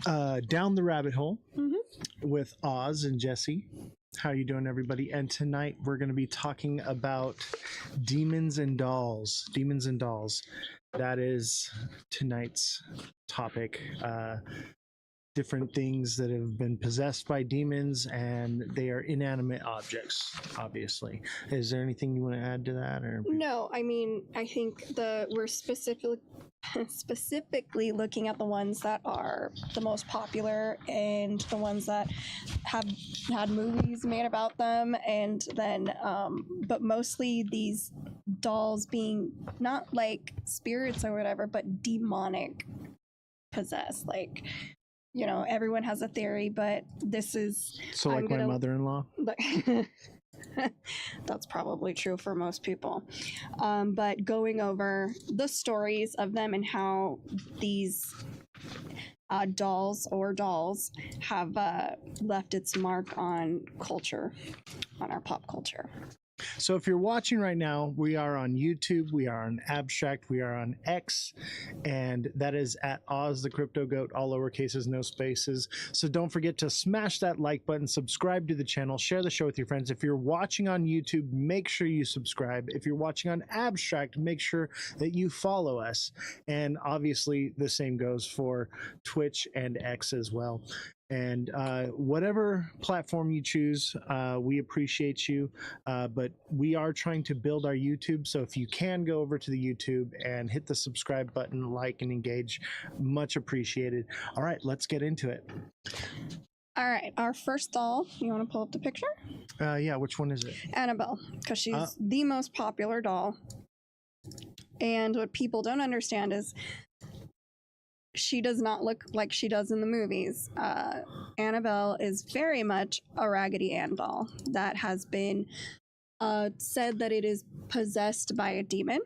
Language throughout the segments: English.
Down the Rabbit Hole with Oz and Jesse. How you doing, everybody? And tonight we're going to be talking about demons and dolls. Demons and dolls. That is tonight's topic. Different things that have been possessed by demons, and they are inanimate objects, obviously. Is there anything you want to add to that? Or No, I mean, I think we're specifically looking at the ones that are the most popular and the ones that have had movies made about them, and then but mostly these dolls being not like spirits or whatever, but demonic possessed. Like, you know, everyone has a theory, but this is so like my mother-in-law. That's probably true for most people. But going over the stories of them and how these dolls have left its mark on culture, on our pop culture. So if you're watching right now, we are on YouTube, we are on Abstract, we are on X, and that is at Ozthecryptogoat, all lowercases, no spaces. So don't forget to smash that like button, subscribe to the channel, share the show with your friends. If you're watching on YouTube, make sure you subscribe. If you're watching on Abstract, make sure that you follow us. And obviously the same goes for Twitch and X as well. And whatever platform you choose, we appreciate you, but we are trying to build our YouTube. So if you can go over to the YouTube and hit the subscribe button, like and engage, much appreciated. All right, let's get into it. All right, our first doll, you want to pull up the picture? Yeah, which one is it? Annabelle, because she's the most popular doll. And what people don't understand is she does not look like she does in the movies. Annabelle is very much a Raggedy Ann doll that has been said that it is possessed by a demon.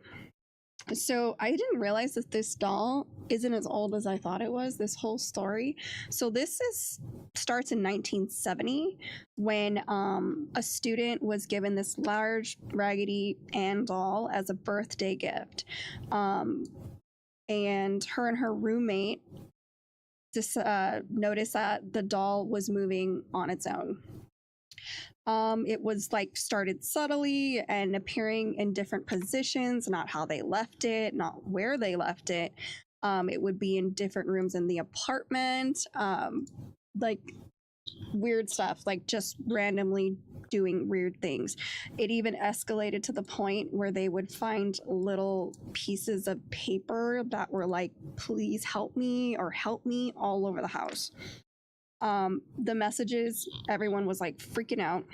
So I didn't realize that this doll isn't as old as I thought it was, this whole story. So this starts in 1970 when a student was given this large Raggedy Ann doll as a birthday gift. And her roommate just noticed that the doll was moving on its own. It was like started subtly and appearing in different positions, not how they left it, not where they left it. It would be in different rooms in the apartment, like weird stuff, like just randomly doing weird things. It even escalated to the point where they would find little pieces of paper that were like, please help me or help me, all over the house. The messages, everyone was like freaking out.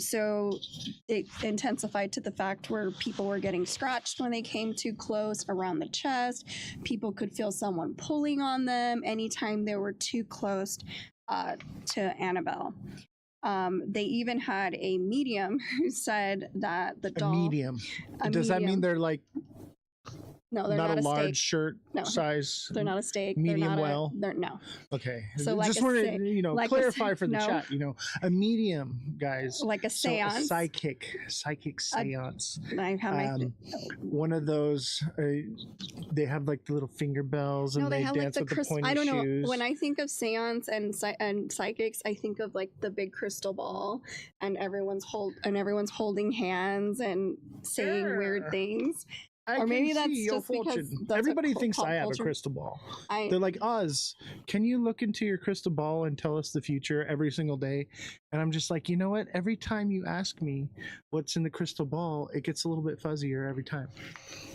So it intensified to the fact where people were getting scratched when they came too close around the chest. People could feel someone pulling on them anytime they were too close to Annabelle. They even had a medium who said that the doll... Medium. Does that mean they're like... No, they're not a large steak. shirt size. They're not a steak. Medium well. No. Okay. So like just want to like clarify for the chat. A medium, guys. Like a seance. So a psychic seance. I have one of those. They have like the little finger bells and they dance like with the pointy I don't shoes. know. When I think of seance and psychics, I think of like the big crystal ball and everyone's holding hands and saying weird things. Or maybe that's just because everybody thinks I have a crystal ball. They're like, Oz, can you look into your crystal ball and tell us the future every single day? And I'm just like, you know what? Every time you ask me what's in the crystal ball, it gets a little bit fuzzier every time.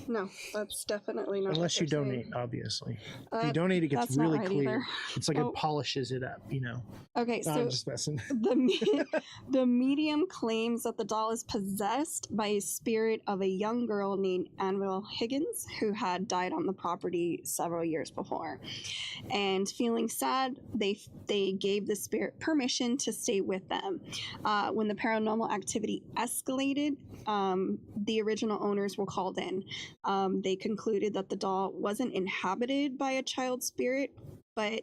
No, that's definitely not. Unless you donate, obviously. If you donate, it gets really clear. Either. It's like it polishes it up, Okay, so I'm just messing. The medium claims that the doll is possessed by a spirit of a young girl named Annabelle Higgins, who had died on the property several years before. And feeling sad, they gave the spirit permission to stay with them. When the paranormal activity escalated, the original owners were called in. They concluded that the doll wasn't inhabited by a child spirit, but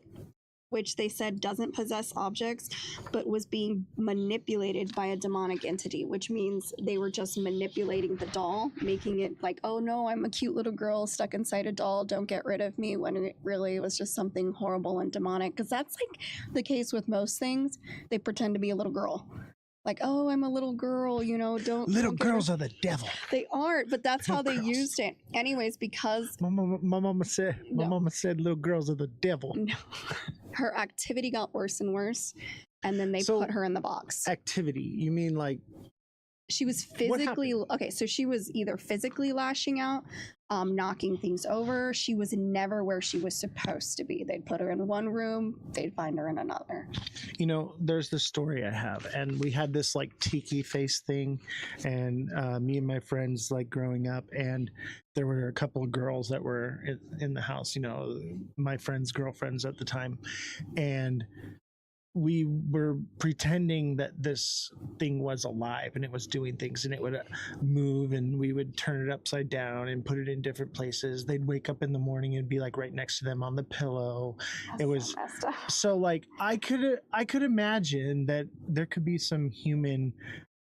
which they said doesn't possess objects, but was being manipulated by a demonic entity, which means they were just manipulating the doll, making it like, oh no, I'm a cute little girl stuck inside a doll, don't get rid of me, when it really was just something horrible and demonic. Because that's like the case with most things. They pretend to be a little girl. Like, oh, I'm a little girl, you know, Little girls are the devil. They aren't, but that's how they Girls. used it. Anyways, because My mama said little girls are the devil. no, her activity got worse and worse, and then they put her in the box. Activity? You mean like she was physically okay? So she was either physically lashing out, knocking things over. She was never where she was supposed to be. They'd put her in one room, they'd find her in another. You know, there's this story I have, and we had this like tiki face thing, and me and my friends like growing up, and there were a couple of girls that were in the house, you know, my friends' girlfriends at the time, and we were pretending that this thing was alive and it was doing things, and it would move, and we would turn it upside down and put it in different places. They'd wake up in the morning and be like right next to them on the pillow. That's it was so messed up. so like I could imagine that there could be some human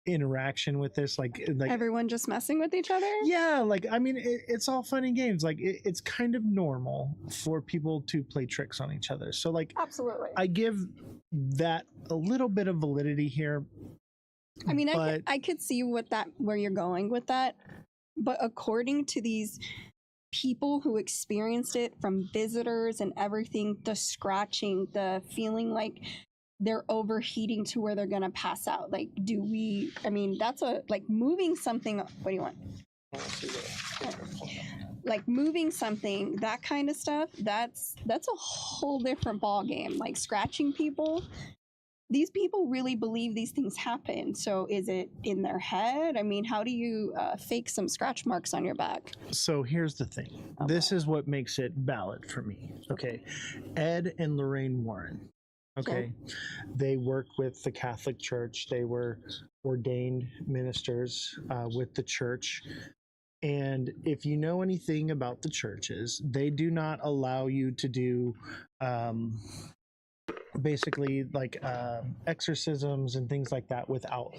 interaction with this, like Everyone just messing with each other. yeah, like I mean it's all fun and games, like it's kind of normal for people to play tricks on each other, so like Absolutely. I give that a little bit of validity here. I mean, I could see where you're going with that, but according to these people who experienced it, from visitors and everything, the scratching, the feeling like they're overheating to where they're gonna pass out. Like, that's like moving something. What do you want? Like moving something, that kind of stuff, that's a whole different ball game. Like scratching people, these people really believe these things happen. So is it in their head? I mean, how do you fake some scratch marks on your back? So here's the thing. Okay. This is what makes it valid for me. Okay. Ed and Lorraine Warren. Okay. They work with the Catholic Church. They were ordained ministers with the church. And if you know anything about the churches, they do not allow you to do basically like exorcisms and things like that without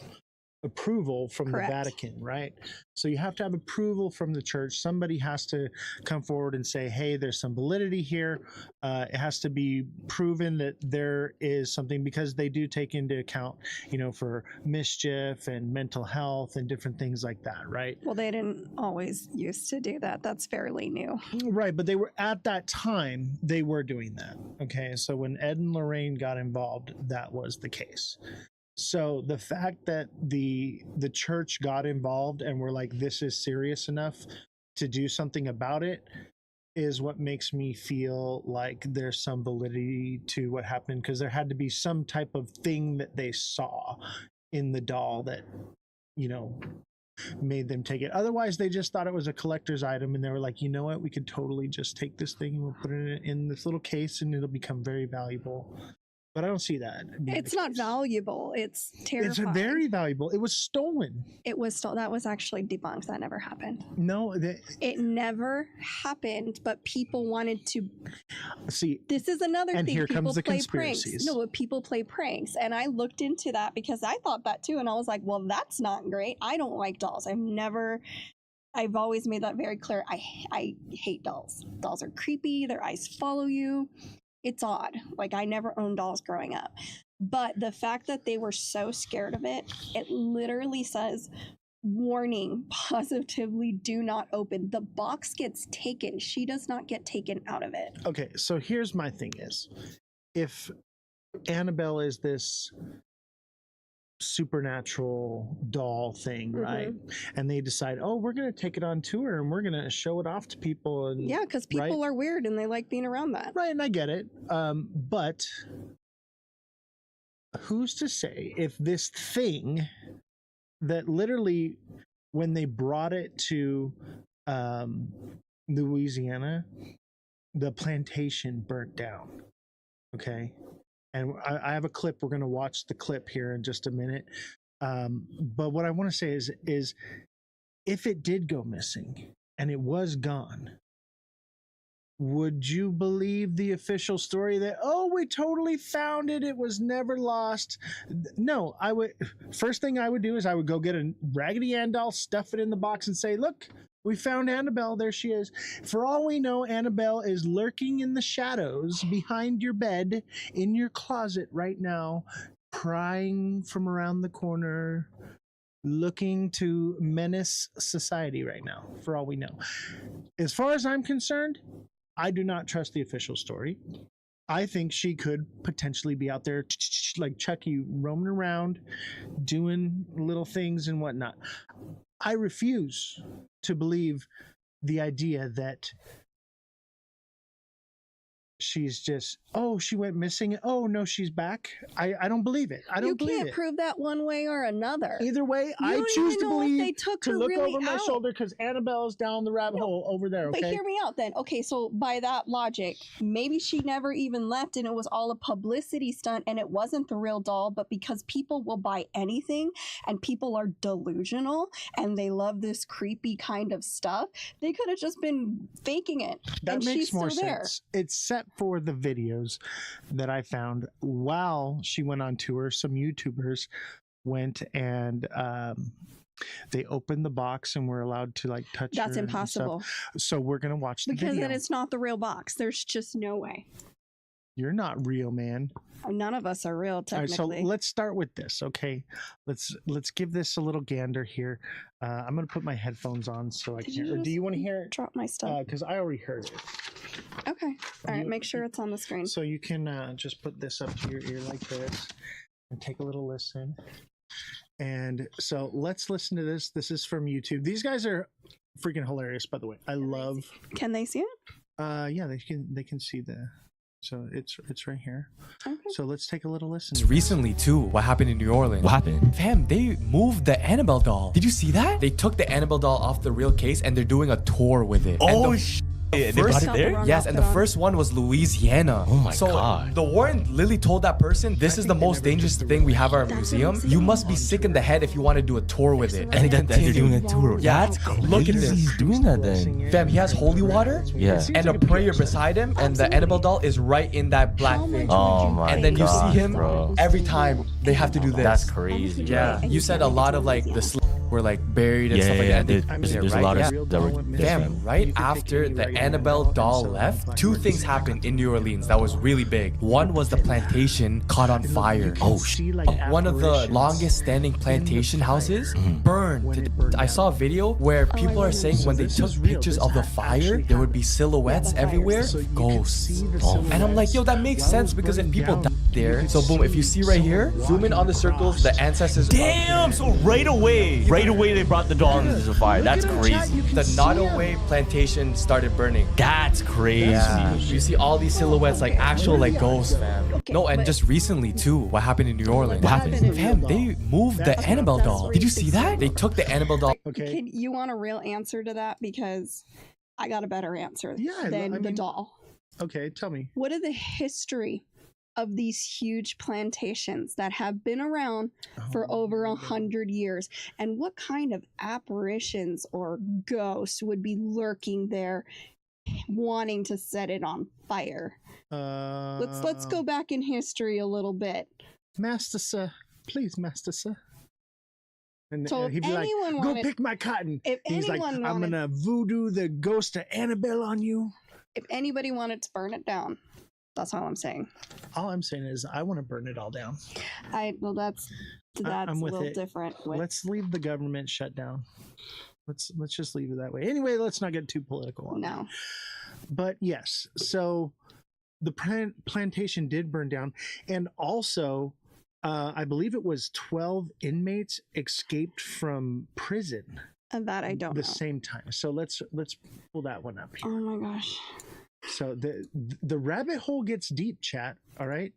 approval from Correct. The Vatican, right? So you have to have approval from the church. Somebody has to come forward and say, hey, there's some validity here. It has to be proven that there is something, because they do take into account, you know, for mischief and mental health and different things like that, right? Well, they didn't always used to do that. That's fairly new. Right, but they were, at that time, they were doing that, okay? So when Ed and Lorraine got involved, that was the case. So the fact that the church got involved and were like, this is serious enough to do something about it, is what makes me feel like there's some validity to what happened, because there had to be some type of thing that they saw in the doll that, you know, made them take it. Otherwise, they just thought it was a collector's item, and they were like, you know what, we could totally just take this thing and we'll put it in this little case and it'll become very valuable. But I don't see that. It's not valuable. It's terrifying. It's very valuable. It was stolen. It was stolen. That was actually debunked. That never happened. No. It never happened, but people wanted to... See. This is another and thing. Here people comes the play conspiracies. Pranks. No, but people play pranks. And I looked into that because I thought that too. And I was like, well, that's not great. I don't like dolls. I've always made that very clear. I hate dolls. Dolls are creepy. Their eyes follow you. It's odd. Like, I never owned dolls growing up. But the fact that they were so scared of it, it literally says, warning, positively do not open. The box gets taken. She does not get taken out of it. Okay, so here's my thing is, if Annabelle is this supernatural doll thing, right? And they decide, oh, we're going to take it on tour and we're going to show it off to people. And yeah, because people are weird and they like being around that. Right, and I get it. But who's to say if this thing that literally, when they brought it to Louisiana, the plantation burnt down, okay? And I have a clip. We're going to watch the clip here in just a minute. But what I want to say is if it did go missing and it was gone, would you believe the official story that, oh, we totally found it, it was never lost? No, I would. First thing I would do is I would go get a Raggedy Ann doll, stuff it in the box, and say, look, we found Annabelle. There she is. For all we know, Annabelle is lurking in the shadows behind your bed, in your closet right now, prying from around the corner, looking to menace society right now, for all we know. As far as I'm concerned, I do not trust the official story. I think she could potentially be out there like Chucky, roaming around, doing little things and whatnot. I refuse to believe the idea that she's just, oh, she went missing. Oh, no, she's back. I don't believe it. I don't believe it. You can't prove that one way or another. Either way, I choose to believe to look over my shoulder because Annabelle's down the rabbit hole over there, okay? But hear me out then. Okay, so by that logic, maybe she never even left and it was all a publicity stunt and it wasn't the real doll, but because people will buy anything and people are delusional and they love this creepy kind of stuff, they could have just been faking it. That and makes she's more still sense. There. It's set for the videos that I found while she went on tour. Some YouTubers went and they opened the box and were allowed to like touch her. That's impossible. So we're gonna watch the because video. then it's not the real box. There's just no way. You're not real, man. None of us are real, technically. All right, so let's start with this, okay? Let's give this a little gander here. I'm gonna put my headphones on so I can. Or do you want to hear it? Drop my stuff. Because I already heard it. Okay. All right. Make sure it's on the screen. So you can just put this up to your ear like this and take a little listen. And so let's listen to this. This is from YouTube. These guys are freaking hilarious, by the way. Can they see it? Yeah, they can see the. So it's right here. Okay. So let's take a little listen. Recently too, what happened in New Orleans? What happened? Fam, they moved the Annabelle doll. Did you see that? They took the Annabelle doll off the real case and they're doing a tour with it. Oh, they brought it there? Yes, and the first one was Louisiana. Oh my so God. The warrant literally told that person, this is the most dangerous thing we have at our museum. You must be sick in the head if you want to do a tour with it. And then they're doing a tour. Yeah, That's crazy. look at this. He's doing that then. Fam, he has holy water Yeah. and a prayer beside him, and the Annabelle doll is right in that black thing. Oh my And then you God, see him bro. every time they have to do this. That's crazy. Yeah, you said a lot of like the were like buried and Yeah, stuff like yeah, that. there's a lot of that were Damn, right after the Annabelle doll left, two things happened in New Orleans that was really big. One was the plantation caught on fire. Oh, shit. One of the longest standing plantation houses burned to death. I saw a video where people are saying when they took pictures of the fire, there would be silhouettes everywhere, ghosts. And I'm like, yo, that makes sense because if people died there, so boom, if you see right here, zoom in on the circles, the ancestors. Damn, so right away they brought the doll into the fire. That's crazy. The Nottoway plantation started burning. That's crazy. Yeah. You see all these silhouettes like actual like ghosts, fam. No, and just recently too, what happened in New Orleans? What happened? Fam, they moved the Annabelle doll. Did you see that? They took the Annabelle doll. Okay. You want a real answer to that? Because I got a better answer than the doll. Okay, tell me. What is the history of these huge plantations that have been around for over 100 years, and what kind of apparitions or ghosts would be lurking there wanting to set it on fire? Let's go back in history a little bit. Master sir, please, master sir. And So he'd be if like, anyone go wanted- pick my cotton. if He's like, anyone I'm wanted- gonna voodoo the ghost of Annabelle on you. If anybody wanted to burn it down, that's all I'm saying. All I'm saying is I want to burn it all down. Well, that's I'm a with little it. different. Let's leave the government shut down. Let's just leave it that way. Anyway, let's not get too political on that. No. But yes, so the plantation did burn down, and also I believe it was 12 inmates escaped from prison And that I don't the know. same time. So let's pull that one up here. Oh my gosh. So the rabbit hole gets deep, chat. All right,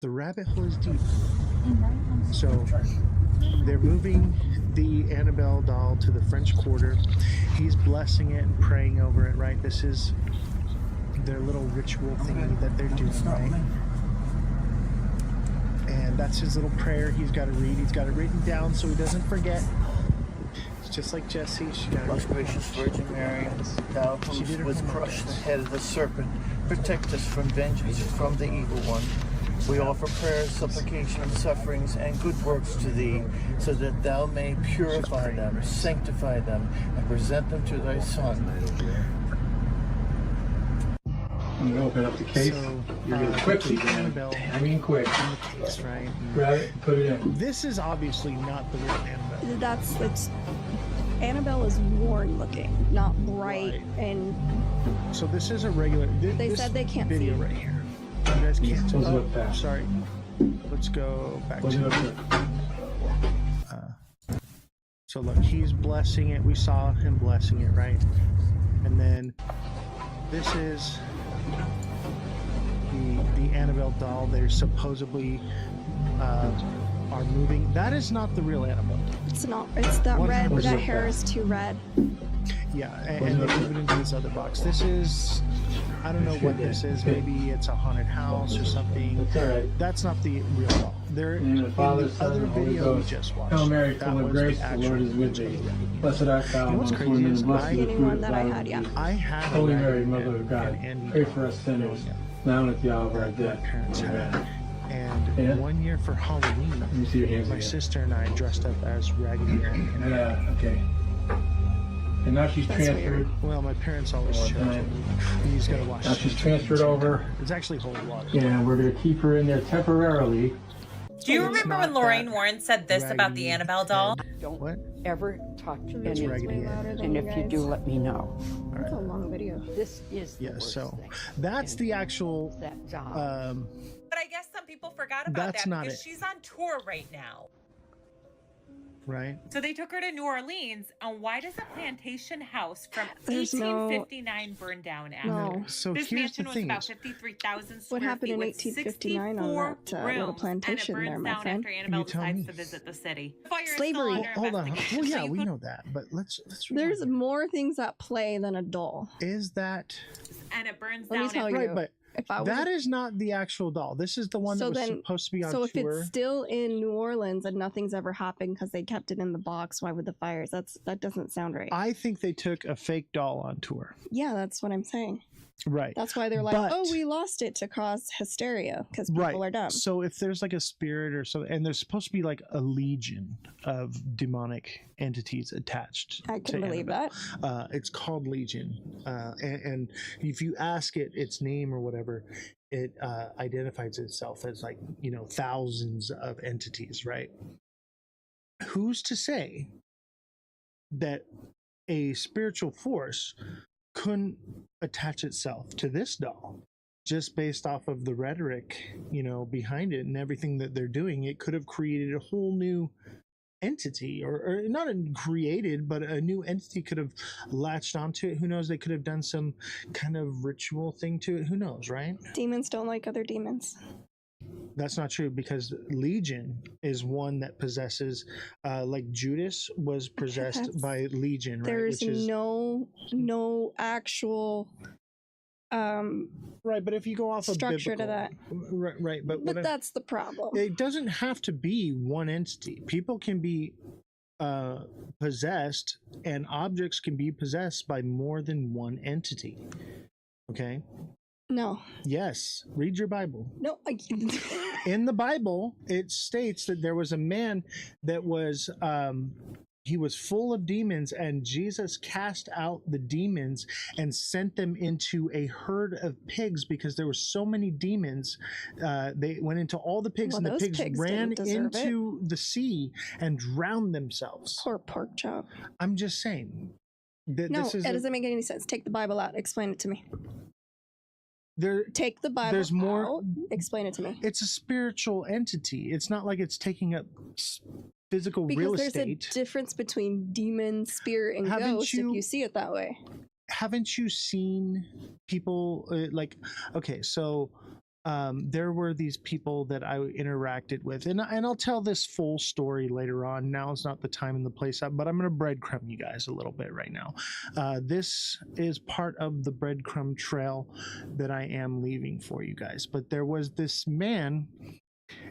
the rabbit hole is deep. So they're moving the Annabelle doll to the French Quarter. He's blessing it and praying over it. Right, this is their little ritual thingy that they're doing. Right, and that's his little prayer. He's got to read. He's got it written down so he doesn't forget. just like Jesse. She got Most gracious Virgin Mary, thou who was crushed the head of the serpent, protect us from vengeance from the evil one. We offer prayers, supplication, and sufferings, and good works to thee, so that thou may purify them, sanctify them, and present them to thy Son. I'm gonna open up the case. So, You're gonna quickly, Annabelle. I mean quick. In the case, right? Grab it and put it in. This is obviously not the real Annabelle. It's Annabelle is worn looking, not bright, Right. and So this is a regular. They this said they can't video see. right here. You guys can't Close tell. it up fast. Sorry. Let's go back Close it up to. quick. So look, he's blessing it. We saw him blessing it, right? And then this is the Annabelle doll. They're supposedly are moving. That is not the real Annabelle. it's not. It's that red. 100%. That hair is too red. Yeah, and they move it into this other box. This is, I don't know what this is. Maybe it's a haunted house or something. That's all right. That's not the real doll. There, In the name of the Father, in the Son, other and Holy video we Ghost. just watched. Hail Mary, that full of was grace, the actual Lord is with thee. original video. Blessed art thou You know what's amongst crazy women, is and blessed I- is the Getting fruit one of that thy I womb, had, yeah. Jesus. I had a Holy Mary, raggedy Mother Ann of God, and Andy pray doll for us sinners, growing up. now and at the hour of our That my death. parents had. Amen. And Yeah. one year for Halloween, Let me see your hands my again. sister and I dressed up as Raggedy Ann. Yeah, okay. And now she's That's transferred. Well, my parents always One chose time. it. You just gotta watch Now it. she's transferred over. It's actually holy water. And we're going to keep her in there temporarily. Do you It's remember not when Lorraine that Warren said this about the Raggedy Annabelle doll? Ann. Don't What? ever touch It's any. Raggedy Ann. And if you do, let me know. That's a long video. This is the Yeah, worst so thing. that's the actual. That job. But I guess some people forgot about That's that not because it. she's on tour right now. Right? So they took her to New Orleans, and why does a plantation house from There's no- 1859 burn down after? No. So This here's mansion the was thing: about is 53,000 square What happened feet in with 1859 on 64 that little rooms, plantation and it there, burns my down friend? after Annabelle You tell decides me. to visit the city. The fire is Slavery. still under hold on. investigation, Well, so yeah, you we could- know that, but let's. There's rewind. more things at play than a doll. Is that and it burns Let me down tell after you. right? But If I was that is not the actual doll. This is the one So that was then- supposed to be on so if tour. it's still in New Orleans and nothing's ever happened because they kept it in the box, why would the fires? That doesn't sound right. I think they took a fake doll on tour. Yeah, that's what I'm saying. Right. That's why they're like, But- oh, we lost it to cause hysteria because people Right. are dumb. So if there's like a spirit or something, and there's supposed to be like a legion of demonic entities attached. I to can believe Annabelle. that. It's called Legion, and if you ask it its name or whatever, it identifies itself as like thousands of entities. Right? Who's to say that a spiritual force couldn't attach itself to this doll just based off of the rhetoric behind it and everything that they're doing? It could have created a whole new entity, or not created, but a new entity could have latched onto it. Who knows? They could have done some kind of ritual thing to it. Who knows, right? Demons don't like other demons. That's not true, because Legion is one that possesses, like Judas was possessed That's- by Legion, right? There's Which is no actual right. But if you go off of structure to biblical, that. right. But But that's the problem. it doesn't have to be one entity. People can be possessed, and objects can be possessed by more than one entity. Okay. No, Yes. Read your Bible. no. In the Bible, it states that there was a man that was he was full of demons, and Jesus cast out the demons and sent them into a herd of pigs because there were so many demons. They went into all the pigs, Well, and the those pigs pigs ran didn't deserve it. into the sea and drowned themselves. Poor pork chop. I'm just saying that No, this is it doesn't make any sense. Take the Bible out. Explain it to me. there. Take the Bible There's more- out. Explain it to me. It's a spiritual entity. It's not like it's taking up physical Because real there's estate. a difference between demon, spirit, and Haven't ghost you- if you see it that way. Haven't you seen people okay, so there were these people that I interacted with, and I'll tell this full story later on. Now is not the time and the place, but I'm going to breadcrumb you guys a little bit right now. This is part of the breadcrumb trail that I am leaving for you guys. But there was this man,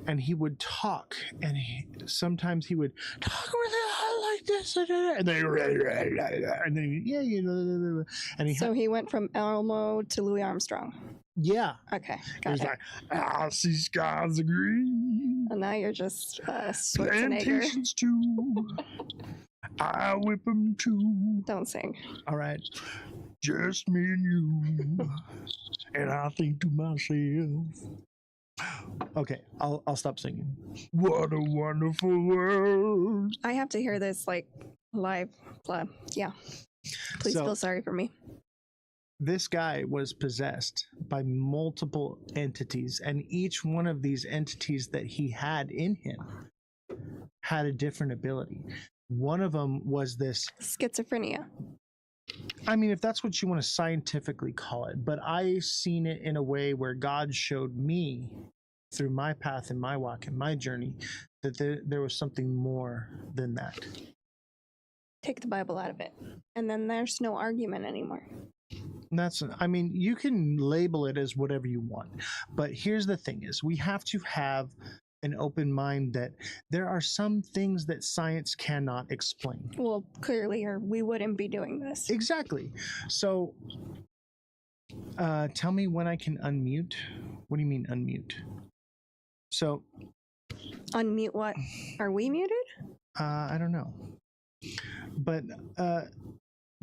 and he would talk, and sometimes he would talk really like this, and then yeah, you know, and he went from Elmo to Louis Armstrong. yeah, Okay, got he's it. like, I see skies are green, And now you're just Schwarzenegger. plantations too. I whip them too. Don't sing. All right, just me and you, and I think to myself. Okay, I'll stop singing. What a wonderful world. I have to hear this like live. Yeah. Please So- feel sorry for me. This guy was possessed by multiple entities, and each one of these entities that he had in him had a different ability. One of them was this, Schizophrenia. I mean, if that's what you want to scientifically call it, but I seen it in a way where God showed me through my path and my walk and my journey that there was something more than that. Take the Bible out of it. And then there's no argument anymore. And that's, I mean, you can label it as whatever you want, but here's the thing is we have to have an open mind that there are some things that science cannot explain. Well, clearly, or we wouldn't be doing this. Exactly. So tell me when I can unmute. What do you mean unmute? So Unmute what? Are we muted? I don't know. But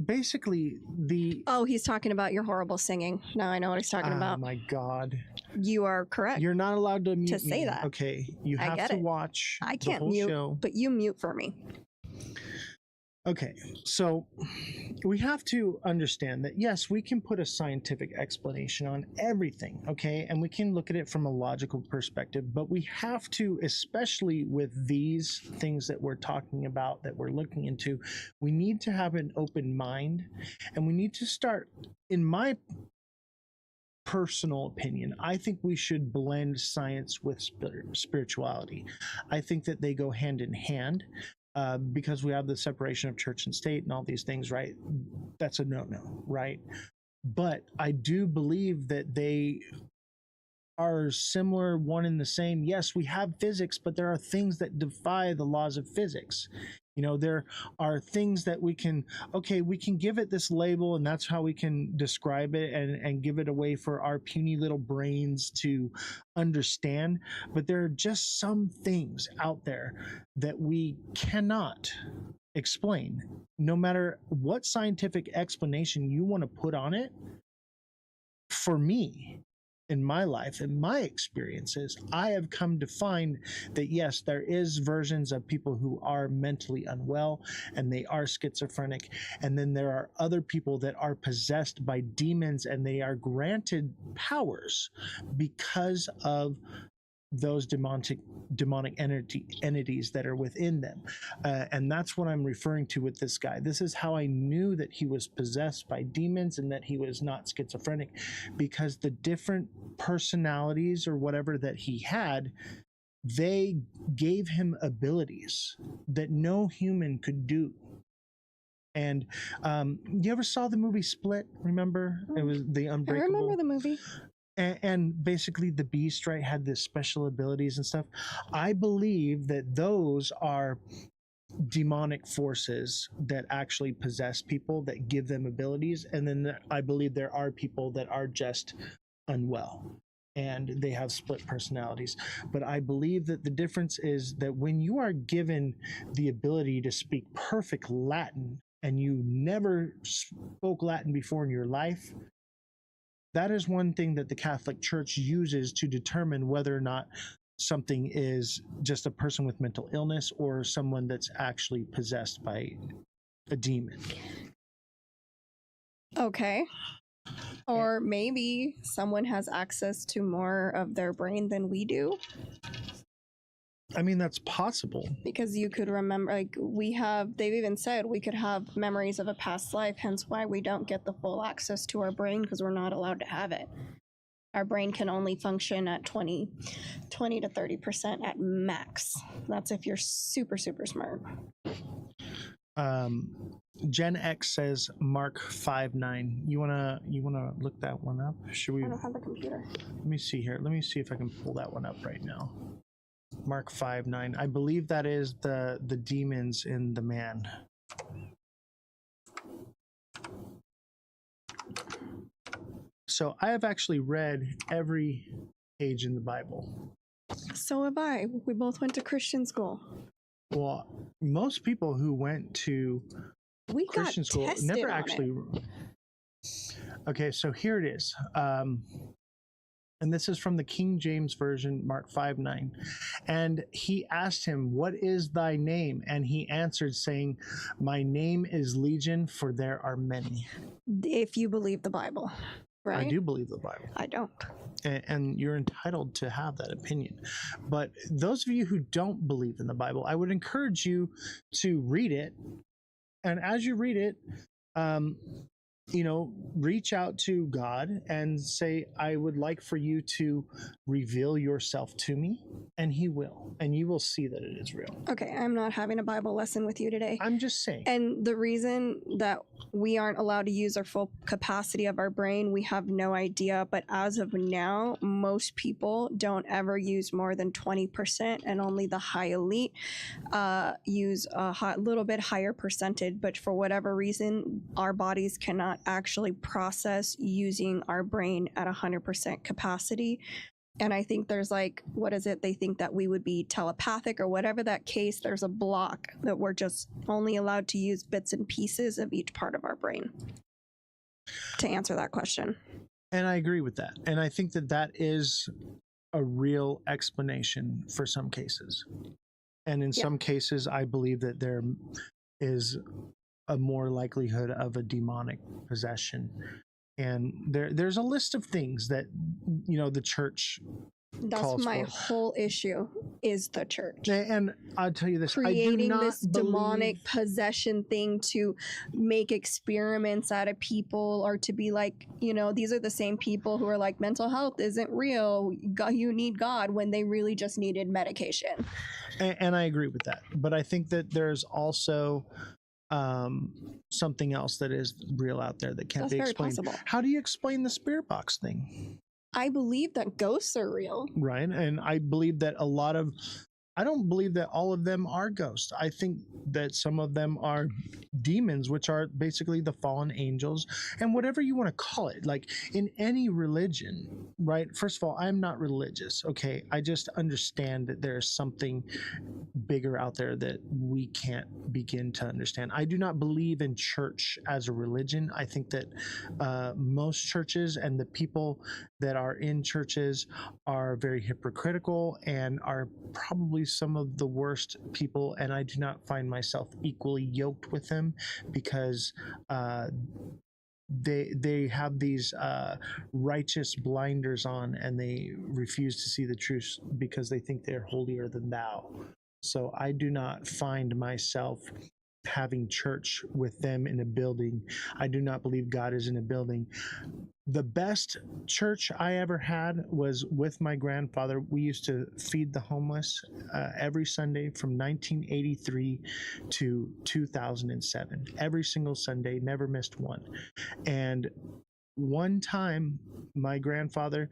basically the Oh, he's talking about your horrible singing. Now I know what he's talking oh about. my God. You are correct. You're not allowed to mute say me. that. Okay. You I have get to it. watch I the can't whole mute, show. but you mute for me. Okay, so we have to understand that yes, we can put a scientific explanation on everything, okay, and we can look at it from a logical perspective, but we have to, especially with these things that we're talking about, that we're looking into, we need to have an open mind, and we need to start, in my personal opinion, I think we should blend science with spirituality. I think that they go hand in hand. Because we have the separation of church and state and all these things, right? That's a no-no, right? But I do believe that they are similar, one and the same. Yes, we have physics, but there are things that defy the laws of physics. You know, there are things that we can give it this label, and that's how we can describe it and give it a way for our puny little brains to understand. But there are just some things out there that we cannot explain, no matter what scientific explanation you want to put on it. For me, in my life, in my experiences, I have come to find that yes, there is versions of people who are mentally unwell and they are schizophrenic. And then there are other people that are possessed by demons and they are granted powers because of those demonic entities that are within them. And that's what I'm referring to with this guy. This is how I knew that he was possessed by demons and that he was not schizophrenic, because the different personalities or whatever that he had, they gave him abilities that no human could do. And you ever saw the movie Split? Remember? It was the Unbreakable. I remember the movie. And basically the Beast, right, had this special abilities and stuff. I believe that those are demonic forces that actually possess people, that give them abilities. And then I believe there are people that are just unwell and they have split personalities. But I believe that the difference is that when you are given the ability to speak perfect Latin and you never spoke Latin before in your life, that is one thing that the Catholic Church uses to determine whether or not something is just a person with mental illness or someone that's actually possessed by a demon. Okay. Or maybe someone has access to more of their brain than we do. I mean, that's possible. Because you could remember, like, they've even said we could have memories of a past life, hence why we don't get the full access to our brain, because we're not allowed to have it. Our brain can only function at 20 to 30% at max. That's if you're super, super smart. Gen X says Mark 5'9". You wanna look that one up? Should we? I don't have the computer. Let me see here. Let me see if I can pull that one up right now. Mark 5:9. I believe that is the demons in the man. So I have actually read every page in the Bible. So have I. We both went to Christian school. Well, most people who went to We Christian got school tested never on actually. it. Okay, so here it is. And this is from the King James Version, Mark 5:9. And he asked him, "What is thy name?" And he answered, saying, "My name is Legion, for there are many." If you believe the Bible, right? I do believe the Bible. I don't. And you're entitled to have that opinion. But those of you who don't believe in the Bible, I would encourage you to read it. And as you read it, reach out to God and say, "I would like for you to reveal yourself to me," and he will, and you will see that it is real. Okay, I'm not having a Bible lesson with you today. I'm just saying. And the reason that we aren't allowed to use our full capacity of our brain, we have no idea. But as of now, most people don't ever use more than 20%, and only the high elite use a little bit higher percentage. But for whatever reason, our bodies cannot actually process using our brain at 100% capacity. And I think there's they think that we would be telepathic or whatever that case. There's a block that we're just only allowed to use bits and pieces of each part of our brain to answer that question. And I agree with that. And I think that that is a real explanation for some cases. And in some cases, I believe that there is a more likelihood of a demonic possession. And there's a list of things that, the church calls That's my for. whole issue is the church. And I'll tell you this, Creating I do not this demonic possession thing to make experiments out of people, or to be like, these are the same people who are like, mental health isn't real, you need God, when they really just needed medication. And I agree with that. But I think that there's also something else that is real out there that can't be explained. Possible. How do you explain the spirit box thing? I believe that ghosts are real. Right. And I believe that I don't believe that all of them are ghosts. I think that some of them are demons, which are basically the fallen angels, and whatever you want to call it. Like in any religion, right? First of all, I'm not religious. Okay. I just understand that there's something bigger out there that we can't begin to understand. I do not believe in church as a religion. I think that most churches and the people that are in churches are very hypocritical and are probably some of the worst people, and I do not find myself equally yoked with them because they have these righteous blinders on, and they refuse to see the truth because they think they're holier than thou. So I do not find myself having church with them in a building. I do not believe God is in a building. The best church I ever had was with my grandfather. We used to feed the homeless every Sunday from 1983 to 2007. Every single Sunday, never missed one. And one time, my grandfather,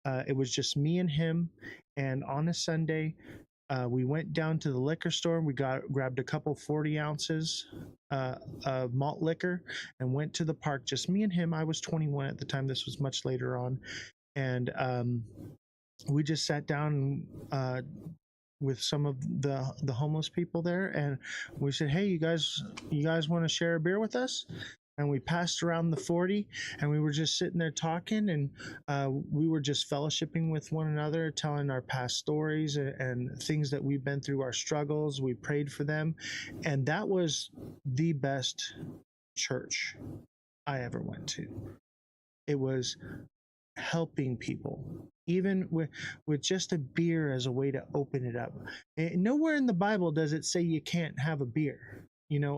it was just me and him, and on a Sunday, we went down to the liquor store. We grabbed a couple 40 ounces of malt liquor and went to the park. Just me and him. I was 21 at the time. This was much later on. And we just sat down with some of the homeless people there. And we said, "Hey, you guys want to share a beer with us?" And we passed around the 40, and we were just sitting there talking, and we were just fellowshipping with one another, telling our past stories and things that we've been through, our struggles. We prayed for them, and that was the best church I ever went to. It was helping people, even with just a beer as a way to open it up. And nowhere in the Bible does it say you can't have a beer.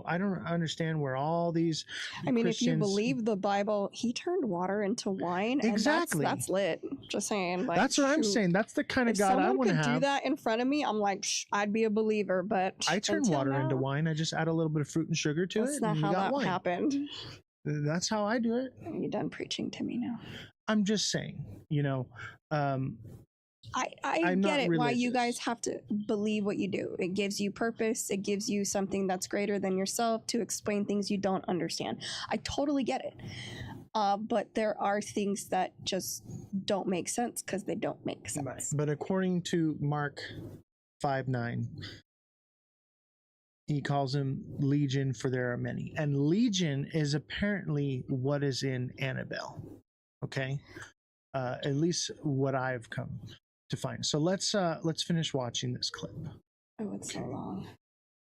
I don't understand where all these Christians... if you believe the Bible, he turned water into wine. Exactly. And that's lit. Just saying. That's what I'm saying. That's the kind of God I want to have. If someone could do that in front of me, I'm like, I'd be a believer. But I turn water into wine. I just add a little bit of fruit and sugar to it. That's not how that happened. That's how I do it. You're done preaching to me now. I'm just saying, I I'm get not it why you religious. guys have to believe what you do. It gives you purpose. It gives you something that's greater than yourself to explain things you don't understand. I totally get it. But there are things that just don't make sense because they don't make sense. Right. But according to Mark 5:9, he calls him Legion, for there are many. And Legion is apparently what is in Annabelle. Okay? At least what I've come to find. So let's finish watching this clip. Oh, it's so long.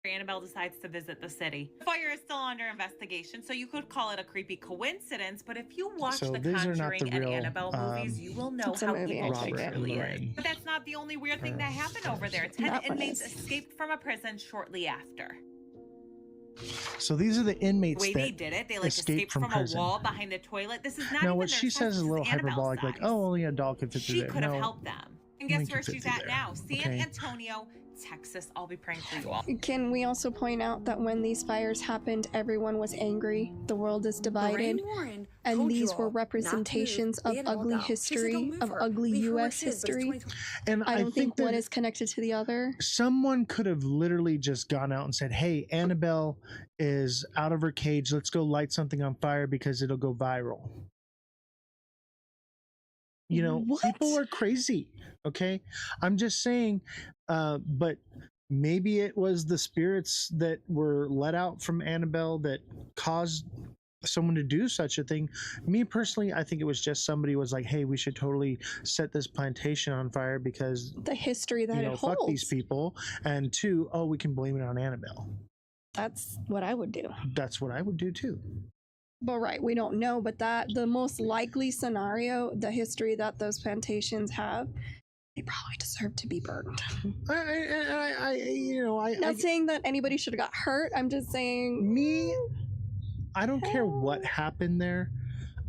Annabelle decides to visit the city. The fire is still under investigation, so you could call it a creepy coincidence, but if you watch So the these are not Conjuring the and real, Annabelle movies, you will know it's a how movie, evil I she take it. truly is. Lorraine. But that's not the only weird thing that happened over there. 10 That one inmates is. escaped from a prison shortly after. So these are the The inmates way that they did it, they like escaped from prison. a wall behind the toilet. This is not Now even what their she size, says is a this little Annabelle's hyperbolic, like, size. oh, only a doll could fit through She there. could have No. helped them. And Only guess where could fit she's through at there. now? San Okay. Antonio, Texas. I'll be praying for you all. Can we also point out that when these fires happened, everyone was angry? The world is divided. And these were representations of ugly history, of ugly U.S. history. And I don't think that one is connected to the other. someone could have literally just gone out and said, hey, Annabelle is out of her cage. Let's go light something on fire because it'll go viral. You know, What? people are crazy. Okay. I'm just saying, but maybe it was the spirits that were let out from Annabelle that caused someone to do such a thing. Me personally, I think it was just somebody was like, hey, we should totally set this plantation on fire because, The history that you know, it fuck holds. these people. And two, oh, we can blame it on Annabelle. That's what I would do. That's what I would do too. But right, we don't know. But that the most likely scenario, the history that those plantations have, they probably deserve to be burned. Not saying that anybody should have got hurt. I'm just saying I don't care what happened there.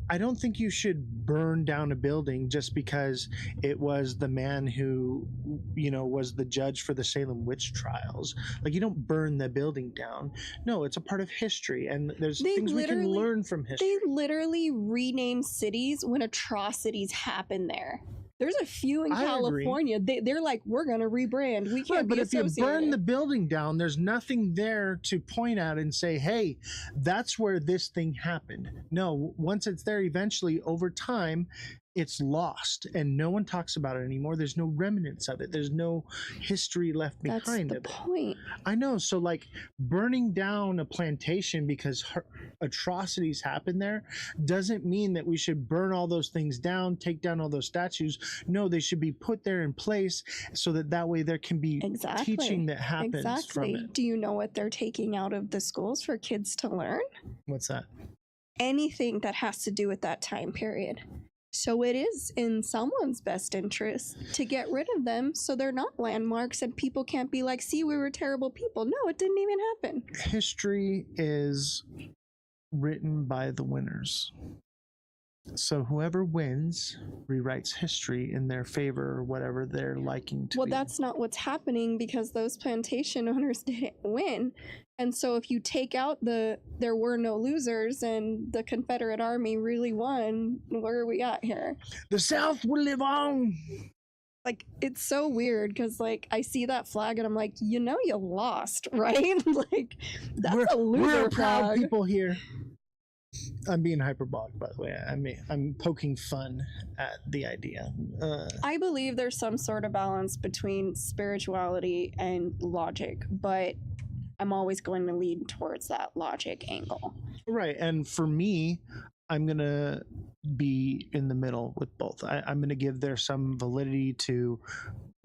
I don't think you should burn down a building just because it was the man who, you know, was the judge for the Salem witch trials. Like, you don't burn the building down. No, it's a part of history, and there's things we can learn from history. They literally rename cities when atrocities happen there. There's a few in California. They're like, we're going to rebrand. We can't be but if you associated. burn the building down, there's nothing there to point at and say, hey, that's where this thing happened. No, once it's there, eventually, over time, it's lost and no one talks about it anymore. There's no remnants of it. There's no history left behind of it. That's the point. I know. So, like, burning down a plantation because atrocities happen there doesn't mean that we should burn all those things down, take down all those statues. No, they should be put there in place so that way there can be teaching that happens from it. Do you know what they're taking out of the schools for kids to learn? What's that? Anything that has to do with that time period. So it is in someone's best interest to get rid of them so they're not landmarks and people can't be like, see, we were terrible people. No, it didn't even happen. History is written by the winners. So whoever wins rewrites history in their favor or whatever they're liking to Well, be. that's not what's happening because those plantation owners didn't win. And so if you take out there were no losers and the Confederate Army really won, where are we at here? The South will live on. Like, it's so weird because, like, I see that flag and I'm like, you know, you lost, right? Like, that's a loser We're proud flag. people here. I'm being hyperbolic, by the way. I'm poking fun at the idea. I believe there's some sort of balance between spirituality and logic, but I'm always going to lean towards that logic angle. Right. And for me, I'm going to be in the middle with both. I'm going to give there some validity to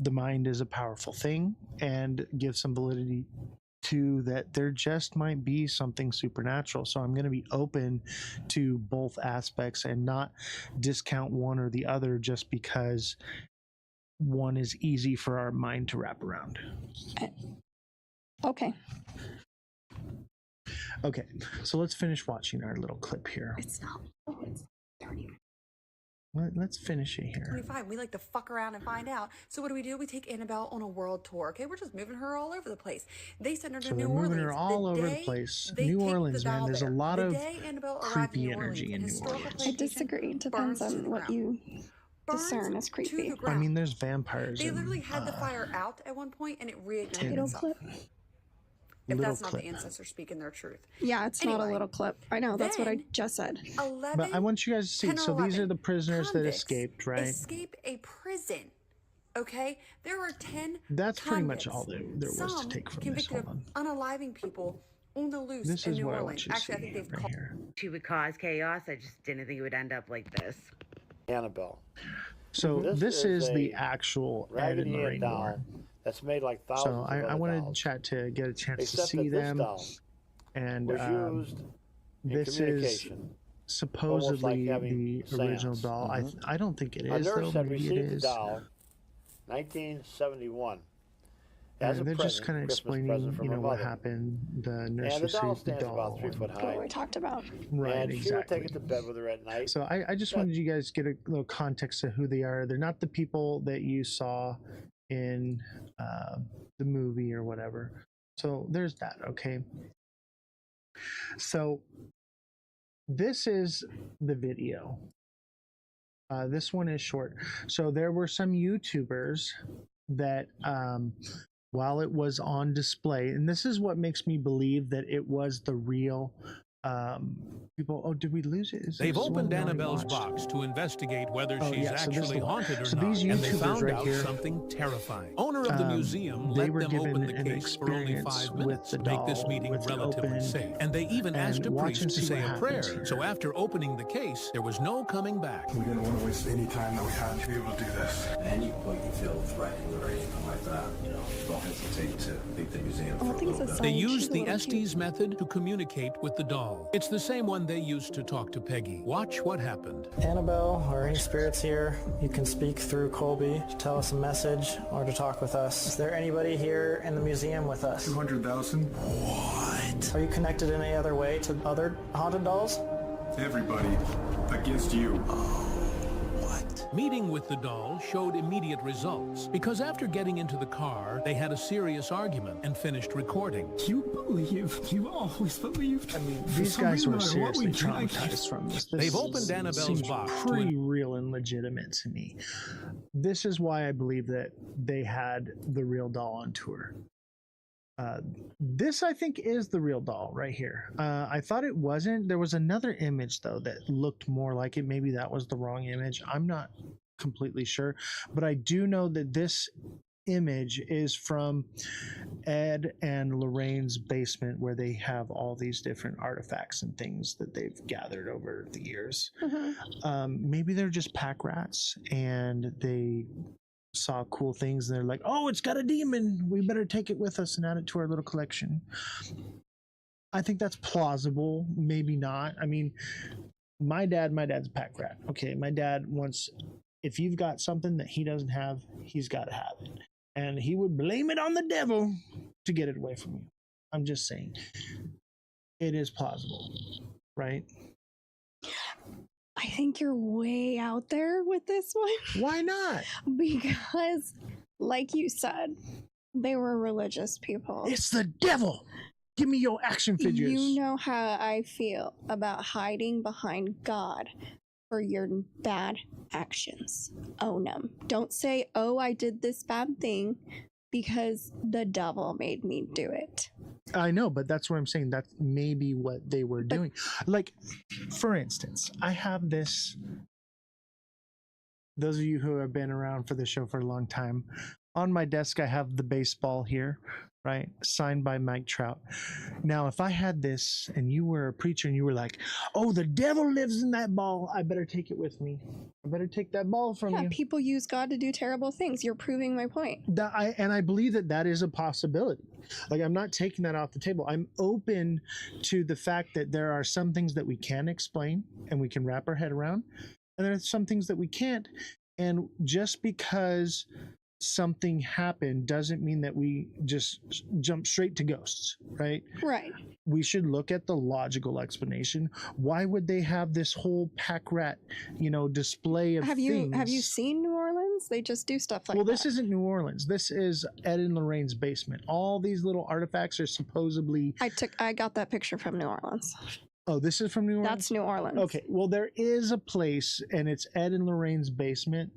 the mind is a powerful thing and give some validity to that there just might be something supernatural. So I'm going to be open to both aspects and not discount one or the other just because one is easy for our mind to wrap around. Okay. Okay, so let's finish watching our little clip here. It's not. It's 30 minutes. Let's finish it here. 25. We like to fuck around and find out. So what do? We take Annabelle on a world tour. Okay, we're just moving her all over the place. They send her to So New they're Orleans. moving her all over the place. New Orleans, man. There's a lot of creepy energy in New Orleans. I disagree. It depends on what you discern as to creepy. the ground. I mean, there's vampires. They literally had the fire out at one point, and it reignited Little itself. clip. If Little that's not clip. the ancestors speaking their truth. Yeah, it's not a Anyway, little clip. I know, that's what I then just said. 11, But I want you guys to see. 10 or So these are 11 the prisoners that convicts escaped, right? Escape a prison. Okay, there are 10. That's pretty much all convicts. there was to Some take from this. convicted Hold of on. unaliving people on the loose This in is New what I Orleans. want you to Actually, I see think they've right called. here. She would cause chaos. I just didn't think it would end up like this. Annabelle. So this is the a actual Ed Raggedy and Ann Lorraine doll Warren. that's made like thousands So of I other wanted dolls. chat to get a chance Except to see that this them. doll And was used in this is communication. supposedly having the original seance. doll. I don't think it A is, though. nurse had Maybe it received the is. doll 1971 as a They're just present, kind of Christmas explaining, present from you her know, what mother. happened. The nurse And the doll received the stands about doll. 3 foot What high. we talked about. Right, And she would take exactly. it to bed with her at night. So I just wanted you guys to get a little context of who they are. They're not the people that you saw in the movie or whatever. So there's that, okay? So this is the video. This one is short. So there were some YouTubers that while it was on display, and this is what makes me believe that it was the real people. Oh, did we lose it? They've opened Annabelle's box to investigate whether she's actually haunted or so not, these and they YouTubers found right out here, something terrifying. Owner of the museum they let were them given open the an case for only experience 5 with minutes the to make this doll, meeting with it relatively open, safe. And they even and asked a watch priest and to see say what a happens prayer. here. So after opening the case, there was no coming back. We didn't want to waste any time that we had to be able to do this. At any point you feel threatened or anything like that, you know, don't hesitate to leave the museum for a little bit. They used the Estes method to communicate with the doll. It's the same one they used to talk to Peggy. Watch what happened. Annabelle, or any spirits here, you can speak through Colby to tell us a message or to talk with us. Is there anybody here in the museum with us? 200,000? What? Are you connected in any other way to other haunted dolls? Everybody against you. Meeting with the doll showed immediate results because after getting into the car, they had a serious argument and finished recording. You always believed. I mean, these guys were seriously traumatized from this. They've opened Annabelle's seems box pretty real and legitimate to me. This is why I believe that they had the real doll on tour. This, I think, is the real doll right here. I thought it wasn't. There was another image, though, that looked more like it. Maybe that was the wrong image. I'm not completely sure. But I do know that this image is from Ed and Lorraine's basement, where they have all these different artifacts and things that they've gathered over the years. Maybe they're just pack rats and they saw cool things and they're like, oh, it's got a demon, we better take it with us and add it to our little collection. I think that's plausible. Maybe not. I mean, my dad's a pack rat. Okay, my dad wants, if you've got something that he doesn't have, he's got to have it, and he would blame it on the devil to get it away from you. I'm just saying, it is plausible, right? I think you're way out there with this one. Why not? Because, like you said, they were religious people. It's the devil. Give me your action figures. You know how I feel about hiding behind God for your bad actions. Own them. Don't say, oh, I did this bad thing because the devil made me do it. I know, but that's what I'm saying. That's maybe what they were doing. Like, for instance, I have this. Those of you who have been around for the show for a long time, on my desk I have the baseball here, right? Signed by Mike Trout. Now, if I had this and you were a preacher and you were like, oh, the devil lives in that ball, I better take it with me. I better take that ball from you. People use God to do terrible things. You're proving my point. I believe that is a possibility. Like, I'm not taking that off the table. I'm open to the fact that there are some things that we can explain and we can wrap our head around, and there are some things that we can't. And just because something happened doesn't mean that we just jump straight to ghosts, right? Right. We should look at the logical explanation. Why would they have this whole pack rat, display of things? Have you seen New Orleans? They just do stuff like that. Well, this isn't New Orleans. This is Ed and Lorraine's basement. All these little artifacts are supposedly. I got that picture from New Orleans. Oh, this is from New Orleans? That's New Orleans. Okay, well, there is a place, and it's Ed and Lorraine's basement,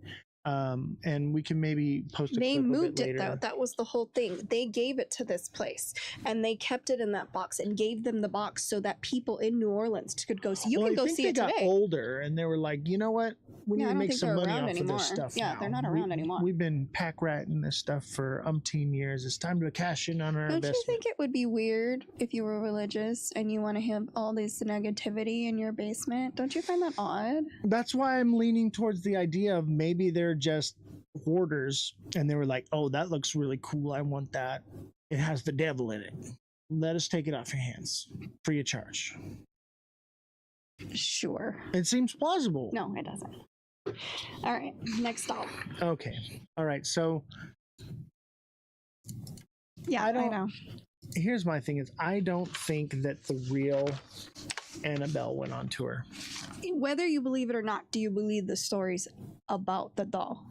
and we can maybe post a They clip moved of it it later. though. That was the whole thing. They gave it to this place, and they kept it in that box and gave them the box so that people in New Orleans could go see. You Well, can I go think see they it got today. older, and they were like, you know what? We need Yeah, I to don't make think some they're money around off anymore. of this stuff. Yeah, now. they're not around anymore. We've been pack ratting this stuff for umpteen years. It's time to cash in on our Don't investment. you think it would be weird if you were religious and you want to have all this negativity in your basement? Don't you find that odd? That's why I'm leaning towards the idea of maybe they're just hoarders, and they were like, "Oh, that looks really cool. I want that. It has the devil in it. Let us take it off your hands, free of charge." Sure. It seems plausible. No, it doesn't. All right, next doll. Okay. All right. So Yeah, I know. here's my thing: is I don't think that the real Annabelle went on tour. Whether you believe it or not, do you believe the stories about the doll?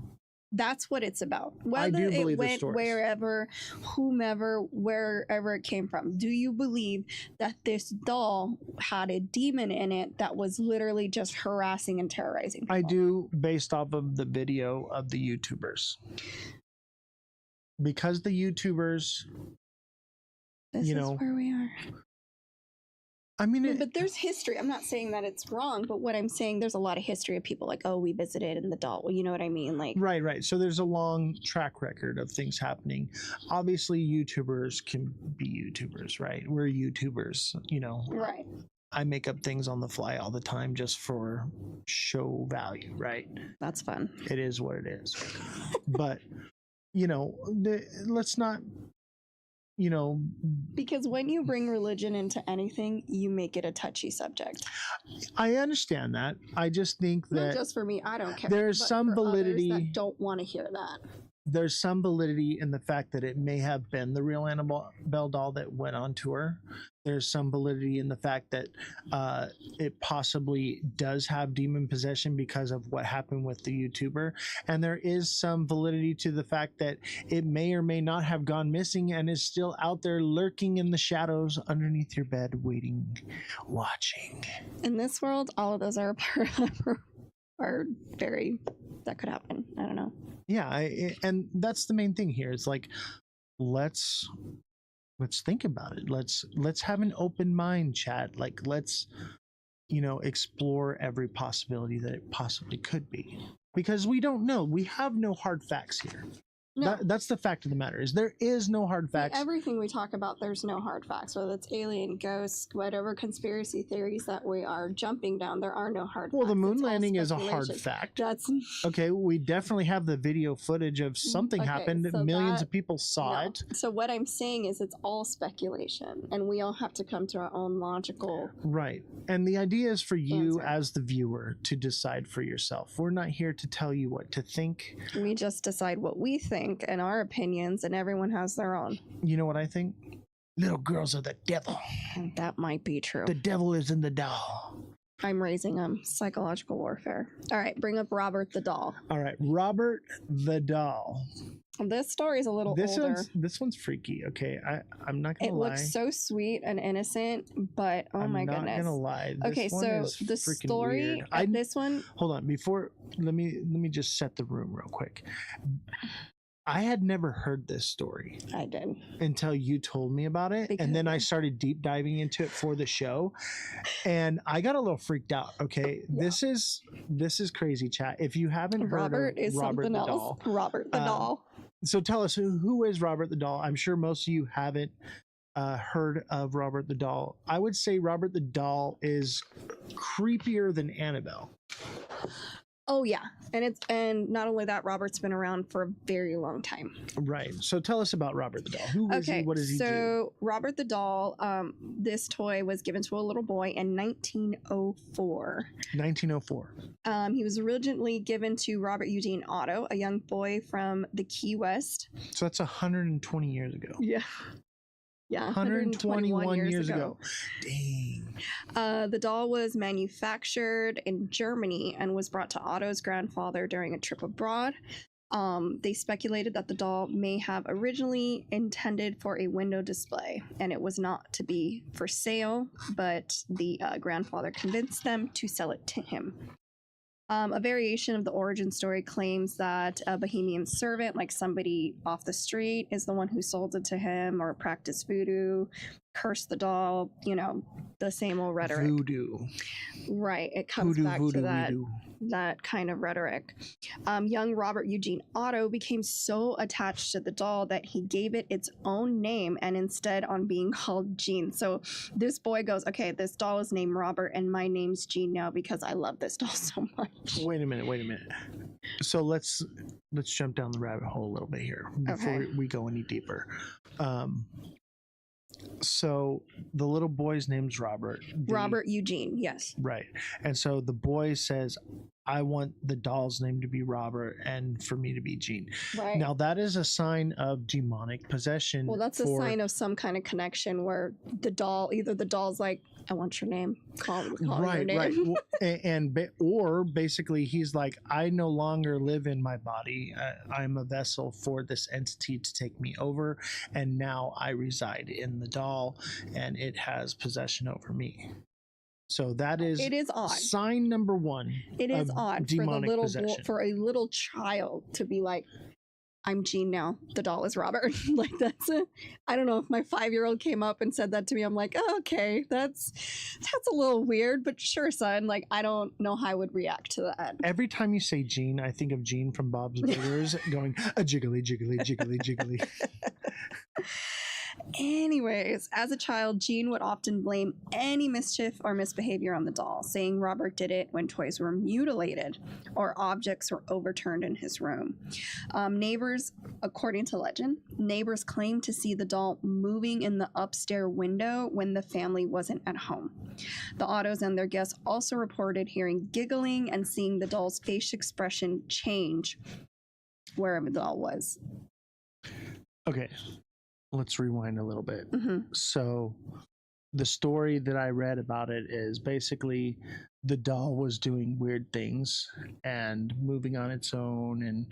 That's what it's about. Whether do it believe the went stories. wherever, whomever, wherever it came from. Do you believe that this doll had a demon in it that was literally just harassing and terrorizing people? I do, based off of the video of the YouTubers, because the YouTubers, This you is know, where we are. I mean, No, but there's history. I'm not saying that it's wrong, but what I'm saying, there's a lot of history of people like, oh, we visited in the doll. Well, you know what I mean? Like, right. So there's a long track record of things happening. Obviously, YouTubers can be YouTubers, right? We're YouTubers, you know. right. I make up things on the fly all the time just for show value, right? That's fun. It is what it is. But, you know, let's not, you know, Because when you bring religion into anything, you make it a touchy subject. I understand that. I just think that Not just for me, I don't care. there's but some for others validity. that don't want to hear that. There's some validity in the fact that it may have been the real Annabelle doll that went on tour. There's some validity in the fact that it possibly does have demon possession because of what happened with the YouTuber. And there is some validity to the fact that it may or may not have gone missing and is still out there lurking in the shadows underneath your bed, waiting, watching. In this world, all of those are are very, that could happen. I don't know. Yeah, and that's the main thing here. It's like, let's think about it. Let's have an open mind, chat. Like, let's, you know, explore every possibility that it possibly could be, because we don't know. We have no hard facts here. No. That's the fact of the matter, is there is no hard facts. Everything we talk about, there's no hard facts. Whether it's alien, ghosts, whatever conspiracy theories that we are jumping down, there are no hard Well, facts. the moon It's all landing is a hard speculation. fact. That's Okay, we definitely have the video footage of something Okay, happened. so Millions that- of people saw no. it. So what I'm saying is it's all speculation, and we all have to come to our own logical. Right. And the idea is for you Answer. as the viewer to decide for yourself. We're not here to tell you what to think. We just decide what we think and our opinions, and everyone has their own. You know what I think? Little girls are the devil. And that might be true. The devil is in the doll. I'm raising psychological warfare. All right, bring up Robert the doll. All right, Robert the doll. This story's a little This older. one's freaky. Okay, I'm not gonna It lie. looks so sweet and innocent, but oh I'm my not goodness. gonna lie. This Okay, one so is the freaking story, weird. this one. Hold on, let me just set the room real quick. I had never heard this story. I did. Until you told me about it. And then I started deep diving into it for the show. And I got a little freaked out. Okay. Yeah. This is crazy, chat. If you haven't heard Robert of is Robert something the else. Doll. Robert the Doll. So tell us, who is Robert the Doll? I'm sure most of you haven't heard of Robert the Doll. I would say Robert the Doll is creepier than Annabelle. Oh yeah, and not only that, Robert's been around for a very long time. Right. So tell us about Robert the Doll. Who is he? What does he do? So Robert the Doll, this toy was given to a little boy in 1904. 1904. He was originally given to Robert Eugene Otto, a young boy from the Key West. So that's 120 years ago. Yeah. Yeah, 121 years ago. Dang. The doll was manufactured in Germany and was brought to Otto's grandfather during a trip abroad. They speculated that the doll may have originally intended for a window display, and it was not to be for sale, but the grandfather convinced them to sell it to him. A variation of the origin story claims that a Bohemian servant, like somebody off the street, is the one who sold it to him, or practiced voodoo, cursed the doll, you know, the same old rhetoric. Voodoo. Right. It comes Voodoo, back voodoo, to that, voodoo. that kind of rhetoric. Young Robert Eugene Otto became so attached to the doll that he gave it its own name and instead on being called Jean. So this boy goes, okay, this doll is named Robert and my name's Jean now because I love this doll so much. Wait a minute. So let's jump down the rabbit hole a little bit here before Okay. we go any deeper. So the little boy's name's Robert. Robert Eugene, yes. Right. And so the boy says, I want the doll's name to be Robert and for me to be Jean. Right. Now that is a sign of demonic possession. Well, that's a sign of some kind of connection where the doll, either the doll's like, I want your name, call your name. Right. Well, or basically he's like, I no longer live in my body. I'm a vessel for this entity to take me over. And now I reside in the doll and it has possession over me. So that is, it is odd. Sign number one. It is odd for the little for a little child to be like, I'm Jean now. The doll is Robert. Like I don't know if my 5-year-old came up and said that to me. I'm like, oh, okay, that's a little weird, but sure, son. Like, I don't know how I would react to that. Every time you say Jean, I think of Jean from Bob's Burgers going a jiggly, jiggly, jiggly, jiggly. Anyways, as a child, Jean would often blame any mischief or misbehavior on the doll, saying Robert did it when toys were mutilated or objects were overturned in his room. Neighbors, according to legend, neighbors claimed to see the doll moving in the upstairs window when the family wasn't at home. The Ottos and their guests also reported hearing giggling and seeing the doll's face expression change wherever the doll was. Okay. Let's rewind a little bit. Mm-hmm. So the story that I read about it is basically the doll was doing weird things and moving on its own, and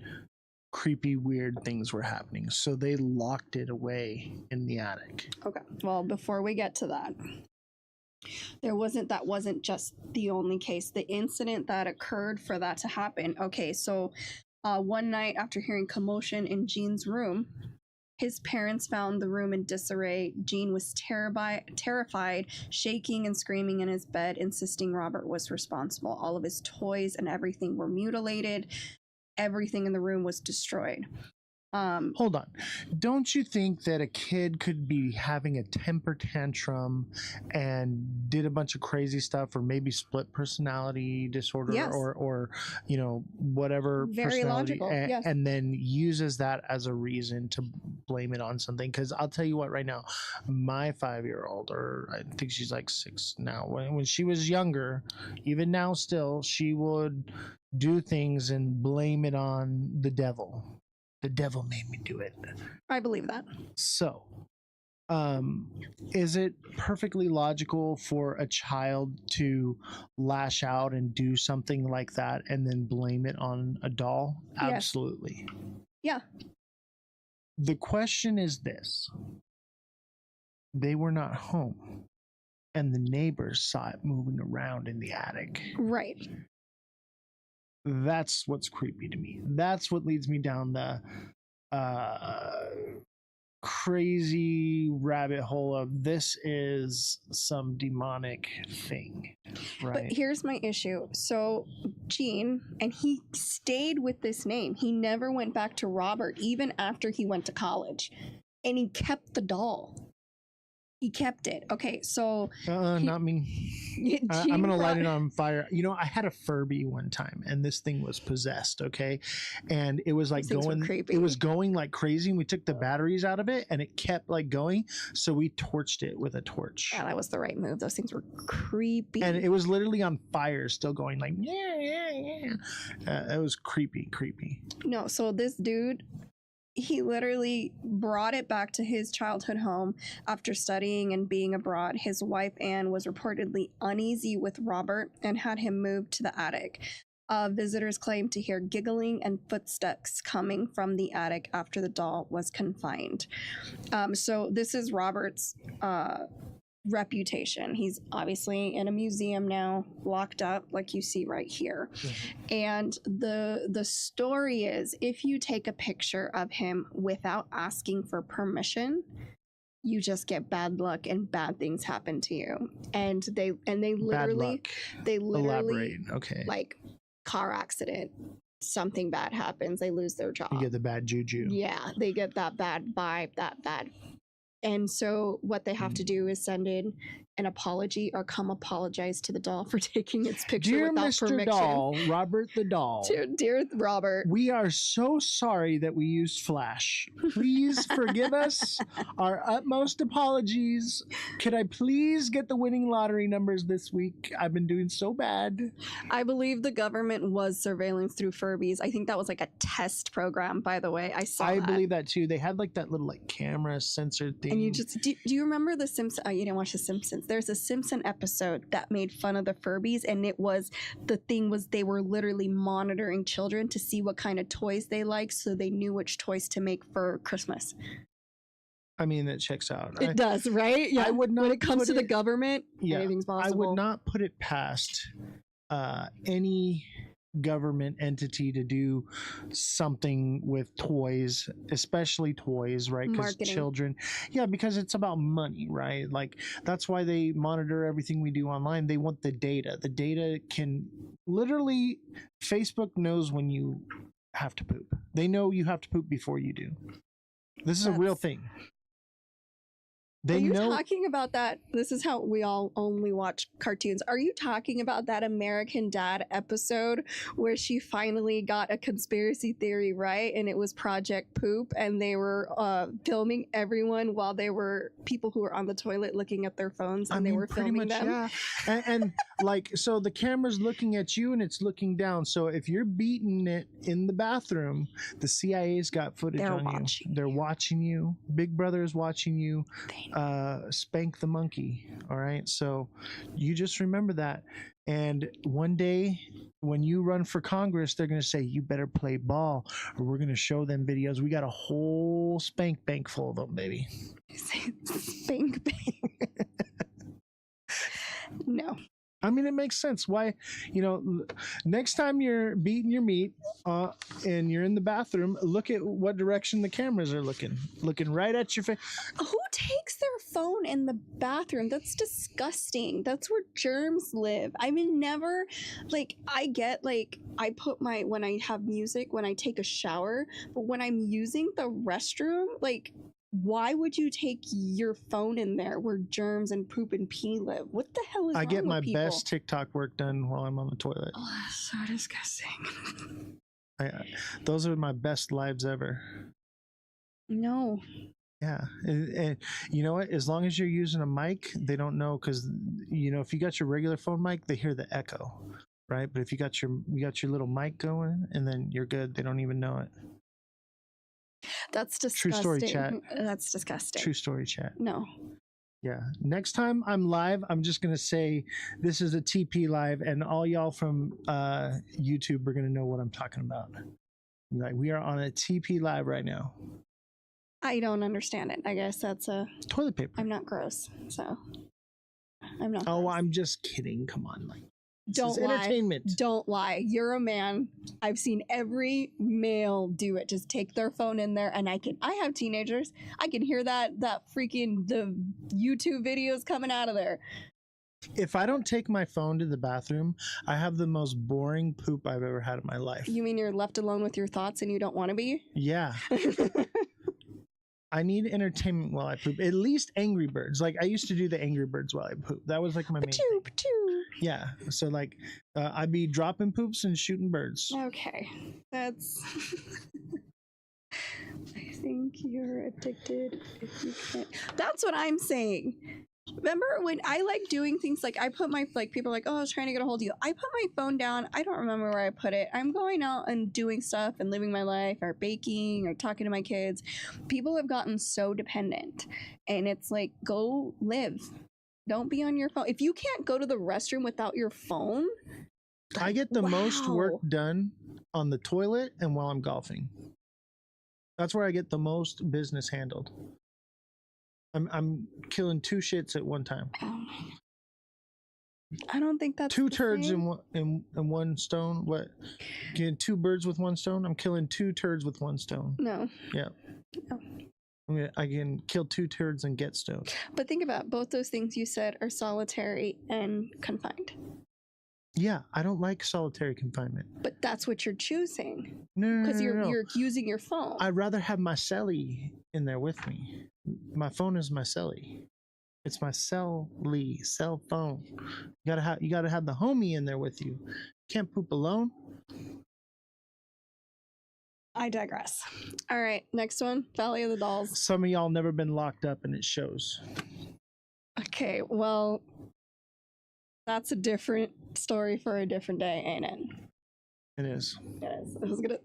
creepy, weird things were happening. So they locked it away in the attic. Okay. Well, before we get to that, that wasn't just the only case. The incident that occurred for that to happen. Okay, so one night after hearing commotion in Jean's room, his parents found the room in disarray. Jean was terrified, shaking and screaming in his bed, insisting Robert was responsible. All of his toys and everything were mutilated. Everything in the room was destroyed. Hold on. Don't you think that a kid could be having a temper tantrum and did a bunch of crazy stuff, or maybe split personality disorder, yes, or you know, whatever, very logical, yes, and then uses that as a reason to blame it on something? Because I'll tell you what, right now, my 5-year-old, or I think she's like 6 now, when she was younger, even now still, she would do things and blame it on the devil. The devil made me do it. I believe that. So, is it perfectly logical for a child to lash out and do something like that and then blame it on a doll? Yes. Absolutely. Yeah. The question is this. They were not home, and the neighbors saw it moving around in the attic. Right. That's what's creepy to me. That's what leads me down the crazy rabbit hole of this is some demonic thing, right? But here's my issue. So Jean, and he stayed with this name. He never went back to Robert, even after he went to college. And he kept the doll. He kept it. Okay, so not me. I'm gonna light it on fire. You know, I had a Furby one time, and this thing was possessed. Okay, and it was like going. It was going like crazy, and we took the batteries out of it, and it kept like going. So we torched it with a torch. Yeah, that was the right move. Those things were creepy, and it was literally on fire, still going like yeah. It was creepy. No, so this dude, he literally brought it back to his childhood home after studying and being abroad. His wife, Anne, was reportedly uneasy with Robert and had him moved to the attic. Visitors claimed to hear giggling and footsteps coming from the attic after the doll was confined. So this is Robert's reputation. He's obviously in a museum now, locked up, like you see right here. And the story is, if you take a picture of him without asking for permission, you just get bad luck and bad things happen to you. And they literally Elaborate. Okay. like car accident, something bad happens, they lose their job. You get the bad juju. Yeah, they get that bad vibe, that bad. And so what they have to do is send in an apology or come apologize to the doll for taking its picture Dear without Mr. permission. Doll, Robert the doll. Dear Robert, we are so sorry that we used Flash. Please forgive us. Our utmost apologies. Could I please get the winning lottery numbers this week? I've been doing so bad. I believe the government was surveillance through Furbies. I think that was like a test program, by the way. I believe that too. They had like that little like camera sensor thing. And you just do you remember the Simpsons? You didn't watch the Simpsons. There's a Simpson episode that made fun of the Furbies, and the thing was they were literally monitoring children to see what kind of toys they like, so they knew which toys to make for Christmas. I mean, that checks out. It does, right? Yeah. I would not when it comes to the government, anything's possible. I would not put it past any government entity to do something with toys, especially toys, right? Because children, because it's about money, right? Like that's why they monitor everything we do online. They want the data. The data can literally, Facebook knows when you have to poop. They know you have to poop before you do. This is a real thing. Are you talking about that? This is how we all only watch cartoons. Are you talking about that American Dad episode where she finally got a conspiracy theory right, and it was Project Poop, and they were filming everyone while they were people who were on the toilet looking at their phones, and they were filming them? Yeah. And like, so the camera's looking at you and it's looking down. So if you're beating it in the bathroom, the CIA's got footage on you. They're watching you. Big Brother is watching you. Spank the monkey. All right. So you just remember that. And one day when you run for Congress, they're going to say, you better play ball or we're going to show them videos. We got a whole spank bank full of them, baby. Spank bank. No. I mean, it makes sense. Why, next time you're beating your meat and you're in the bathroom, look at what direction the cameras are looking right at your face. Who takes their phone in the bathroom? That's disgusting. That's where germs live. I mean, never, I get, I put when I have music, when I take a shower, but when I'm using the restroom, why would you take your phone in there where germs and poop and pee live? What the hell is wrong with people? I get my best TikTok work done while I'm on the toilet. Oh, that's so disgusting. Those are my best lives ever. No. Yeah. And you know what? As long as you're using a mic, they don't know, because, if you got your regular phone mic, they hear the echo, right? But if you got your little mic going, and then you're good, they don't even know it. That's disgusting. True story, chat. That's disgusting. True story, chat. No. Yeah. Next time I'm live, I'm just going to say this is a TP live, and all y'all from YouTube are going to know what I'm talking about. We are on a TP live right now. I don't understand it. I guess that's a toilet paper. I'm not gross, so I'm not. Oh, gross. I'm just kidding. Come on, Don't lie. Entertainment. Don't lie. You're a man. I've seen every male do it. Just take their phone in there, and I have teenagers. I can hear the YouTube videos coming out of there. If I don't take my phone to the bathroom, I have the most boring poop I've ever had in my life. You mean you're left alone with your thoughts and you don't want to be? Yeah. I need entertainment while I poop. At least Angry Birds. I used to do the Angry Birds while I poop. That was my main thing. Yeah. So I'd be dropping poops and shooting birds. Okay. That's I think you're addicted if you can't. That's what I'm saying. Remember when I like doing things I put my people are like, oh, I was trying to get a hold of you. I put my phone down. I don't remember where I put it. I'm going out and doing stuff and living my life, or baking, or talking to my kids. People have gotten so dependent, and it's go live. Don't be on your phone. If you can't go to the restroom without your phone, I get the most work Wow. done on the toilet and while I'm golfing. That's where I get the most business handled. I'm killing 2 shits at one time. I don't think that's 2 the turds same. in one stone. What? Getting 2 birds with 1 stone? I'm killing 2 turds with 1 stone. No. Yeah. No. I can kill 2 turds and get stoned. But think about both those things you said are solitary and confined. Yeah, I don't like solitary confinement. But that's what you're choosing. No, Because no. you're using your phone. I'd rather have my celly in there with me. My phone is my celly. It's my cell phone. You gotta have the homie in there with you. Can't poop alone. I digress. All right, next one, Valley of the Dolls. Some of y'all never been locked up and it shows. Okay, well, that's a different story for a different day, ain't it? It is. It is.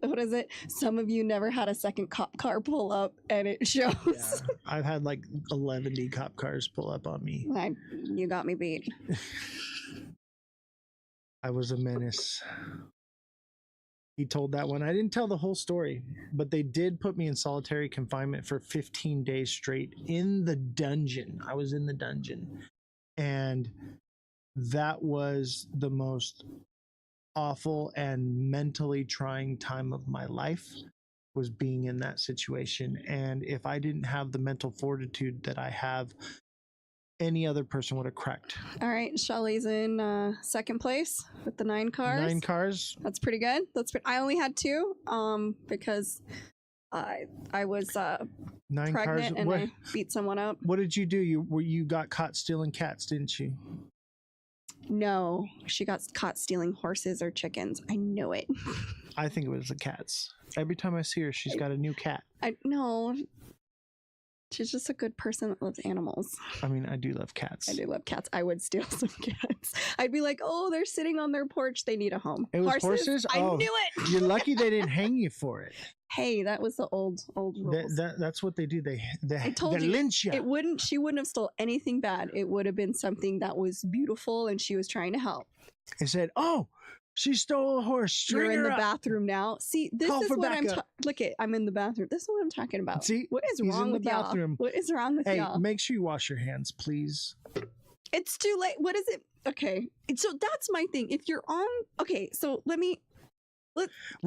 What is it? Some of you never had a second cop car pull up, and it shows. Yeah, I've had like 11 cop cars pull up on me. You got me beat. I was a menace. He told that one. I didn't tell the whole story, but they did put me in solitary confinement for 15 days straight in the dungeon. I was in the dungeon. And that was the most awful and mentally trying time of my life, was being in that situation. And if I didn't have the mental fortitude that I have, any other person would have cracked. All right, Shelly's in second place with the 9 cars. 9 cars. That's pretty good. I only had 2 because I was 9 pregnant cars. and What, I beat someone up. what did you do? You got caught stealing cats, didn't you? No, she got caught stealing horses or chickens. I knew it. I think it was the cats. Every time I see her, she's got a new cat. I know. She's just a good person that loves animals. I mean, I do love cats. I do love cats. I would steal some cats. I'd be like, oh, they're sitting on their porch. They need a home. It was horses? I Oh, knew it. You're lucky they didn't hang you for it. Hey, that was the old rules. That's what they do. They I told they you, lynch you. she wouldn't have stole anything bad. It would have been something that was beautiful and she was trying to help. They said, oh, she stole a horse. You're String in her the up. bathroom now. See, this Call is for what I'm backup. look at. I'm in the bathroom. This is what I'm talking about. See, what is he's wrong in the with y'all? bathroom. What is wrong with Hey, y'all? make sure you wash your hands, please. It's too late. What is it? Okay, so that's my thing. If you're on, okay, so let me. We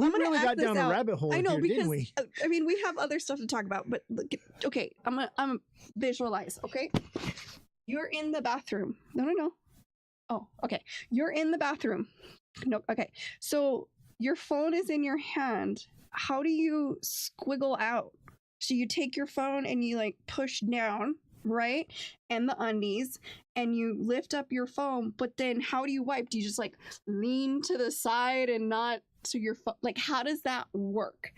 I'm gonna really act got this down a out. rabbit hole I know here, because didn't we? I mean we have other stuff to talk about, but look, okay, I'm gonna visualize. Okay, you're in the bathroom. No. Oh, okay. You're in the bathroom. No, okay. So your phone is in your hand. How do you squiggle out? So you take your phone and you like push down, right? And the undies, and you lift up your phone, but then how do you wipe? Do you just like lean to the side and not to your phone? Like, how does that work?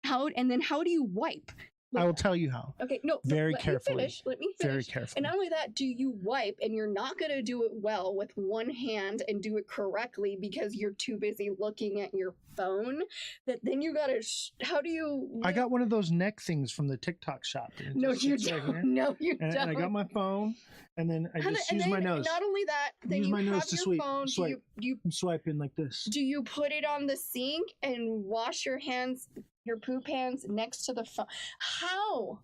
And then how do you wipe? I will tell you how. Okay, no, Very let carefully. Me finish. Let me finish. Very carefully. And not only that, do you wipe and you're not going to do it well with one hand and do it correctly because you're too busy looking at your phone? That then you got to, how do you? I got one of those neck things from the TikTok shop. It No, just you sits right don't. here. No, you And don't. I got my phone, and then I just use my nose. Not only that, then Use you my have nose to your sweep. phone. Swipe. Do you I'm swiping like this. do you put it on the sink and wash your hands, your poop hands next to the phone? How?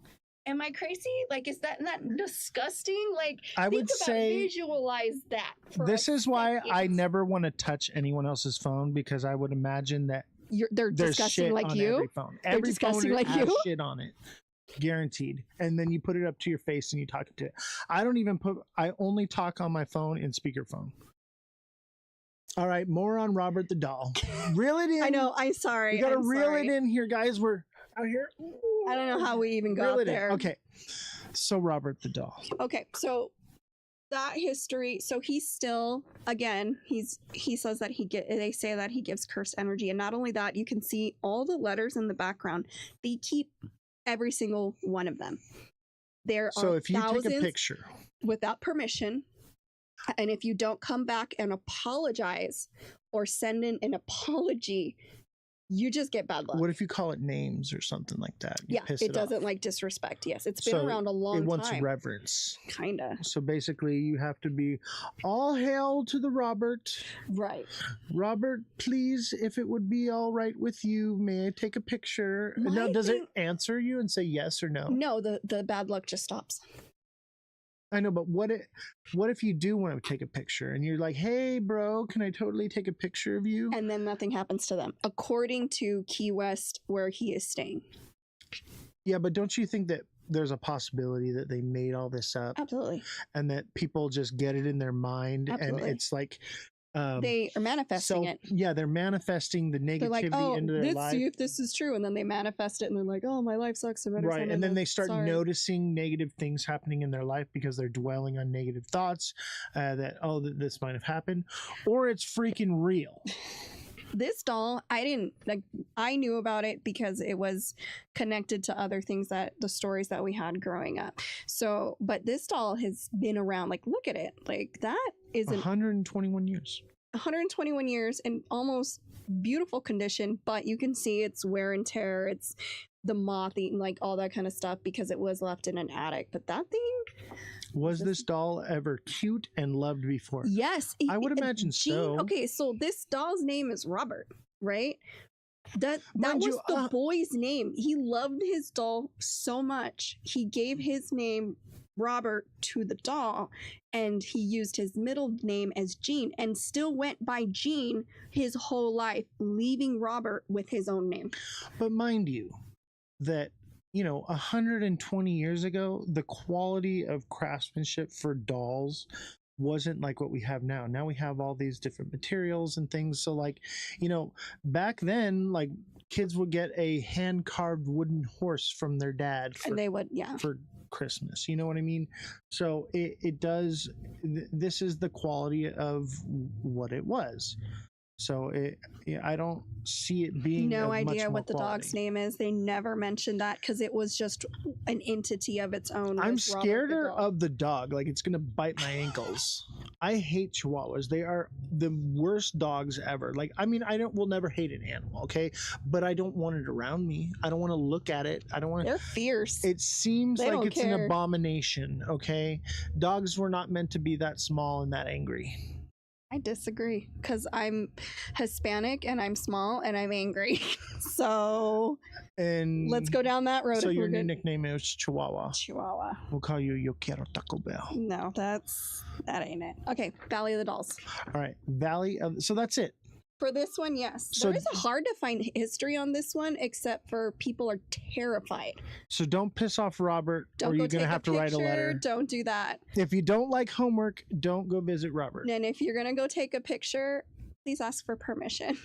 Am I crazy? Like, is that not disgusting? Like, I would think about, say visualize that. For This a is why I second. never want to touch anyone else's phone, because I would imagine that They're there's disgusting shit like on you. every phone. They're Every disgusting phone like has you. shit on it, guaranteed. And then you put it up to your face and you talk to it. I only talk on my phone in speakerphone. All right, more on Robert the Doll. Reel it in. I know. I'm sorry. You gotta I'm reel sorry. it in here, guys. We're out here. I don't know how we even Reel got it in. there. Okay, so Robert the Doll. Okay, so that history. So he's still, again, he says that they say that he gives cursed energy, and not only that, you can see all the letters in the background. They keep every single one of them. There So are if you thousands take a picture, without permission, and if you don't come back and apologize or send in an apology, you just get bad luck. What if you call it names or something like that? You Yeah, piss it doesn't off. like disrespect. Yes, it's been around a long time. It wants reverence. Kinda. So basically, you have to be all hail to the Robert. Right. Robert, please, if it would be all right with you, may I take a picture? Now, does it answer you and say yes or no? No, the bad luck just stops. I know, but what if you do want to take a picture and you're like, hey, bro, can I totally take a picture of you? And then nothing happens to them, according to Key West, where he is staying. Yeah, but don't you think that there's a possibility that they made all this up? Absolutely. And that people just get it in their mind. Absolutely. And it's like... they are manifesting it. Yeah, they're manifesting the negativity they're like, oh, into their let's life. see if this is true. And then they manifest it and they're like, oh, my life sucks. Right. And then they start noticing negative things happening in their life because they're dwelling on negative thoughts that, oh, this might have happened. Or it's freaking real. This doll, I knew about it because it was connected to other things the stories that we had growing up. So, but this doll has been around, like, look at it. Like, that is 121 years. 121 years in almost beautiful condition, but you can see it's wear and tear. It's the moth eating, like all that kind of stuff because it was left in an attic. But that thing... Was this doll ever cute and loved before? Yes. I would imagine so. Okay, so this doll's name is Robert, right? That was the boy's name. He loved his doll so much. He gave his name Robert to the doll, and he used his middle name as Gene and still went by Gene his whole life, leaving Robert with his own name. But mind you, that 120 years ago, the quality of craftsmanship for dolls wasn't like what we have now. Now we have all these different materials and things. So like, back then, like kids would get a hand carved wooden horse from their dad and they would, yeah, for Christmas. You know what I mean? So it does. This is the quality of what it was. So I don't see it being no of idea much what the more dog's quality. name is. They never mentioned that because it was just an entity of its own. I'm scared of the dog. Like it's gonna bite my ankles. I hate Chihuahuas. They are the worst dogs ever. Like I mean, we'll never hate an animal, okay? But I don't want it around me. I don't want to look at it. I don't want to. They're fierce. It seems They like don't it's an care. abomination. Okay, dogs were not meant to be that small and that angry. I disagree because I'm Hispanic and I'm small and I'm angry. So And let's go down that road. So if your we're new good. nickname is Chihuahua. Chihuahua. We'll call you Yo Quiero Taco Bell. No, that ain't it. Okay, Valley of the Dolls. All right, Valley of. So that's it. For this one, yes. So- There is hard to find history on this one, except for people are terrified. So don't piss off Robert, Don't or go you're gonna take have to write a picture. letter. Don't do that. If you don't like homework, don't go visit Robert. And if you're gonna go take a picture, please ask for permission.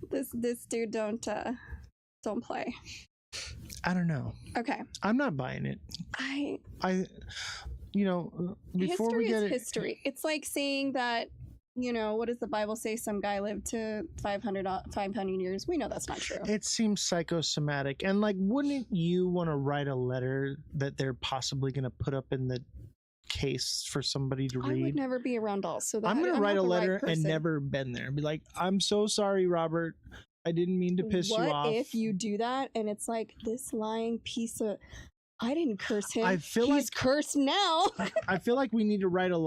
This dude don't play. I don't know. Okay. I'm not buying it. I before history we get is it, history. It's like saying that, what does the Bible say? Some guy lived to 500 years. We know that's not true. it seems psychosomatic. And like, wouldn't you want to write a letter that they're possibly going to put up in the case for somebody to I read? would never be around dolls. So I'm going to not write a the right letter and person. never been there. Be like, I'm so sorry, Robert. I didn't mean to piss you off. What if you do that and it's like this lying piece of... I didn't curse him. I feel He's like- cursed now. I feel like we need to write a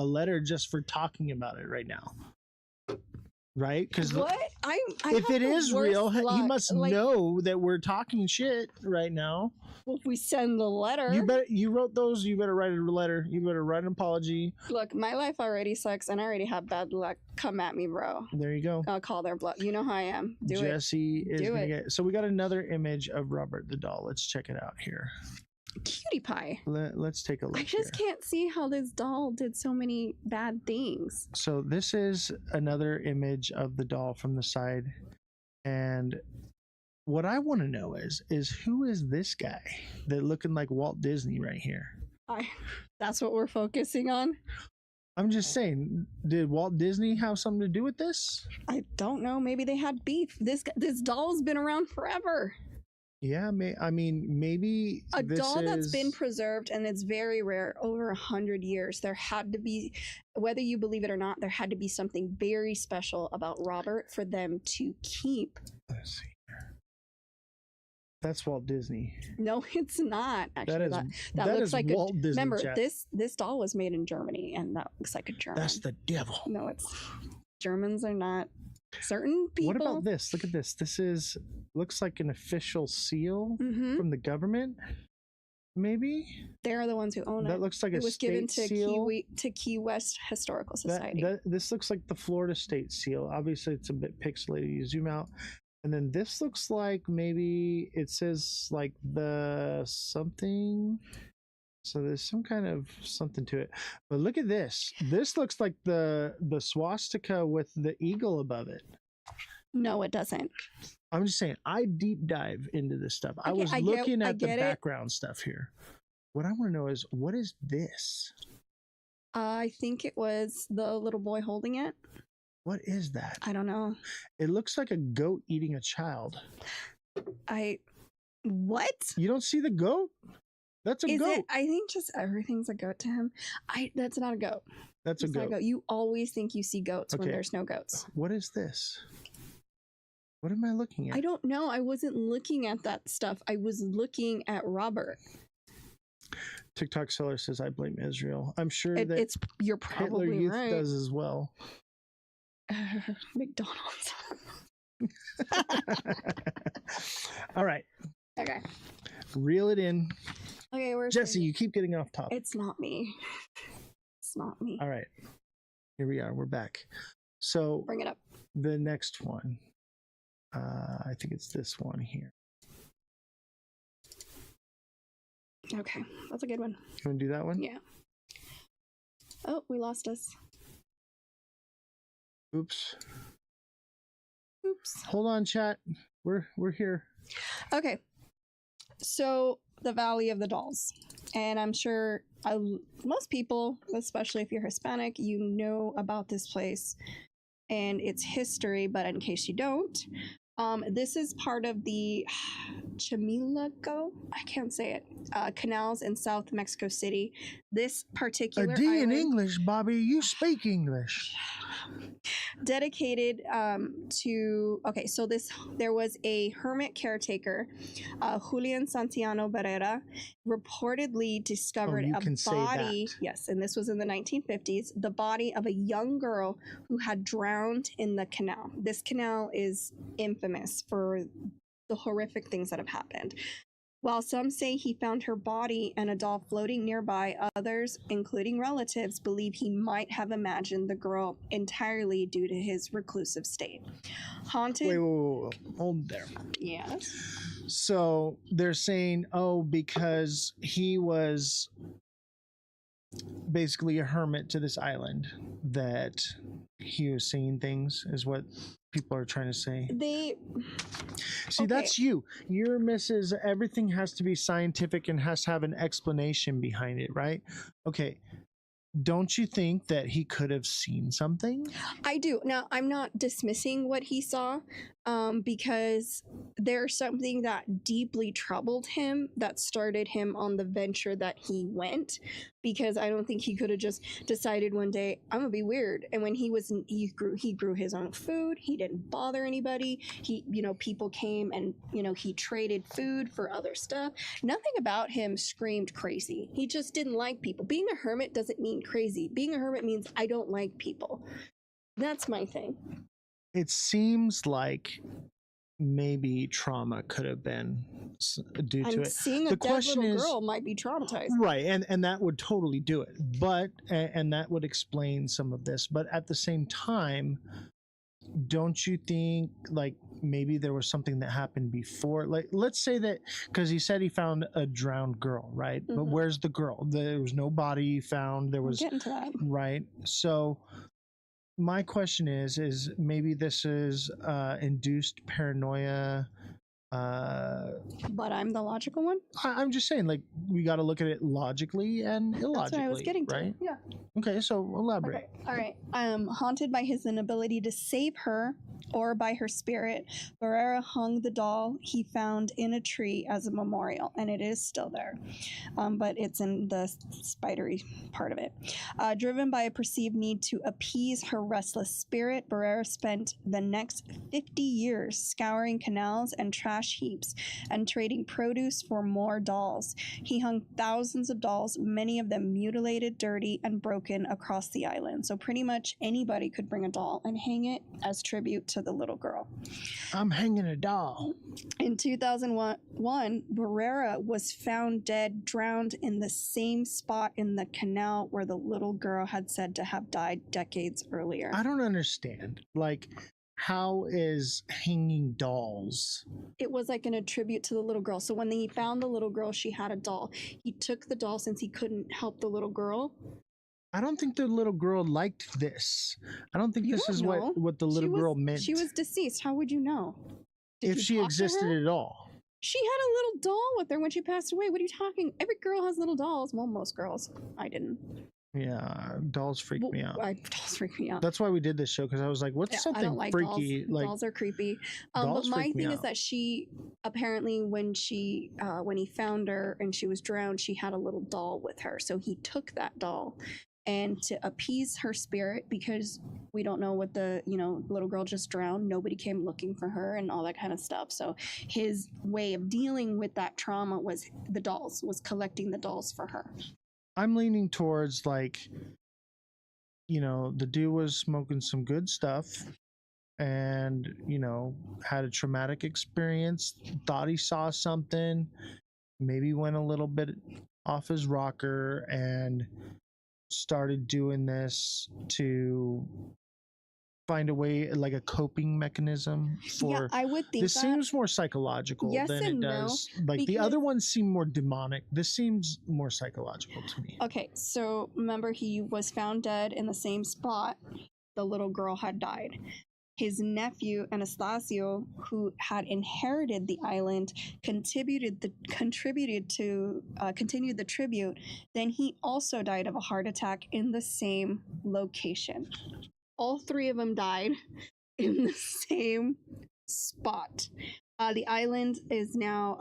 letter just for talking about it right now. Right? Because What? I if have it the is worst real, he luck. must Like, know that we're talking shit right now. Well, if we send the letter. You wrote those, you better write a letter. You better write an apology. Look, my life already sucks and I already have bad luck. Come at me, bro. There you go. I'll call their bluff. You know how I am. Do Jesse is Do gonna it. get. So we got another image of Robert the doll. Let's check it out here. Cutie pie. Let's take a look. I just here. can't see how this doll did so many bad things. So this is another image of the doll from the side, and what I want to know is who is this guy that looking like Walt Disney right here? That's what we're focusing on. I'm just saying, did Walt Disney have something to do with this? I don't know. Maybe they had beef. This doll's been around forever. Yeah, I mean, maybe a this doll that's is- been preserved, and it's very rare, over 100 years. There had to be, whether you believe it or not, there had to be something very special about Robert for them to keep. Let's see here. That's Walt Disney. No, it's not. Actually, That that looks is like Walt Disney. Remember, chat. this doll was made in Germany, and that looks like a German. That's the devil. No, it's Germans are not. Certain people. What about this? Look at this. This looks like an official seal Mhm. from the government. Maybe They're the ones who own it. that looks like it a was given to state seal. Key West Historical Society. This looks like the Florida State seal. Obviously, it's a bit pixelated. You zoom out, and then this looks like maybe it says like the something. So there's some kind of something to it. But look at this. This looks like the swastika with the eagle above it. No, it doesn't. I'm just saying, I deep dive into this stuff. I Okay, was I looking at the get it. background stuff here. What I want to know is, what is this? I think it was the little boy holding it. What is that? I don't know. It looks like a goat eating a child. What? You don't see the goat? That's a Is goat. it? I think just everything's a goat to him. That's not a goat. That's a It's not goat. You always think you see goats when Okay. there's no goats. What is this? What am I looking at? I don't know. I wasn't looking at that stuff. I was looking at Robert. TikTok seller says, I blame Israel. I'm sure that you're Hitler probably Youth right. does as well. McDonald's. All right. Okay. Reel it in. Okay, where's Jesse, you keep getting off topic. It's not me. It's not me. All right. Here we are. We're back. So Bring it up. The next one. I think it's this one here. Okay, that's a good one. You want to do that one? Yeah. Oh, we lost us. Oops. Oops. Hold on, chat. We're here. Okay. So the Valley of the Dolls, and I'm sure most people, especially if you're Hispanic, you know about this place and its history. But in case you don't, this is part of the Chimilago, I can't say it, canals in South Mexico City. This particular A D in island, English, Bobby. You speak English. dedicated to, okay, so there was a hermit caretaker, Julian Santiano Barrera, reportedly discovered you a can say body, that. yes, and this was in the 1950s, the body of a young girl who had drowned in the canal. This canal is infamous for the horrific things that have happened. While some say he found her body and a doll floating nearby, others, including relatives, believe he might have imagined the girl entirely due to his reclusive state. Haunted. Wait. Hold there. Yes. So they're saying, because he was basically a hermit to this island, that he was seeing things, is what people are trying to say. See, that's you. Your missus, everything has to be scientific and has to have an explanation behind it, right? Okay. Don't you think that he could have seen something? I do. Now, I'm not dismissing what he saw, because there's something that deeply troubled him that started him on the venture that he went. Because I don't think he could have just decided one day, I'm gonna be weird. And when he grew his own food. He didn't bother anybody. People came and he traded food for other stuff. Nothing about him screamed crazy. He just didn't like people. Being a hermit doesn't mean crazy. Being a hermit means I don't like people. That's my thing. It seems like maybe trauma could have been due to it. Seeing a dead little girl might be traumatized. Right, and that would totally do it. But and that would explain some of this. But at the same time, don't you think like maybe there was something that happened before? Like, let's say that, because he said he found a drowned girl, right? Mm-hmm. But where's the girl? There was no body found. There was, We'll get into that. right? So my question is maybe this is induced paranoia. But I'm the logical one. I'm just saying, like, we got to look at it logically and illogically. That's what I was getting to. right? Yeah. Okay, so elaborate. Okay. All right. Haunted by his inability to save her or by her spirit, Barrera hung the doll he found in a tree as a memorial, and it is still there, but it's in the spidery part of it. Driven by a perceived need to appease her restless spirit, Barrera spent the next 50 years scouring canals and trash heaps and trading produce for more dolls. He hung thousands of dolls, many of them mutilated, dirty, and broken across the island. So pretty much anybody could bring a doll and hang it as tribute to the little girl. I'm hanging a doll. In 2001, Barrera was found dead, drowned in the same spot in the canal where the little girl had said to have died decades earlier. I don't understand. Like, how is hanging dolls? It was like a tribute to the little girl. So when he found the little girl, she had a doll. He took the doll since he couldn't help the little girl. I don't think the little girl liked this. I don't think this is what the little girl meant. She was deceased. How would you know? If she existed at all. She had a little doll with her when she passed away. What are you talking? Every girl has little dolls. Well, most girls. I didn't. Yeah, dolls freak me out. Dolls freak me out. That's why we did this show, because I was like, what's something I don't like freaky? Dolls. Dolls are creepy. But my thing is that she apparently when he found her and she was drowned, she had a little doll with her. So he took that doll, and to appease her spirit, because we don't know what the little girl just drowned, nobody came looking for her and all that kind of stuff. So his way of dealing with that trauma was collecting the dolls for her. I'm leaning towards, like, the dude was smoking some good stuff and, had a traumatic experience, thought he saw something, maybe went a little bit off his rocker and started doing this to find a way, like a coping mechanism for. Yeah, I would think this seems more psychological than it does. Like the other ones seem more demonic. This seems more psychological to me. Okay, so remember, he was found dead in the same spot the little girl had died. His nephew Anastasio, who had inherited the island, continued the tribute. Then he also died of a heart attack in the same location. All three of them died in the same spot. The island is now.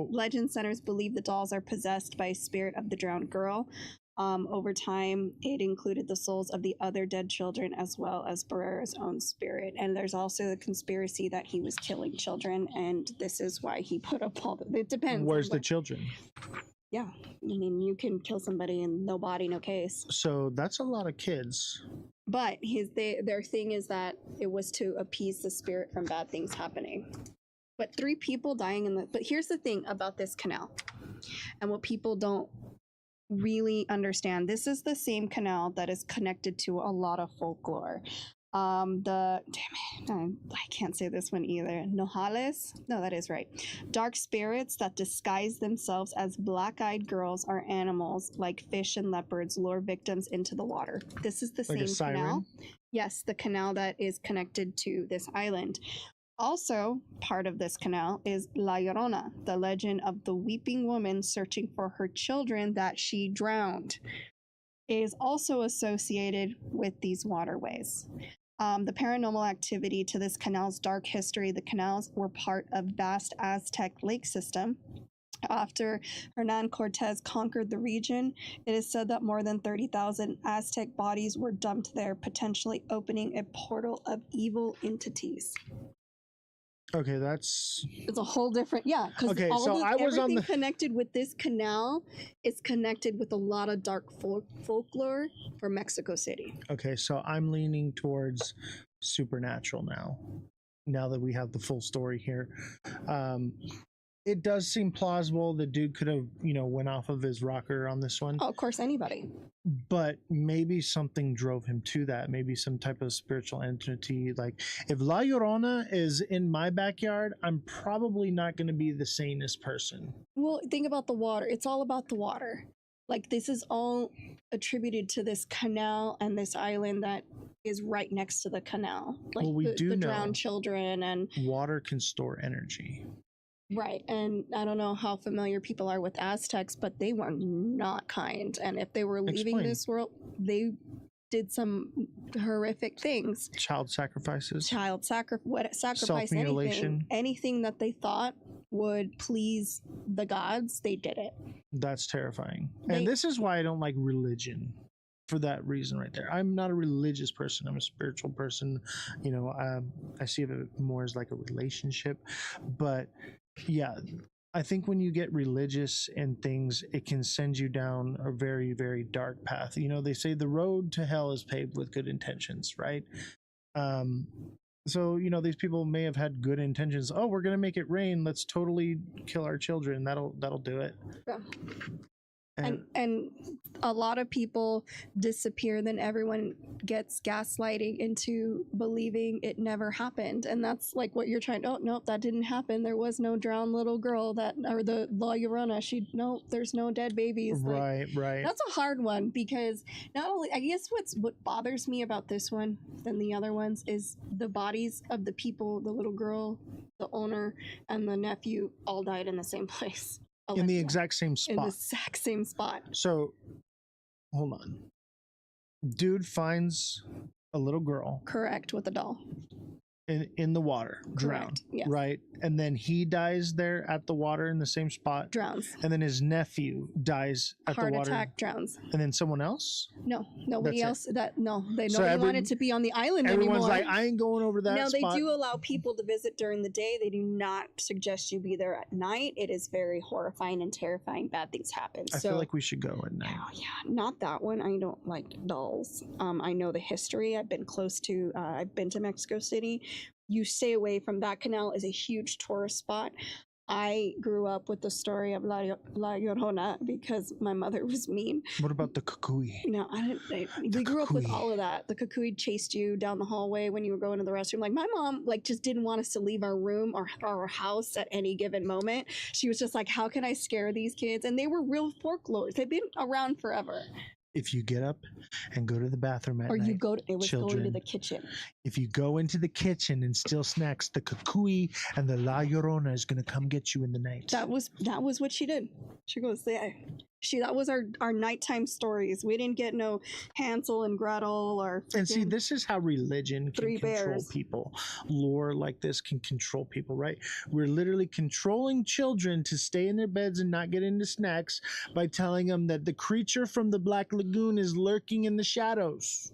Legend centers believe the dolls are possessed by a spirit of the drowned girl. Over time, it included the souls of the other dead children as well as Barrera's own spirit. And there's also the conspiracy that he was killing children, and this is why he put up all the. It depends. Where's the children? Yeah, I mean, you can kill somebody and no body, no case. So that's a lot of kids. But their thing is that it was to appease the spirit from bad things happening. But 3 people dying but here's the thing about this canal, and what people don't really understand. This is the same canal that is connected to a lot of folklore. I can't say this one either. Nojales? No, that is right. Dark spirits that disguise themselves as black-eyed girls or animals like fish and leopards lure victims into the water. This is the like same canal. Yes, the canal that is connected to this island. Also, part of this canal is La Llorona, the legend of the weeping woman searching for her children that she drowned. It is also associated with these waterways. The paranormal activity to this canal's dark history. The canals were part of vast Aztec lake system. After Hernan Cortez conquered the region, it is said that more than 30,000 Aztec bodies were dumped there, potentially opening a portal of evil entities. Okay, it's a whole different, because everything connected with this canal is connected with a lot of dark folklore for Mexico City. Okay, so I'm leaning towards supernatural now that we have the full story here. It does seem plausible the dude could have, went off of his rocker on this one. Oh, of course, anybody. But maybe something drove him to that. Maybe some type of spiritual entity. Like, if La Llorona is in my backyard, I'm probably not going to be the sanest person. Well, think about the water. It's all about the water. Like, this is all attributed to this canal and this island that is right next to the canal. Like, well, we do know drowned children and water can store energy. Right, and I don't know how familiar people are with Aztecs, but they were not kind. And if they were leaving this world, they did some horrific things. Child sacrifices. Sacrifice anything that they thought would please the gods, they did it. That's terrifying. And this is why I don't like religion. For that reason right there. I'm not a religious person. I'm a spiritual person. You know, I see it more as like a relationship. But yeah, I think when you get religious and things, it can send you down a very, very dark path. You know, they say the road to hell is paved with good intentions, right? So, you know, these people may have had good intentions. Oh, we're going to make it rain. Let's totally kill our children. That'll do it. Yeah. And a lot of people disappear, then everyone gets gaslighting into believing it never happened. And that's like what you're trying to, oh, nope, that didn't happen. There was no drowned little girl or the La Llorona. There's no dead babies. Right. That's a hard one because not only, I guess what bothers me about this one than the other ones is the bodies of the people, the little girl, the owner, and the nephew all died in the same place. In the exact same spot. In the exact same spot. So, hold on. Dude finds a little girl. Correct, with a doll. In the water, drowned, yes. Right? And then he dies there at the water in the same spot. Drowns. And then his nephew dies at the water. Heart attack, drowns. And then someone else? No, nobody else. Nobody So wanted to be on the island everyone's anymore. Like, I ain't going over that spot. They do allow people to visit during the day. They do not suggest you be there at night. It is very horrifying and terrifying. Bad things happen. I feel like we should go at night. Yeah, not that one. I don't like dolls. I know the history. I've been to Mexico City. You stay away from that. Canal is a huge tourist spot. I grew up with the story of La Llorona because my mother was mean. What about the cucuy? No, we grew up with all of that. The cucuy chased you down the hallway when you were going to the restroom. Like my mom, just didn't want us to leave our room or our house at any given moment. She was just like, "How can I scare these kids?" And they were real folklores. They've been around forever. If you get up and go to the bathroom at night, going to the kitchen. If you go into the kitchen and steal snacks, the cucuy and the La Llorona is going to come get you in the night. That was what she did. She goes, that was our nighttime stories. We didn't get no Hansel and Gretel or. And see, this is how religion can control people. Lore like this can control people, right? We're literally controlling children to stay in their beds and not get into snacks by telling them that the creature from the Black Lagoon is lurking in the shadows.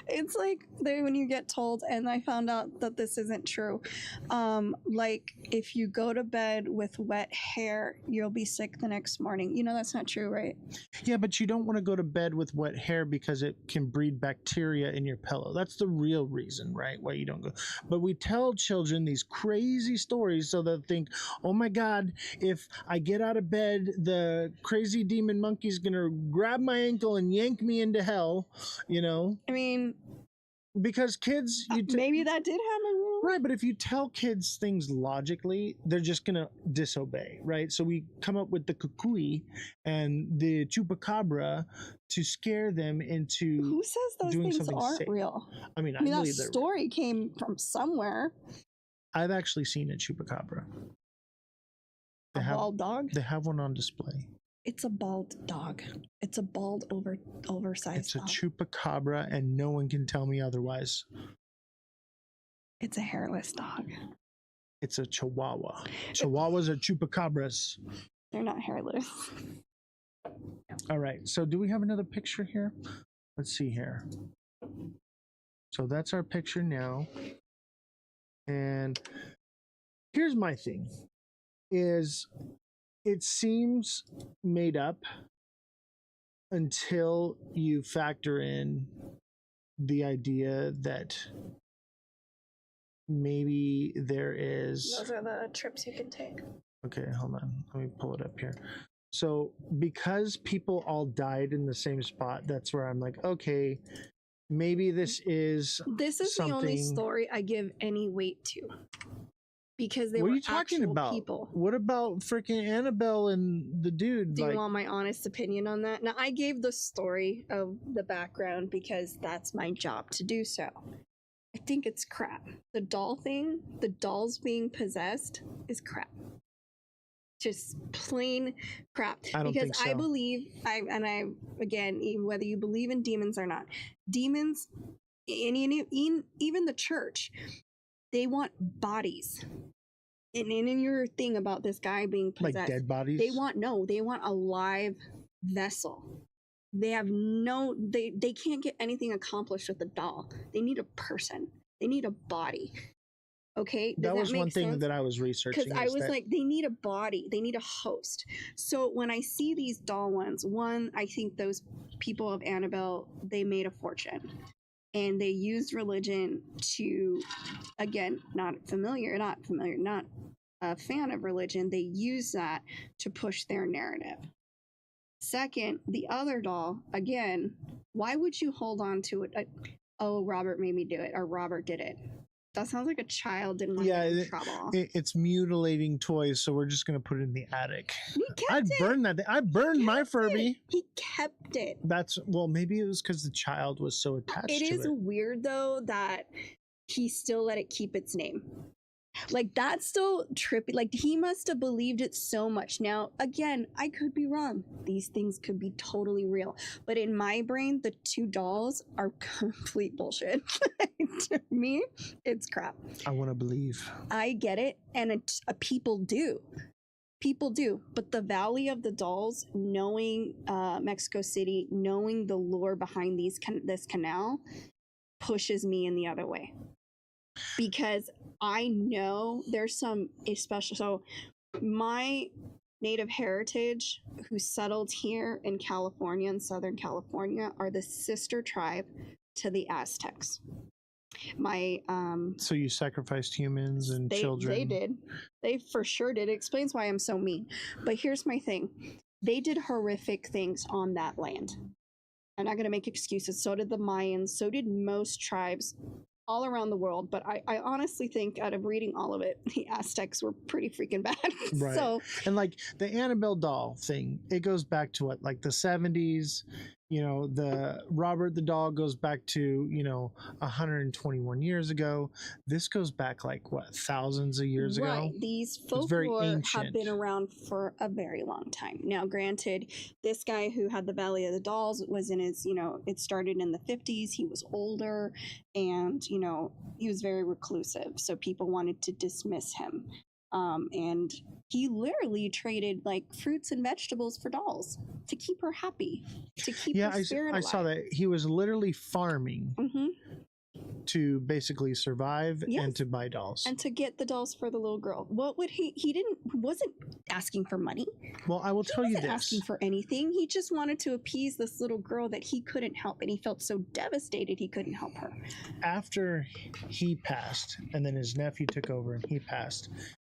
It's like when you get told, and I found out that this isn't true. Like if you go to bed with wet hair, you'll be sick the next morning. You know that's not true, right? Yeah, but you don't want to go to bed with wet hair because it can breed bacteria in your pillow. That's the real reason, right? Why you don't go. But we tell children these crazy stories so they'll think, oh my God, if I get out of bed, the crazy demon monkey's gonna grab my ankle and yank me into hell, you know? I mean, because kids, maybe that did happen, right? But if you tell kids things logically, they're just gonna disobey, right? So we come up with the cucuy and the chupacabra to scare them into. Who says those doing things aren't safe. real? I mean, that story came from somewhere. I've actually seen a chupacabra. A bald dog? They have one on display. It's a bald dog. It's a bald, oversized dog. It's a chupacabra, and no one can tell me otherwise. It's a hairless dog. It's a chihuahua. Chihuahuas are chupacabras. They're not hairless. All right. So do we have another picture here? Let's see here. So that's our picture now. And here's my thing is it seems made up until you factor in the idea that maybe there is. Those are the trips you can take. Okay, hold on. Let me pull it up here. So because people all died in the same spot, that's where I'm like, okay, maybe this is the only story I give any weight to. Because they were actual people. What about freaking Annabelle and the dude? Do you want my honest opinion on that? Now, I gave the story of the background because that's my job to do so. I think it's crap. The doll thing, the dolls being possessed, is crap. Just plain crap. I don't because think so. I believe, again, whether you believe in demons or not, demons, and even the church, they want bodies. And in your thing about this guy being possessed, Like dead bodies? they want a live vessel. They have they can't get anything accomplished with a doll. They need a person. They need a body. Okay, that was one thing that I was researching. Because I was like, they need a body, they need a host. So when I see these doll ones, one, I think those people of Annabelle, they made a fortune, and they used religion to, again, not a fan of religion. They use that to push their narrative. Second, the other doll, again, why would you hold on to it? Oh, Robert made me do it, or Robert did it. That sounds like a child didn't want to get in trouble. It's mutilating toys, so we're just going to put it in the attic. I'd burn that thing. I burned my Furby. He kept it. Maybe it was because the child was so attached to it. It is weird, though, that he still let it keep its name. Like, that's still trippy. Like, he must have believed it so much. Now, again, I could be wrong. These things could be totally real. But in my brain, the two dolls are complete bullshit. To me, it's crap. I want to believe. I get it. And people do. People do. But the Valley of the Dolls, knowing Mexico City, knowing the lore behind this canal, pushes me in the other way. Because I know there's some especially, so my native heritage who settled here in California, in Southern California, are the sister tribe to the Aztecs. So you sacrificed humans and children? They did. They for sure did. It explains why I'm so mean. But here's my thing. They did horrific things on that land. I'm not going to make excuses. So did the Mayans. So did most tribes all around the world, but I honestly think, out of reading all of it, the Aztecs were pretty freaking bad. Right. So, and like the Annabelle doll thing, it goes back to what, like the 70s. You know, the Robert the doll goes back to 121 years ago. This goes back like what, thousands of years ago. Right. These folklore have been around for a very long time. Now, granted, this guy who had the Valley of the Dolls was in his, it started in the 50s. He was older, and he was very reclusive, so people wanted to dismiss him. And he literally traded like fruits and vegetables for dolls to keep her happy, to keep her spirit alive. I saw that he was literally farming to basically survive and to buy dolls and to get the dolls for the little girl. What would he wasn't asking for money. Well, I will tell you this. He wasn't asking for anything. He just wanted to appease this little girl that he couldn't help, and he felt so devastated he couldn't help her. After he passed, and then his nephew took over and he passed,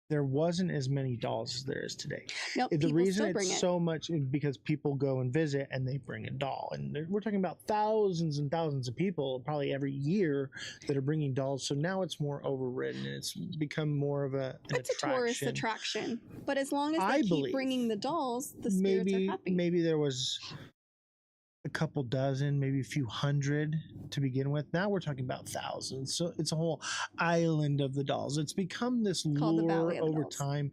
there wasn't as many dolls as there is today. Nope, the reason it's so much is because people go and visit and they bring a doll. And we're talking about thousands and thousands of people probably every year that are bringing dolls. So now it's more overridden. It's become more of an attraction. A tourist attraction. But as long as they keep bringing the dolls, the spirits are happy. Maybe there was a couple dozen, maybe a few hundred to begin with. Now we're talking about thousands. So it's a whole island of the dolls. It's become this lure over time.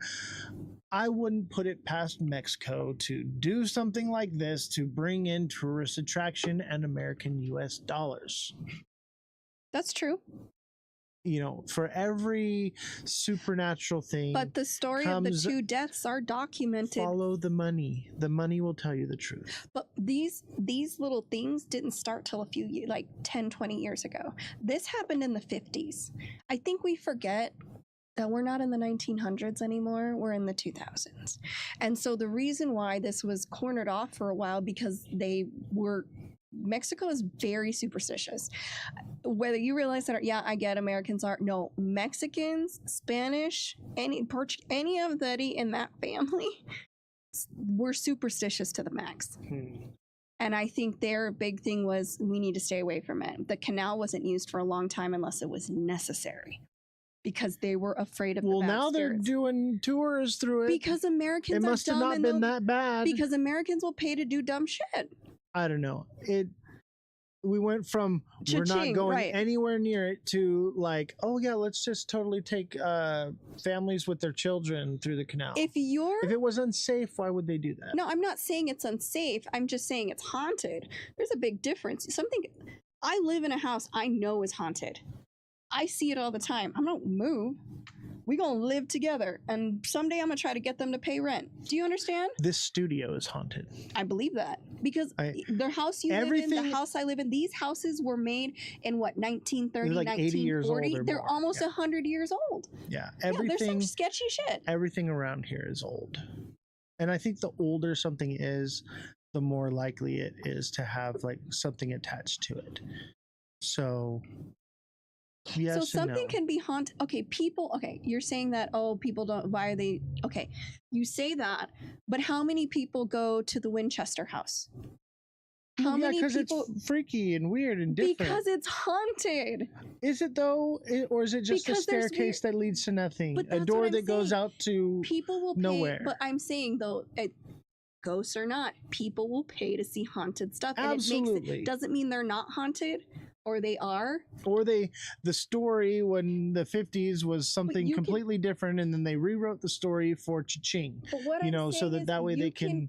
I wouldn't put it past Mexico to do something like this to bring in tourist attraction and American US dollars. That's true. For every supernatural thing. But the story of the two deaths are documented. Follow the money. The money will tell you the truth. But these little things didn't start till a few years, like 10, 20 years ago. This happened in the 50s. I think we forget that we're not in the 1900s anymore. We're in the 2000s. And so the reason why this was cornered off for a while, because Mexico is very superstitious. Whether you realize that, I get Americans are. No, Mexicans, Spanish, any of that in that family were superstitious to the max. And I think their big thing was, we need to stay away from it. The canal wasn't used for a long time unless it was necessary, because they were afraid of the bad now spirits. They're doing tours through it. Because Americans it must are dumb. Have not been that bad. Because Americans will pay to do dumb shit. I don't know. we went from we're not Cha-ching, going right. anywhere near it to like, oh yeah, let's just totally take families with their children through the canal. If it was unsafe, why would they do that? No, I'm not saying it's unsafe. I'm just saying it's haunted. There's a big difference. I live in a house I know is haunted. I see it all the time. I'm not move. We gonna live together, and someday I'm gonna try to get them to pay rent. Do you understand? This studio is haunted. I believe that because the house you live in, the house I live in, these houses were made in what 1930, like 80 years old 1940. or They're more. almost 100 years old. Yeah, There's everything. some sketchy shit. Everything around here is old, and I think the older something is, the more likely it is to have like something attached to it. So. Yes, so something can be haunted. Okay, people. Okay, you're saying that. Oh, people don't. Why are they? Okay, you say that, but how many people go to the Winchester house? How many because people? It's freaky and weird and different. Because it's haunted. Is it though, or is it just a staircase that leads to nothing? A door that goes out to people will pay, nowhere. But I'm saying though, ghosts or not, people will pay to see haunted stuff. Absolutely. And it doesn't mean they're not haunted. Or they are, or the story when the 50s was something completely different, and then they rewrote the story for cha-ching. So that way they can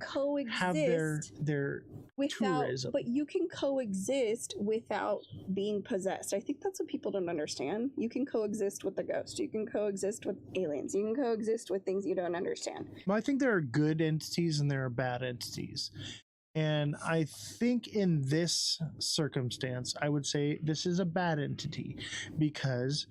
have their tourism. But you can coexist without being possessed. I think that's what people don't understand. You can coexist with the ghost. You can coexist with aliens. You can coexist with things you don't understand. Well, I think there are good entities and there are bad entities. And I think in this circumstance, I would say this is a bad entity because,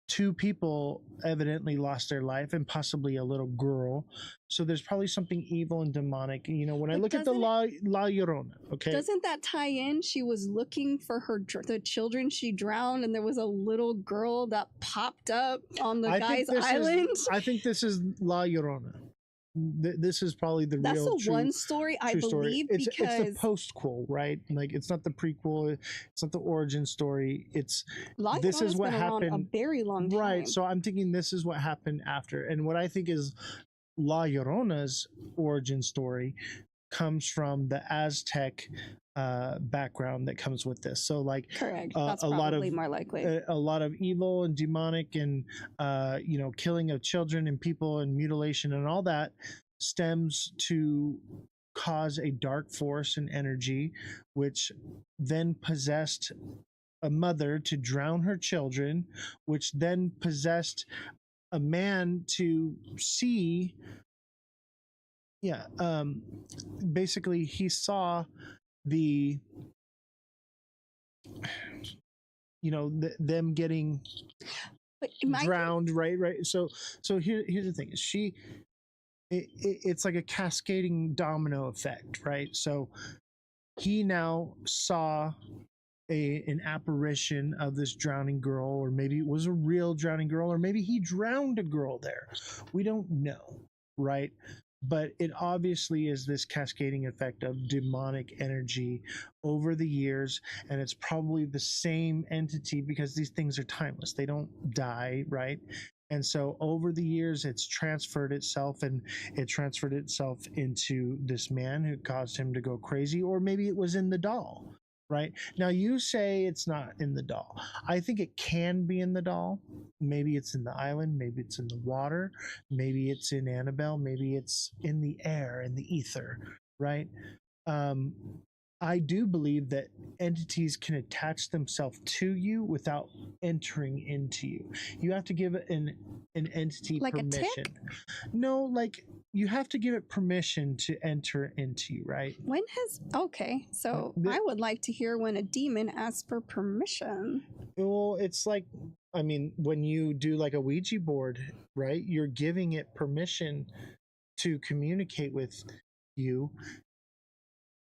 two people evidently lost their life and possibly a little girl. So there's probably something evil and demonic. When I look at the La Llorona, okay? Doesn't that tie in? She was looking for the children she drowned, and there was a little girl that popped up on the guy's island. I think this is La Llorona. This is probably the That's real the one story I believe it's because the postquel, right? Like it's not the prequel, it's not the origin story. This is what happened a very long time. Right. So I'm thinking this is what happened after. And what I think is La Llorona's origin story comes from the Aztec background that comes with this. So like correct. That's probably more likely. A lot of evil and demonic and killing of children and people and mutilation and all that stems to cause a dark force and energy, which then possessed a mother to drown her children, which then possessed a man to see. Basically he saw them getting drowned, right? So here's the thing: it's like a cascading domino effect, right? So he now saw an apparition of this drowning girl, or maybe it was a real drowning girl, or maybe he drowned a girl there. We don't know, right? But it obviously is this cascading effect of demonic energy over the years, and it's probably the same entity because these things are timeless. They don't die, right? And so over the years, it's transferred itself, and it transferred itself into this man who caused him to go crazy, or maybe it was in the doll. Right now, you say it's not in the doll. I think it can be in the doll. Maybe it's in the island. Maybe it's in the water. Maybe it's in Annabelle. Maybe it's in the air, in the ether. Right. I do believe that entities can attach themselves to you without entering into you. You have to give an entity like permission. A tick? No, like you have to give it permission to enter into you, right? So I would like to hear when a demon asks for permission. Well, it's like, when you do like a Ouija board, right? You're giving it permission to communicate with you.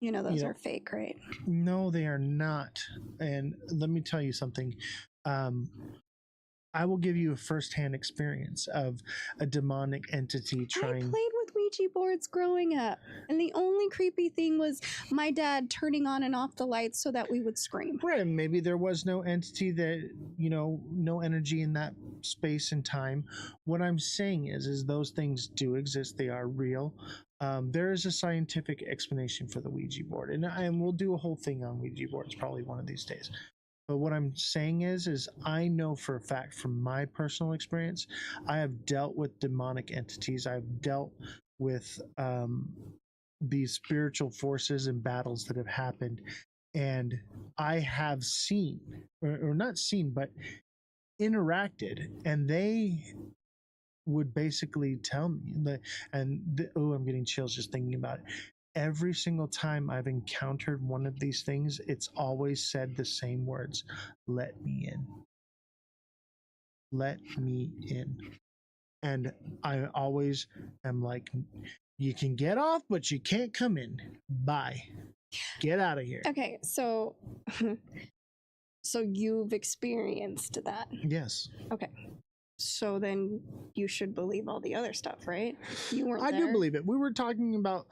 Those are fake, right? No, they are not. And let me tell you something. I will give you a firsthand experience of a demonic entity trying. I played with Ouija Ouija boards growing up, and the only creepy thing was my dad turning on and off the lights so that we would scream. Right, maybe there was no entity that, no energy in that space and time. What I'm saying is those things do exist. They are real. There is a scientific explanation for the Ouija board, and we'll do a whole thing on Ouija boards probably one of these days. But what I'm saying is I know for a fact from my personal experience, I have dealt with demonic entities. I've dealt with these spiritual forces and battles that have happened. And I have seen, or not seen, but interacted, and they would basically tell me that, I'm getting chills just thinking about it. Every single time I've encountered one of these things, it's always said the same words: let me in. Let me in. And I always am like, you can get off, but you can't come in. Bye. Get out of here. Okay, so you've experienced that. Yes. Okay. So then you should believe all the other stuff, right? You weren't I there. do believe it. We were talking about,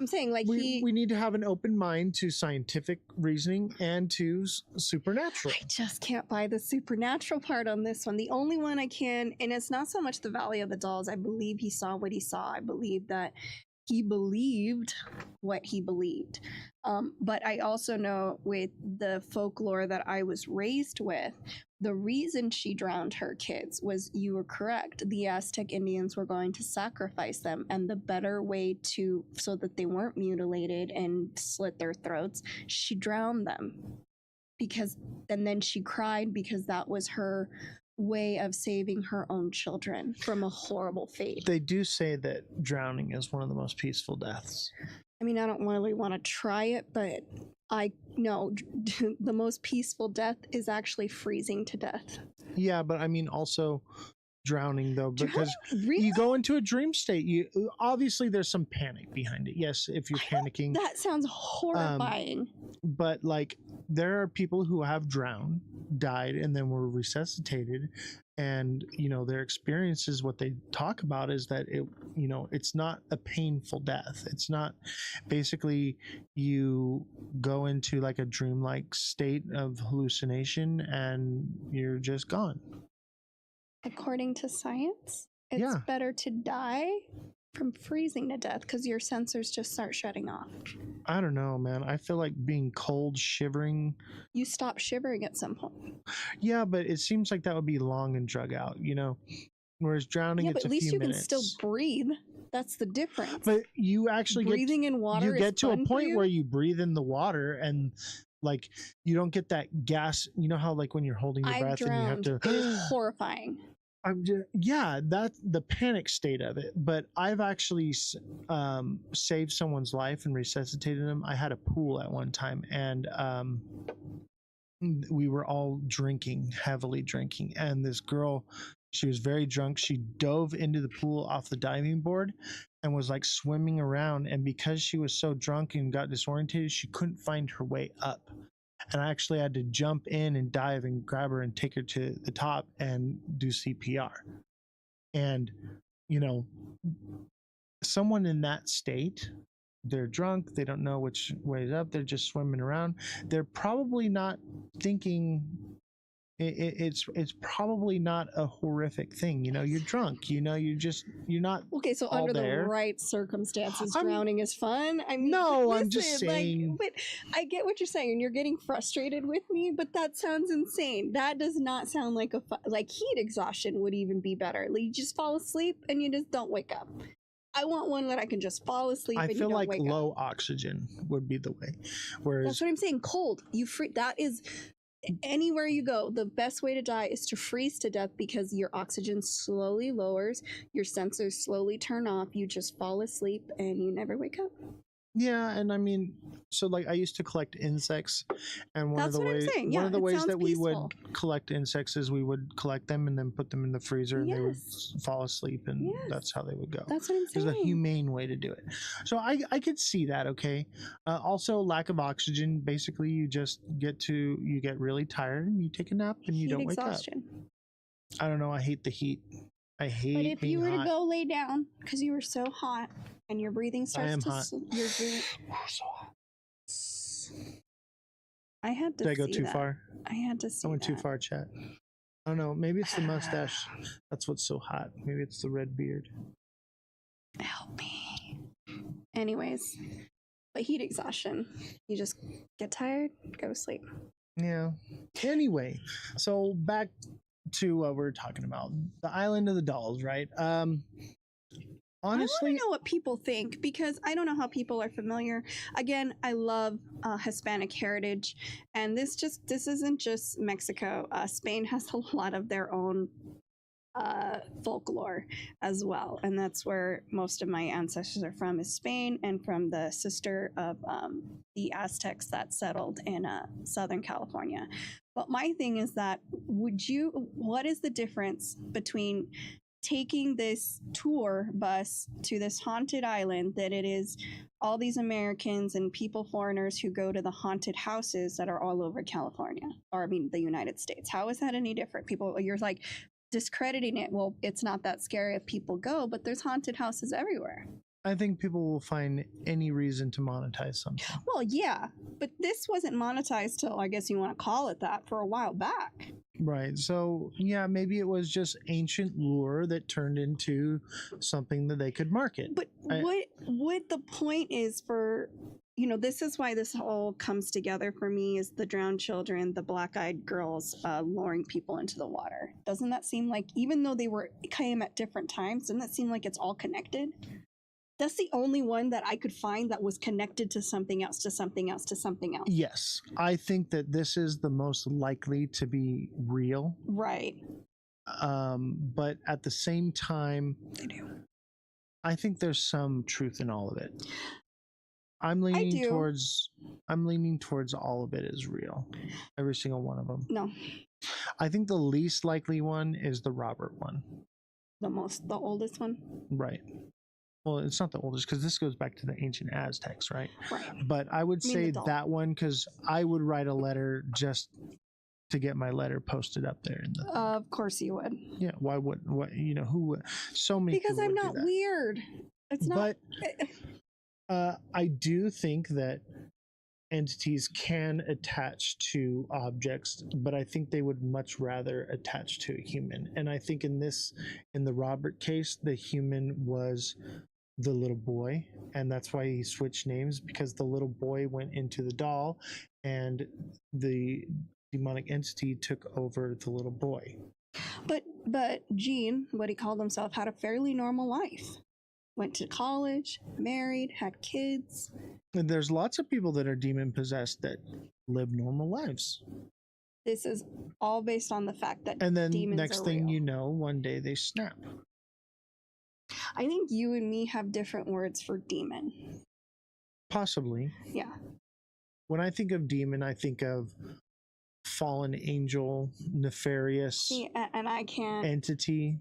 I'm saying, like, we need to have an open mind to scientific reasoning and to supernatural. I just can't buy the supernatural part on this one. The only one I can, and it's not so much the Valley of the Dolls. I believe he saw what he saw. I believe that he believed what he believed. But I also know with the folklore that I was raised with, the reason she drowned her kids was, you were correct, the Aztec Indians were going to sacrifice them, and the better way so that they weren't mutilated and slit their throats, she drowned them. And then she cried because that was her way of saving her own children from a horrible fate. They do say that drowning is one of the most peaceful deaths. I mean, I don't really want to try it, but I know the most peaceful death is actually freezing to death. Yeah, but I mean also drowning though, because really? you go into a dream state. Obviously there's some panic behind it. Yes, if you're panicking. That sounds horrifying. But like, there are people who have drowned, died, and then were resuscitated, and their experiences, what they talk about is that it's not a painful death. It's not, basically you go into like a dreamlike state of hallucination and you're just gone. According to science, it's better to die from freezing to death because your sensors just start shutting off. I don't know, man. I feel like being cold, shivering. You stop shivering at some point. Yeah, but it seems like that would be long and drug out, whereas drowning, it's a few minutes. At least you can still breathe. That's the difference. But you actually breathing in water. You get to a point where you breathe in the water and like you don't get that gas. You know how like when you're holding your breath drowned. And you have to. It is horrifying. That's the panic state of it. But I've actually saved someone's life and resuscitated them. I had a pool at one time, and we were all heavily drinking, and this girl, she was very drunk. She dove into the pool off the diving board and was like swimming around, and because she was so drunk and got disoriented, she couldn't find her way up. And I actually had to jump in and dive and grab her and take her to the top and do CPR. And, someone in that state, they're drunk, they don't know which way is up, they're just swimming around. They're probably not thinking, it's probably not a horrific thing. You're drunk, you're not okay. So all under there. The right circumstances, drowning is fun. I mean, no, listen, I'm just saying. but I get what you're saying, and you're getting frustrated with me. But that sounds insane. That does not sound like like heat exhaustion would even be better. Like, you just fall asleep and you just don't wake up. I want one that I can just fall asleep. I and feel you don't like wake low up. oxygen would be the way. Whereas That's what I'm saying. Cold. That is. Anywhere you go, the best way to die is to freeze to death because your oxygen slowly lowers, your sensors slowly turn off, you just fall asleep and you never wake up. Yeah, and I mean, so like I used to collect insects, and one of the ways that we would collect insects is we would collect them and then put them in the freezer, and they would fall asleep, and that's how they would go. That's what I'm saying. It's a humane way to do it. So I could see that. Okay. Also, lack of oxygen. Basically, you get really tired and you take a nap and you don't wake up. I don't know. I hate the heat. I hate But if being you were hot. to go lay down because you were so hot and your breathing starts am to, hot. You're breathing. So hot. I had to. Did I go see too that. far? I had to see. I went too that. far, chat. I don't know. Maybe it's the mustache. That's what's so hot. Maybe it's the red beard. Help me. Anyways, but heat exhaustion. You just get tired, go to sleep. Yeah. Anyway, so back to what we're talking about. The Island of the Dolls, right? Honestly, I want to know what people think because I don't know how people are familiar. Again, I love Hispanic heritage, and this isn't just Mexico. Spain has a lot of their own folklore as well, and that's where most of my ancestors are from, is Spain, and from the sister of the Aztecs that settled in Southern California. But my thing is that what is the difference between taking this tour bus to this haunted island that it is all these Americans and foreigners who go to the haunted houses that are all over California, or I mean the United States? How is that any different? People, you're like discrediting it. Well, it's not that scary if people go, but there's haunted houses everywhere. I think people will find any reason to monetize something. Well, yeah, but this wasn't monetized till, I guess you want to call it that, for a while back. Right. So, yeah, maybe it was just ancient lure that turned into something that they could market. But what the point is for, this is why this all comes together for me, is the drowned children, the black-eyed girls luring people into the water. Doesn't that seem like, even though they came at different times, doesn't that seem like it's all connected? That's the only one that I could find that was connected to something else, to something else, to something else. Yes, I think that this is the most likely to be real. Right. But at the same time, I think there's some truth in all of it. I'm leaning towards all of it is real. Every single one of them. No. I think the least likely one is the Robert one. The oldest one? Right. Well, it's not the oldest because this goes back to the ancient Aztecs, right? Right. But I would say that one because I would write a letter just to get my letter posted up there. Of course you would. Yeah. Why would? What? Who would? So many. Because I'm not weird. It's not. But I do think that entities can attach to objects, but I think they would much rather attach to a human. And I think in the Robert case, the human was the little boy, and that's why he switched names, because the little boy went into the doll and the demonic entity took over the little boy. But Gene, what he called himself, had a fairly normal life. Went to college, married, had kids. And there's lots of people that are demon possessed that live normal lives. This is all based on the fact that and then demons next are thing real. you know, one day they snap. I think you and me have different words for demon. Possibly. Yeah. When I think of demon, I think of fallen angel, nefarious and I can't entity.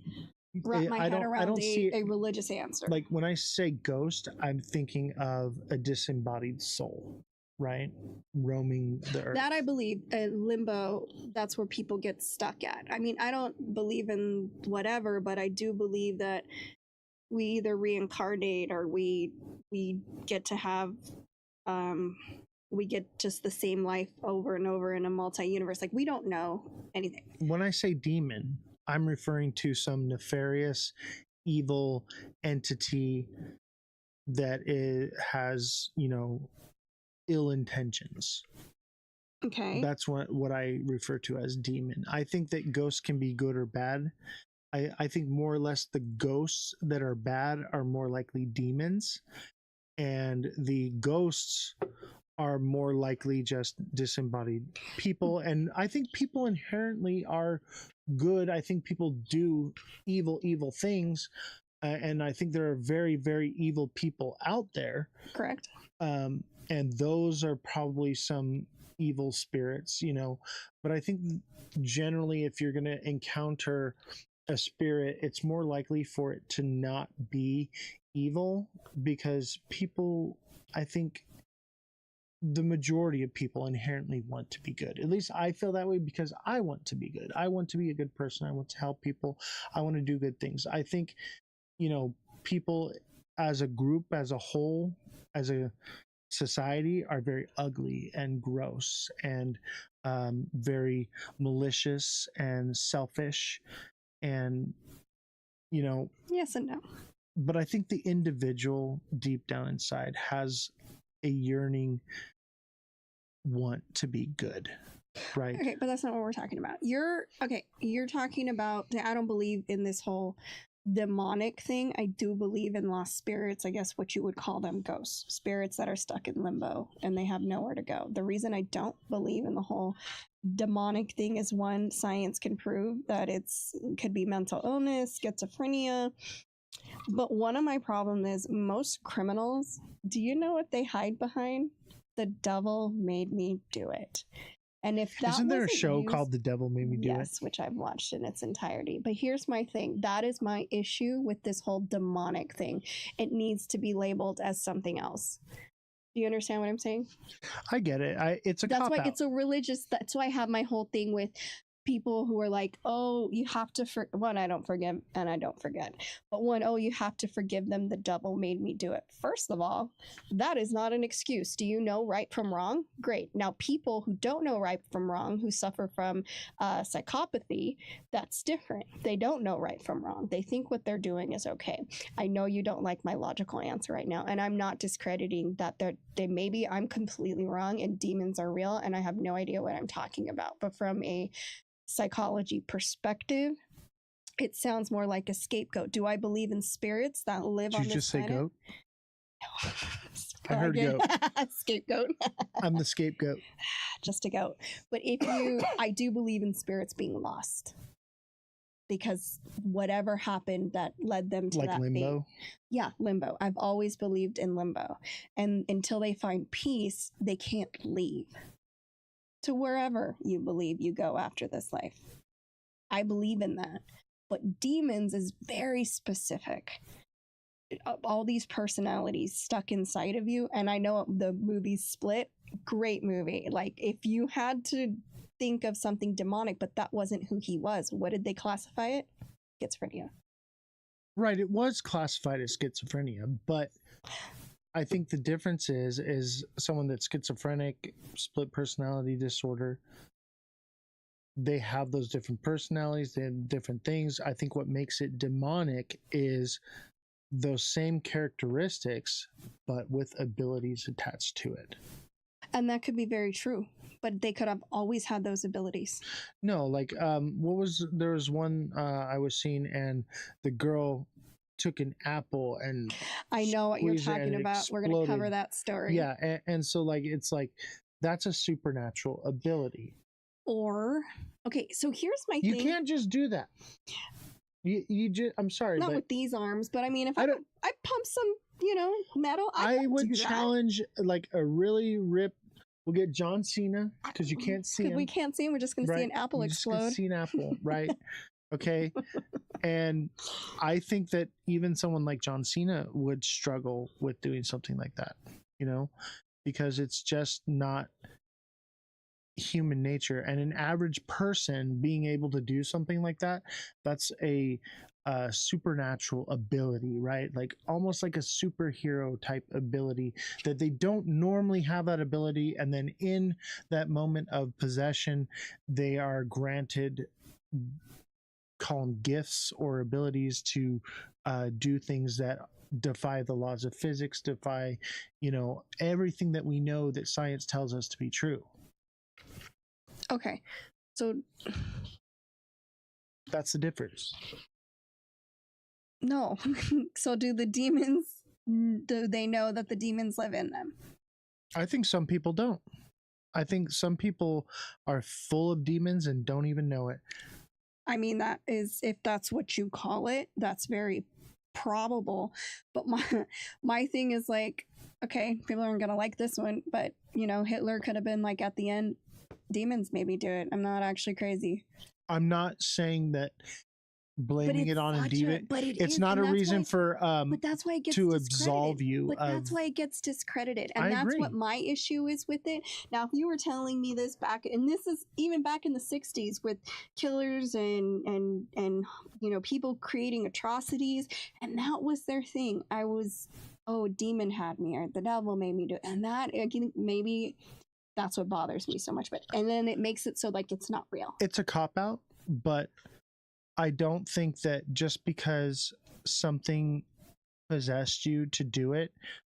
Wrap my head around a religious answer. Like when I say ghost, I'm thinking of a disembodied soul, right? Roaming the earth. That I believe. Limbo, that's where people get stuck at. I mean, I don't believe in whatever, but I do believe that we either reincarnate or we get to have we get just the same life over and over in a multi-universe. Like, we don't know anything. When I say demon, I'm referring to some nefarious, evil entity that has, ill intentions. Okay. That's what I refer to as demon. I think that ghosts can be good or bad. I think more or less the ghosts that are bad are more likely demons, and the ghosts are more likely just disembodied people. And I think people inherently are good. I think people do evil things, and I think there are very, very evil people out there. Correct. And those are probably some evil spirits, but I think generally if you're going to encounter a spirit, it's more likely for it to not be evil, because people, I think, the majority of people inherently want to be good. At least I feel that way because I want to be good. I want to be a good person. I want to help people. I want to do good things. I think, people as a group, as a whole, as a society are very ugly and gross and very malicious and selfish and, Yes and no. But I think the individual deep down inside has a yearning want to be good, right? Okay, but that's not what we're talking about. You're talking about, I don't believe in this whole demonic thing. I do believe in lost spirits, I guess what you would call them, ghosts, spirits that are stuck in limbo and they have nowhere to go. The reason I don't believe in the whole demonic thing is, one, science can prove that it could be mental illness, schizophrenia. But one of my problems is most criminals, do you know what they hide behind? The devil made me do it. And if that isn't there a show called The Devil Made Me Do It? Yes, which I've watched in its entirety. But here's my thing. That is my issue with this whole demonic thing. It needs to be labeled as something else. Do you understand what I'm saying? I get it. It's a That's cop why out. it's a religious. That's why I have my whole thing with people who are like, oh, you have to one, I don't forgive and I don't forget, but one, oh, you have to forgive them, the devil made me do it. First of all, that is not an excuse. Do you know right from wrong? Great. Now people who don't know right from wrong, who suffer from psychopathy, that's different. They don't know right from wrong. They think what they're doing is okay. I know you don't like my logical answer right now, and I'm not discrediting that they maybe I'm completely wrong and demons are real and I have no idea what I'm talking about, but from a psychology perspective, it sounds more like a scapegoat. Do I believe in spirits that live on this planet? Did you just say goat? No. I heard goat. Scapegoat. I'm the scapegoat. Just a goat. But I do believe in spirits being lost. Because whatever happened that led them to that limbo? Yeah, limbo. I've always believed in limbo. And until they find peace, they can't leave to wherever you believe you go after this life. I believe in that. But demons is very specific. All these personalities stuck inside of you. And I know the movie Split, great movie. Like, if you had to think of something demonic, but that wasn't who he was, what did they classify it? Schizophrenia. Right, it was classified as schizophrenia, but I think the difference is someone that's schizophrenic, split personality disorder, they have those different personalities, they have different things. I think what makes it demonic is those same characteristics, but with abilities attached to it. And that could be very true, but they could have always had those abilities. No, like there was one I was seeing, and the girl took an apple and I know what you're talking about. We're going to cover that story. Yeah, and so like it's like that's a supernatural ability. Or okay, so here's my thing. You can't just do that. You just, I'm sorry, not but with these arms, but I mean, if I pump some, metal, I would challenge like a really ripped. We'll get John Cena because you can't see him. We can't see him. We're just going to see an apple explode. Just see an apple, right? Okay. And I think that even someone like John Cena would struggle with doing something like that, because it's just not human nature. And an average person being able to do something like that, that's a supernatural ability, right? Like almost like a superhero type ability that they don't normally have that ability. And then in that moment of possession, they are granted, call them gifts or abilities to do things that defy the laws of physics, defy, everything that we know that science tells us to be true. Okay. So that's the difference. No. So do the demons, do they know that the demons live in them? I think some people don't. I think some people are full of demons and don't even know it. I mean, that is, if that's what you call it, that's very probable. But my thing is like, okay, people aren't going to like this one, but Hitler could have been like at the end, demons maybe do it. I'm not actually crazy. I'm not saying that blaming it on a demon. But it's not a reason for but that's why it gets to discredited. absolve you. But that's why it gets discredited, and I that's agree. what my issue is with it. Now, if you were telling me this back, and this is even back in the '60s with killers and you know, people creating atrocities, and that was their thing. I was, oh, demon had me, or the devil made me do it, and that again, maybe that's what bothers me so much. But and then it makes it so like it's not real. It's a cop out, but I don't think that just because something possessed you to do it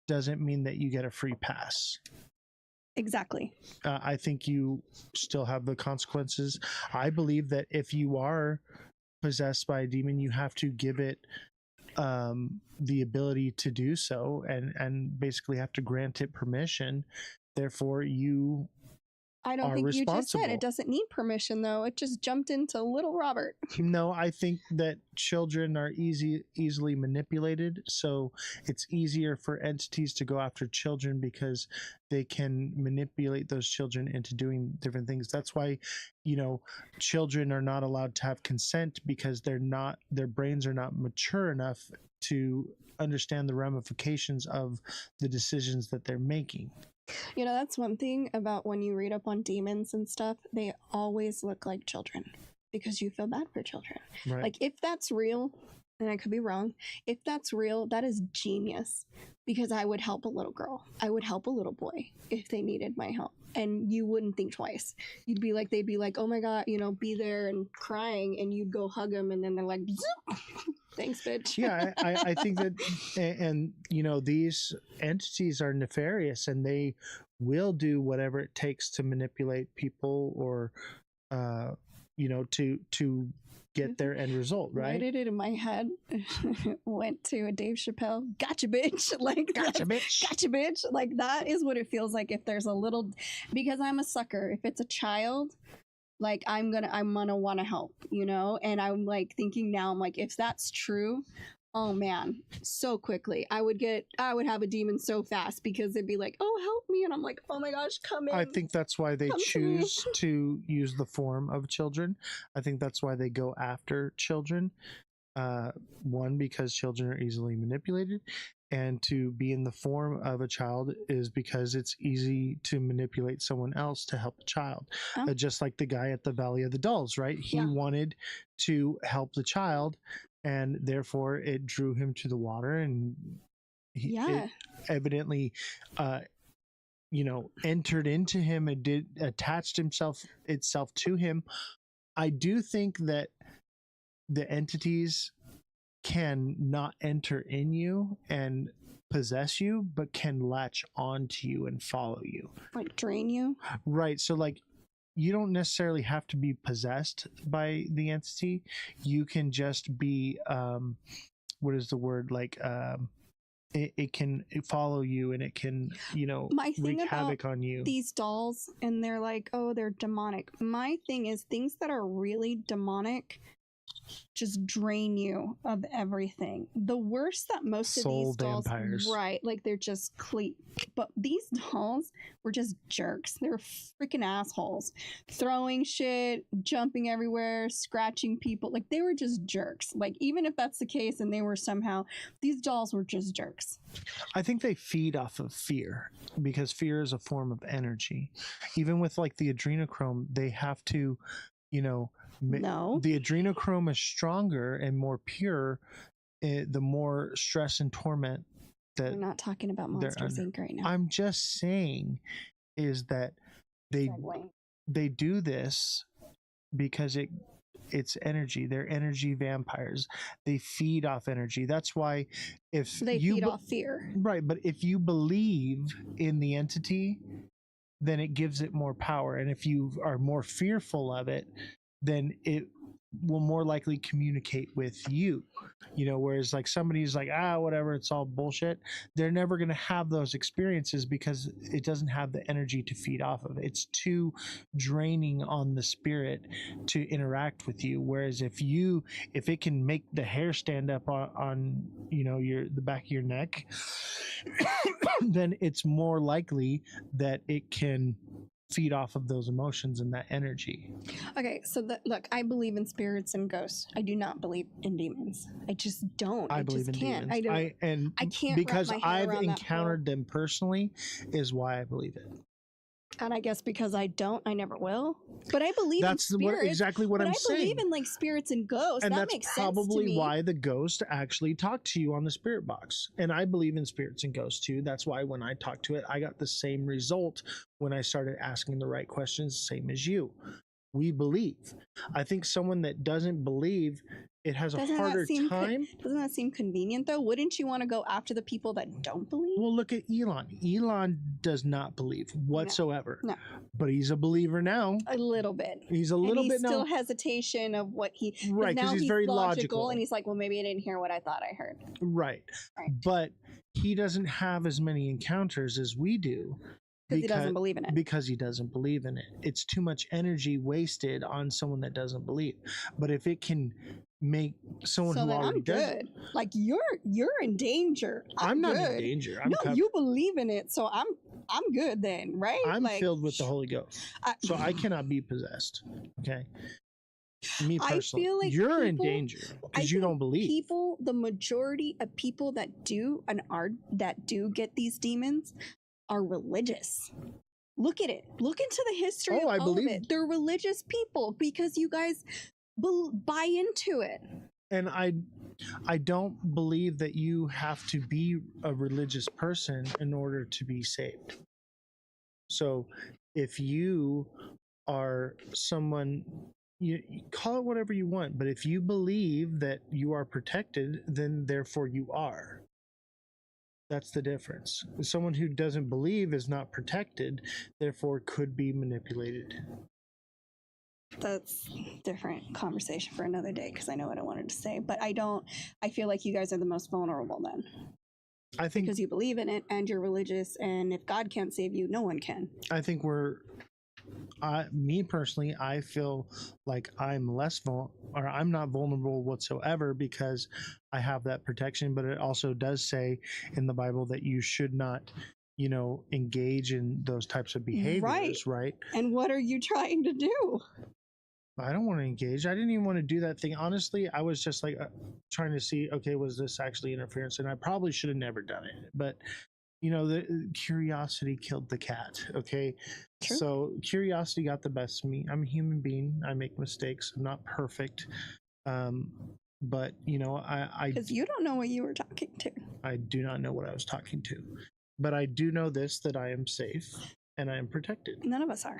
doesn't mean that you get a free pass. Exactly. I think you still have the consequences. I believe that if you are possessed by a demon, you have to give it the ability to do so, and basically have to grant it permission. Therefore, you I don't think you just said it doesn't need permission, though. It just jumped into little Robert. No, I think that children are easily manipulated, so it's easier for entities to go after children because they can manipulate those children into doing different things. That's why, you know, children are not allowed to have consent, because their brains are not mature enough to understand the ramifications of the decisions that they're making. You know, that's one thing about when you read up on demons and stuff, they always look like children because you feel bad for children. Right. Like, if that's real, and I could be wrong, if that's real, that is genius, because I would help a little girl. I would help a little boy if they needed my help. And you wouldn't think twice. You'd be like, they'd be like, oh my God, you know, be there and crying, and you'd go hug them, and then they're like, thanks, bitch. Yeah, I think that, and you know, these entities are nefarious, and they will do whatever it takes to manipulate people, or you know, to get their end result, right? Why did it in my head went to a Dave Chappelle, gotcha bitch, like gotcha bitch, gotcha bitch, like that is what it feels like if there's a little, because I'm a sucker. If it's a child, like I'm gonna want to help, you know. And I'm like thinking now, I'm like, if that's true, oh man, so quickly I would have a demon so fast, because it'd be like, oh, help me, and I'm like, oh my gosh, come in. I think that's why they choose to use the form of children. I think that's why they go after children. One, because children are easily manipulated, and to be in the form of a child is because it's easy to manipulate someone else to help a child. Just like the guy at the Valley of the Dolls, right? He wanted to help the child, and therefore it drew him to the water, and it evidently you know, entered into him and attached itself to him. I do think that the entities can not enter in you and possess you, but can latch onto you and follow you, like drain you, right? So like, you don't necessarily have to be possessed by the entity. You can just be what is the word, like it can follow you, and it can, you know, wreak havoc on you. These dolls, and they're like, oh, they're demonic. My thing is, things that are really demonic just drain you of everything. The worst that most of these dolls, vampires, right? Like, they're just but these dolls were just jerks. They're freaking assholes, throwing shit, jumping everywhere, scratching people. Like, they were just jerks. Like, even if that's the case, and they were somehow, these dolls were just jerks. I think they feed off of fear, because fear is a form of energy. Even with like the adrenochrome, they have to, you know, the adrenochrome is stronger and more pure the more stress and torment that we're not talking about Monsters Inc. right now. I'm just saying is that they do this because it's energy. They're energy vampires. They feed off energy. That's why if they feed off fear, right? But if you believe in the entity, then it gives it more power. And if you are more fearful of it, then it will more likely communicate with you, you know, whereas like somebody's like, whatever, it's all bullshit. They're never going to have those experiences because it doesn't have the energy to feed off of. It's too draining on the spirit to interact with you. Whereas if it can make the hair stand up on you know, the back of your neck, then it's more likely that it can feed off of those emotions and that energy. Okay, so look, I believe in spirits and ghosts. I do not believe in demons. I just don't. I believe in can't. demons. I can't because wrap my head I've around that encountered them personally is why I believe it. And I guess because I don't, I never will. But I believe That's in spirits. exactly what I'm saying. I believe in like spirits and ghosts. And that that's makes sense to probably me. why the ghost actually talked to you on the spirit box. And I believe in spirits and ghosts too. That's why when I talked to it, I got the same result when I started asking the right questions, same as you. We believe. I think someone that doesn't believe, it has a harder time. Doesn't that seem convenient though? Wouldn't you want to go after the people that don't believe? Well, look at Elon. Elon does not believe whatsoever. No. But he's a believer now. A little bit. He's a little bit now. Still hesitation of what he. Right, because he's very logical. And he's like, well, maybe I didn't hear what I thought I heard. Right. But he doesn't have as many encounters as we do. Because he doesn't believe in it. Because he doesn't believe in it. It's too much energy wasted on someone that doesn't believe. But if it can make someone who already does, good. Like you're in danger. I'm not good. in danger. You believe in it, so I'm good then, right? I'm filled with the Holy Ghost, so I cannot be possessed. Okay. Me personally, I feel like you're in danger because you don't believe. People, the majority of people that do get these demons are religious. Look at it. Look into the history of all of it. They're religious people because you guys buy into it. And I don't believe that you have to be a religious person in order to be saved. So if you are someone, you call it whatever you want, but if you believe that you are protected, then therefore you are. That's the difference. Someone who doesn't believe is not protected, therefore could be manipulated. That's a different conversation for another day because I know what I wanted to say, but I feel like you guys are the most vulnerable then. I think because you believe in it and you're religious, and if God can't save you, no one can. I think me personally, I feel like I'm I'm not vulnerable whatsoever because I have that protection, but it also does say in the Bible that you should not, engage in those types of behaviors, right? And what are you trying to do? I don't want to engage. I didn't even want to do that thing. Honestly, I was just like trying to see, okay, was this actually interference? And I probably should have never done it, but the curiosity killed the cat. Okay. True. So curiosity got the best of me. I'm a human being. I make mistakes. I'm not perfect. But I because you don't know what you were talking to. I do not know what I was talking to, but I do know this, that I am safe and I am protected. None of us are.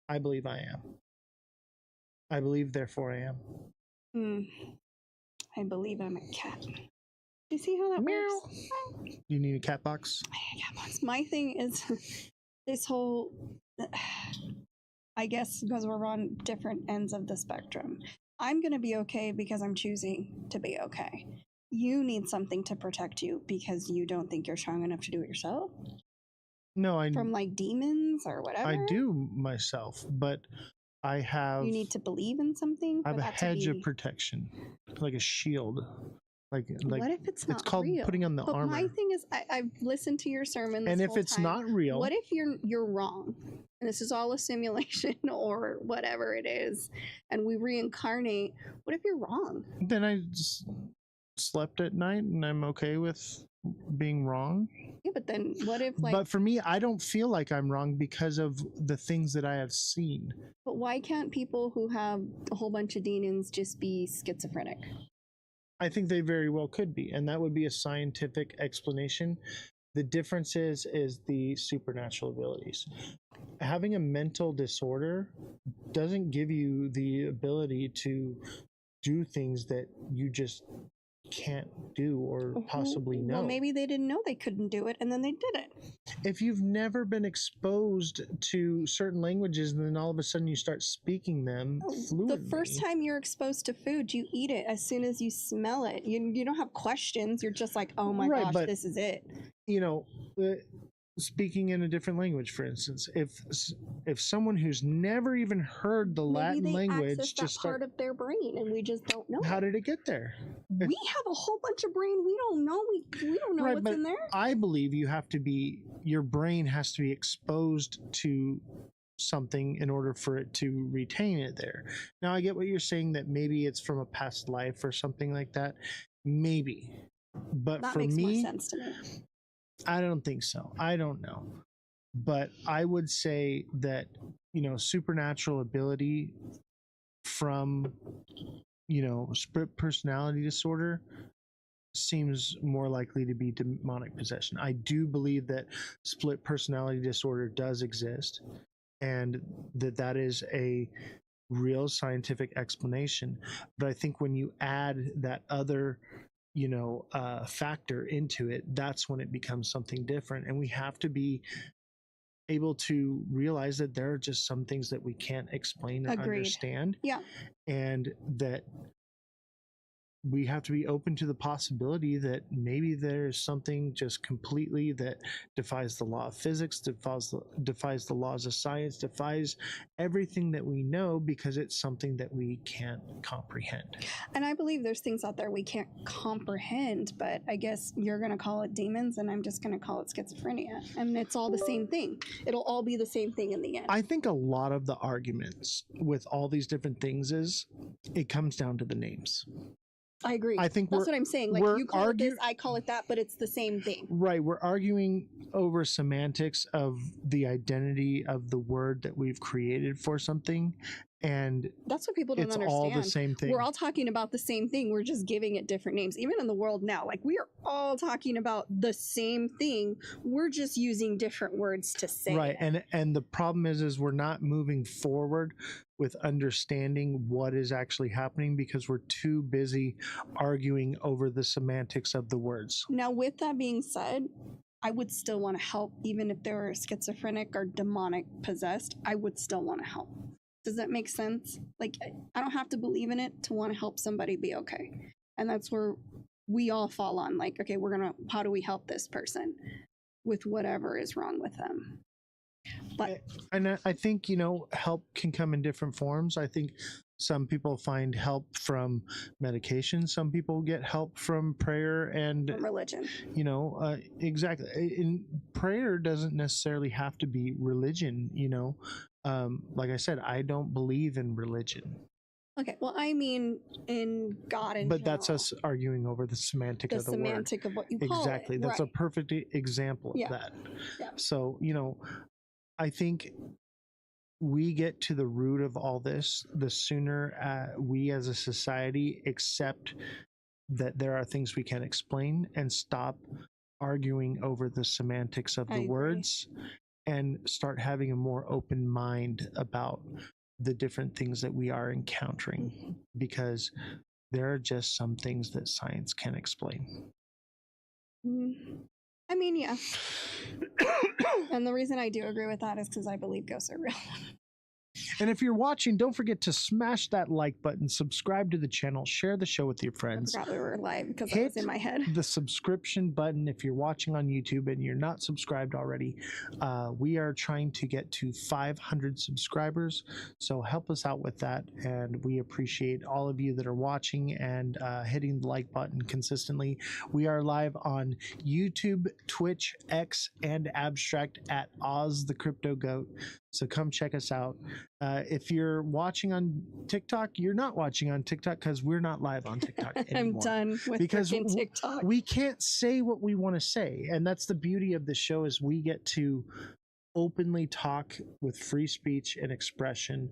I believe I am. I believe, therefore I am. I believe I'm a cat. Do you see how that works? You need a cat box? Cat box. My thing is this whole, I guess because we're on different ends of the spectrum. I'm going to be okay because I'm choosing to be okay. You need something to protect you because you don't think you're strong enough to do it yourself? No, from like demons or whatever? I do myself, but I have... You need to believe in something? I have a hedge of protection, like a shield. Like, what if it's not called real? Putting on the armor. My thing is, I've listened to your sermon this and if whole it's time. not real... What if you're wrong? And this is all a simulation or whatever it is, and we reincarnate. What if you're wrong? Then I just slept at night and I'm okay with being wrong. Yeah, but then what if But for me, I don't feel like I'm wrong because of the things that I have seen. But why can't people who have a whole bunch of demons just be schizophrenic? I think they very well could be, and that would be a scientific explanation. The difference is the supernatural abilities. Having a mental disorder doesn't give you the ability to do things that you just can't do or possibly know. Well, maybe they didn't know they couldn't do it and then they did it. If you've never been exposed to certain languages and then all of a sudden you start speaking them fluently. The first time you're exposed to food, you eat it as soon as you smell it. You don't have questions. You're just like, oh my gosh, this is it. speaking in a different language, for instance. If someone who's never even heard the Maybe Latin they language access just that part of their brain and we just don't know. how did it get there? We have a whole bunch of brain we don't know. We don't know Right, what's but in there. I believe your brain has to be exposed to something in order for it to retain it there. Now I get what you're saying, that maybe it's from a past life or something like that. Maybe. But That for makes me, more sense to me. I don't think so. I don't know. But I would say that, supernatural ability from, split personality disorder seems more likely to be demonic possession. I do believe that split personality disorder does exist and that is a real scientific explanation. But I think when you add that other factor into it, that's when it becomes something different. And we have to be able to realize that there are just some things that we can't explain or Agreed. understand. Yeah. And that we have to be open to the possibility that maybe there's something just completely that defies the law of physics, defies the laws of science, defies everything that we know, because it's something that we can't comprehend. And I believe there's things out there we can't comprehend, but I guess you're going to call it demons and I'm just going to call it schizophrenia. And it's all the same thing. It'll all be the same thing in the end. I think a lot of the arguments with all these different things is it comes down to the names. I agree. I think that's what I'm saying. Like, you call it this, I call it that, but it's the same thing. Right. We're arguing over semantics of the identity of the word that we've created for something. And that's what people don't understand. It's all the same thing. We're all talking about the same thing. We're just giving it different names. Even in the world now, like, we are all talking about the same thing. We're just using different words to say right. it. And the problem is we're not moving forward with understanding what is actually happening because we're too busy arguing over the semantics of the words. Now, with that being said, I would still want to help. Even if they were schizophrenic or demonic possessed, I would still want to help. Does that make sense? Like, I don't have to believe in it to want to help somebody be okay. And that's where we all fall on. Like, okay, how do we help this person with whatever is wrong with them? But and I think, help can come in different forms. I think some people find help from medication. Some people get help from prayer and from religion. Exactly. And prayer doesn't necessarily have to be religion, like I said, I don't believe in religion. Okay, well, I mean in God in But general. that's us arguing over the semantic of the word. The semantic of what you call exactly. it. That's right. a perfect example of that. Yeah. So, I think we get to the root of all this, the sooner we as a society accept that there are things we can't explain and stop arguing over the semantics of the words and start having a more open mind about the different things that we are encountering, because there are just some things that science can't explain. I mean, yeah. And the reason I do agree with that is because I believe ghosts are real. And if you're watching, don't forget to smash that like button, subscribe to the channel, share the show with your friends. I forgot we were live because that was in my head. The subscription button if you're watching on YouTube and you're not subscribed already. We are trying to get to 500 subscribers, so help us out with that. And we appreciate all of you that are watching and hitting the like button consistently. We are live on YouTube, Twitch, X, and Abstract at Ozthecryptogoat. So come check us out. If you're watching on TikTok, you're not watching on TikTok because we're not live on TikTok anymore. I'm done with TikTok. We can't say what we want to say. And that's the beauty of the show, is we get to openly talk with free speech and expression.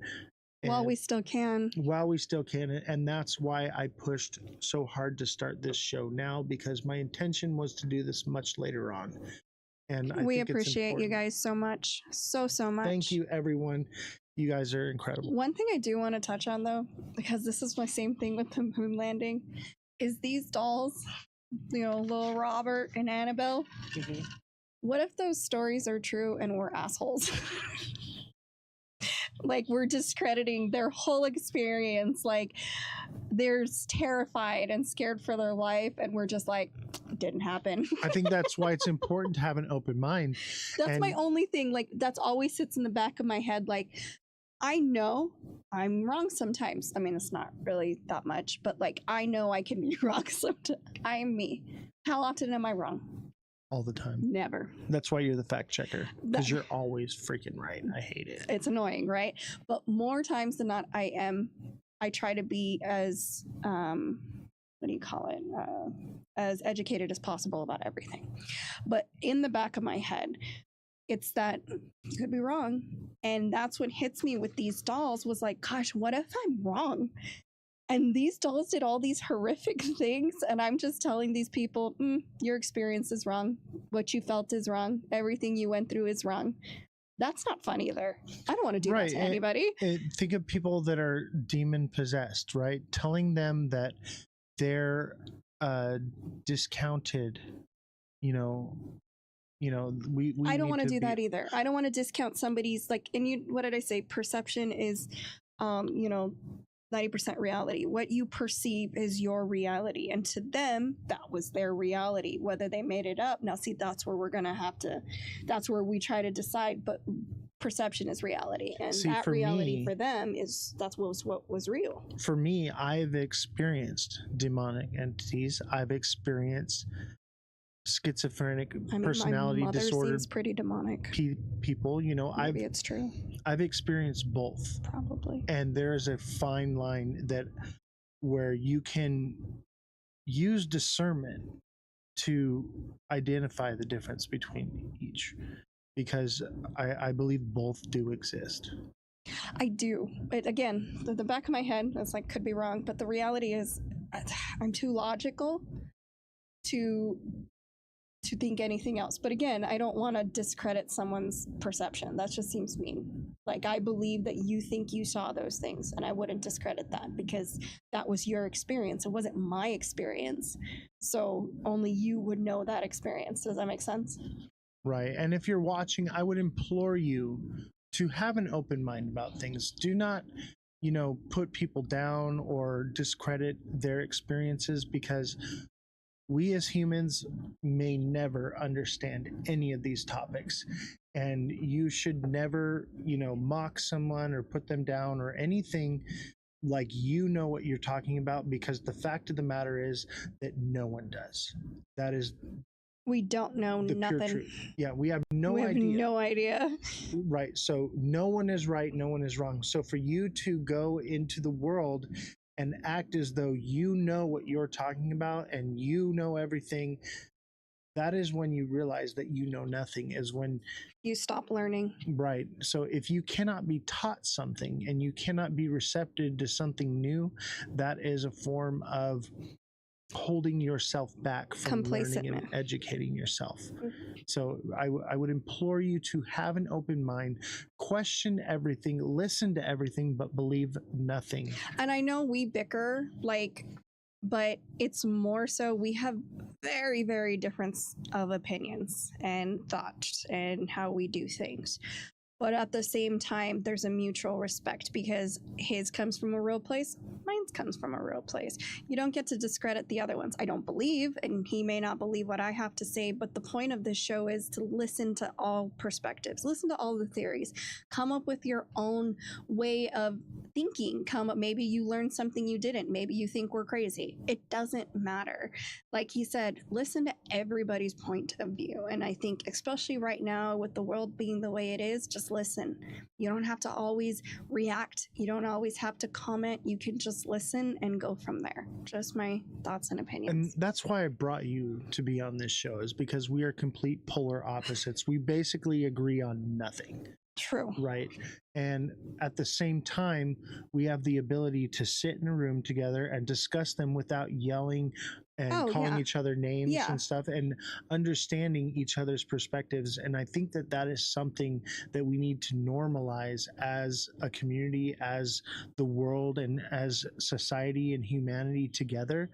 While we still can. While we still can. And that's why I pushed so hard to start this show now, because my intention was to do this much later on. And we appreciate you guys so much. So much. Thank you, everyone. You guys are incredible. One thing I do want to touch on, though, because this is my same thing with the moon landing, is these dolls, little Robert and Annabelle. What if those stories are true and we're assholes? Like, we're discrediting their whole experience. Like, they're terrified and scared for their life, and we're just like, it didn't happen. I think that's why it's important to have an open mind. That's And my only thing. Like, that's always sits in the back of my head. Like, I know I'm wrong sometimes. I mean, it's not really that much, but like, I know I can be wrong sometimes. I'm me. How often am I wrong? all the time. Never. That's why you're the fact checker, because you're always freaking right. I hate it. It's annoying, right? But more times than not, I try to be as, what do you call it? As educated as possible about everything. But in the back of my head, it's that you could be wrong. And that's what hits me with these dolls was like, gosh, what if I'm wrong? And these dolls did all these horrific things. And I'm just telling these people, your experience is wrong. What you felt is wrong. Everything you went through is wrong. That's not fun either. I don't want to do that to anybody. Think of people that are demon possessed, right? Telling them that they're discounted, we I don't want to do that either. I don't want to discount somebody's what did I say? Perception is 90% reality. What you perceive is your reality. And to them, that was their reality, whether they made it up. Now, see, that's where that's where we try to decide, but perception is reality. And that reality for them that's what was real. For me, I've experienced demonic entities. I've experienced schizophrenic personality disorder. Seems pretty demonic. People, maybe it's true. I've experienced both, probably, and there's a fine line where you can use discernment to identify the difference between each, because I believe both do exist. I do. But again, the back of my head, it's like, could be wrong, but the reality is I'm too logical to think anything else. But again, I don't want to discredit someone's perception. That just seems mean. Like, I believe that you think you saw those things, and I wouldn't discredit that because that was your experience. It wasn't my experience. So only you would know that experience. Does that make sense? Right. And if you're watching, I would implore you to have an open mind about things. Do not, put people down or discredit their experiences, because we as humans may never understand any of these topics, and you should never, mock someone or put them down or anything like what you're talking about, because the fact of the matter is that no one does. That is, we don't know nothing. Yeah, we have no idea. We have no idea. Right. So no one is right, no one is wrong. So for you to go into the world and act as though you know what you're talking about and you know everything, that is when you realize that you know nothing, is when you stop learning. Right. So if you cannot be taught something and you cannot be receptive to something new, that is a form of holding yourself back from learning and educating yourself. So I would implore you to have an open mind, question everything, listen to everything, but believe nothing. And I know we bicker, but it's more so we have very, very different of opinions and thoughts and how we do things. But at the same time, there's a mutual respect, because his comes from a real place, mine comes from a real place. You don't get to discredit the other ones. I don't believe, and he may not believe what I have to say, but the point of this show is to listen to all perspectives, listen to all the theories, come up with your own way of thinking. Maybe you learned something you didn't. Maybe you think we're crazy. It doesn't matter. Like he said, listen to everybody's point of view. And I think especially right now with the world being the way it is, just listen. You don't have to always react. You don't always have to comment. You can just listen and go from there. Just my thoughts and opinions. And that's why I brought you to be on this show, is because we are complete polar opposites. We basically agree on nothing. True. Right. And at the same time, we have the ability to sit in a room together and discuss them without yelling and calling each other names and stuff, and understanding each other's perspectives. And I think that is something that we need to normalize as a community, as the world, and as society and humanity together.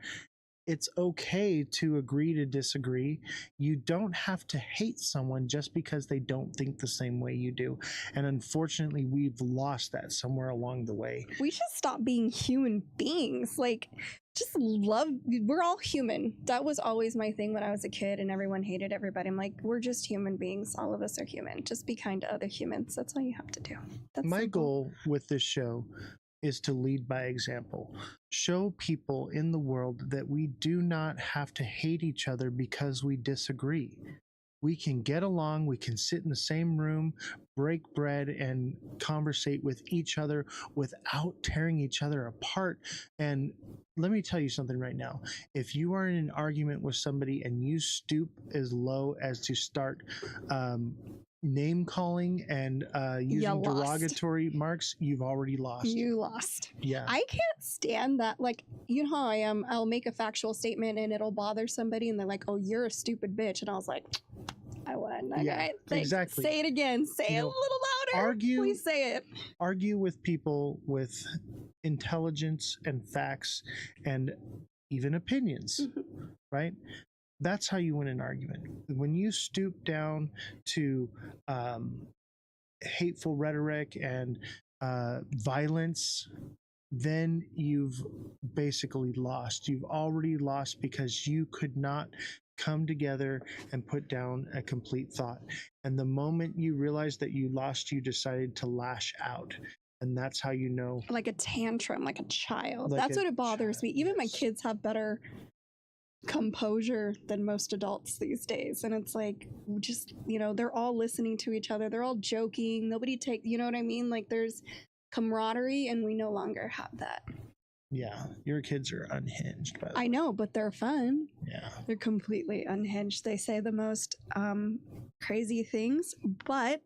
it's okay to agree to disagree. You don't have to hate someone just because they don't think the same way you do. And unfortunately, we've lost that somewhere along the way. We should stop being human beings. Like, just love. We're all human. That was always my thing when I was a kid and everyone hated everybody. I'm like, we're just human beings. All of us are human. Just be kind to other humans. That's all you have to do. That's my simple. goal with this show is to lead by example. Show people in the world that we do not have to hate each other because we disagree. We can get along, we can sit in the same room, break bread, and conversate with each other without tearing each other apart. And let me tell you something right now. If you are in an argument with somebody and you stoop as low as to start name calling and using derogatory marks, you've already lost. You lost. Yeah. I can't stand that. Like, you know how I am. I'll make a factual statement and it'll bother somebody and they're like, oh, you're a stupid bitch. And I was like, I won. Okay. Yeah, exactly. Say it again. Say it a little louder. Please say it. Argue with people with intelligence and facts and even opinions, right? That's how you win an argument. When you stoop down to hateful rhetoric and violence, then you've basically lost. You've already lost because you could not come together and put down a complete thought. And the moment you realized that you lost, you decided to lash out. And that's how you know. Like a tantrum, like a child. Like That's a what it bothers me. Even my kids have better composure than most adults these days. And it's like, just, you know, they're all listening to each other. They're all joking. Nobody you know what I mean? Like, there's camaraderie and we no longer have that. Yeah, your kids are unhinged, by the way. I know, but they're fun. Yeah. They're completely unhinged. They say the most crazy things, but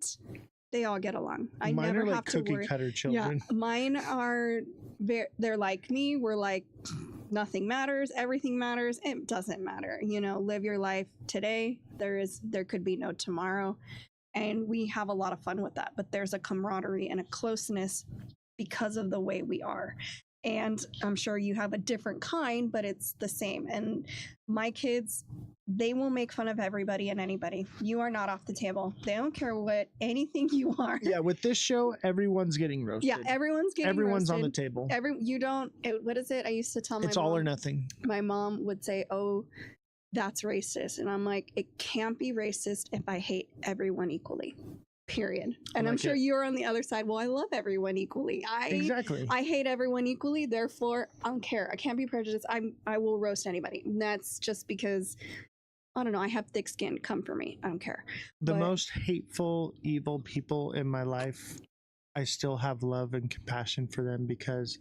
they all get along. I Mine never are like have to cookie worry. cutter children. Yeah, mine are. They're like me. We're like, nothing matters. Everything matters. It doesn't matter. You know, live your life today. There could be no tomorrow, and we have a lot of fun with that. But there's a camaraderie and a closeness because of the way we are. And I'm sure you have a different kind, but it's the same. And my kids, they will make fun of everybody and anybody. You are not off the table. They don't care what anything you are. Yeah, with this show, everyone's getting roasted. Yeah, everyone's getting Everyone's roasted. on the table. What is it? I used to tell my It's mom. all or nothing. My mom would say, oh, that's racist. And I'm like, it can't be racist if I hate everyone equally. Period. And I'm sure you're on the other side. Well, I love everyone equally. Exactly. I hate everyone equally. Therefore, I don't care. I can't be prejudiced. I will roast anybody. And that's just because, I don't know, I have thick skin. Come for me. I don't care. The most hateful, evil people in my life, I still have love and compassion for them because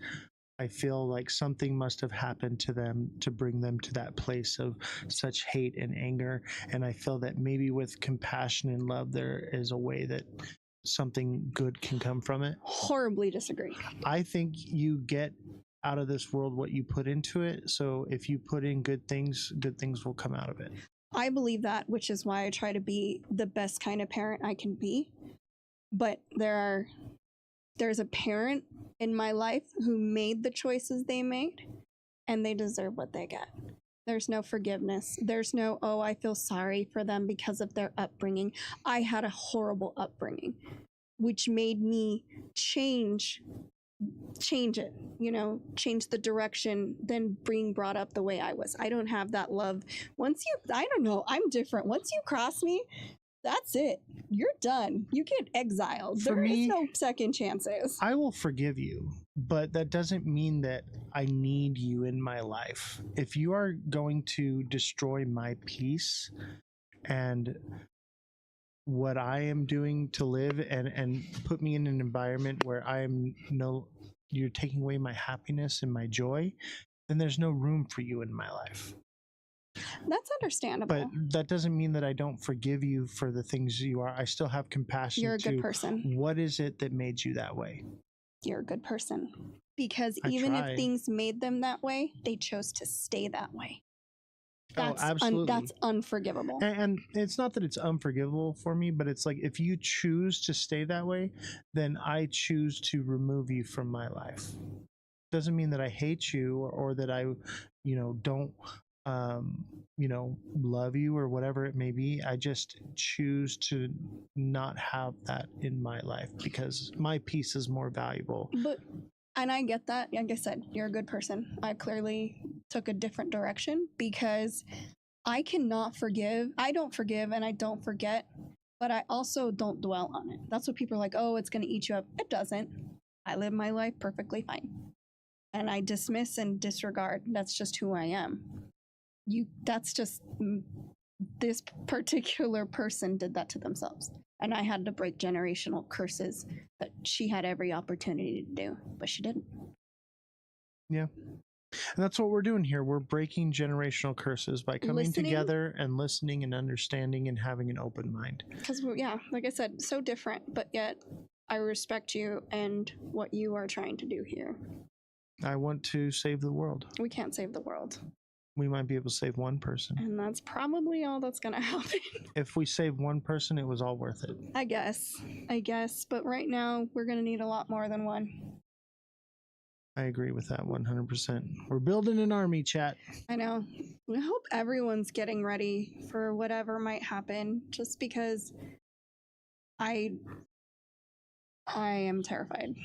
I feel like something must have happened to them to bring them to that place of such hate and anger. And I feel that maybe with compassion and love, there is a way that something good can come from it. Horribly disagree. I think you get out of this world what you put into it. So if you put in good things will come out of it. I believe that, which is why I try to be the best kind of parent I can be. But there's a parent in my life who made the choices they made, and they deserve what they get. There's no forgiveness. There's no, oh, I feel sorry for them because of their upbringing. I had a horrible upbringing, which made me change it, you know, change the direction, then being brought up the way I was. I don't have that love. I don't know, I'm different. Once you cross me, that's it. You're done. You get exiled. There is no second chances. I will forgive you, but that doesn't mean that I need you in my life. If you are going to destroy my peace and what I am doing to live and put me in an environment where you're taking away my happiness and my joy, then there's no room for you in my life. That's understandable. But that doesn't mean that I don't forgive you for the things you are. I still have compassion. You're a good person. What is it that made you that way? You're a good person. Because even if things made them that way, they chose to stay that way. Absolutely. That's unforgivable. And it's not that it's unforgivable for me, but it's like if you choose to stay that way, then I choose to remove you from my life. Doesn't mean that I hate you or that I, don't love you or whatever it may be. I just choose to not have that in my life because my peace is more valuable. And I get that. Like I said, you're a good person. I clearly took a different direction because I cannot forgive. I don't forgive and I don't forget, but I also don't dwell on it. That's what people are like, oh, it's going to eat you up. It doesn't. I live my life perfectly fine. And I dismiss and disregard. That's just who I am. That's just this particular person did that to themselves. And I had to break generational curses that she had every opportunity to do, but she didn't. Yeah. And that's what we're doing here. We're breaking generational curses by coming together and listening and understanding and having an open mind. Because, like I said, so different, but yet I respect you and what you are trying to do here. I want to save the world. We can't save the world. We might be able to save one person. And that's probably all that's going to happen. If we save one person, it was all worth it. I guess. But right now, we're going to need a lot more than one. I agree with that 100%. We're building an army, chat. I know. I hope everyone's getting ready for whatever might happen, just because I am terrified.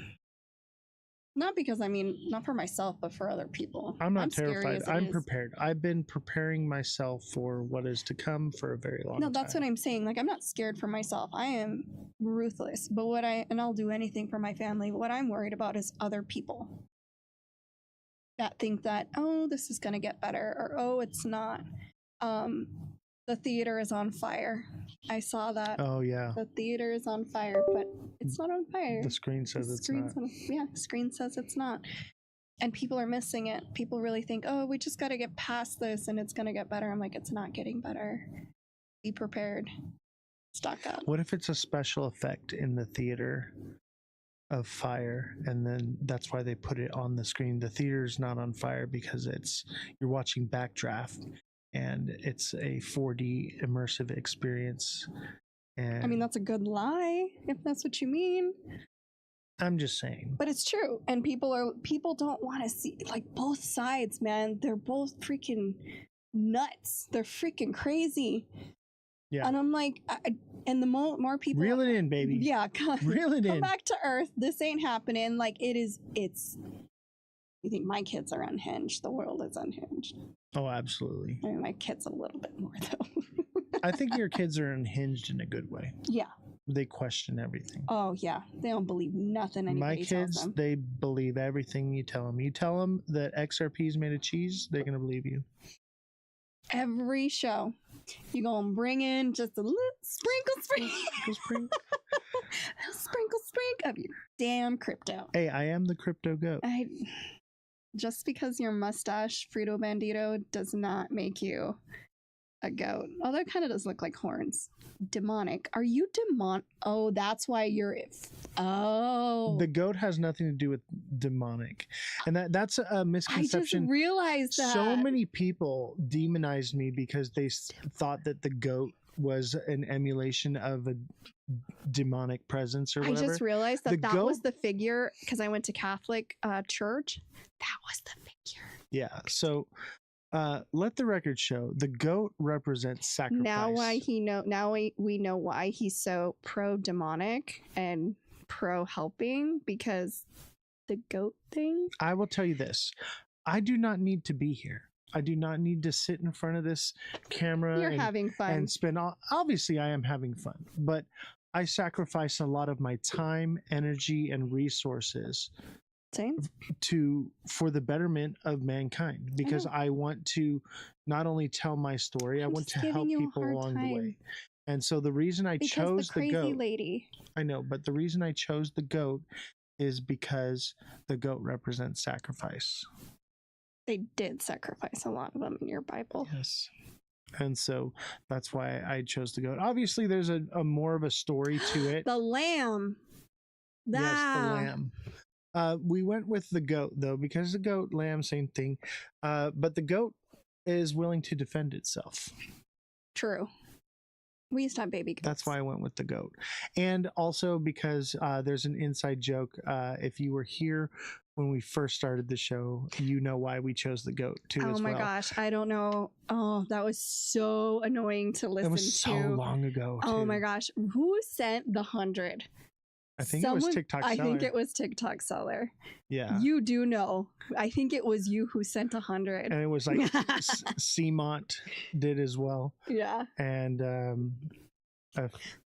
Not because, not for myself, but for other people. I'm not terrified. I'm prepared. I've been preparing myself for what is to come for a very long time. No, that's what I'm saying. Like, I'm not scared for myself. I am ruthless. But I'll do anything for my family. What I'm worried about is other people that think that, oh, this is going to get better, or, oh, it's not. The theater is on fire. I saw that. Oh, yeah. The theater is on fire, but it's not on fire. The screen says it's not. Screen says it's not. And people are missing it. People really think, oh, we just got to get past this and it's going to get better. I'm like, it's not getting better. Be prepared. Stock up. What if it's a special effect in the theater of fire, and then that's why they put it on the screen? The theater's not on fire because you're watching backdraft. And it's a 4D immersive experience. And that's a good lie, if that's what you mean. I'm just saying. But it's true. And people don't want to see, like, both sides, man. They're both freaking nuts. They're freaking crazy. Yeah. And I'm like, and the more people... Reel it in, baby. Yeah. Reel it in. Come back to earth. This ain't happening. Like, it's... You think my kids are unhinged? The world is unhinged. Oh, absolutely. My kids a little bit more, though. I think your kids are unhinged in a good way. Yeah. They question everything. Oh, yeah. They don't believe nothing anybody tells them. They believe everything you tell them. You tell them that XRP is made of cheese, they're going to believe you. Every show, you're going to bring in just a little sprinkle of your damn crypto. Hey, I am the crypto goat. Just because your mustache, Frito Bandito, does not make you a goat. Although it kind of does look like horns. Demonic. Are you demonic? Oh, that's why you're... Oh. The goat has nothing to do with demonic. And that's a misconception. I just realized that. So many people demonized me because they thought that the goat was an emulation of a demonic presence or whatever. I just realized that that was the figure, because I went to Catholic church. That was the figure. Yeah. So let the record show the goat represents sacrifice. Now we know why he's so pro demonic and pro helping, because the goat thing. I will tell you this. I do not need to be here. I do not need to sit in front of this camera. You're having fun. And spend obviously I am having fun, but I sacrifice a lot of my time, energy, and resources for the betterment of mankind, because I want to not only tell my story, I want to help people along the way. And so the reason I chose the goat, lady. I know, but the reason I chose the goat is because the goat represents sacrifice. They did sacrifice a lot of them in your Bible. Yes. And so that's why I chose the goat. Obviously, there's a more of a story to it. The lamb. Yes, the lamb. We went with the goat, though, because the goat, lamb, same thing. But the goat is willing to defend itself. True. We used to have baby goats. That's why I went with the goat. And also because there's an inside joke. If you were here when we first started the show, you know why we chose the goat too. Oh as my well. gosh, I don't know. Oh, that was so annoying to listen to. It was so long ago. Too. Oh my gosh, who sent the 100? I think it was TikTok Seller. I think it was TikTok Seller. Yeah. You do know. I think it was you who sent 100. And it was like Seamont did as well. Yeah. And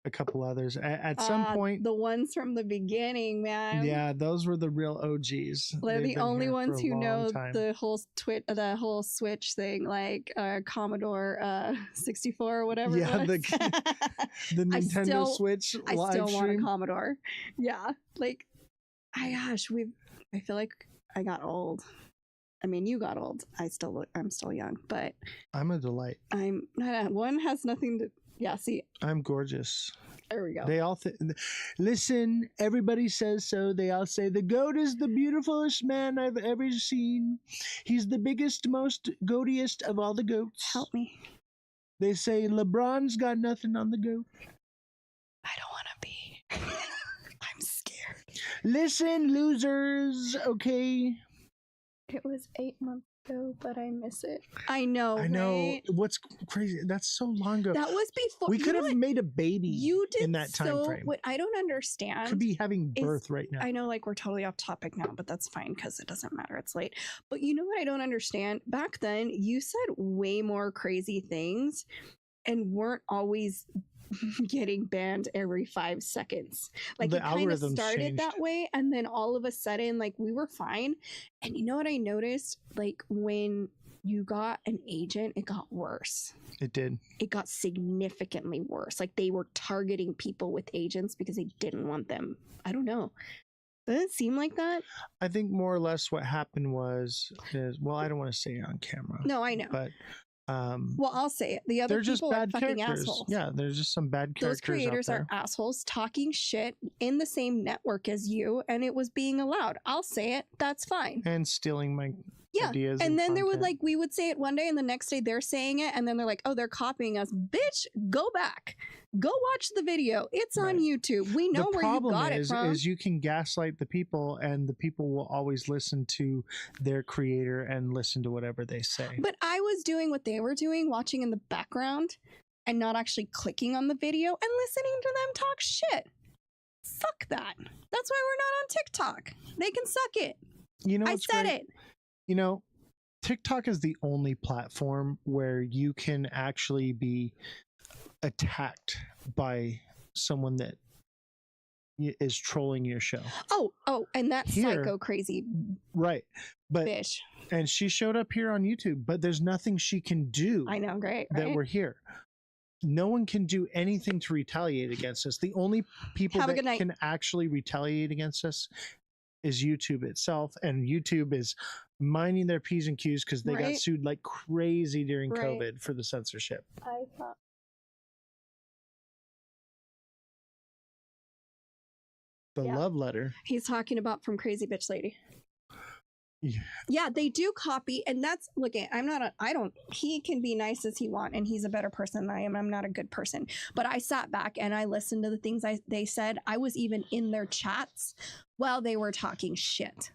a couple others. At some point. The ones from the beginning, man. Yeah, those were the real OGs. They're the only ones who know time. the whole Switch thing, like Commodore 64 or whatever. Yeah, it was. the Nintendo Switch I live still want a stream. Commodore. Yeah, like, I feel like I got old. I mean, you got old. I'm still young, but I'm a delight. One has nothing to. Yeah, see, I'm gorgeous. There we go. They all listen. Everybody says so. They all say the goat is the beautifulest man I've ever seen. He's the biggest, most goatiest of all the goats. Help me. They say LeBron's got nothing on the goat. I don't want to be. I'm scared. Listen, losers. Okay. It was 8 months ago, but I miss it. I know. Right? What's crazy? That's so long ago. That was before. We could have made a baby. You did in that time frame. What I don't understand. Could be having birth right now. I know, like, we're totally off topic now, but that's fine because it doesn't matter. It's late. But you know what I don't understand? Back then, you said way more crazy things, and weren't always getting banned every 5 seconds. Like, The it kind of algorithms started changed. that way, and then all of a sudden, like, we were fine. And you know what I noticed? Like, when you got an agent, it got worse. It did. It got significantly worse. Like, they were targeting people with agents because they didn't want them. I don't know. Doesn't it seem like that? I think more or less what happened is, well, I don't want to say it on camera. No, I know. But well, I'll say it. The other they're just people are bad fucking characters. assholes. Yeah, there's just some bad characters. Those creators out are there. assholes talking shit in the same network as you, and it was being allowed. I'll say it. That's fine. And stealing my Yeah. ideas. And then there would, content. like, we would say it one day, and the next day they're saying it, and then they're like, oh, they're copying us. Bitch, go back. Go watch the video. It's on YouTube. We know where you got it from. Is you can gaslight the people, and the people will always listen to their creator and listen to whatever they say. But I was doing what they were doing, watching in the background and not actually clicking on the video and listening to them talk shit. Fuck that. That's why we're not on TikTok. They can suck it. You know, I what's said great? it. You know, TikTok is the only platform where you can actually be attacked by someone that is trolling your show. Oh, and that Here- psycho crazy Right. But bitch. and she showed up here on YouTube, but there's nothing she can do. I know, great. That right? we're here. No one can do anything to retaliate against us. The only people Have a that good night. can actually retaliate against us is YouTube itself, and YouTube is minding their P's and Q's because they got Right. sued like crazy during Right. COVID for the censorship. I thought. The Yeah. love letter. He's talking about from Crazy Bitch Lady. Yeah. Yeah, they do copy, and that's look. He can be nice as he want, and he's a better person than I am. I'm not a good person, but I sat back and I listened to the things they said. I was even in their chats while they were talking shit.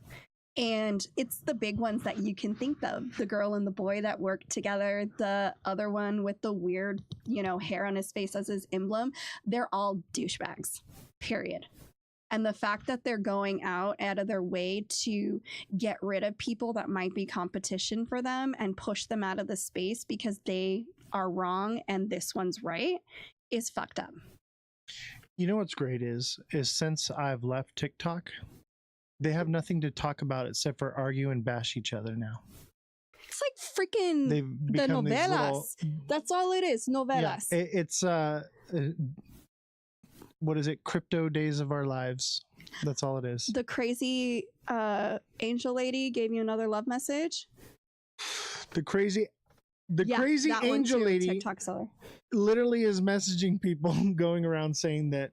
And it's the big ones that you can think of. The girl and the boy that worked together, the other one with the weird, hair on his face as his emblem. They're all douchebags, period. And the fact that they're going out of their way to get rid of people that might be competition for them and push them out of the space because they are wrong and this one's right is fucked up. You know what's great is since I've left TikTok, they have nothing to talk about except for argue and bash each other now. It's like freaking They've the become these novelas. That's all it is, novelas. Yeah, it's what is it? Crypto days of our lives. That's all it is. The crazy angel lady gave you another love message. The crazy that one angel too, lady TikTok seller. literally is messaging people going around saying that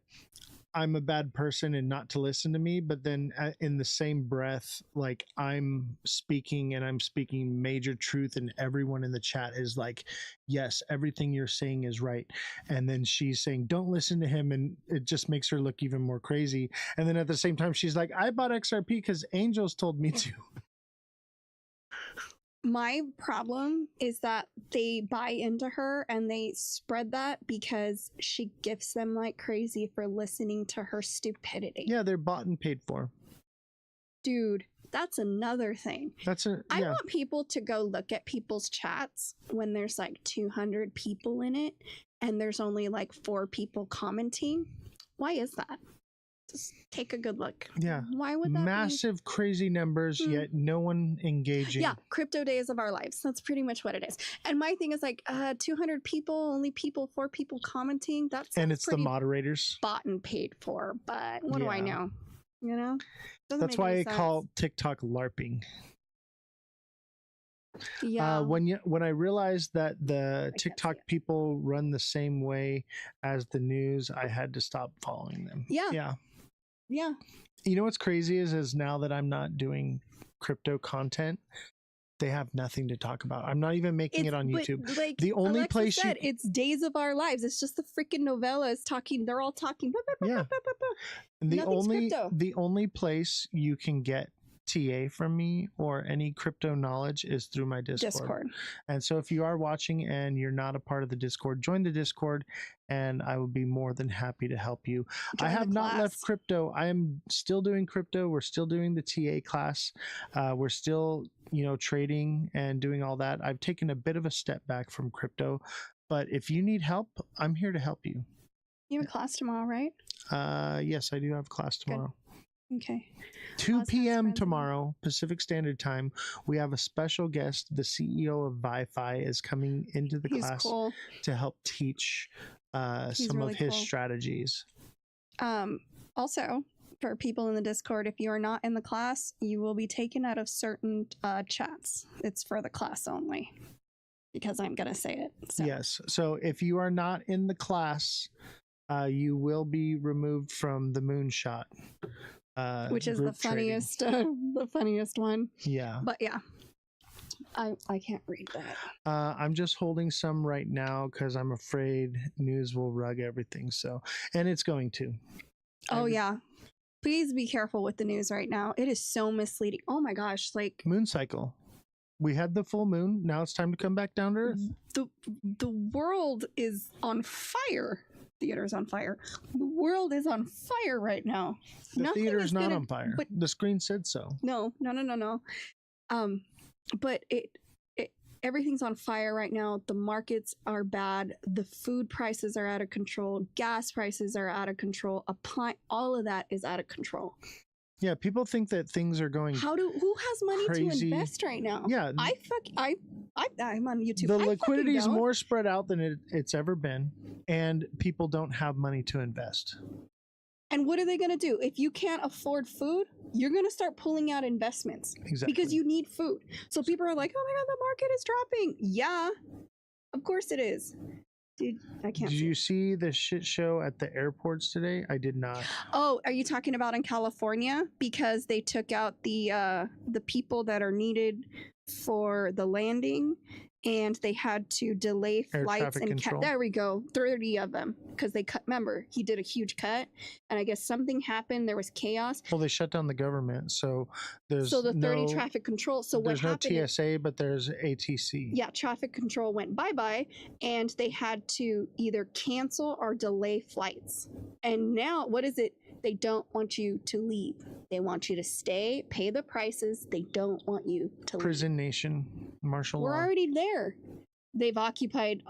I'm a bad person and not to listen to me, but then in the same breath, like I'm speaking and I'm speaking major truth, and everyone in the chat is like, yes, everything you're saying is right. And then she's saying, don't listen to him, and it just makes her look even more crazy. And then at the same time, she's like, I bought XRP because Angels told me to. My problem is that they buy into her and they spread that because she gifts them like crazy for listening to her stupidity. Yeah, they're bought and paid for. Dude, that's another thing. I want people to go look at people's chats when there's like 200 people in it and there's only like 4 people commenting. Why is that? Just take a good look. Yeah. Why would that massive, crazy numbers, yet no one engaging. Yeah, crypto days of our lives. That's pretty much what it is. And my thing is like 200 people, only 4 people commenting. That's and it's the moderators bought and paid for. But what do I know? You know, that's why I call TikTok LARPing. Yeah. When I realized that the TikTok people run the same way as the news, I had to stop following them. Yeah. You know what's crazy is now that I'm not doing crypto content, they have nothing to talk about. I'm not even making it on YouTube. Like the only Alexa place said, it's days of our lives. It's just the freaking novella is talking. They're all talking. The only place you can get TA from me or any crypto knowledge is through my Discord. And so if you are watching and you're not a part of the Discord, join the Discord and I will be more than happy to help you. I have not left crypto. I am still doing crypto. We're still doing the TA class. We're still, trading and doing all that. I've taken a bit of a step back from crypto, but if you need help, I'm here to help you. You have a class tomorrow, right? Yes, I do have a class tomorrow. Okay. 2 p.m. tomorrow, Pacific Standard Time. We have a special guest. The CEO of Wi-Fi is coming into the class to help teach some of his strategies. Also, for people in the Discord, if you are not in the class, you will be taken out of certain chats. It's for the class only, because I'm going to say it. So. Yes. So if you are not in the class, you will be removed from the moonshot. Which is the funniest one. Yeah. But yeah, I can't read that. I'm just holding some right now because I'm afraid news will rug everything. And it's going to. Oh yeah. Please be careful with the news right now. It is so misleading. Oh my gosh. Like moon cycle. We had the full moon. Now it's time to come back down to earth. The world is on fire. Theater's on fire. The world is on fire right now. The theater is not on fire. But the screen said so. No. But everything's on fire right now. The markets are bad. The food prices are out of control. Gas prices are out of control. All of that is out of control. Yeah, people think that things are going. Who has money crazy. To invest right now? Yeah, I'm on YouTube. The liquidity is more spread out than it's ever been, and people don't have money to invest. And what are they going to do? If you can't afford food, you're going to start pulling out investments. Exactly. Because you need food. So people are like, oh my God, the market is dropping. Yeah, of course it is. Dude, I can't. Did you see the shit show at the airports today? I did not. Oh, are you talking about in California? Because they took out the people that are needed for the landing, and they had to delay flights and there we go, 30 of them, because they cut. Remember, he did a huge cut, and I guess something happened. There was chaos. Well, they shut down the government, so there's the 30 traffic control. So what happened? There's no TSA, but there's ATC. Yeah, traffic control went bye-bye, and they had to either cancel or delay flights. And now, what is it? They don't want you to leave. They want you to stay, pay the prices. They don't want you to leave. Prison nation, martial law. We're already there. They've occupied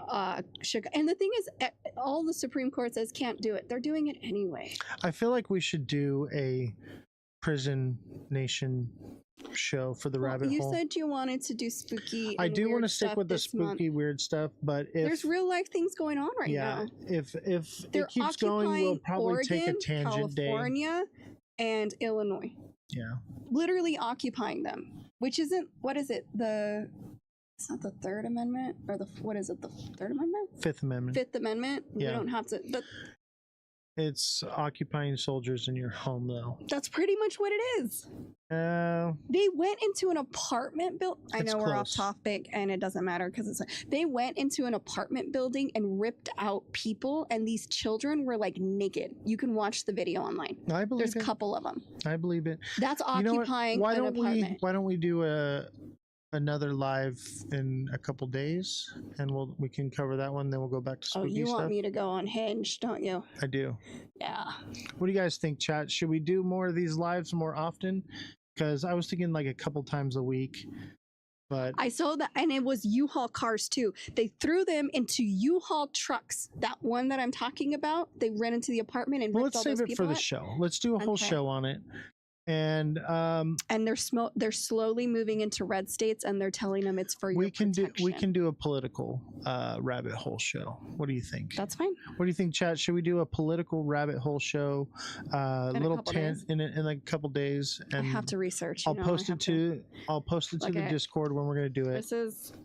Chicago. And the thing is, all the Supreme Court says can't do it. They're doing it anyway. I feel like we should do a prison nation show for the rabbit hole. You said you wanted to do spooky. I do want to stick with the spooky weird stuff, but if there's real life things going on right now. If it keeps going, we'll probably Oregon, take a tangent California, and Illinois. Yeah. Literally occupying them, which isn't, what is it? It's not the Third Amendment, or what is it? The Third Amendment? Fifth Amendment. Fifth Amendment. Yeah. We don't have to. It's occupying soldiers in your home, though. That's pretty much what it is. They went into an apartment building. I know we're off topic and it doesn't matter because they went into an apartment building and ripped out people, and these children were like naked. You can watch the video online. I believe There's a couple of them. I believe it. That's occupying an apartment. Why don't we do another live in a couple days, and we can cover that one. Then we'll go back to spooky stuff. Oh, you want stuff. me to go on Hinge, don't you? I do. Yeah. What do you guys think, chat? Should we do more of these lives more often? Because I was thinking like a couple times a week. But I saw that, and it was U-Haul cars too. They threw them into U-Haul trucks. That one that I'm talking about, they ran into the apartment and ripped let's all save those it for the out. show. Let's do a whole show on it. And they're slowly moving into red states, and they're telling them it's for your protection. We can do a political rabbit hole show. What do you think? That's fine. What do you think, chat? Should we do a political rabbit hole show? Little in like a couple days. And I have to research. I'll post it to the Discord when we're going to do it.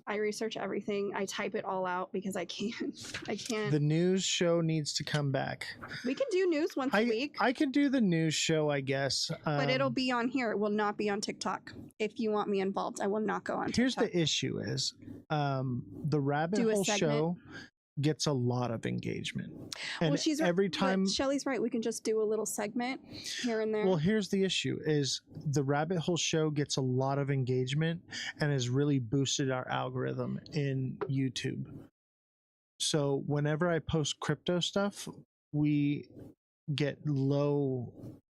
I research everything. I type it all out because I can't. The news show needs to come back. We can do news once a week. I can do the news show, I guess. But it'll be on here. It will not be on TikTok. If you want me involved, I will not go on TikTok. Here's the issue is the rabbit hole show gets a lot of engagement. And she's every time Shelly's right, we can just do a little segment here and there. Well, here's the issue is the rabbit hole show gets a lot of engagement and has really boosted our algorithm in YouTube. So whenever I post crypto stuff, we get low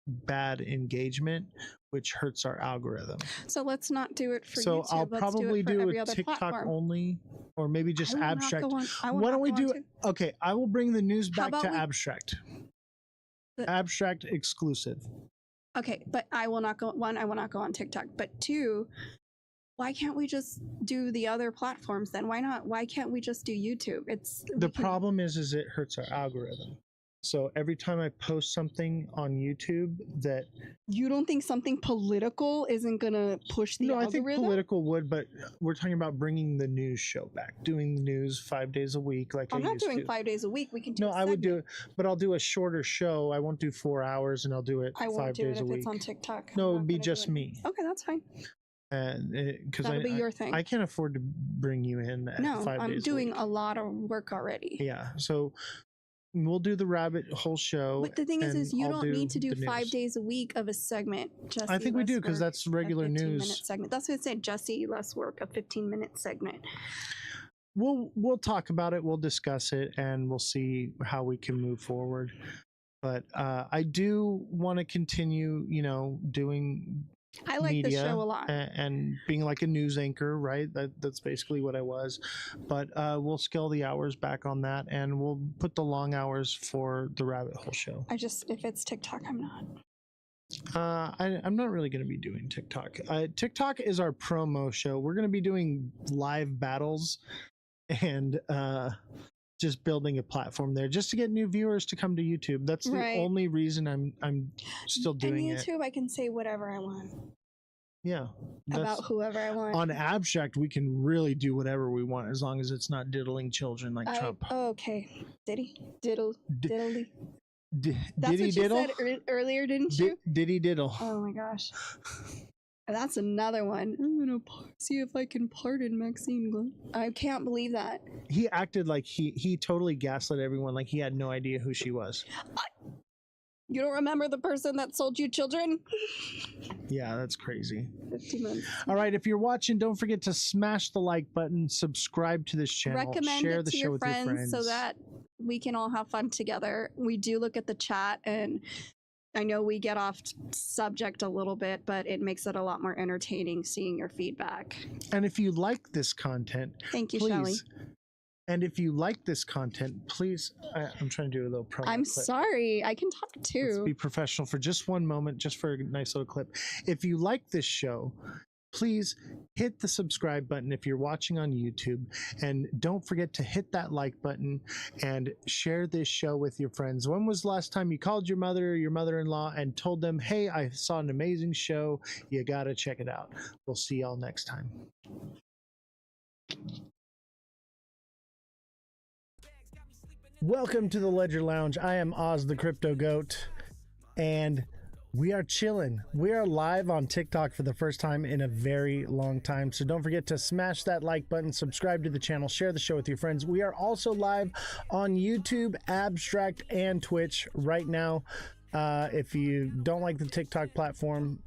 bad engagement, which hurts our algorithm. So let's not do it for so YouTube. I'll let's probably do a TikTok platform. only, or maybe just abstract. Why don't we do? Okay, I will bring the news back to abstract. Abstract exclusive. Okay, but I will not go. One, I will not go on TikTok. But two, why can't we just do the other platforms then? Why not? Why can't we just do YouTube? The problem is it hurts our algorithm. So every time I post something on YouTube that... You don't think something political isn't going to push the algorithm? I think political would, but we're talking about bringing the news show back, doing the news 5 days a week like I'm not doing 5 days a week. We can do I would do it, but I'll do a shorter show. I won't do 4 hours, and I'll do it 5 days a week. I won't do it if it's on TikTok. No, it would be just me. Okay, that's fine. Because that'll be your thing. I can't afford to bring you in at 5 days a week. I'm doing a lot of work already. Yeah, so... We'll do the rabbit hole show. But the thing is you don't need to do 5 days a week of a segment. Jesse, I think we do because that's regular news. Segment. That's what I said. Jesse, less work, a 15-minute segment. We'll talk about it. We'll discuss it, and we'll see how we can move forward. But I do want to continue, doing. I like the show a lot and being like a news anchor, right? That's basically what I was. But we'll scale the hours back on that, and we'll put the long hours for the rabbit hole show. If it's TikTok, I'm not. I'm not really going to be doing TikTok. TikTok is our promo show. We're going to be doing live battles and just building a platform there just to get new viewers to come to YouTube. That's the only reason I'm still doing it. On YouTube, I can say whatever I want. Yeah. About whoever I want. On abstract, we can really do whatever we want as long as it's not diddling children like Trump. Oh, okay. Diddly. That's Diddy what you diddle? said earlier, didn't you? Diddy diddle. Oh my gosh. That's another one. I'm gonna see if I can pardon Maxine Glenn. I can't believe that. He acted like he totally gaslit everyone, like he had no idea who she was. You don't remember the person that sold you children? Yeah, that's crazy. 50 months. All right, if you're watching, don't forget to smash the like button, subscribe to this channel, share the show with your friends so that we can all have fun together. We do look at the chat, and I know we get off subject a little bit, but it makes it a lot more entertaining seeing your feedback. And if you like this content, thank you, please, Shelly. And if you like this content, please, I'm trying to do a little promo I'm clip. sorry, I can talk too. Let's be professional for just one moment, just for a nice little clip. If you like this show, please hit the subscribe button if you're watching on YouTube, and don't forget to hit that like button and share this show with your friends. When was the last time you called your mother or your mother-in-law and told them, hey, I saw an amazing show, you gotta check it out. We'll see y'all next time. Welcome to the Ledger Lounge. I am Ozthecryptogoat, and we are chilling. We are live on TikTok for the first time in a very long time. So don't forget to smash that like button, subscribe to the channel, share the show with your friends. We are also live on YouTube, Abstract, and Twitch right now. If you don't like the TikTok platform,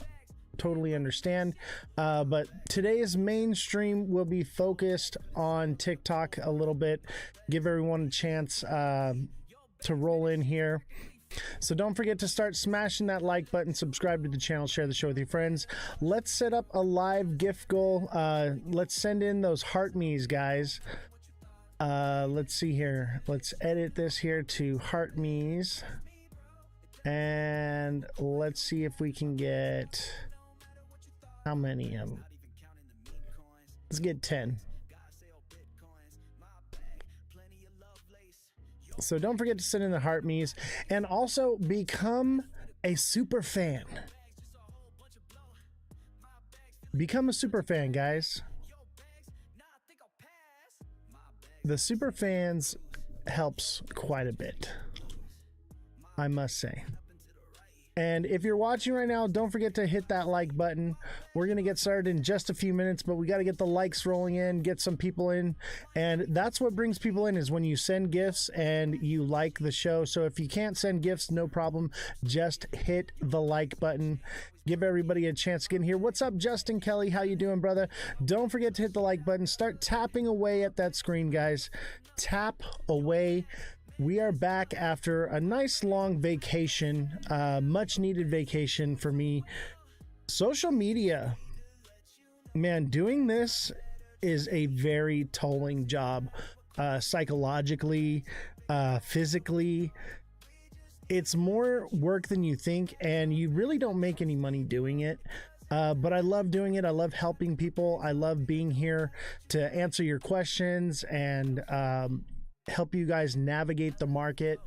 totally understand. But today's mainstream will be focused on TikTok a little bit. Give everyone a chance to roll in here. So don't forget to start smashing that like button, subscribe to the channel, share the show with your friends. Let's set up a live gift goal. Let's send in those heart me's, guys. Let's see here. Let's edit this here to heart me's. And let's see if we can get... how many of them? Let's get 10. So don't forget to send in the heart me's and also become a super fan. Become a super fan, guys. The super fans helps quite a bit, I must say. And if you're watching right now, don't forget to hit that like button. We're going to get started in just a few minutes, but we got to get the likes rolling in, get some people in. And that's what brings people in, is when you send gifts and you like the show. So if you can't send gifts, no problem. Just hit the like button. Give everybody a chance to get in here. What's up, Justin Kelly? How you doing, brother? Don't forget to hit the like button. Start tapping away at that screen, guys. Tap away. We are back after a nice long vacation, much needed vacation for me. Social media, man, doing this is a very tolling job, psychologically, physically. It's more work than you think, and you really don't make any money doing it. But I love doing it. I love helping people. I love being here to answer your questions and help you guys navigate the market.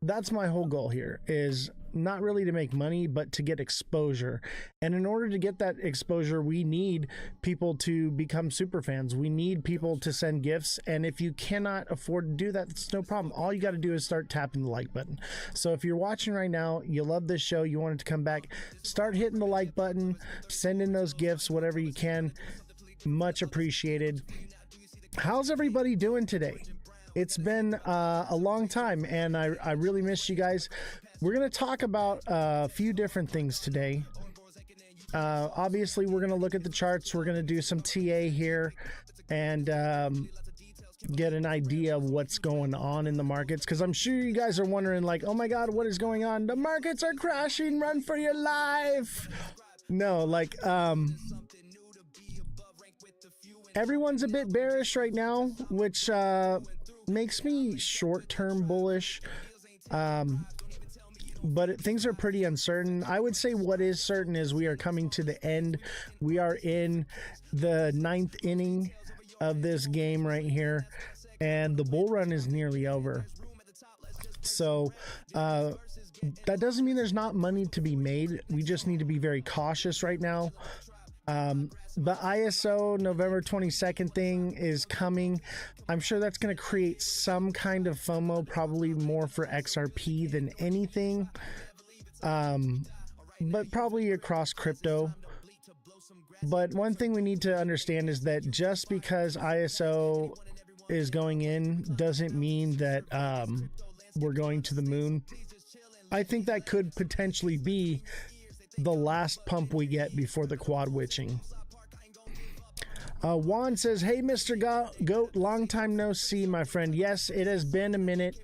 That's my whole goal here, is not really to make money, but to get exposure. And in order to get that exposure, we need people to become super fans. We need people to send gifts. And if you cannot afford to do that, it's no problem. All you got to do is start tapping the like button. So if you're watching right now, you love this show, you want it to come back, start hitting the like button, send in those gifts, whatever you can. Much appreciated. How's everybody doing today? It's been a long time, and I really miss you guys. We're going to talk about a few different things today. Obviously, we're going to look at the charts. We're going to do some TA here and get an idea of what's going on in the markets, because I'm sure you guys are wondering, like, oh my God, what is going on? The markets are crashing. Run for your life. No, like... everyone's a bit bearish right now, which makes me short-term bullish. But things are pretty uncertain. I would say what is certain is we are coming to the end. We are in the 9th inning of this game right here, and the bull run is nearly over. So that doesn't mean there's not money to be made. We just need to be very cautious right now. The ISO November 22nd thing is coming. I'm sure that's going to create some kind of FOMO, probably more for XRP than anything, but probably across crypto. But one thing we need to understand is that just because ISO is going in doesn't mean that we're going to the moon. I think that could potentially be the last pump we get before the quad witching. Juan says, hey, Mr. Goat, long time no see, my friend. Yes, it has been a minute.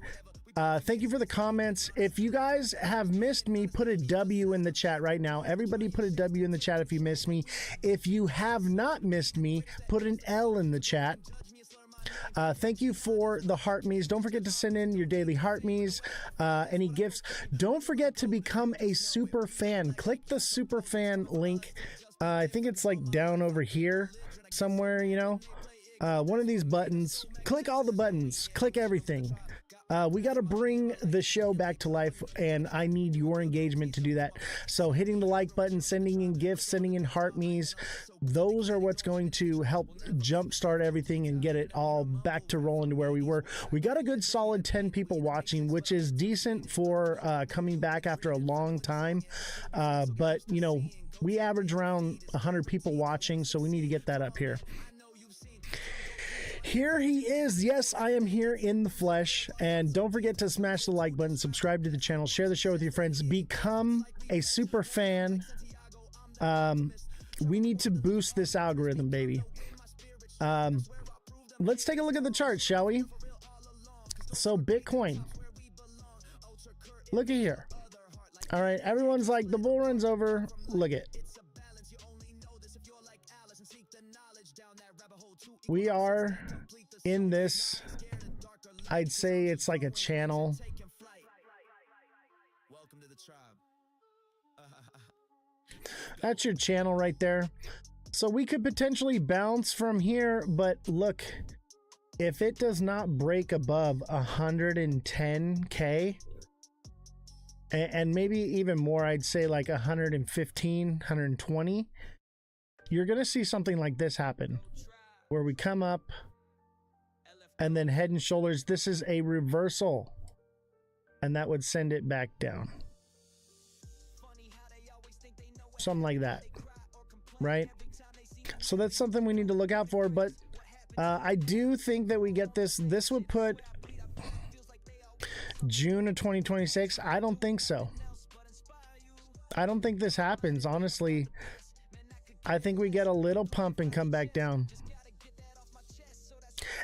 Thank you for the comments. If you guys have missed me, put a W in the chat right now. Everybody put a W in the chat if you missed me. If you have not missed me, put an L in the chat. Thank you for the heart me's. Don't forget to send in your daily heart me's, any gifts. Don't forget to become a super fan. Click the super fan link. I think it's like down over here somewhere, you know, one of these buttons. Click all the buttons, click everything. We got to bring the show back to life, and I need your engagement to do that. So hitting the like button, sending in gifts, sending in heart me's, those are what's going to help jumpstart everything and get it all back to rolling to where we were. We got a good solid 10 people watching, which is decent for coming back after a long time. But, you know, we average around 100 people watching, so we need to get that up here. Here he is. Yes, I am here in the flesh. And don't forget to smash the like button, subscribe to the channel, share the show with your friends, become a super fan. We need to boost this algorithm, baby. Let's take a look at the chart, shall we? So Bitcoin. Look at here. All right, everyone's like, the bull run's over. Look at. We are in this, I'd say it's like a channel. That's your channel right there. So we could potentially bounce from here, but look, if it does not break above 110K, and maybe even more, I'd say like 115, 120, you're going to see something like this happen, where we come up and then head and shoulders. This is a reversal, and that would send it back down. Something like that, right? So that's something we need to look out for. But I do think that we get this. This would put June of 2026. I don't think so. I don't think this happens, honestly. I think we get a little pump and come back down.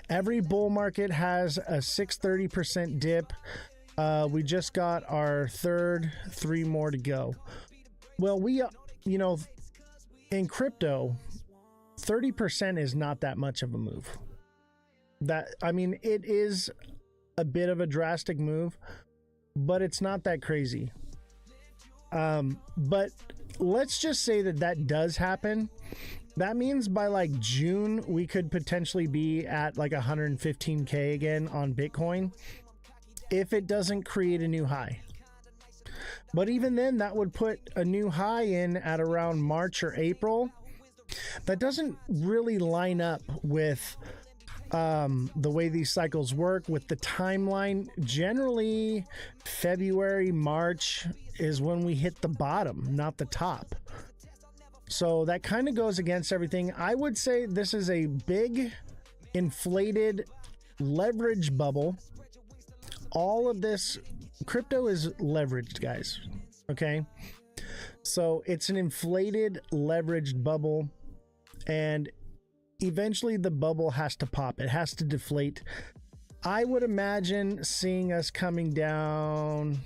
Every bull market has a 630% dip. We just got our third, 3 more to go. Well, we, you know, in crypto, 30% is not that much of a move. That, I mean, it is a bit of a drastic move, but it's not that crazy. But let's just say that that does happen. That means by like June, we could potentially be at like 115K again on Bitcoin if it doesn't create a new high. But even then, that would put a new high in at around March or April. That doesn't really line up with the way these cycles work, with the timeline. Generally, February, March is when we hit the bottom, not the top. So that kind of goes against everything. I would say this is a big inflated leverage bubble. All of this crypto is leveraged, guys. Okay. So it's an inflated leveraged bubble, and eventually the bubble has to pop. It has to deflate. I would imagine seeing us coming down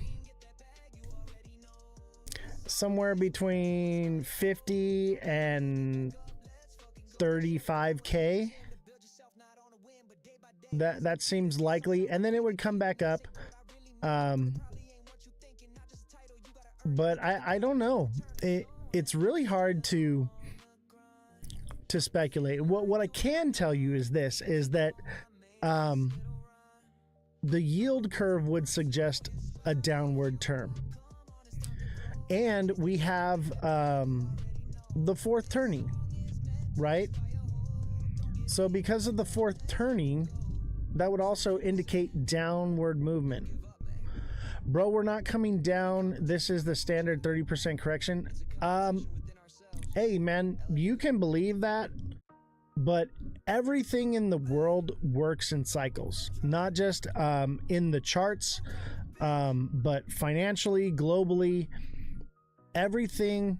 somewhere between 50 and 35K. That seems likely, and then it would come back up. But I don't know. It's really hard to speculate. What I can tell you is this, is that the yield curve would suggest a downward term. And we have the fourth turning, right? So because of the fourth turning, that would also indicate downward movement. Bro, we're not coming down. This is the standard 30% correction. Hey, man, you can believe that, but everything in the world works in cycles, not just in the charts, but financially, globally. Everything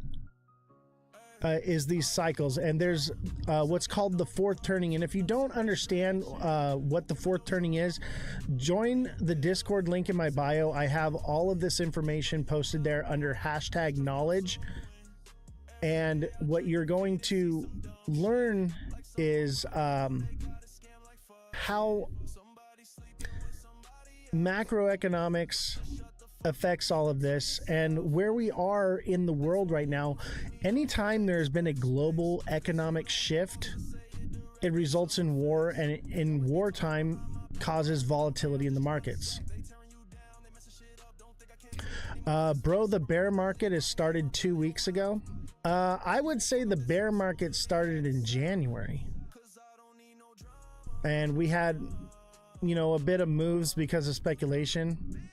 is these cycles, and there's what's called the fourth turning. And if you don't understand what the fourth turning is, join the Discord link in my bio. I have all of this information posted there under #knowledge. And what you're going to learn is how macroeconomics affects all of this and where we are in the world right now. Anytime there's been a global economic shift, it results in war, and in wartime causes volatility in the markets. Bro, the bear market has started 2 weeks ago. I would say the bear market started in January. And we had, you know, a bit of moves because of speculation.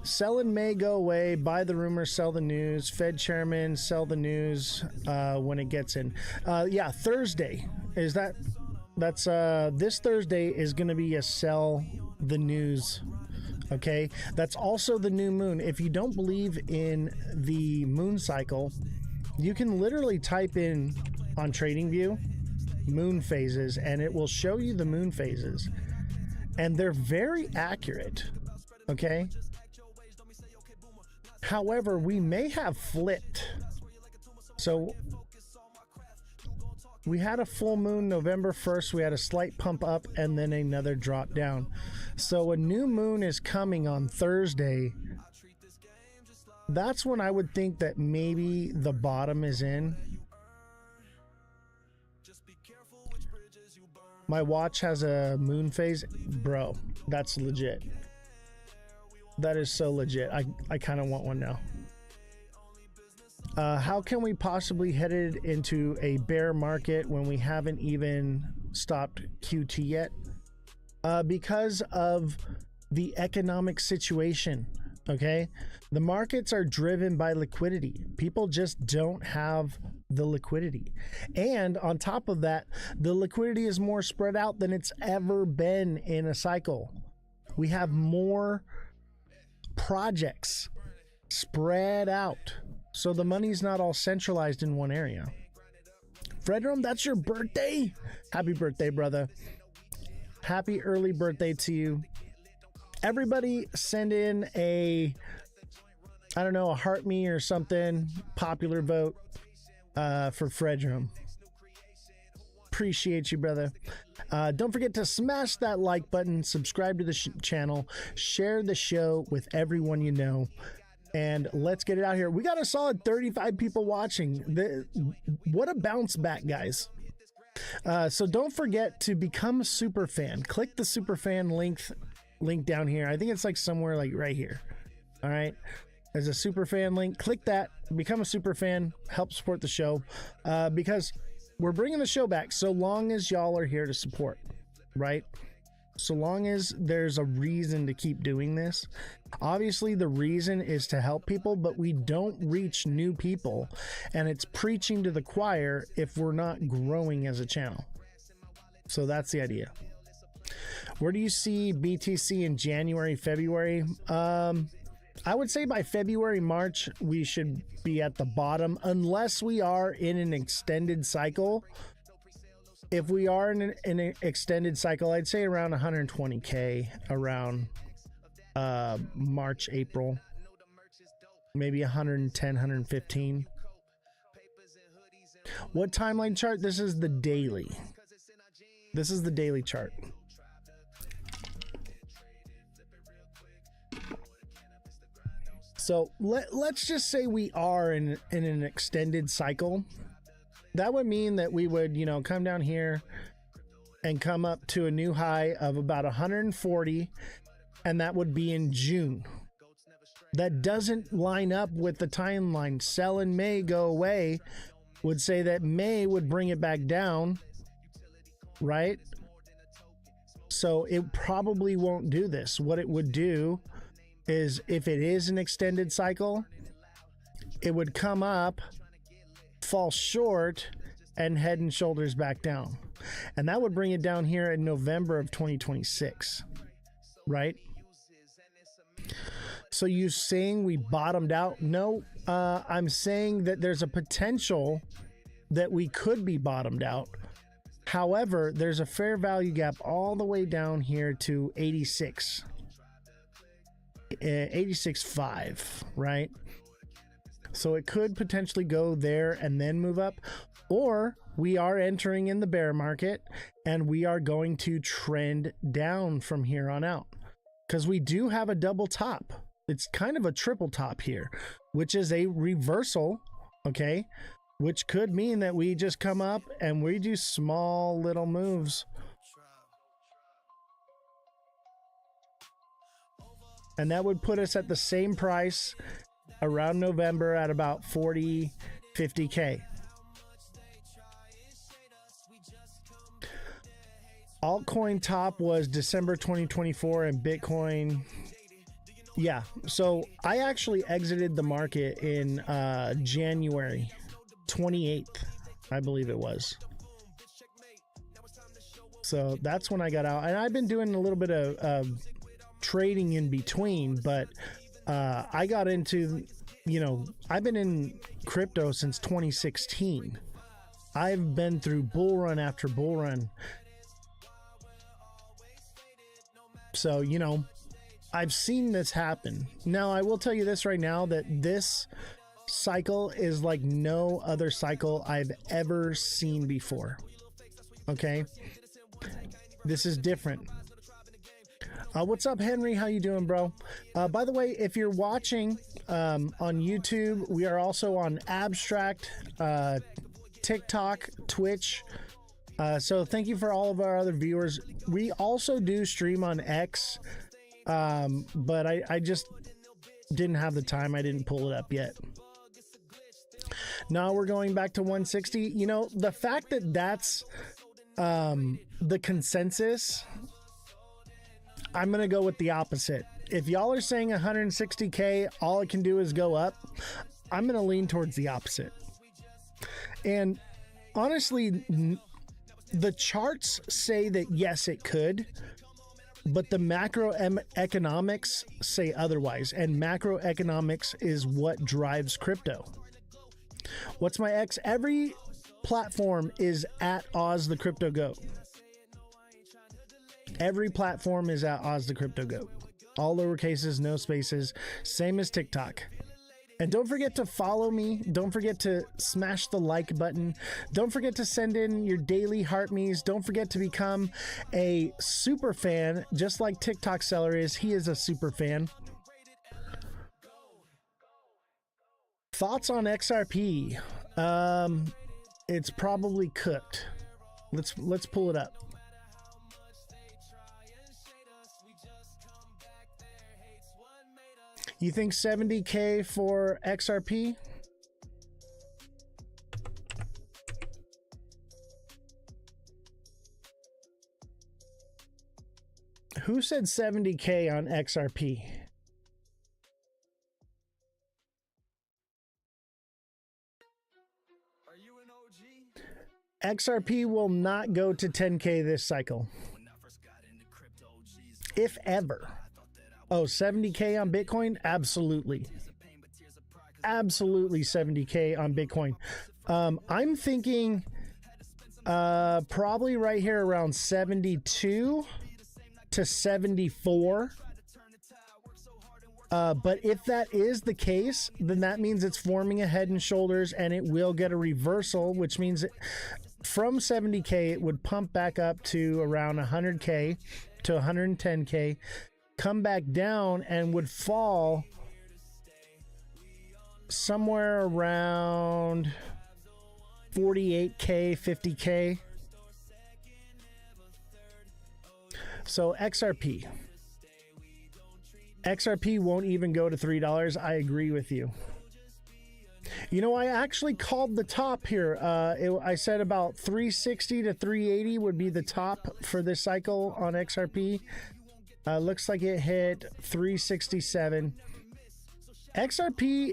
Selling may go away. Buy the rumor, sell the news. Fed chairman, sell the news when it gets in. Yeah, Thursday. That's this Thursday is going to be a sell the news. Okay, that's also the new moon. If you don't believe in the moon cycle, you can literally type in on TradingView moon phases and it will show you the moon phases, and they're very accurate. Okay, however, we may have flipped. So we had a full moon November 1st. We had a slight pump up and then another drop down. So a new moon is coming on Thursday. That's when I would think that maybe the bottom is in. My watch has a moon phase. Bro, that's legit. That is so legit. I kind of want one now. How can we possibly headed into a bear market when we haven't even stopped QT yet? Because of the economic situation. Okay, the markets are driven by liquidity. People just don't have the liquidity, and on top of that, the liquidity is more spread out than it's ever been in a cycle. We have more projects spread out, so the money's not all centralized in one area. Fredrum, that's your birthday. Happy birthday, brother. Happy early birthday to you. Everybody send in a, I don't know, a heart me or something, popular vote for Fredrum. Appreciate you, brother. Don't forget to smash that like button, subscribe to the channel, share the show with everyone you know, and let's get it out here. We got a solid 35 people watching. What a bounce back, guys. So don't forget to become a super fan. Click the super fan link down here. I think it's like somewhere like right here. All right, there's a super fan link. Click that, become a super fan, help support the show, because we're bringing the show back so long as y'all are here to support, right? So long as there's a reason to keep doing this. Obviously the reason is to help people, but we don't reach new people, and it's preaching to the choir if we're not growing as a channel. So that's the idea. Where do you see BTC in January, February? I would say by February, March, we should be at the bottom, unless we are in an extended cycle. If we are in an extended cycle, I'd say around 120K around March, April, maybe 110, 115. What timeline chart? This is the daily. This is the daily chart. So let's just say we are in an extended cycle. That would mean that we would, you know, come down here and come up to a new high of about 140, and that would be in June. That doesn't line up with the timeline. Sell in May, go away, would say that May would bring it back down, right? So it probably won't do this. What it would do is, if it is an extended cycle, it would come up, fall short, and head and shoulders back down, and that would bring it down here in November of 2026, right? So you saying we bottomed out? No, I'm saying that there's a potential that we could be bottomed out. However, there's a fair value gap all the way down here to 86.5, right? So it could potentially go there and then move up, or we are entering in the bear market and we are going to trend down from here on out, because we do have a double top. It's kind of a triple top here, which is a reversal, okay? Which could mean that we just come up and we do small little moves. And that would put us at the same price around November at about 40, 50K. Altcoin top was December 2024 and Bitcoin. Yeah, so I actually exited the market in January 28th, I believe it was. So that's when I got out. And I've been doing a little bit of trading in between, but I got into, you know, I've been in crypto since 2016. I've been through bull run after bull run. So, you know, I've seen this happen. Now, I will tell you this right now, that this cycle is like no other cycle I've ever seen before. Okay? This is different. What's up, Henry? How you doing, bro? By the way, if you're watching on YouTube, we are also on Abstract, TikTok, Twitch. So thank you for all of our other viewers. We also do stream on X, but I just didn't have the time. I didn't pull it up yet. Now we're going back to 160. You know, the fact that that's the consensus, I'm going to go with the opposite. If y'all are saying 160K, all it can do is go up, I'm going to lean towards the opposite. And honestly, the charts say that yes, it could, but the macroeconomics say otherwise, and macroeconomics is what drives crypto. What's my X? Every platform is at Ozthecryptogoat. Every platform is at Ozthecryptogoat. All lowercases, no spaces, same as TikTok. And don't forget to follow me. Don't forget to smash the like button. Don't forget to send in your daily heart me's. Don't forget to become a super fan, just like TikTok seller is. He is a super fan. Thoughts on XRP? It's probably cooked. Let's pull it up. You think 70K for XRP? Who said 70K on XRP? XRP will not go to 10K this cycle, if ever. Oh, 70K on Bitcoin? Absolutely. Absolutely 70K on Bitcoin. I'm thinking probably right here around 72 to 74. But if that is the case, then that means it's forming a head and shoulders, and it will get a reversal, which means from 70K, it would pump back up to around 100K to 110K. Come back down and would fall somewhere around 48K, 50K. So XRP won't even go to $3. I agree with you. You know, I actually called the top here. I said about 360 to 380 would be the top for this cycle on XRP. Looks like it hit 367. XRP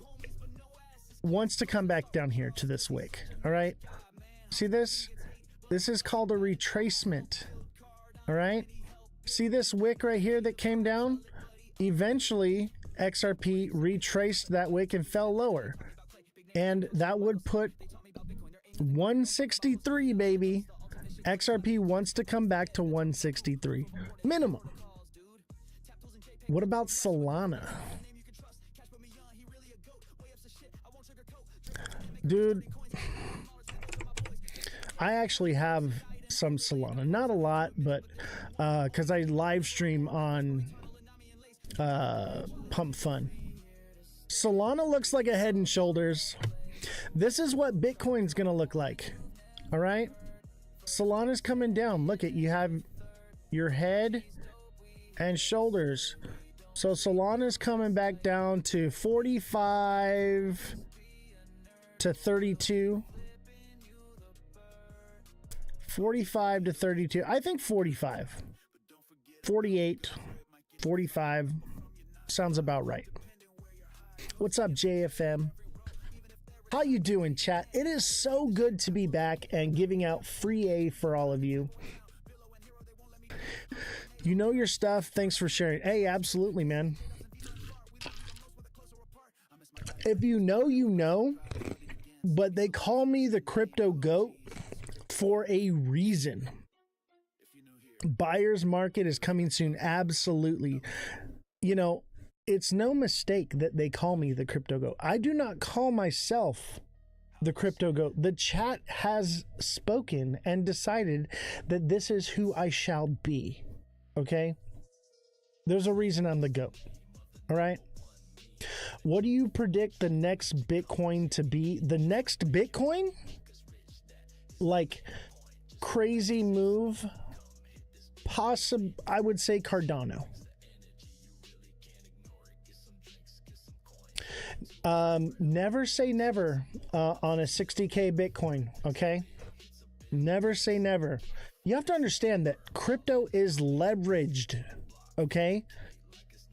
wants to come back down here to this wick. All right. See this? This is called a retracement. All right. See this wick right here that came down? Eventually, XRP retraced that wick and fell lower. And that would put 163, baby. XRP wants to come back to 163 minimum. What about Solana? Dude, I actually have some Solana. Not a lot, but because I live stream on Pump Fun. Solana looks like a head and shoulders. This is what Bitcoin's gonna look like. All right, Solana's coming down. Look at, you have your head and shoulders. So Solana's coming back down to 45 to 32. 45 to 32. I think 45. 48, 45 sounds about right. What's up, JFM? How you doing, chat? It is so good to be back and giving out free A for all of you. You know your stuff. Thanks for sharing. Hey, absolutely, man. If you know, you know. But they call me the crypto goat for a reason. Buyer's market is coming soon. Absolutely. You know, it's no mistake that they call me the crypto goat. I do not call myself the crypto goat. The chat has spoken and decided that this is who I shall be. Okay? There's a reason I'm the goat. All right? What do you predict the next Bitcoin to be? The next Bitcoin? Like crazy move? I would say Cardano. Never say never on a 60K Bitcoin, okay? Never say never. You have to understand that crypto is leveraged, okay?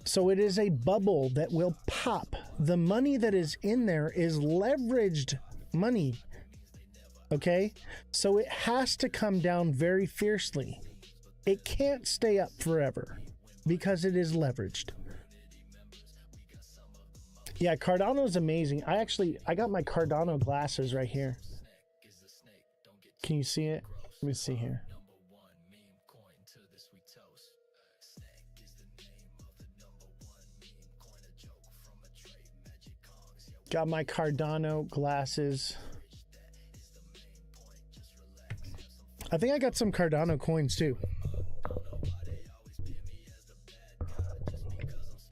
So it is a bubble that will pop. The money that is in there is leveraged money, okay? So it has to come down very fiercely. It can't stay up forever because it is leveraged. Yeah, Cardano is amazing. I got my Cardano glasses right here. Can you see it? Let me see here. Got my Cardano glasses. I think I got some Cardano coins too.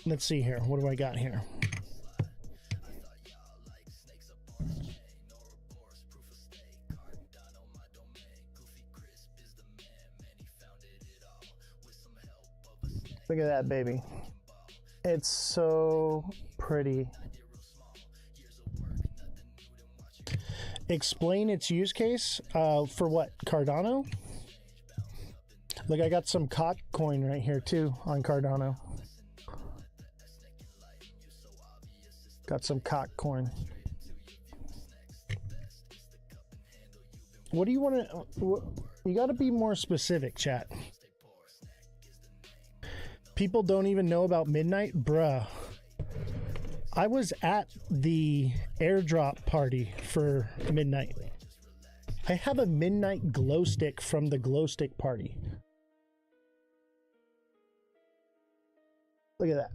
Let's see here. What do I got here? Look at that, baby. It's so pretty. Explain its use case for what? Cardano? Look, I got some COT coin right here too on Cardano. Got some COT coin. What do you want to... You got to be more specific, chat. People don't even know about Midnight? Bruh. I was at the airdrop party for Midnight. I have a Midnight glow stick from the glow stick party. Look at that.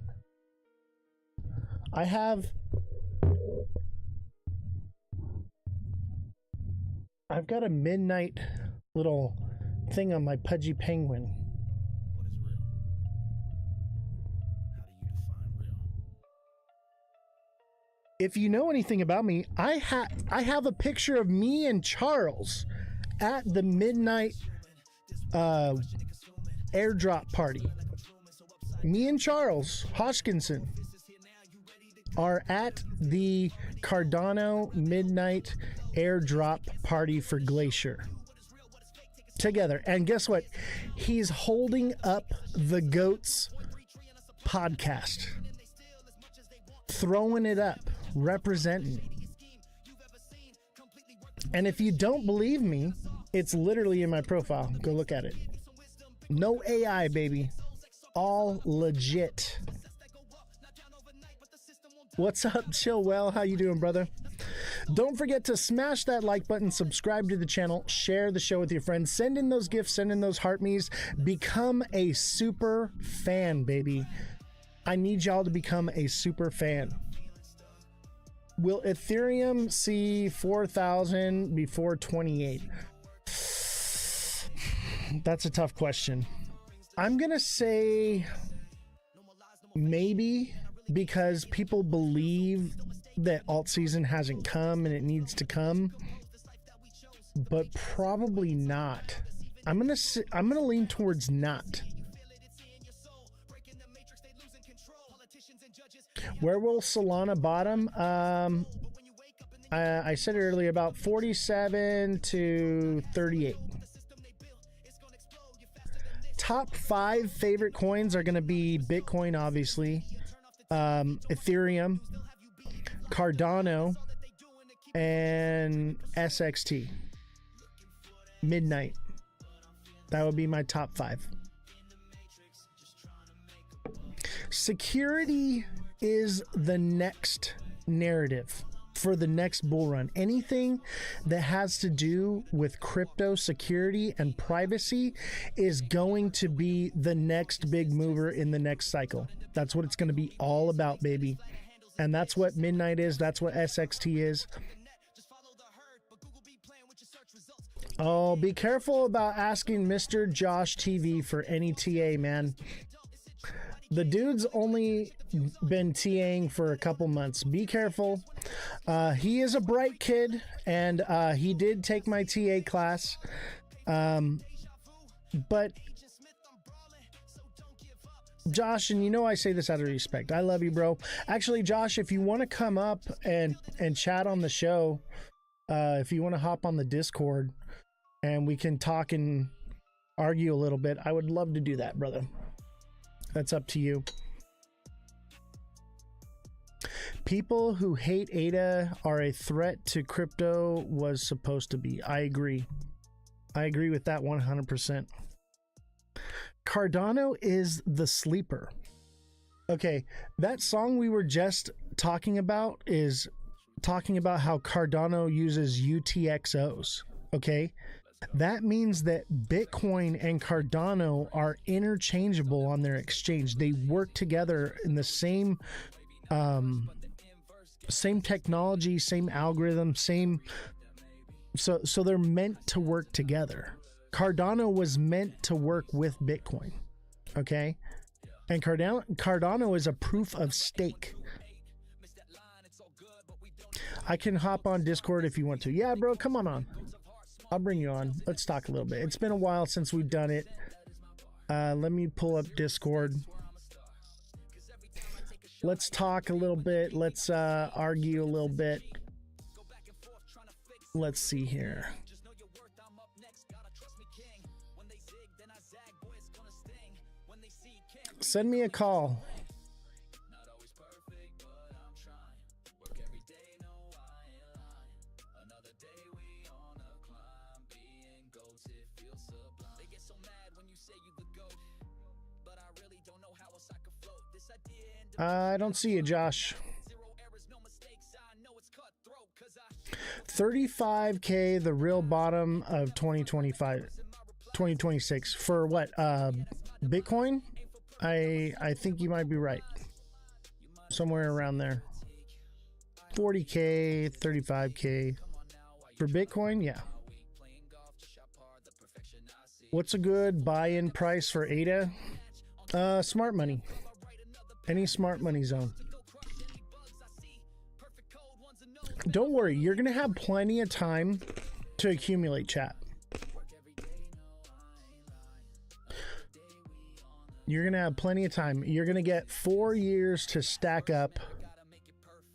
I've got a Midnight little thing on my Pudgy Penguin. If you know anything about me, I have a picture of me and Charles at the Midnight airdrop party. Me and Charles Hodgkinson are at the Cardano Midnight airdrop party for Glacier together. And guess what? He's holding up the GOAT's podcast. Throwing it up. Representing. And if you don't believe me, it's literally in my profile. Go look at it. No AI, baby. All legit. What's up, Chill Well? How you doing, brother? Don't forget to smash that like button, subscribe to the channel, share the show with your friends, send in those gifts, send in those heart me's, become a super fan, baby. I need y'all to become a super fan. Will Ethereum see 4,000 before 28? That's a tough question. I'm going to say maybe, because people believe that alt season hasn't come and it needs to come, but probably not. I'm going to lean towards not. Where will Solana bottom? I said it earlier, about 47 to 38. Top 5 favorite coins are going to be Bitcoin, obviously, Ethereum, Cardano, and SXT. Midnight. That would be my top 5. Security is the next narrative for the next bull run. Anything that has to do with crypto security and privacy is going to be the next big mover in the next cycle. That's what it's going to be all about, baby. And that's what Midnight is. That's what SXT is. Oh, be careful about asking Mr. Josh TV for any TA, man. The dude's only been TAing for a couple months. Be careful. He is a bright kid, and he did take my TA class. But Josh, and you know I say this out of respect. I love you, bro. Actually, Josh, if you want to come up and chat on the show, if you want to hop on the Discord and we can talk and argue a little bit, I would love to do that, brother. That's up to you. People who hate ADA are a threat to crypto was supposed to be. I agree. I agree with that 100%. Cardano is the sleeper. Okay, that song we were just talking about is talking about how Cardano uses UTXOs. Okay, that means that Bitcoin and Cardano are interchangeable on their exchange. They work together in the same technology, same algorithm, same. So they're meant to work together. Cardano was meant to work with Bitcoin. Okay, and Cardano is a proof of stake. I can hop on Discord if you want to. Yeah, bro, come on. I'll bring you on. Let's talk a little bit. It's been a while since we've done it. Let me pull up Discord. Let's talk a little bit. Let's argue a little bit. Let's see here. Send me a call. I don't see you, Josh. 35K, the real bottom of 2026 for what? Bitcoin? I think you might be right. Somewhere around there. 40K, 35K for Bitcoin. Yeah. What's a good buy-in price for ADA? Smart money. Any smart money zone. Don't worry, you're gonna have plenty of time to accumulate, chat. You're gonna have plenty of time. You're gonna get 4 years to stack up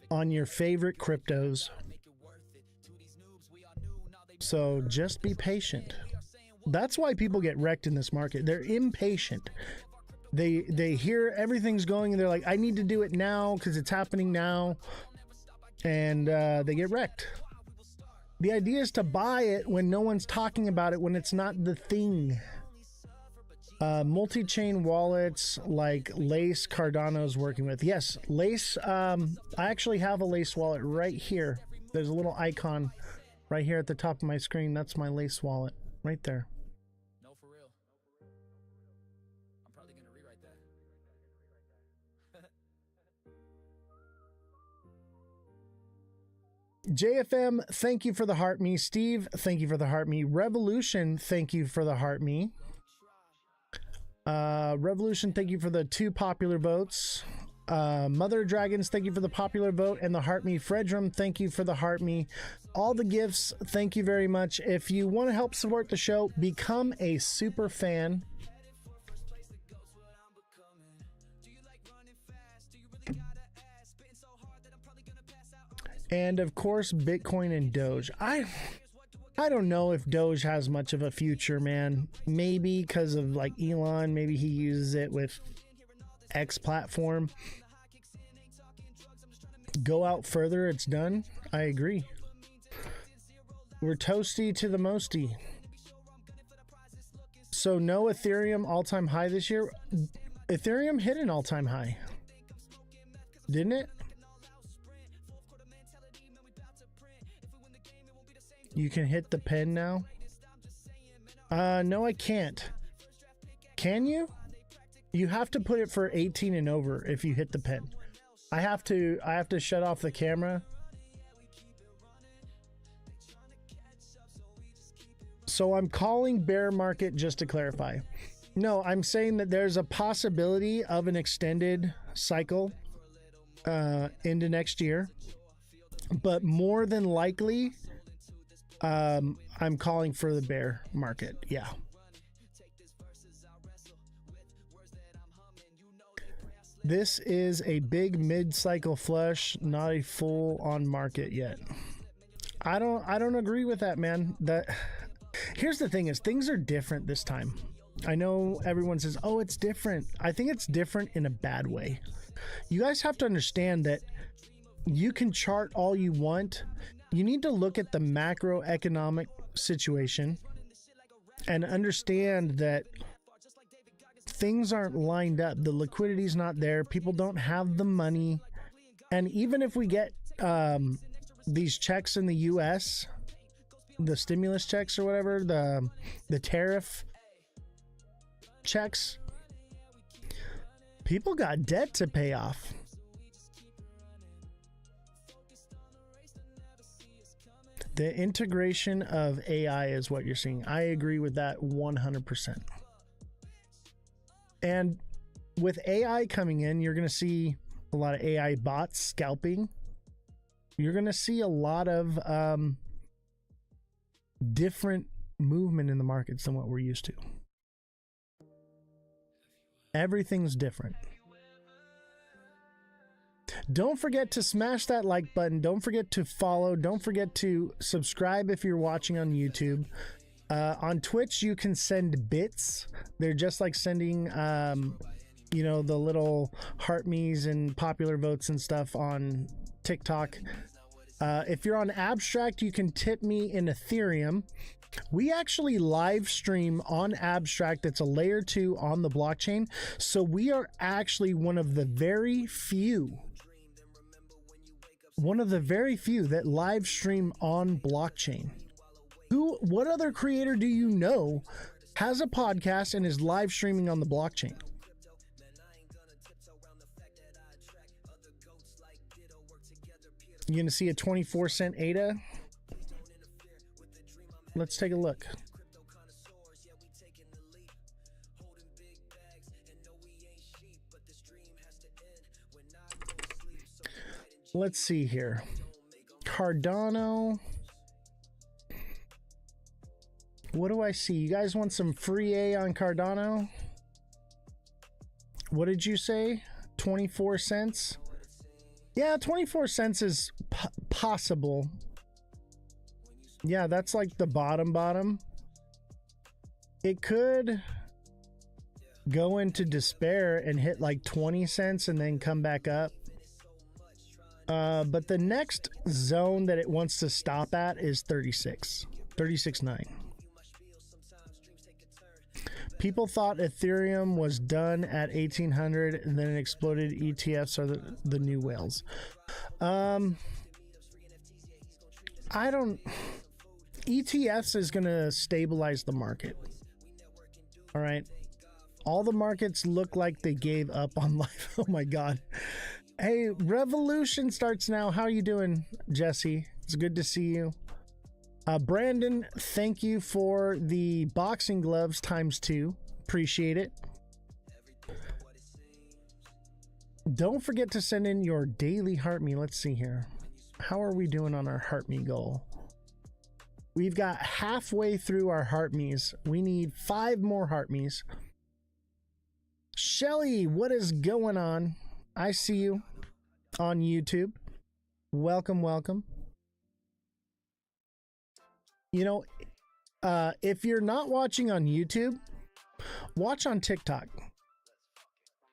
on your favorite cryptos. So just be patient. That's why people get wrecked in this market. They're impatient. They hear everything's going and they're like, I need to do it now because it's happening now. And they get wrecked. The idea is to buy it when no one's talking about it, when it's not the thing. Multi-chain wallets like Lace, Cardano's working with. Yes, Lace. I actually have a Lace wallet right here. There's a little icon right here at the top of my screen. That's my Lace wallet right there. JFM, thank you for the heart me. Steve, thank you for the heart me. Revolution, thank you for the heart me. Revolution, thank you for the 2 popular votes. Mother Dragons, thank you for the popular vote and the heart me. Fredrum, thank you for the heart me. All the gifts, thank you very much. If you want to help support the show, become a super fan. And of course, Bitcoin and Doge. I don't know if Doge has much of a future, man. Maybe because of like Elon, maybe he uses it with X platform. Go out further, it's done. I agree. We're toasty to the mosty. So no Ethereum all-time high this year. Ethereum hit an all-time high, didn't it? You can hit the pen now. No, I can't. Can you? You have to put it for 18 and over if you hit the pen. I have to shut off the camera. So I'm calling bear market, just to clarify. No, I'm saying that there's a possibility of an extended cycle into next year, but more than likely, I'm calling for the bear market. Yeah. This is a big mid-cycle flush, not a full-on market yet. I don't agree with that, man. Here's the thing: is things are different this time. I know everyone says, "Oh, it's different." I think it's different in a bad way. You guys have to understand that you can chart all you want. You need to look at the macroeconomic situation and understand that things aren't lined up. The liquidity's not there. People don't have the money. And even if we get these checks in the US, the stimulus checks or whatever, the tariff checks, people got debt to pay off. The integration of AI is what you're seeing. I agree with that 100%. And with AI coming in, you're going to see a lot of AI bots scalping. You're going to see a lot of different movement in the markets than what we're used to. Everything's different. Don't forget to smash that like button. Don't forget to follow. Don't forget to subscribe if you're watching on YouTube. On Twitch, you can send bits. They're just like sending, the little heart me's and popular votes and stuff on TikTok. If you're on Abstract, you can tip me in Ethereum. We actually live stream on Abstract. That's a layer 2 on the blockchain. So we are actually one of the very few that live stream on blockchain. What other creator do you know has a podcast and is live streaming on the blockchain? You're going to see a 24-cent ADA? Let's take a look. Let's see here. Cardano. What do I see? You guys want some free A on Cardano? What did you say? 24 cents? Yeah, 24 cents is possible. Yeah, that's like the bottom. It could go into despair and hit like 20 cents and then come back up. But the next zone that it wants to stop at is 36.9. People thought Ethereum was done at 1800 and then it exploded. ETFs are the new whales. ETFs is going to stabilize the market. All right. All the markets look like they gave up on life. Oh my God. Hey, revolution starts now. How are you doing, Jesse? It's good to see you. Brandon, thank you for the boxing gloves ×2. Appreciate it. Don't forget to send in your daily heart me. Let's see here. How are we doing on our heart me goal? We've got halfway through our heart me's. We need 5 more heart me's. Shelly, what is going on? I see you on YouTube. Welcome, welcome. You know, if you're not watching on YouTube, watch on TikTok.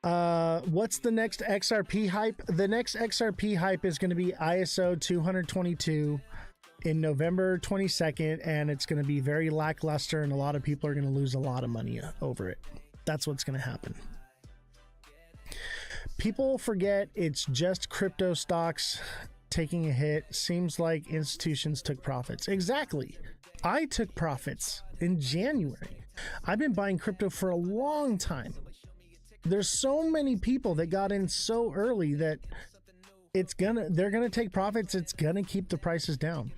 What's the next XRP hype? The next XRP hype is going to be ISO 222 in November 22nd, and it's going to be very lackluster, and a lot of people are going to lose a lot of money over it. That's what's going to happen. People forget it's just crypto stocks taking a hit. Seems like institutions took profits. Exactly. I took profits in January. I've been buying crypto for a long time. There's so many people that got in so early that they're gonna take profits. It's gonna keep the prices down.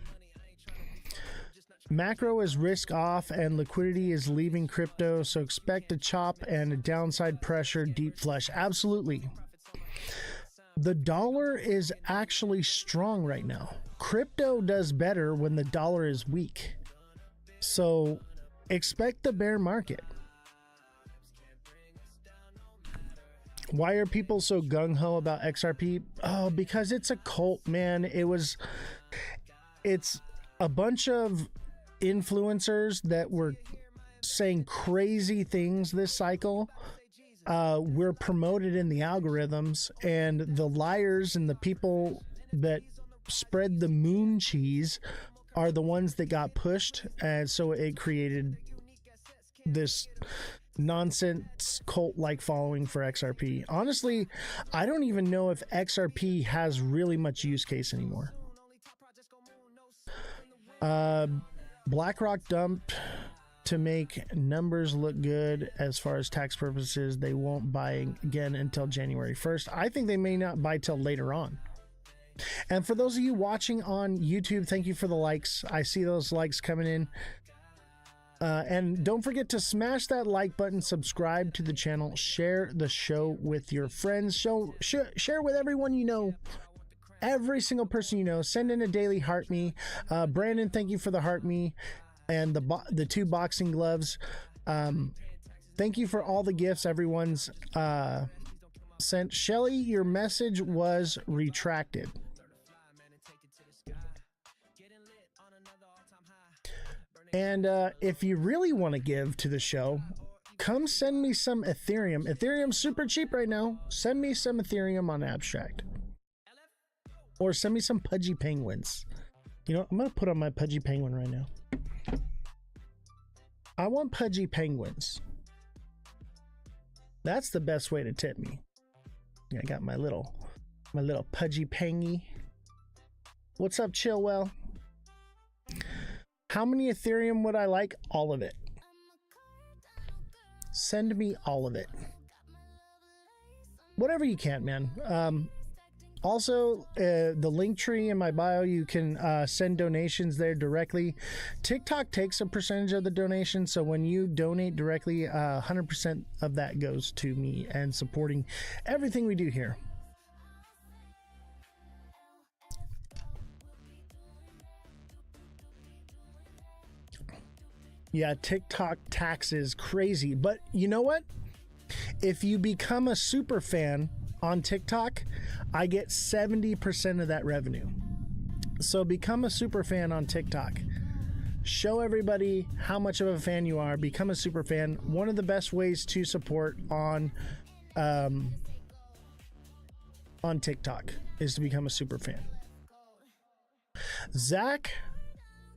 Macro is risk off and liquidity is leaving crypto, so expect a chop and a downside pressure deep flush. Absolutely. The dollar is actually strong right now. Crypto does better when the dollar is weak. So expect the bear market. Why are people so gung-ho about XRP? Oh, because it's a cult, man. It's a bunch of influencers that were saying crazy things this cycle. We're promoted in the algorithms, and the liars and the people that spread the moon cheese are the ones that got pushed, and so it created this nonsense cult-like following for XRP. Honestly, I don't even know if XRP has really much use case anymore. BlackRock dumped to make numbers look good as far as tax purposes. They won't buy again until January 1st. I think they may not buy till later on. And for those of you watching on YouTube, thank you for the likes. I see those likes coming in. And don't forget to smash that like button, subscribe to the channel, share the show with your friends, share with everyone you know. Every single person you know. Send in a daily heart me. Brandon, thank you for the heart me and the 2 boxing gloves. Thank you for all the gifts everyone's sent. Shelly, your message was retracted. And if you really want to give to the show, come send me some Ethereum. Ethereum's super cheap right now. Send me some Ethereum on Abstract. Or send me some Pudgy Penguins. You know, I'm going to put on my Pudgy Penguin right now. I want Pudgy Penguins. That's the best way to tip me. I got my little Pudgy Pengy. What's up, Chillwell? How many Ethereum would I like? All of it. Send me all of it. Whatever you can, man. Also, the link tree in my bio, you can send donations there directly. TikTok takes a percentage of the donation, so when you donate directly, 100% of that goes to me and supporting everything we do here. Yeah, TikTok tax is crazy, but you know what? If you become a super fan on TikTok, I get 70% of that revenue. So become a super fan on TikTok. Show everybody how much of a fan you are. Become a super fan. One of the best ways to support on TikTok is to become a super fan. Zach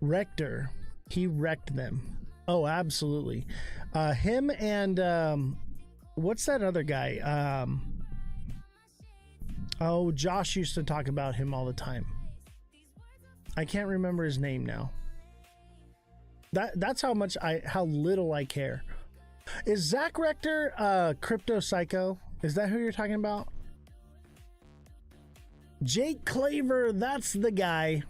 Rector, he wrecked them. Oh, absolutely. Him and what's that other guy? Oh, Josh used to talk about him all the time. I can't remember his name now. That's how little I care. Is Zach Rector Crypto Psycho? Is that who you're talking about? Jake Claver, that's the guy.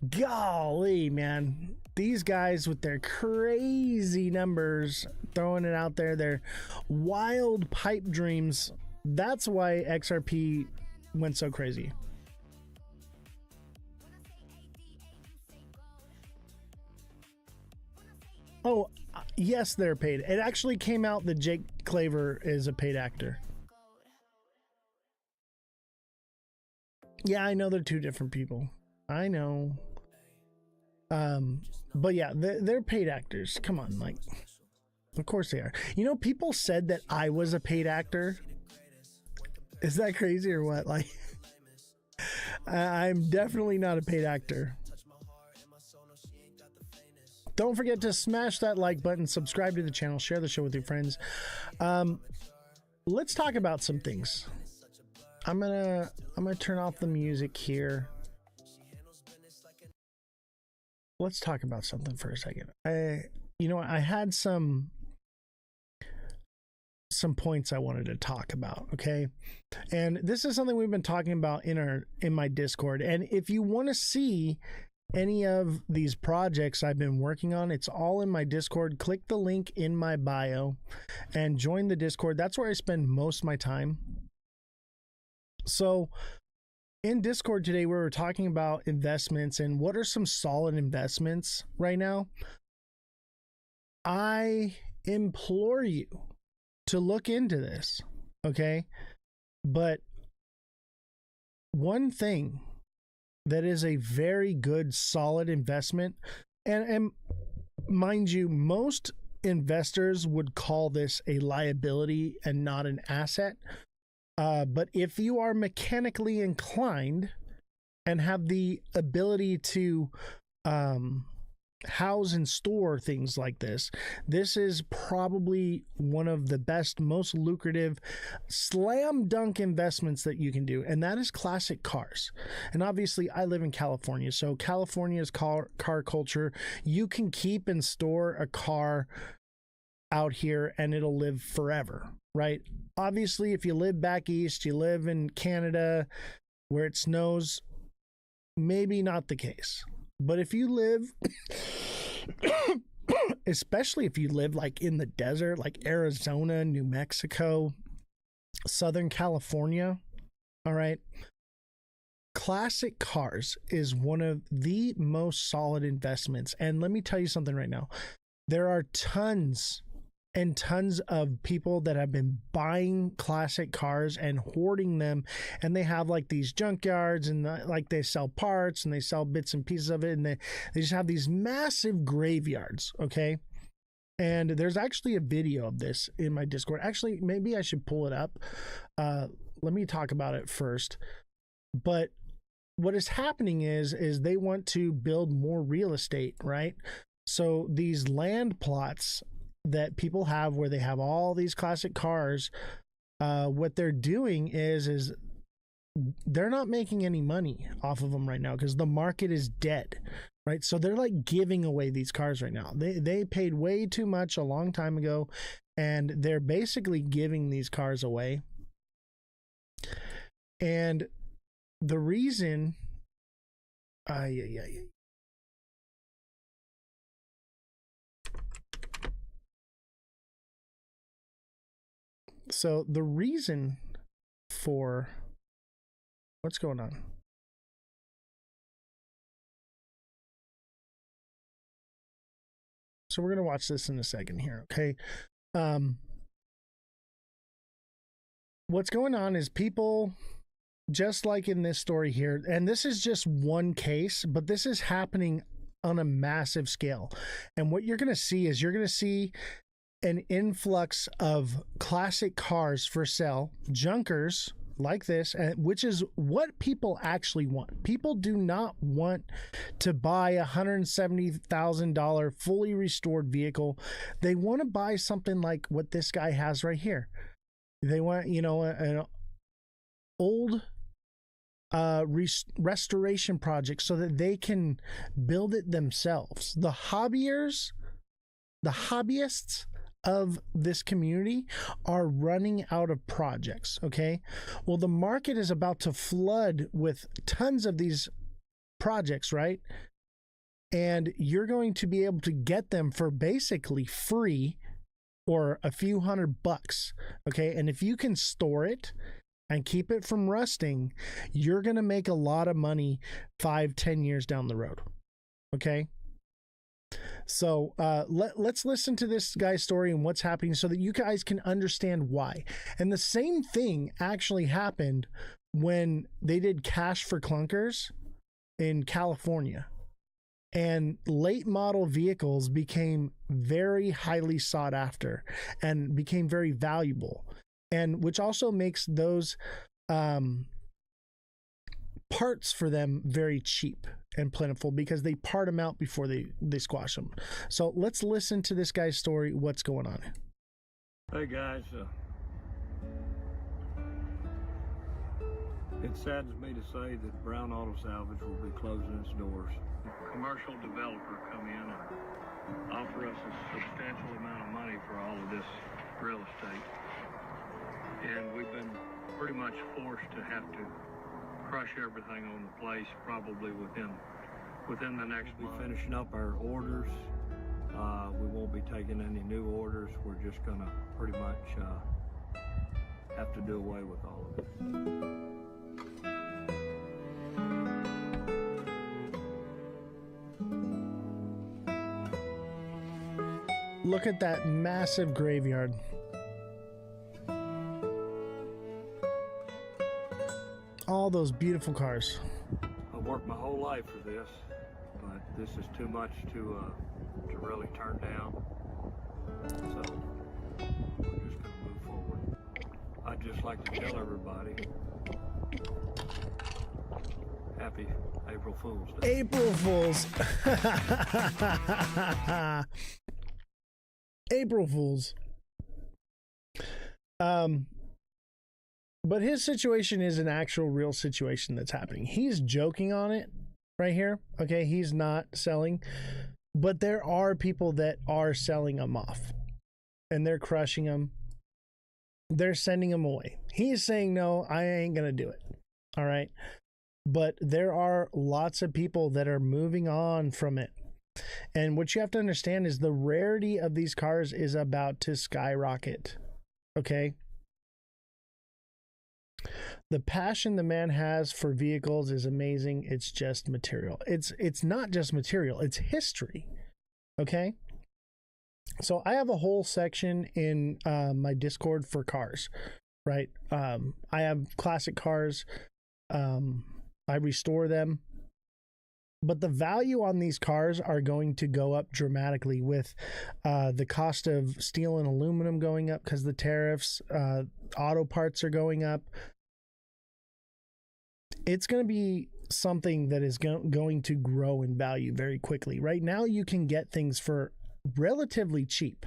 Golly, man. These guys with their crazy numbers, throwing it out there, their wild pipe dreams. That's why XRP went so crazy. Oh, yes, they're paid. It actually came out that Jake Claver is a paid actor. Yeah, I know they're two different people. I know. But yeah, they're paid actors. Come on, like, of course they are. You know, people said that I was a paid actor. Is that crazy or what? Like, I'm definitely not a paid actor. Don't forget to smash that like button, subscribe to the channel, share the show with your friends. Let's talk about some things. I'm gonna turn off the music here. Let's talk about something for a second. I had some points I wanted to talk about, okay? And this is something we've been talking about in my Discord. And if you want to see any of these projects I've been working on, it's all in my Discord. Click the link in my bio and join the Discord. That's where I spend most of my time. So in Discord today, we were talking about investments and what are some solid investments right now. I implore you to look into this, okay? But one thing that is a very good, solid investment, and mind you, most investors would call this a liability and not an asset. But if you are mechanically inclined and have the ability to house and store things like this, this is probably one of the best, most lucrative slam dunk investments that you can do, and that is classic cars. And obviously I live in California, so California's car culture, you can keep and store a car out here and it'll live forever, right? Obviously, if you live back east, you live in Canada where it snows, maybe not the case. But if you live, especially if you live like in the desert, like Arizona, New Mexico, Southern California, all right, classic cars is one of the most solid investments. And let me tell you something right now. There are tons and tons of people that have been buying classic cars and hoarding them, and they have like these junkyards and like they sell parts and they sell bits and pieces of it, and they just have these massive graveyards, okay? And there's actually a video of this in my Discord. Actually, maybe I should pull it up. Let me talk about it first. But what is happening is they want to build more real estate, right? So these land plots that people have where they have all these classic cars, what they're doing is they're not making any money off of them right now because the market is dead, right? So they're like giving away these cars right now. They paid way too much a long time ago, and they're basically giving these cars away. And the reason so the reason for what's going on. So we're going to watch this in a second here, okay? What's going on is people, just like in this story here, and this is just one case, but this is happening on a massive scale. And what you're going to see is you're going to see an influx of classic cars for sale, junkers like this, which is what people actually want. People do not want to buy a $170,000 fully restored vehicle. They want to buy something like what this guy has right here. They want, an old restoration project so that they can build it themselves. The hobbyists of this community are running out of projects, okay? Well, the market is about to flood with tons of these projects, right? And you're going to be able to get them for basically free or a few $100, okay? And if you can store it and keep it from rusting, you're going to make a lot of money 5-10 years down the road, okay? So let's listen to this guy's story and what's happening so that you guys can understand why. And the same thing actually happened when they did Cash for Clunkers in California, and late model vehicles became very highly sought after and became very valuable, and which also makes those parts for them very cheap and plentiful because they part them out before they squash them. So let's listen to this guy's story. What's going on? Hey guys, it saddens me to say that Brown Auto Salvage will be closing its doors. A commercial developer come in and offer us a substantial amount of money for all of this real estate. And we've been pretty much forced to have to crush everything on the place probably within the next month. We'll be finishing up our orders. We won't be taking any new orders. We're just gonna pretty much have to do away with all of it. Look at that massive graveyard. All those beautiful cars. I've worked my whole life for this, but this is too much to really turn down. So we're just gonna move forward. I'd just like to tell everybody, happy April Fool's Day. April Fools. April Fools. But his situation is an actual real situation that's happening. He's joking on it right here. Okay, he's not selling, but there are people that are selling them off and they're crushing them. They're sending them away. He's saying, no, I ain't going to do it. All right. But there are lots of people that are moving on from it. And what you have to understand is the rarity of these cars is about to skyrocket. Okay. The passion the man has for vehicles is amazing. It's just material. It's not just material, it's history. Okay. So I have a whole section in my Discord for cars, right? I have classic cars. I restore them. But the value on these cars are going to go up dramatically with the cost of steel and aluminum going up because the tariffs, auto parts are going up. It's going to be something that is going to grow in value very quickly. Right now, you can get things for relatively cheap.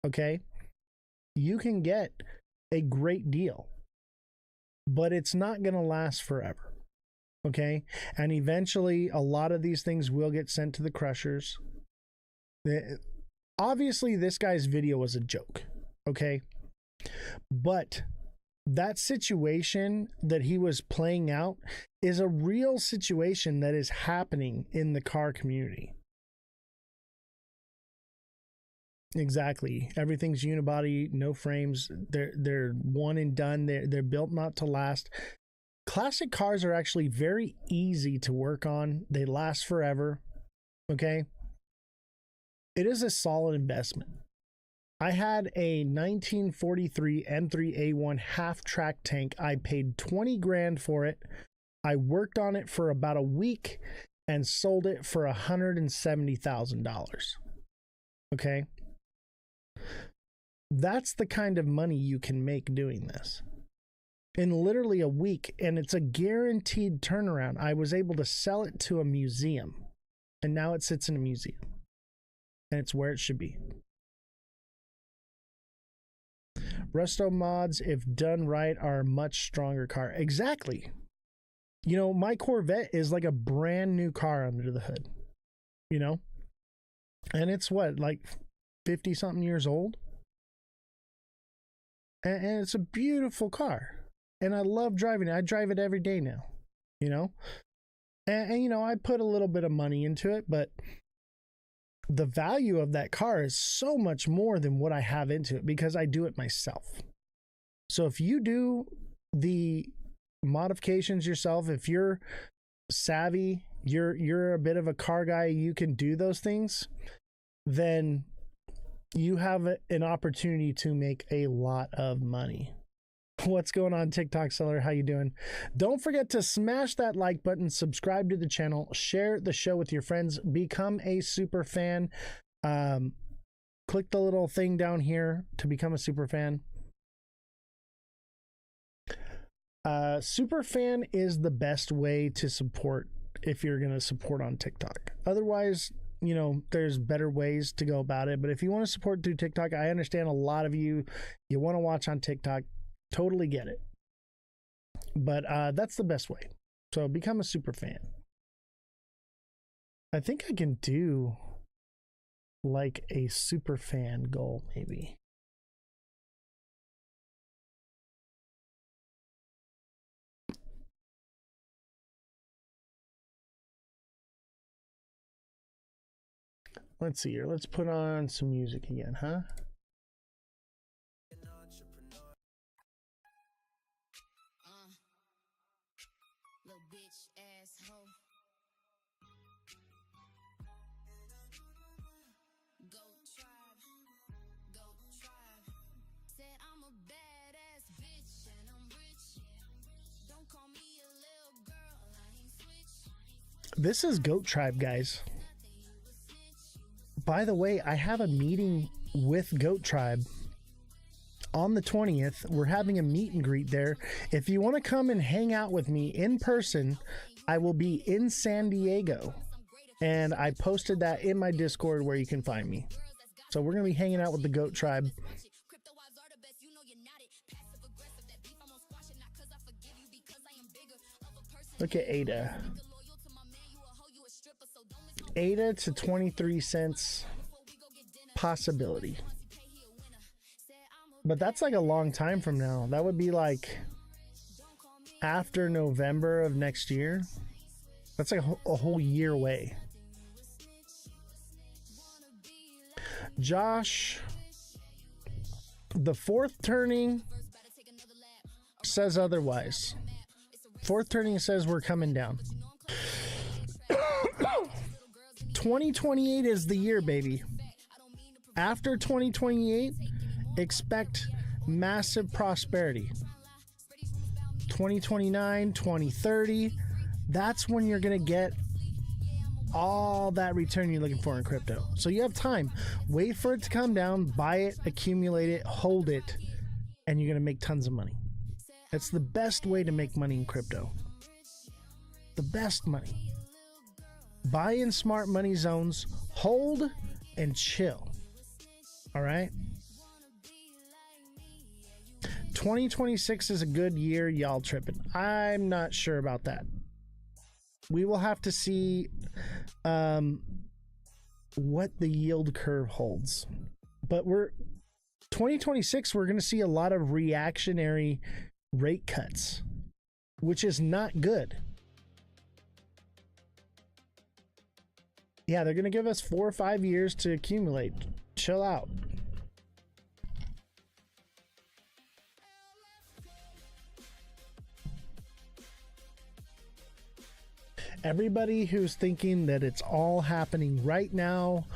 Okay? You can get a great deal, but it's not going to last forever. Okay, and eventually a lot of these things will get sent to the crushers. Obviously, this guy's video was a joke, okay? But that situation that he was playing out is a real situation that is happening in the car community. Exactly. Everything's unibody, no frames. They're one and done. They're built not to last. Classic cars are actually very easy to work on. They last forever. Okay. It is a solid investment. I had a 1943 M3A1 half-track tank. I paid 20 grand for it. I worked on it for about a week and sold it for $170,000. Okay. That's the kind of money you can make doing this. In literally a week, and it's a guaranteed turnaround. I was able to sell it to a museum, and now it sits in a museum, and it's where it should be. Resto mods, if done right, are a much stronger car. Exactly. You know, my Corvette is like a brand new car under the hood, you know, and it's what, like 50 something years old, and it's a beautiful car. And I love driving it. I drive it every day now, you know? And, you know, I put a little bit of money into it, but the value of that car is so much more than what I have into it because I do it myself. So if you do the modifications yourself, if you're savvy, you're a bit of a car guy, you can do those things, then you have an opportunity to make a lot of money. What's going on, TikTok seller? How you doing? Don't forget to smash that like button, subscribe to the channel, share the show with your friends, become a super fan. Click the little thing down here to become a super fan. Super fan is the best way to support if you're going to support on TikTok. Otherwise, you know, there's better ways to go about it. But if you want to support through TikTok, I understand a lot of you want to watch on TikTok. Totally get it. But that's the best way. So become a super fan. I think I can do like a super fan goal, maybe. Let's see here. Let's put on some music again, huh? Little bitch asshole. Goat tribe. Said I'm a badass bitch and I'm rich. Don't call me a little girl, I ain't switch. This is Goat Tribe, guys. By the way, I have a meeting with Goat Tribe on the 20th. We're having a meet and greet there. If you want to come and hang out with me in person, I will be in San Diego. And I posted that in my Discord where you can find me. So we're going to be hanging out with the Goat Tribe. Look at Ada. Ada to 23 cents possibility. But that's like a long time from now. That would be like after November of next year. That's like a whole year away. Josh, the fourth turning says otherwise. Fourth turning says we're coming down. 2028 is the year, baby. After 2028, expect massive prosperity. 2029, 2030, that's when you're going to get all that return you're looking for in crypto. So you have time. Wait for it to come down, buy it, accumulate it, hold it, and you're going to make tons of money. That's the best way to make money in crypto. The best money. Buy in smart money zones, hold, and chill. All right? 2026 is a good year, y'all tripping. I'm not sure about that. We will have to see what the yield curve holds. But 2026, we're going to see a lot of reactionary rate cuts, which is not good. Yeah, they're going to give us 4 or 5 years to accumulate. Chill out. Everybody who's thinking that it's all happening right now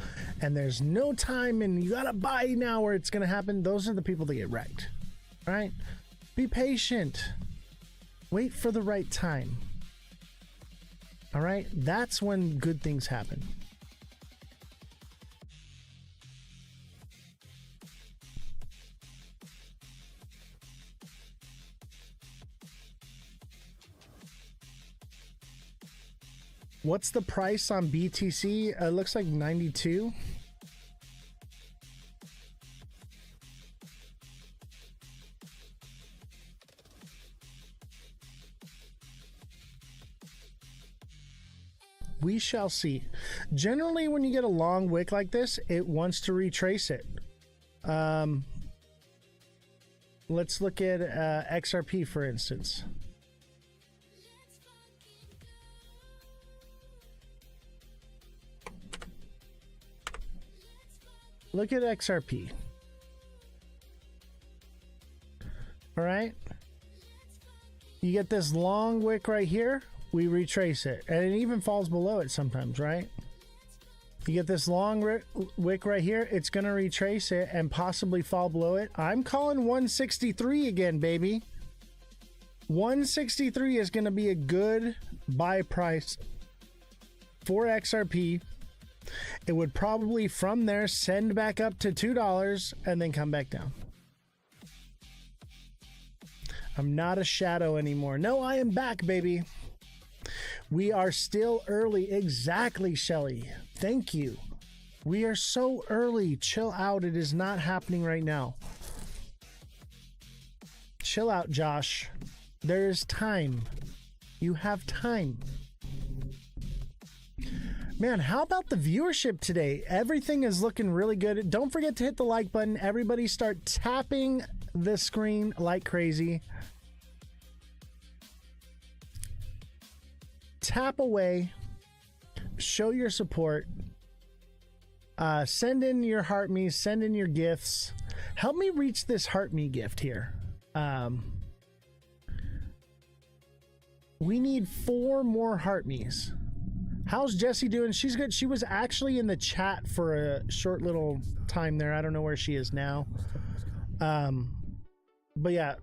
and there's no time and you got to buy now or it's going to happen, those are the people that get wrecked. Right? Be patient. Wait for the right time. All right? That's when good things happen. What's the price on BTC? It looks like 92. We shall see. Generally, when you get a long wick like this, it wants to retrace it. Let's look at XRP, for instance. Look at XRP. All right. You get this long wick right here. We retrace it. And it even falls below it sometimes, right? You get this long wick right here. It's going to retrace it and possibly fall below it. I'm calling 163 again, baby. $163 is going to be a good buy price for XRP. It would probably from there send back up to $2 and then come back down. I'm not a shadow anymore. No, I am back, baby. We are still early. Exactly, Shelly. Thank you. We are so early. Chill out. It is not happening right now. Chill out, Josh. There is time. You have time. Man, how about the viewership today? Everything is looking really good. Don't forget to hit the like button. Everybody start tapping the screen like crazy. Tap away. Show your support. Send in your heart me's. Send in your gifts. Help me reach this heart me gift here. We need 4 more heart me's. How's Jessie doing? She's good. She was actually in the chat for a short little time there. I don't know where she is now. But yeah,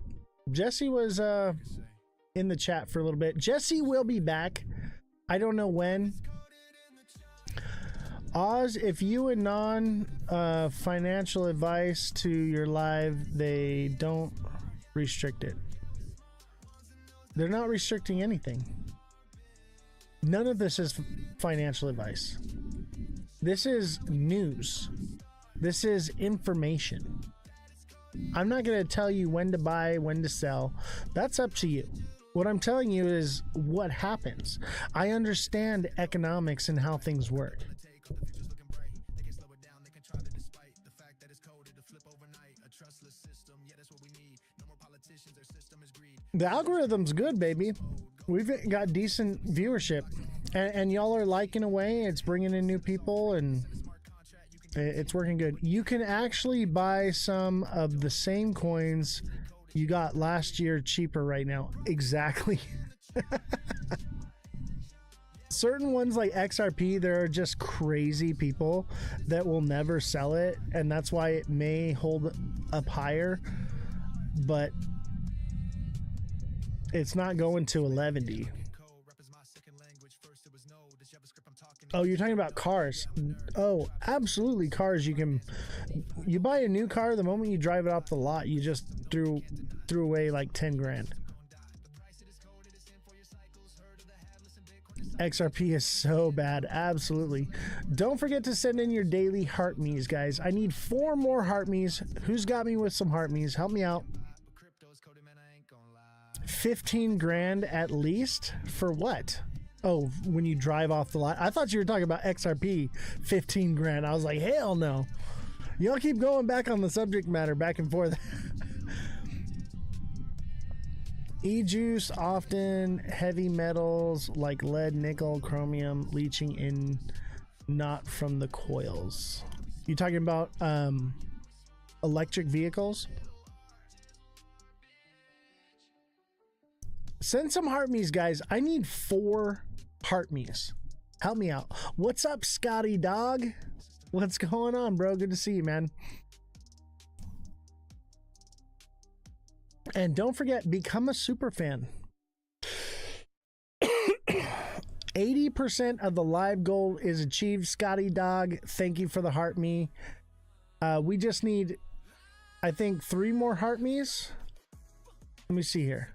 Jessie was in the chat for a little bit. Jessie will be back. I don't know when. Oz, if you and financial advice to your live, they don't restrict it. They're not restricting anything. None of this is financial advice. This is news. This is information. I'm not going to tell you when to buy, when to sell. That's up to you. What I'm telling you is what happens. I understand economics and how things work. The algorithm's good, baby. We've got decent viewership, and y'all are liking away. It's bringing in new people, and it's working good. You can actually buy some of the same coins you got last year cheaper right now. Exactly. Certain ones like XRP, there are just crazy people that will never sell it, and that's why it may hold up higher, but it's not going to 11D. Oh, you're talking about cars. Oh, absolutely, cars. You buy a new car, the moment you drive it off the lot, you just threw away like 10 grand. XRP is so bad. Absolutely. Don't forget to send in your daily heart me's, guys. I need 4 more heart me's. Who's got me with some heart me's? Help me out. 15 grand at least for what? Oh, when you drive off the lot. I thought you were talking about XRP. 15 grand. I was like, hell no. Y'all keep going back on the subject matter, back and forth. E-juice, often heavy metals like lead, nickel, chromium leaching in, not from the coils. You talking about electric vehicles? Send some heart me's, guys. I need 4 heart me's. Help me out. What's up, Scotty Dog? What's going on, bro? Good to see you, man. And don't forget, become a super fan. 80% of the live goal is achieved, Scotty Dog. Thank you for the heart me. We just need, I think, 3 more heart me's. Let me see here.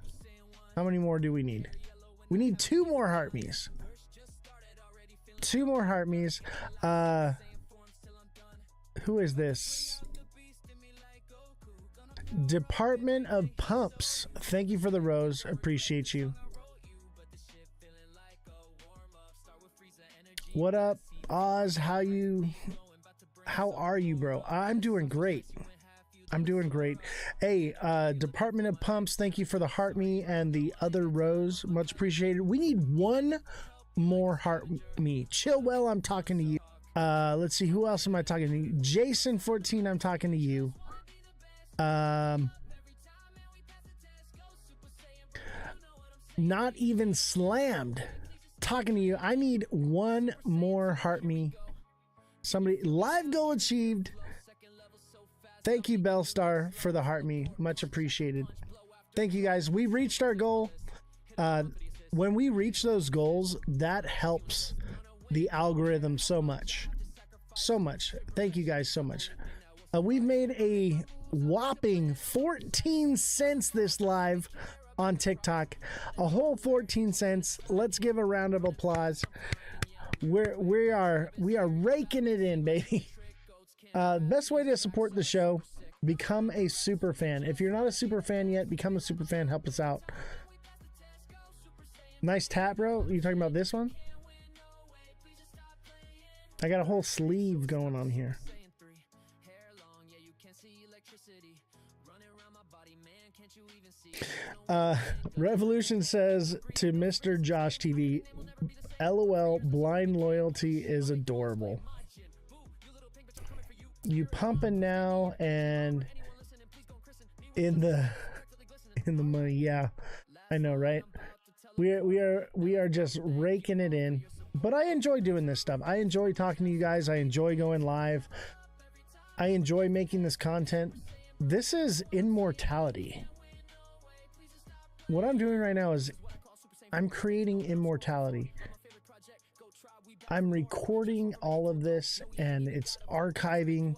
How many more do we need? We need 2 more heart me's. 2 more heart me's. Who is this? Department of Pumps. Thank you for the rose. Appreciate you. What up, Oz? How are you, bro? I'm doing great. I'm doing great. Hey, Department of Pumps, thank you for the heart me and the other rose. Much appreciated. We need 1 more heart me. Chillwell, I'm talking to you. Let's see, who else am I talking to? Jason 14, I'm talking to you. Not even slammed. Talking to you. I need 1 more heart me. Somebody, live goal achieved. Thank you, Bellstar, for the heart me. Much appreciated. Thank you guys. We reached our goal. When we reach those goals, that helps the algorithm so much. So much. Thank you guys so much. We've made a whopping 14 cents this live on TikTok. A whole 14 cents. Let's give a round of applause. We are raking it in, baby. Best way to support the show, become a super fan. If you're not a super fan yet, become a super fan. Help us out. Nice tap, bro. Are you talking about this one? I got a whole sleeve going on here. Revolution says to Mr. Josh TV, LOL, blind loyalty is adorable. You pumping now and in the money. Yeah, I know, right? We are just raking it in. But I enjoy doing this stuff. I enjoy talking to you guys. I enjoy going live. I enjoy making this content. This is immortality. What I'm doing right now is I'm creating immortality. I'm recording all of this and it's archiving.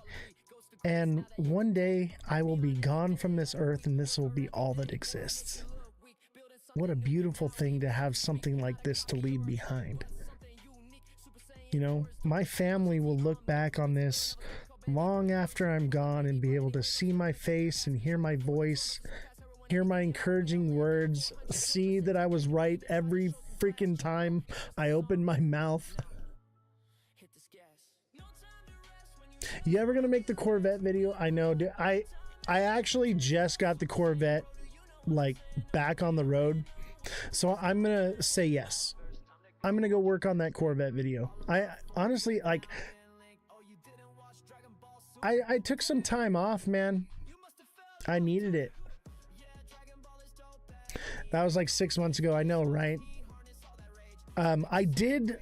And one day I will be gone from this earth and this will be all that exists. What a beautiful thing to have something like this to leave behind. You know, my family will look back on this long after I'm gone and be able to see my face and hear my voice, hear my encouraging words, see that I was right every freaking time I opened my mouth. You ever gonna make the Corvette video? I know, dude. I actually just got the Corvette like back on the road, so I'm gonna say yes. I'm gonna go work on that Corvette video. I honestly, like, I took some time off, man. I needed it. That was like 6 months ago. I know, right? I did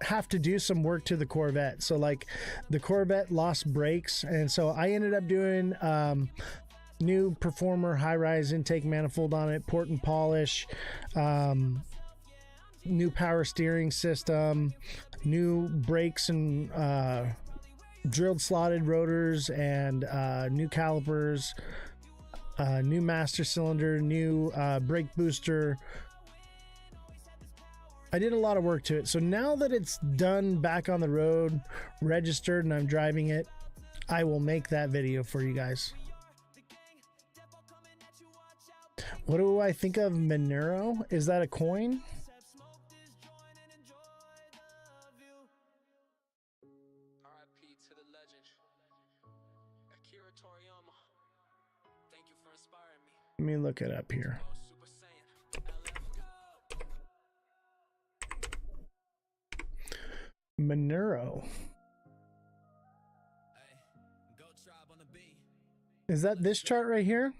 have to do some work to the Corvette. So like the Corvette lost brakes, and so I ended up doing new Performer high-rise intake manifold on it, port and polish, new power steering system, new brakes and drilled slotted rotors and new calipers, new master cylinder, new brake booster. I did a lot of work to it. So now that it's done, back on the road, registered, and I'm driving it, I will make that video for you guys. What do I think of Monero? Is that a coin? Let me look it up here. Monero. Is that this chart right here?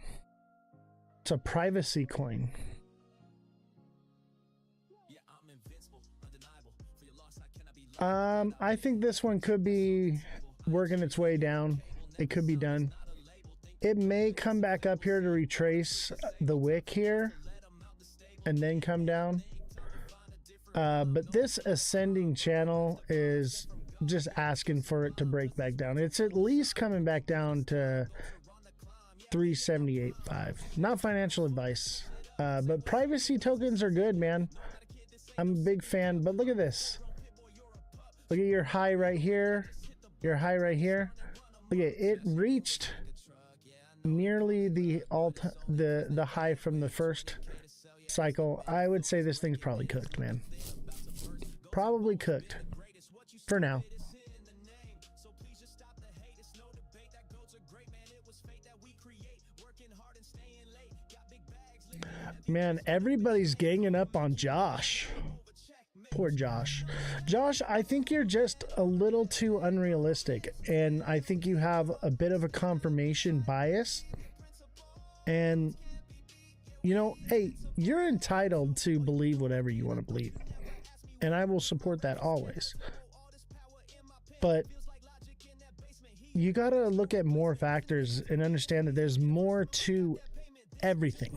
It's a privacy coin. I think this one could be working its way down. It could be done. It may come back up here to retrace the wick here and then come down. But this ascending channel is just asking for it to break back down. It's at least coming back down to 378.5. Not financial advice, but privacy tokens are good, man. I'm a big fan. But look at this. Look at your high right here. Your high right here. Look at it, reached nearly the high from the first cycle. I would say this thing's probably cooked, man. Probably cooked for now. Man, everybody's ganging up on Josh. Poor Josh. Josh, I think you're just a little too unrealistic, and I think you have a bit of a confirmation bias. And you know, hey, you're entitled to believe whatever you want to believe, and I will support that always. But you got to look at more factors and understand that there's more to everything.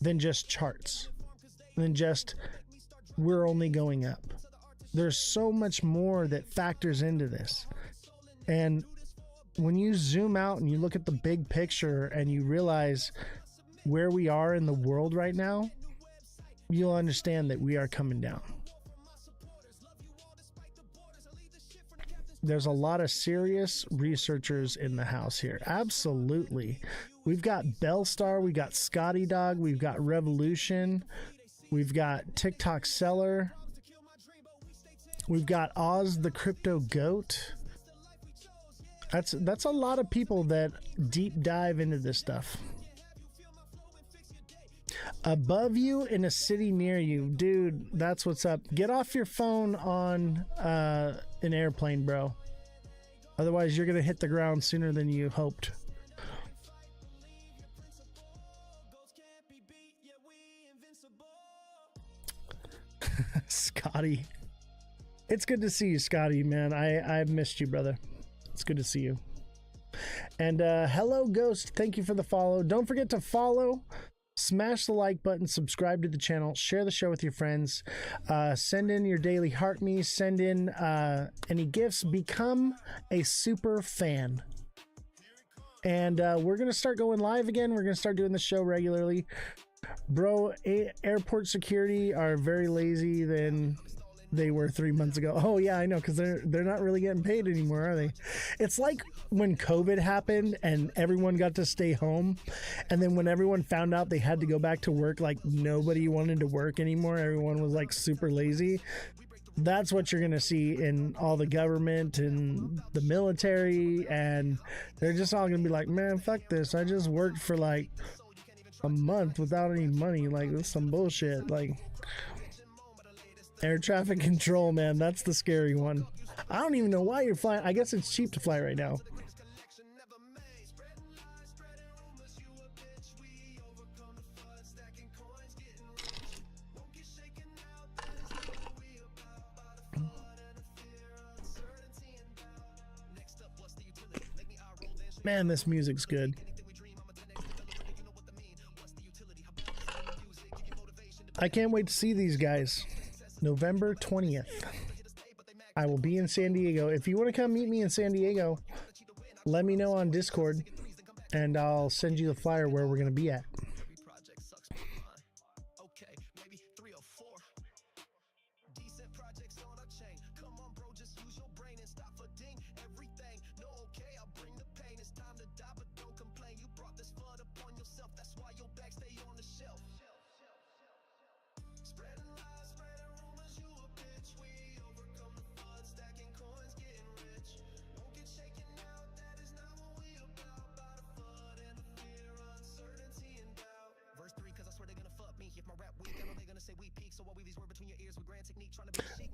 than just charts, than just we're only going up. There's so much more that factors into this. And when you zoom out and you look at the big picture and you realize where we are in the world right now, you'll understand that we are coming down. There's a lot of serious researchers in the house here. Absolutely. We've got Bellstar, we've got Scotty Dog, we've got Revolution, we've got TikTok Seller, we've got Ozthecryptogoat. That's a lot of people that deep dive into this stuff. Above you in a city near you, dude, that's what's up. Get off your phone on an airplane, bro. Otherwise, you're gonna hit the ground sooner than you hoped. Scotty, it's good to see you, Scotty, man. I've missed you, brother. It's good to see you. And hello, Ghost. Thank you for the follow. Don't forget to follow. Smash the like button, subscribe to the channel, share the show with your friends, send in your daily heart me, send in any gifts, become a super fan. And we're going to start going live again. We're going to start doing the show regularly. Bro, airport security are very lazy than they were 3 months ago. Oh yeah, I know, because they're not really getting paid anymore, are they? It's like when COVID happened and everyone got to stay home, and then when everyone found out they had to go back to work, like nobody wanted to work anymore. Everyone was like super lazy. That's what you're gonna see in all the government and the military, and they're just all gonna be like, man, fuck this. I just worked for like a month without any money. Like, this is some bullshit. Like, air traffic control, man, that's the scary one. I don't even know why you're flying. I guess it's cheap to fly right now. Man, this music's good. I can't wait to see these guys. November 20th. I will be in San Diego. If you want to come meet me in San Diego, let me know on Discord and I'll send you the flyer where we're going to be at.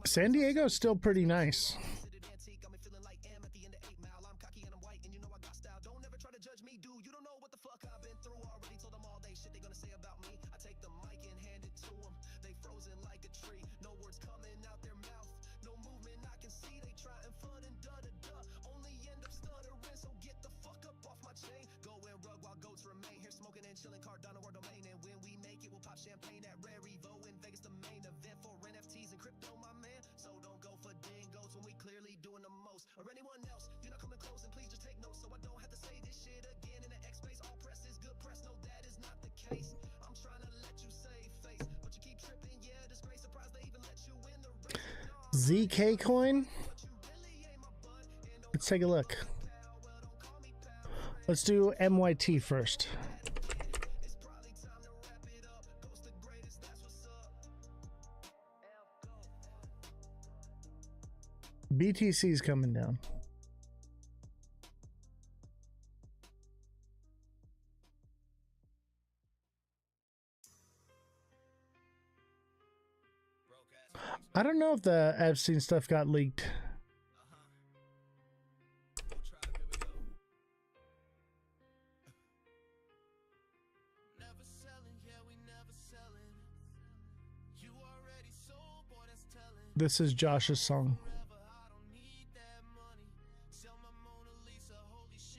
San Diego is still pretty nice. ZK coin? Let's take a look. Let's do MYT first. BTC's coming down. I don't know if the Epstein stuff got leaked. This is Josh's song.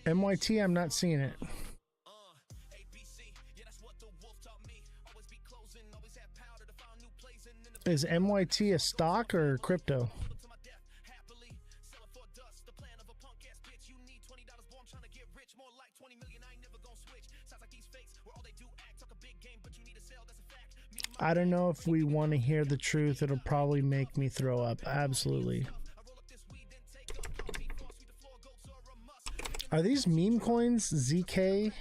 MYT, I'm not seeing it. Is MYT a stock or crypto? I don't know if we want to hear the truth. It'll probably make me throw up. Absolutely. Are these meme coins? ZK?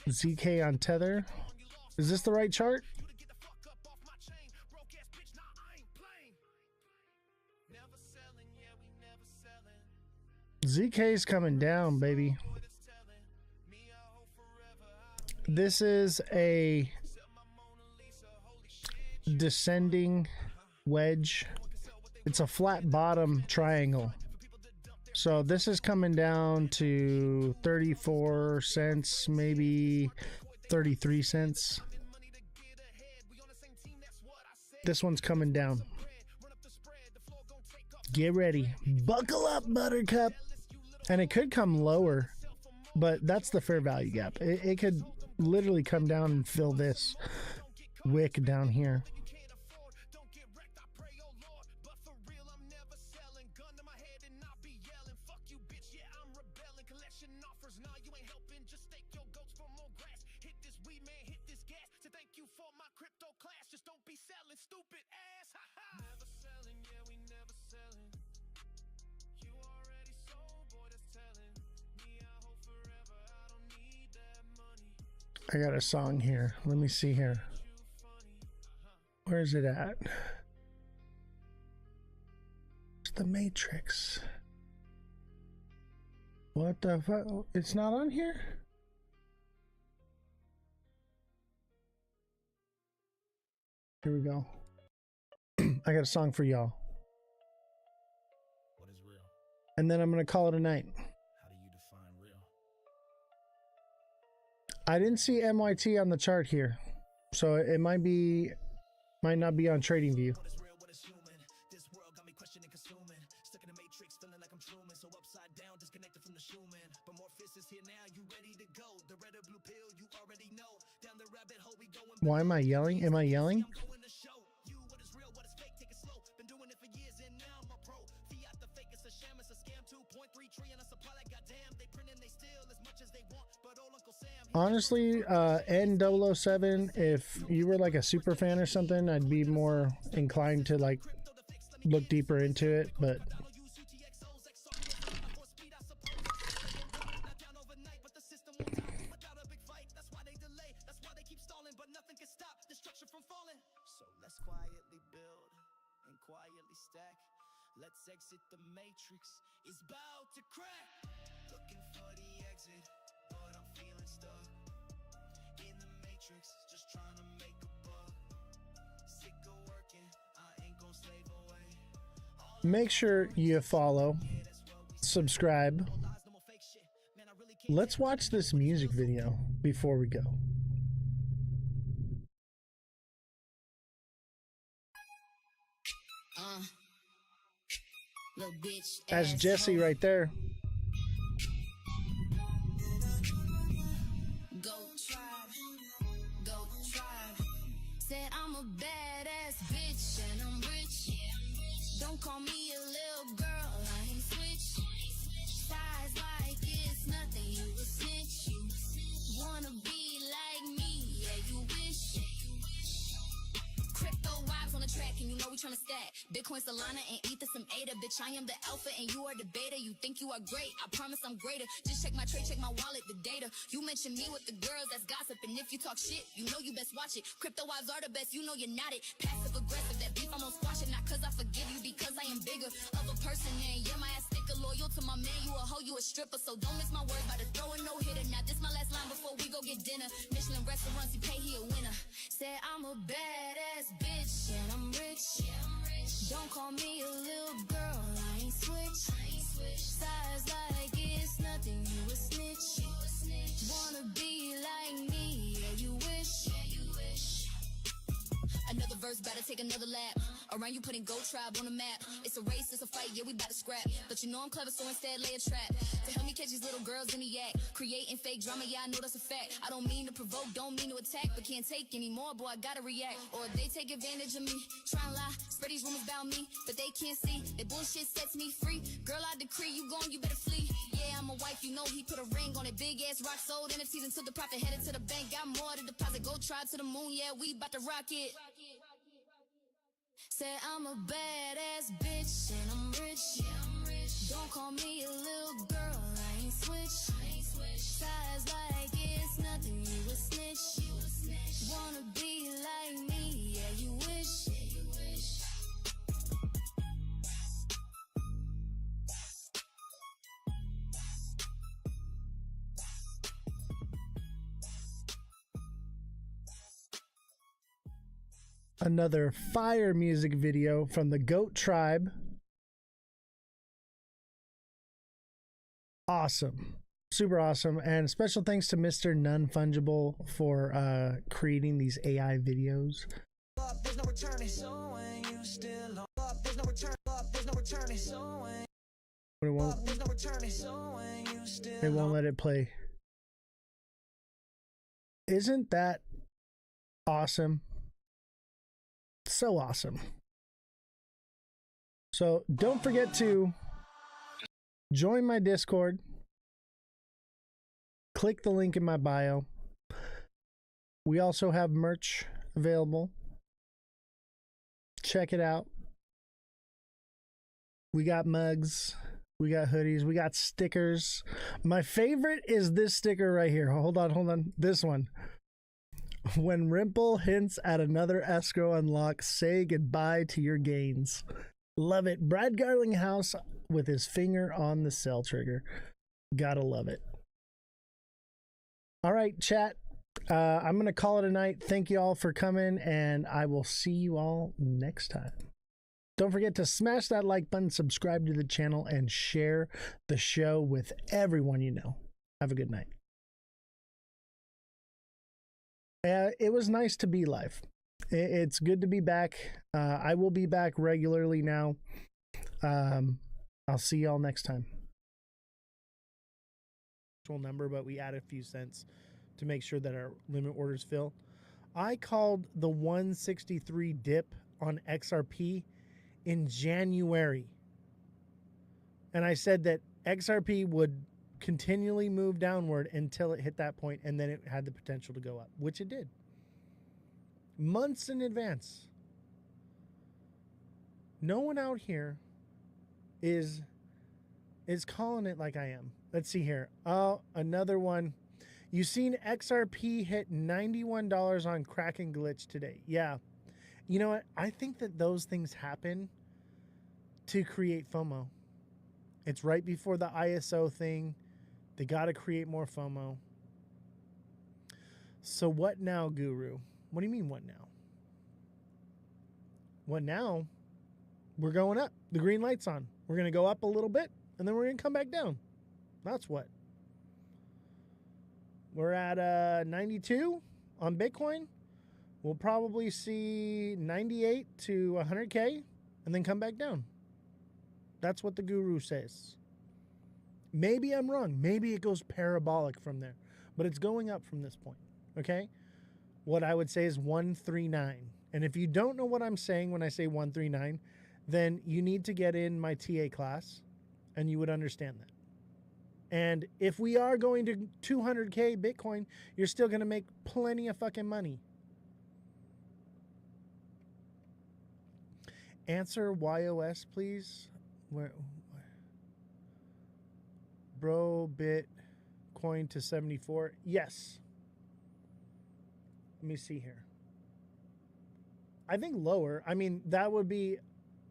ZK on Tether? Is this the right chart? ZK's coming down, baby. This is a descending wedge. It's a flat bottom triangle. So this is coming down to 34 cents, maybe 33 cents. This one's coming down. Get ready. Buckle up, Buttercup. And it could come lower, but that's the fair value gap. It could literally come down and fill this wick down here. I got a song here. Let me see here. Where's it at? It's the Matrix. What the fuck? It's not on here? Here we go. I got a song for y'all. What is real? And then I'm going to call it a night. How do you define real? I didn't see MYT on the chart here, so it might not be on TradingView. Why am I yelling? Am I yelling? Honestly, N007, if you were like a super fan or something, I'd be more inclined to like look deeper into it, but let's quietly build and quietly stack. Let's exit the matrix. It's about to crack. Looking for the exit, but I'm feeling stuck in the matrix, just trying to make a buck. Sick of working, I ain't gonna slave away. Make sure you follow, subscribe. Let's watch this music video before we go. That's Jesse right there. Said I'm a badass bitch and I'm rich. Don't call me a little girl, I ain't switch. Size like it's nothing, you a snitch. Wanna be like me, yeah you wish. Crypto vibes on the track and you know we tryna stack. Bitcoin, Solana, and Ether, some ADA. Bitch, I am the alpha and you are the beta. You think you are great, I promise I'm greater. Just check my trade, check my wallet, the data. You mention me with the girls, that's gossip. And if you talk shit, you know you best watch it. Crypto vibes are the best, you know you're not it. Passive aggressive, that beef I'm gonna squash it. Not cause I forgive you, because I am bigger of a person. And yeah, my ass sticker, loyal to my man. You a hoe, you a stripper, so don't miss my word. About to throw a no-hitter. Now this my last line before we go get dinner. Michelin restaurants, you pay, he a winner. Said I'm a badass bitch and I'm rich. Don't call me a little girl, I ain't switch. Size like it's nothing, you a snitch. Wanna be like me, yeah you wish. Another verse, better take another lap. Around you putting Goat Tribe on the map. It's a race, it's a fight, yeah, we bout to scrap. But you know I'm clever, so instead lay a trap. To help me catch these little girls in the yak. Creating fake drama, yeah, I know that's a fact. I don't mean to provoke, don't mean to attack, but can't take anymore, boy, I gotta react. Or they take advantage of me, try and lie, spread these rumors about me, but they can't see. That bullshit sets me free. Girl, I decree you gone, you better flee. Yeah, I'm a wife, you know he put a ring on it. Big ass rock, sold NFTs and took the profit, headed to the bank. Got more to deposit, Go Tribe to the moon, yeah, we bout to rock it. Said I'm a badass bitch and I'm rich. Yeah, I'm rich. Don't call me a little girl, I ain't switch. Size like it's nothing, you a snitch. Wanna be like me, yeah, you wish. Another fire music video from the Goat Tribe. Awesome. Super awesome. And special thanks to Mr. Non-Fungible for creating these AI videos. There's no returning. So when you still up, there's no return. There's no returning. So when there's no returning. So when you still They won't let it play. Isn't that awesome? So awesome. So don't forget to join my Discord. Click the link in my bio. We also have merch available. Check it out. We got mugs. We got hoodies. We got stickers. My favorite is this sticker right here. Hold on. This one. When Rimple hints at another escrow unlock, say goodbye to your gains. Love it. Brad Garlinghouse with his finger on the sell trigger. Gotta love it. All right, chat. I'm going to call it a night. Thank you all for coming, and I will see you all next time. Don't forget to smash that like button, subscribe to the channel, and share the show with everyone you know. Have a good night. It was nice to be live. It's good to be back. I will be back regularly now. I'll see y'all next time. Number, but we add a few cents to make sure that our limit orders fill. I called the 163 dip on XRP in January, and I said that XRP would continually move downward until it hit that point, and then it had the potential to go up, which it did. Months in advance. No one out here is calling it like I am. Let's see here. Oh, another one. You seen XRP hit $91 on Kraken glitch today. Yeah. You know what? I think that those things happen to create FOMO. It's right before the ISO thing. They got to create more FOMO. So what now, Guru? What do you mean, what now? What now? We're going up. The green light's on. We're going to go up a little bit, and then we're going to come back down. That's what. We're at 92 on Bitcoin. We'll probably see 98 to 100K, and then come back down. That's what the Guru says. Maybe I'm wrong. Maybe it goes parabolic from there. But it's going up from this point. Okay? What I would say is 139. And if you don't know what I'm saying when I say 139, then you need to get in my TA class, and you would understand that. And if we are going to 200K Bitcoin, you're still going to make plenty of fucking money. Answer YOS, please. Where? Bro, Bitcoin to 74. Yes. Let me see here. I think lower. I mean, that would be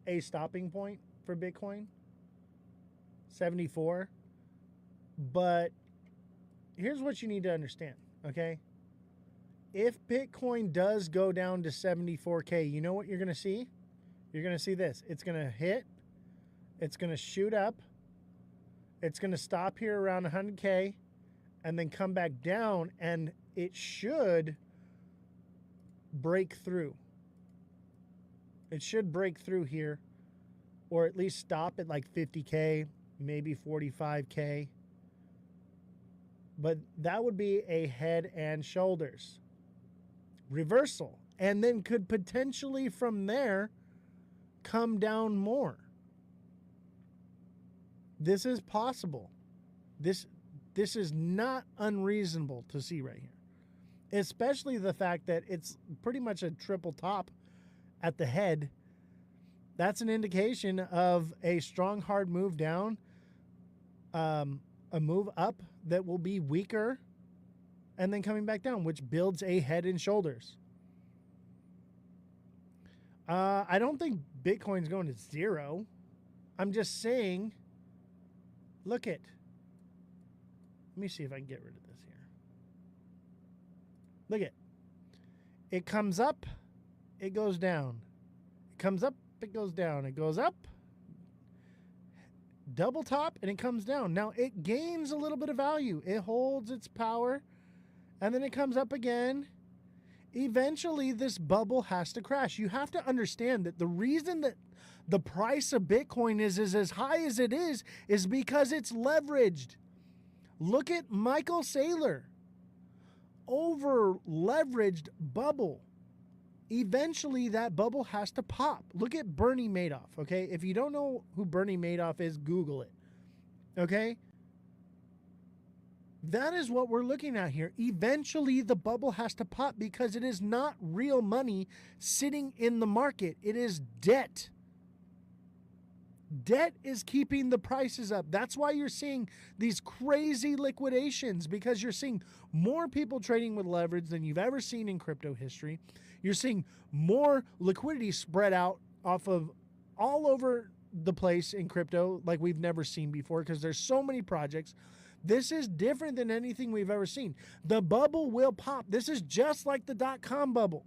a stopping point for Bitcoin. 74. But here's what you need to understand, okay? If Bitcoin does go down to 74K, you know what you're going to see? You're going to see this. It's going to hit. It's going to shoot up. It's going to stop here around 100K and then come back down, and it should break through. It should break through here, or at least stop at like 50K, maybe 45K. But that would be a head and shoulders reversal, and then could potentially from there come down more. This is possible. This is not unreasonable to see right here, especially the fact that it's pretty much a triple top at the head. That's an indication of a strong hard move down, a move up that will be weaker, and then coming back down, which builds a head and shoulders. I don't think Bitcoin's going to zero. I'm just saying, look at, let me see if I can get rid of this here. Look at, it comes up, it goes down. It comes up, it goes down. It goes up, double top, and it comes down. Now it gains a little bit of value. It holds its power, and then it comes up again. Eventually, this bubble has to crash. You have to understand that the reason that the price of Bitcoin is as high as it is because it's leveraged. Look at Michael Saylor. Over leveraged bubble. Eventually, that bubble has to pop. Look at Bernie Madoff, okay? If you don't know who Bernie Madoff is, Google it, okay? That is what we're looking at here. Eventually, the bubble has to pop because it is not real money sitting in the market. It is debt. Debt is keeping the prices up. That's why you're seeing these crazy liquidations, because you're seeing more people trading with leverage than you've ever seen in crypto history. You're seeing more liquidity spread out off of all over the place in crypto like we've never seen before, because there's so many projects. This is different than anything we've ever seen. The bubble will pop. This is just like the .com bubble.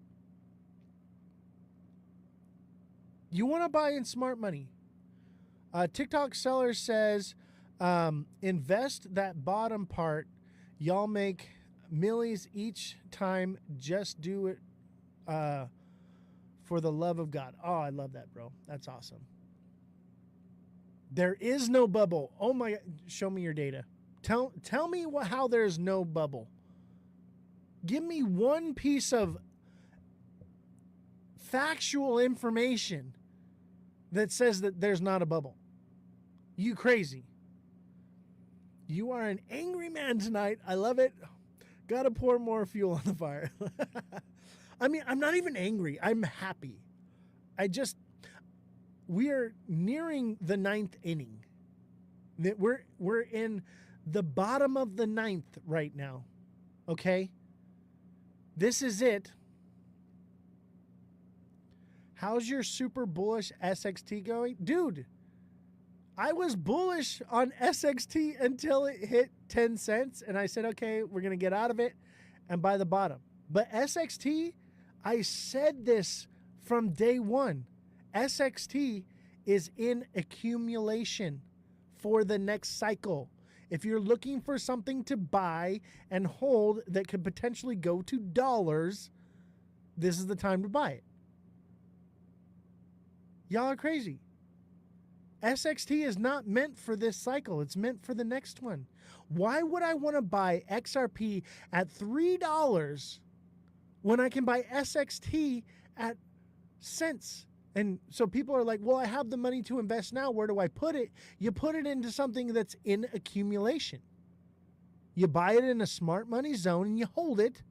You want to buy in smart money. TikTok seller says, invest that bottom part. Y'all make millies each time. Just do it for the love of God. Oh, I love that, bro. That's awesome. There is no bubble. Oh my God. Show me your data. Tell me how there's no bubble. Give me one piece of factual information that says that there's not a bubble. You crazy. You are an angry man tonight. I love it. Gotta pour more fuel on the fire. I mean, I'm not even angry. I'm happy. We are nearing the 9th inning. That we're in the bottom of the 9th right now. Okay? This is it. How's your super bullish SXT going? Dude, I was bullish on SXT until it hit 10 cents. And I said, okay, we're going to get out of it and buy the bottom. But SXT, I said this from day one. SXT is in accumulation for the next cycle. If you're looking for something to buy and hold that could potentially go to dollars, this is the time to buy it. Y'all are crazy. SXT is not meant for this cycle. It's meant for the next one. Why would I want to buy XRP at $3 when I can buy SXT at cents? And so people are like, well, I have the money to invest now. Where do I put it? You put it into something that's in accumulation. You buy it in a smart money zone and you hold it.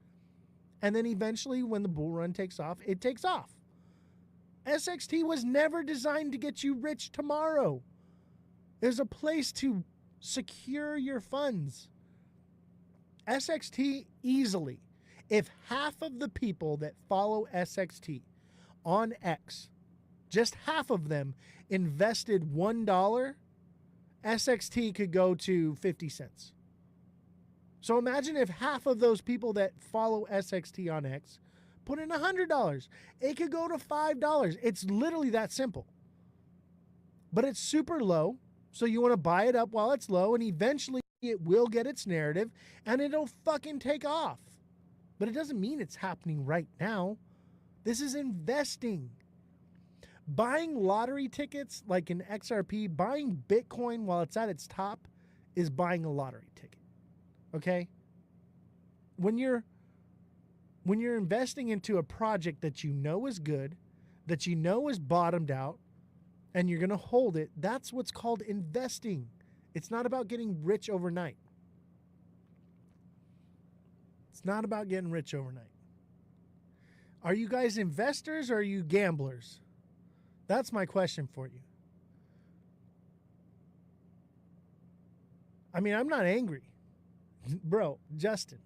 And then eventually when the bull run takes off, it takes off. SXT was never designed to get you rich tomorrow. There's a place to secure your funds. SXT easily. If half of the people that follow SXT on X, just half of them invested $1, SXT could go to 50 cents. So imagine if half of those people that follow SXT on X put in $100. It could go to $5. It's literally that simple. But it's super low, so you want to buy it up while it's low, and eventually it will get its narrative, and it'll fucking take off. But it doesn't mean it's happening right now. This is investing. Buying lottery tickets like an XRP, buying Bitcoin while it's at its top is buying a lottery ticket. Okay? When you're investing into a project that you know is good, that you know is bottomed out, and you're going to hold it, that's what's called investing. It's not about getting rich overnight. It's not about getting rich overnight. Are you guys investors or are you gamblers? That's my question for you. I mean, I'm not angry. Bro, Justin.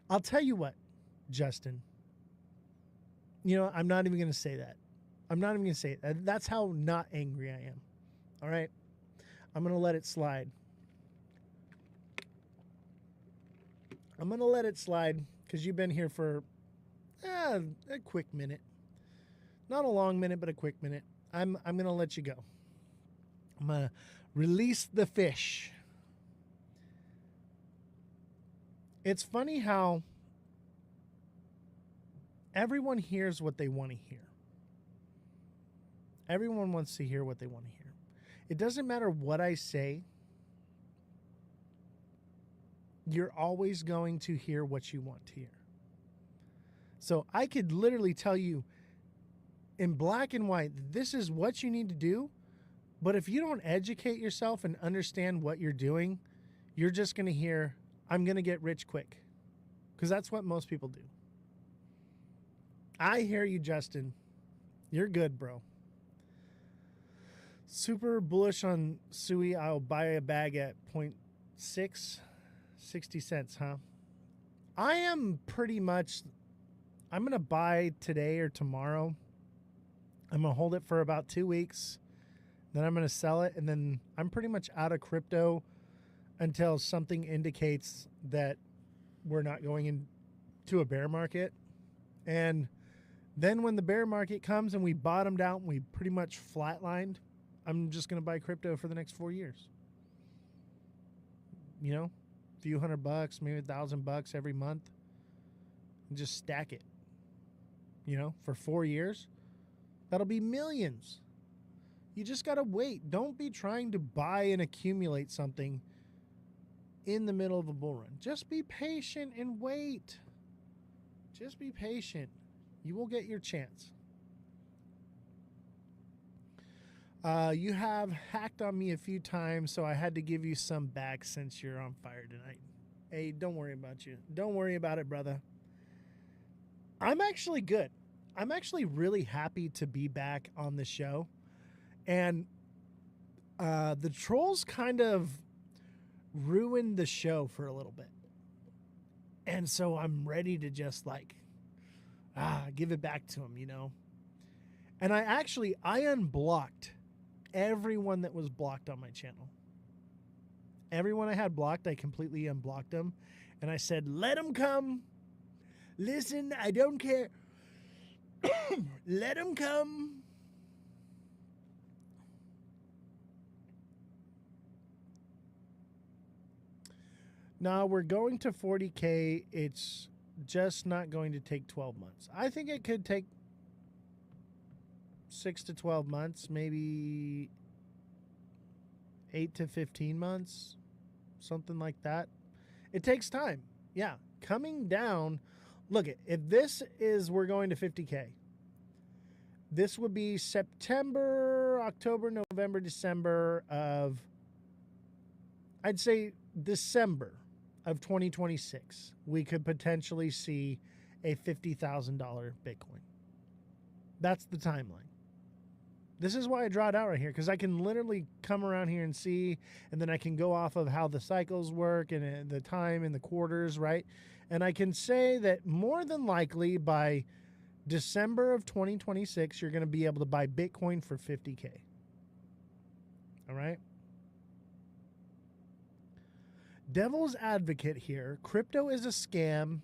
I'll tell you what, Justin. You know, I'm not even going to say that. I'm not even going to say it. That's how not angry I am. All right? I'm going to let it slide. I'm going to let it slide because you've been here for a quick minute. Not a long minute, but a quick minute. I'm going to let you go. I'm going to release the fish. It's funny how everyone hears what they want to hear. Everyone wants to hear what they want to hear. It doesn't matter what I say. You're always going to hear what you want to hear. So I could literally tell you in black and white, this is what you need to do. But if you don't educate yourself and understand what you're doing, you're just going to hear, I'm going to get rich quick. Because that's what most people do. I hear you, Justin. You're good, bro. Super bullish on Sui. I'll buy a bag at 0.6, 60 cents, huh? I am pretty much, I'm going to buy today or tomorrow. I'm going to hold it for about 2 weeks. Then I'm going to sell it. And then I'm pretty much out of crypto until something indicates that we're not going into a bear market. And then when the bear market comes and we bottomed out and we pretty much flatlined, I'm just going to buy crypto for the next 4 years. You know, a few $100, maybe $1,000 every month, and just stack it. You know, for 4 years, that'll be millions. You just got to wait. Don't be trying to buy and accumulate something in the middle of a bull run. Just be patient and wait. Just be patient. You will get your chance. You have hacked on me a few times, so I had to give you some back since you're on fire tonight. Hey, don't worry about you. Don't worry about it, brother. I'm actually good. I'm actually really happy to be back on the show. And the trolls kind of ruined the show for a little bit. And so I'm ready to just like, give it back to them, you know? And I unblocked everyone that was blocked on my channel. Everyone I had blocked, I completely unblocked them. And I said, let them come. Listen, I don't care. Let them come. Now we're going to 40K. It's just not going to take 12 months. I think it could take 6 to 12 months, maybe 8 to 15 months, something like that. It takes time. Yeah. Coming down. Look, if this is, we're going to 50K. This would be September, October, November, December of, I'd say December of 2026. We could potentially see a $50,000 Bitcoin. That's the timeline. This is why I draw it out right here, because I can literally come around here and see, and then I can go off of how the cycles work and the time and the quarters, right? And I can say that more than likely by December of 2026, you're going to be able to buy Bitcoin for 50K. All right? Devil's advocate here. Crypto is a scam,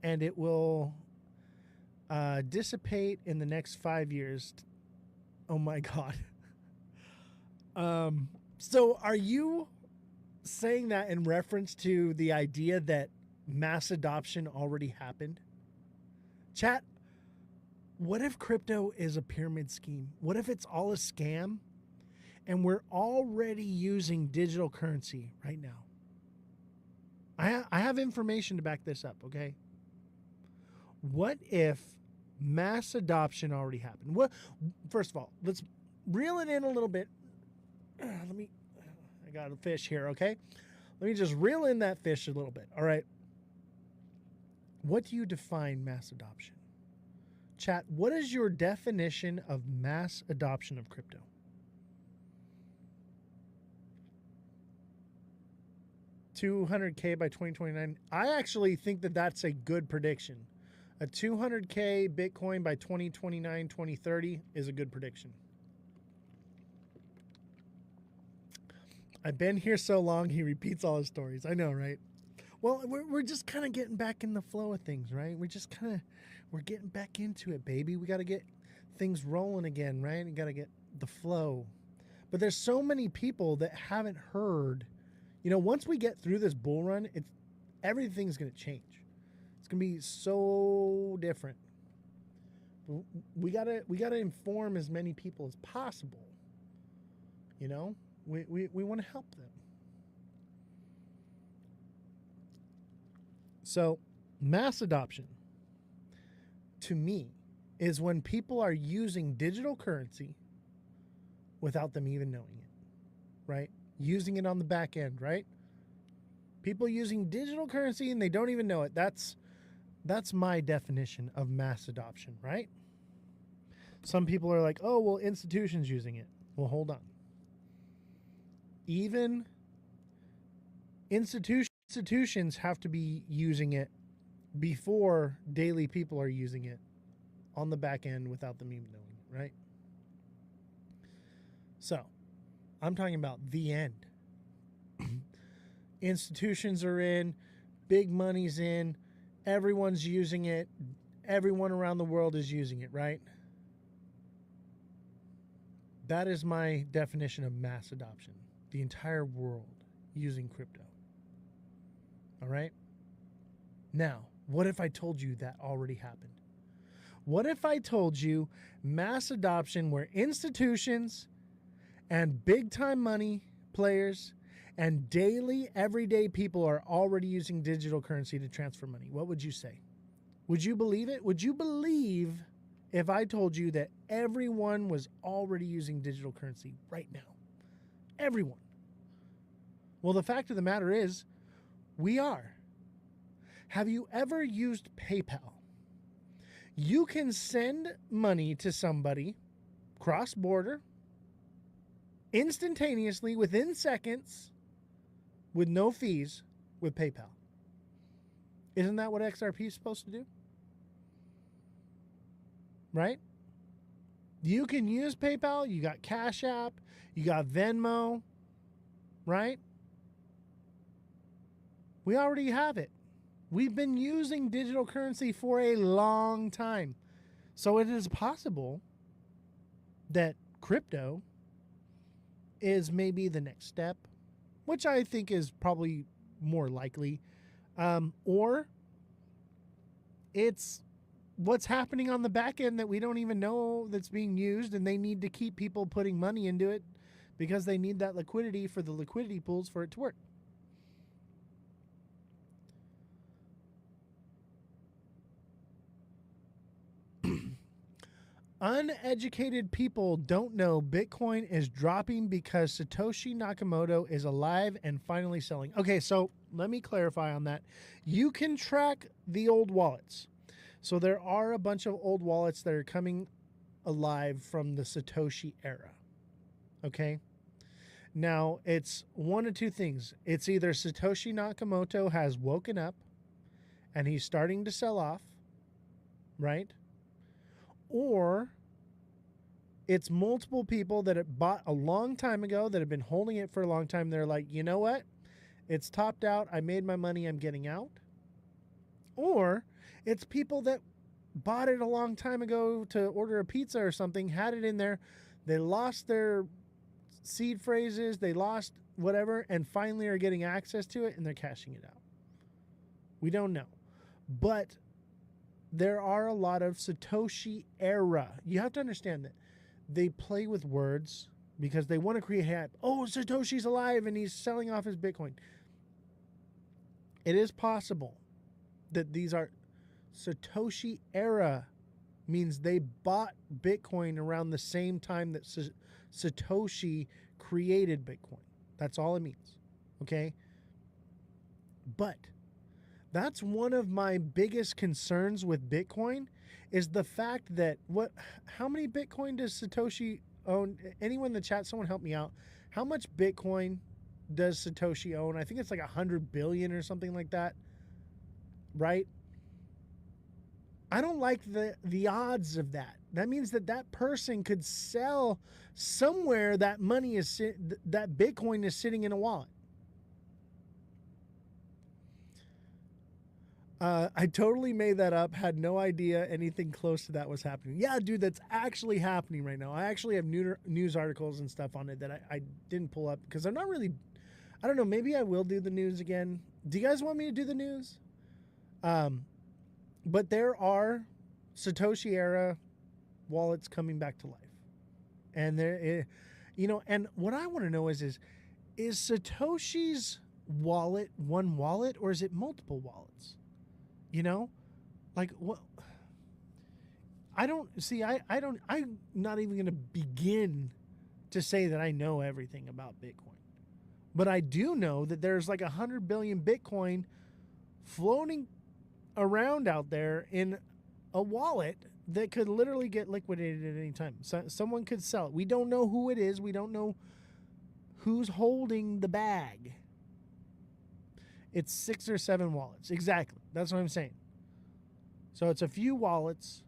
and it will dissipate in the next 5 years. Oh my God. So are you saying that in reference to the idea that mass adoption already happened? Chat, What if crypto is a pyramid scheme? What if it's all a scam and we're already using digital currency right now? I have information to back this up, okay? What if mass adoption already happened? First of all, let's reel it in a little bit. I got a fish here, okay? Let me just reel in that fish a little bit, all right? What do you define mass adoption? Chat, what is your definition of mass adoption of crypto? $200K by 2029. I actually think that that's a good prediction. A 200K Bitcoin by 2029, 2030 is a good prediction. I've been here so long, he repeats all his stories. I know, right? Well, we're just kind of getting back in the flow of things, right? We're getting back into it, baby. We got to get things rolling again, right? We got to get the flow. But there's so many people that haven't heard. You know, once we get through this bull run, everything's going to change. It's going to be so different. We got to inform as many people as possible. You know, we want to help them. So, mass adoption to me is when people are using digital currency without them even knowing it, right? Using it on the back end, right? People using digital currency and they don't even know it. That's my definition of mass adoption, right? Some people are like, oh, well, institutions using it. Well, hold on. Even institutions have to be using it before daily people are using it on the back end without them even knowing it, right? So, I'm talking about the end. Institutions are in, big money's in, everyone's using it, everyone around the world is using it, right? That is my definition of mass adoption. The entire world using crypto. All right? Now, what if I told you that already happened? What if I told you mass adoption where institutions and big time money players and daily, everyday people are already using digital currency to transfer money? What would you say? Would you believe it? Would you believe if I told you that everyone was already using digital currency right now? Everyone. Well, the fact of the matter is, we are. Have you ever used PayPal? You can send money to somebody cross-border instantaneously within seconds with no fees with PayPal. Isn't that what XRP is supposed to do? Right? You can use PayPal. You got Cash App. You got Venmo. Right? We already have it. We've been using digital currency for a long time. So it is possible that crypto is maybe the next step, which I think is probably more likely. Or it's what's happening on the back end that we don't even know that's being used, and they need to keep people putting money into it because they need that liquidity for the liquidity pools for it to work. Uneducated people don't know Bitcoin is dropping because Satoshi Nakamoto is alive and finally selling. Okay, so let me clarify on that. You can track the old wallets. So there are a bunch of old wallets that are coming alive from the Satoshi era. Okay? Now, it's one of two things. It's either Satoshi Nakamoto has woken up and he's starting to sell off, right? Or it's multiple people that have bought a long time ago that have been holding it for a long time. They're like, you know what? It's topped out. I made my money. I'm getting out. Or it's people that bought it a long time ago to order a pizza or something, had it in there. They lost their seed phrases. They lost whatever, and finally are getting access to it, and they're cashing it out. We don't know. But there are a lot of Satoshi era. You have to understand that they play with words because they want to create hype. Oh, Satoshi's alive and he's selling off his Bitcoin. It is possible that these are Satoshi era, means they bought Bitcoin around the same time that Satoshi created Bitcoin. That's all it means. Okay? But that's one of my biggest concerns with Bitcoin is the fact that how many Bitcoin does Satoshi own? Anyone in the chat, someone help me out. How much Bitcoin does Satoshi own? I think it's like 100 billion or something like that. Right? I don't like the odds of that. That means that person could sell somewhere that money is that Bitcoin is sitting in a wallet. I totally made that up. Had no idea anything close to that was happening. Yeah, dude, that's actually happening right now. I actually have news articles and stuff on it that I didn't pull up because I'm not really. I don't know. Maybe I will do the news again. Do you guys want me to do the news? But there are Satoshi era wallets coming back to life. And and what I want to know is Satoshi's wallet one wallet or is it multiple wallets? Like what? I'm not even going to begin to say that I know everything about Bitcoin. But I do know that there's like 100 billion Bitcoin floating around out there in a wallet that could literally get liquidated at any time. So someone could sell it. We don't know who it is. We don't know who's holding the bag. It's 6 or 7 wallets. Exactly. That's what I'm saying. So it's a few wallets,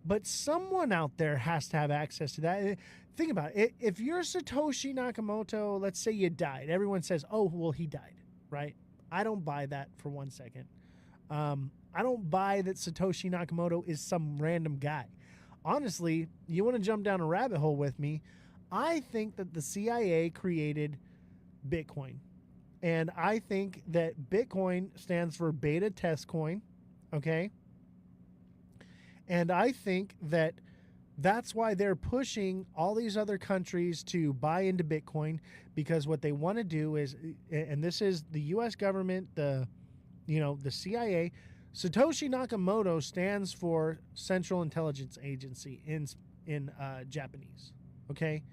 but someone out there has to have access to that. Think about it. If you're Satoshi Nakamoto, let's say you died. Everyone says, oh, well, he died, right? I don't buy that for 1 second. I don't buy that Satoshi Nakamoto is some random guy. Honestly, you want to jump down a rabbit hole with me? I think that the CIA created Bitcoin. And I think that Bitcoin stands for beta test coin, okay? And I think that that's why they're pushing all these other countries to buy into Bitcoin, because what they want to do is, and this is the U.S. government, the CIA, Satoshi Nakamoto stands for Central Intelligence Agency in Japanese, okay?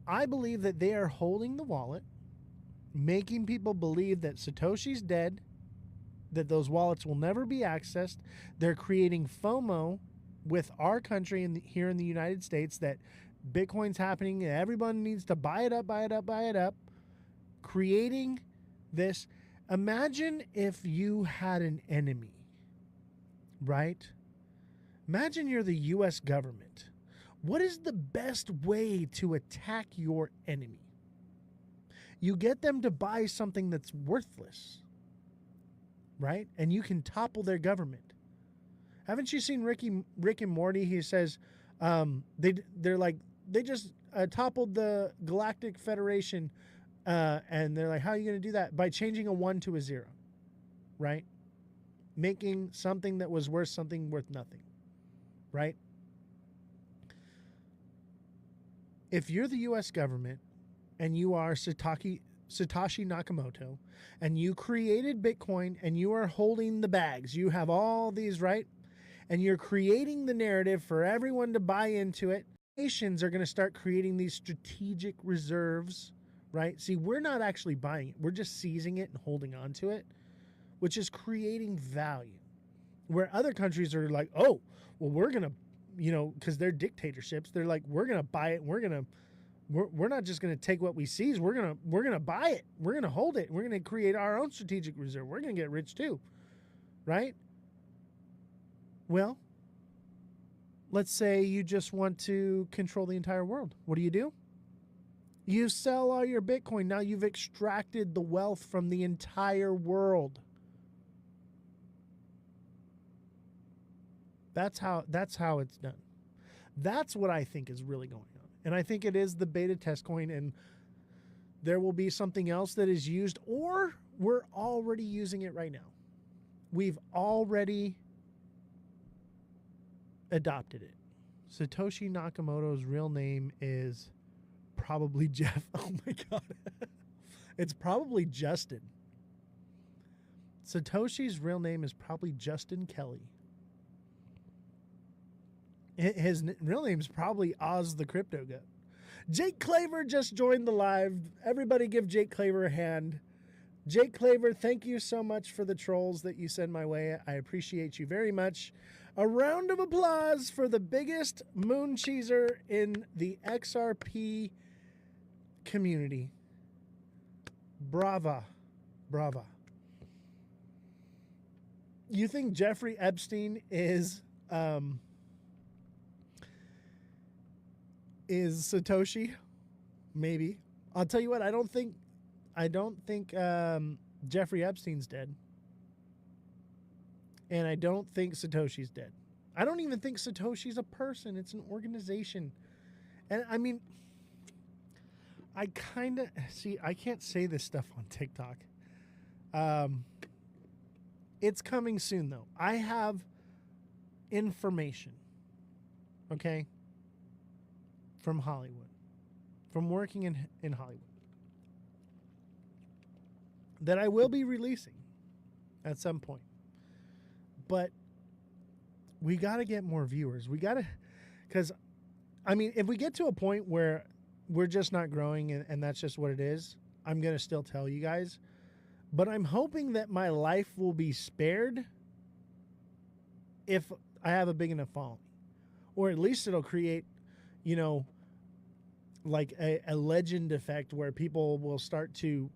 I believe that they are holding the wallet, making people believe that Satoshi's dead, that those wallets will never be accessed. They're creating FOMO with our country here in the United States that Bitcoin's happening and everyone needs to buy it up, buy it up, buy it up. Creating this. Imagine if you had an enemy, right? Imagine you're the U.S. government. What is the best way to attack your enemy? You get them to buy something that's worthless, right? And you can topple their government. Haven't you seen Rick and Morty? He says they just toppled the Galactic Federation, and they're like, how are you going to do that? By changing a 1 to a 0, right? Making something that was worth something worth nothing, right? If you're the U.S. government and you are Satoshi Nakamoto and you created Bitcoin and you are holding the bags, you have all these, right? And you're creating the narrative for everyone to buy into it. Nations are going to start creating these strategic reserves, right? See, we're not actually buying it. We're just seizing it and holding on to it, which is creating value. Where other countries are like, oh, well, we're going to, because they're dictatorships, they're like, we're going to buy it. We're not just going to take what we seize. We're going to buy it. We're going to hold it. We're going to create our own strategic reserve. We're going to get rich too, right? Well, let's say you just want to control the entire world. What do? You sell all your Bitcoin. Now you've extracted the wealth from the entire world. That's how it's done. That's what I think is really going on. And I think it is the beta test coin, and there will be something else that is used, or we're already using it right now. we've already adopted it. Satoshi Nakamoto's real name is probably Jeff. Oh my God. It's probably Justin. Satoshi's real name is probably Justin Kelly. His real name is probably Ozthecryptogoat. Jake Claver just joined the live. Everybody give Jake Claver a hand. Jake Claver, thank you so much for the trolls that you send my way. I appreciate you very much. A round of applause for the biggest moon cheeser in the XRP community. Brava. Brava. You think Jeffrey Epstein is Satoshi? Maybe. I'll tell you what, I don't think Jeffrey Epstein's dead. And I don't think Satoshi's dead. I don't even think Satoshi's a person. It's an organization. And I mean, I kind of see, I can't say this stuff on TikTok. It's coming soon though. I have information, okay, from Hollywood, from working in Hollywood, that I will be releasing at some point. But we got to get more viewers. We got to, because, I mean, if we get to a point where we're just not growing and that's just what it is, I'm going to still tell you guys. But I'm hoping that my life will be spared if I have a big enough following. Or at least it'll create, you know, like a legend effect where people will start to,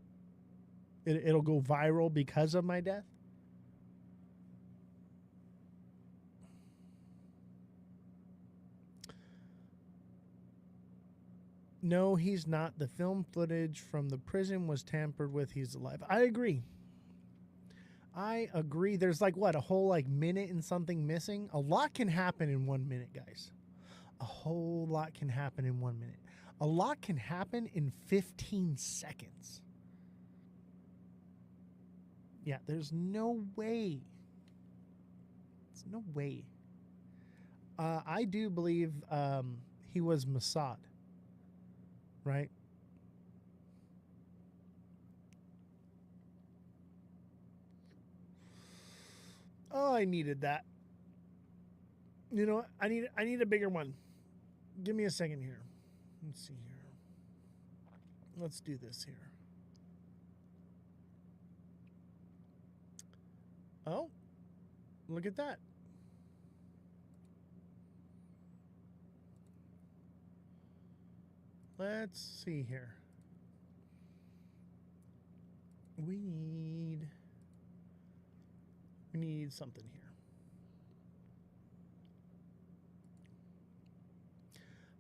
it'll go viral because of my death. No, he's not. The film footage from the prison was tampered with. He's alive. I agree. I agree. There's like, what, a whole like minute and something missing? A lot can happen in 1 minute, guys. A whole lot can happen in 1 minute. A lot can happen in 15 seconds. Yeah, there's no way. There's no way. I do believe he was Mossad. Right? Oh, I needed that. You know what? I need a bigger one. Give me a second here. Let's see here. Let's do this here. Oh, look at that. Let's see here. We need something here.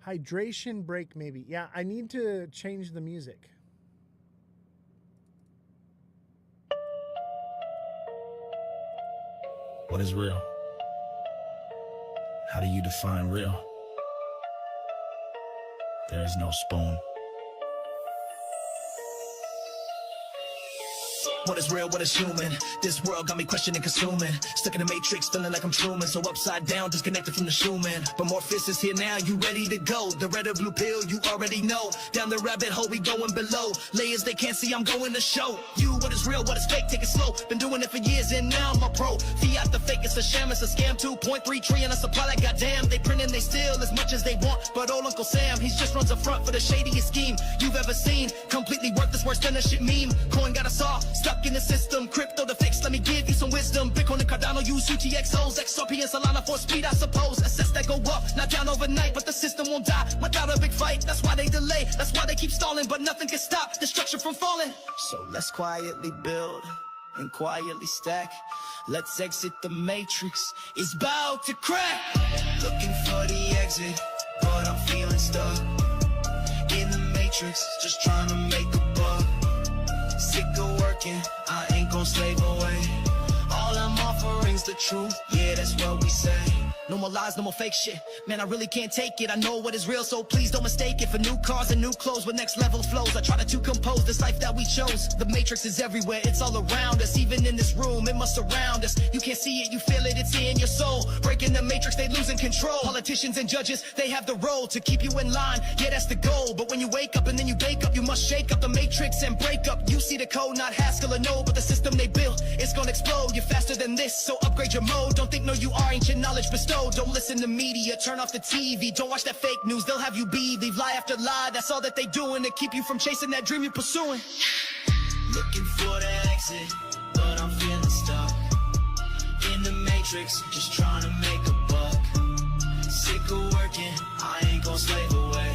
Hydration break, maybe. Yeah, I need to change the music. What is real? How do you define real? There is no spoon. What is real, what is human? This world got me questioning, consuming. Stuck in the matrix, feeling like I'm Truman. So upside down, disconnected from the Schumann. But Morpheus is here now, you ready to go. The red or blue pill, you already know. Down the rabbit hole, we going below. Layers they can't see, I'm going to show you what is real, what is fake, take it slow. Been doing it for years and now I'm a pro. Fiat the fake, it's a sham, it's a scam. 2.3 trillion a supply, like goddamn. They print and they steal as much as they want. But old Uncle Sam, he just runs a front for the shadiest scheme you've ever seen. Completely worthless, worse than a shit meme. Coin got us all stuck in the system. Crypto the fix, let me give you some wisdom. Bitcoin and Cardano use UTXOs. XRP and Solana for speed, I suppose. Assets that go up, not down overnight, but the system won't die without a big fight. That's why they delay, that's why they keep stalling, but nothing can stop destruction from falling. So let's quietly build and quietly stack. Let's exit the matrix, it's about to crack. Looking for the exit, but I'm feeling stuck in the matrix, just trying to make a buck. Sick of working, I ain't gon' slave away. All I'm offering's the truth, yeah, that's what we say. No more lies, no more fake shit. Man, I really can't take it. I know what is real, so please don't mistake it for new cars and new clothes with next level flows. I try to compose this life that we chose. The matrix is everywhere, it's all around us. Even in this room, it must surround us. You can't see it, you feel it, it's in your soul. Breaking the matrix, they losing control. Politicians and judges, they have the role to keep you in line. Yeah, that's the goal. But when you wake up and then you bake up, you must shake up the matrix and break up. You see the code, not Haskell or no, but the system they built, it's gonna explode. You're faster than this, so upgrade your mode. Don't think no you are, ancient knowledge bestowed. Don't listen to media, turn off the TV. Don't watch that fake news, they'll have you believe lie after lie. That's all that they doing to keep you from chasing that dream you're pursuing. Looking for the exit, but I'm feeling stuck in the matrix, just trying to make a buck. Sick of working, I ain't gon' slave away.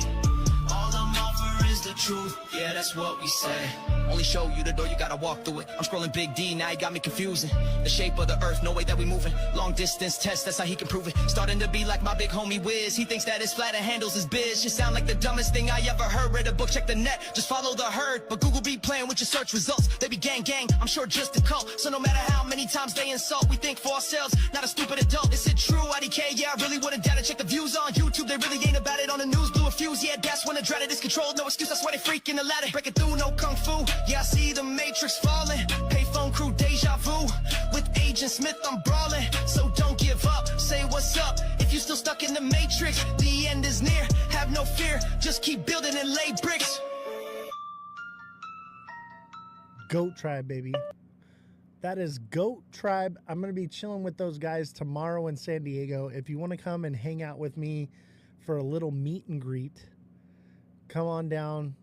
All I'm offer is the truth, yeah, that's what we say. Only show you the door, you gotta walk through it. I'm scrolling Big D, now he got me confusing. The shape of the earth, no way that we moving. Long distance test, that's how he can prove it. Starting to be like my big homie Wiz. He thinks that it's flat and handles his biz. Just sound like the dumbest thing I ever heard. Read a book, check the net, just follow the herd. But Google be playing with your search results. They be gang gang, I'm sure just a cult. So no matter how many times they insult, we think for ourselves, not a stupid adult. Is it true, IDK? Yeah, I really would've doubted. Check the views on YouTube, they really ain't about it. On the news, blew a fuse, yeah, that's when the dreaded is controlled. No excuse, that's why they freaking the ladder. Breaking through, no kung fu, yeah, I see the matrix falling. Payphone crew, deja vu. With Agent Smith, I'm brawling. So don't give up, say what's up. If you still stuck in the matrix, the end is near. Have no fear, just keep building and lay bricks. Goat Tribe, baby. That is Goat Tribe. I'm going to be chilling with those guys tomorrow in San Diego. If you want to come and hang out with me for a little meet and greet, come on down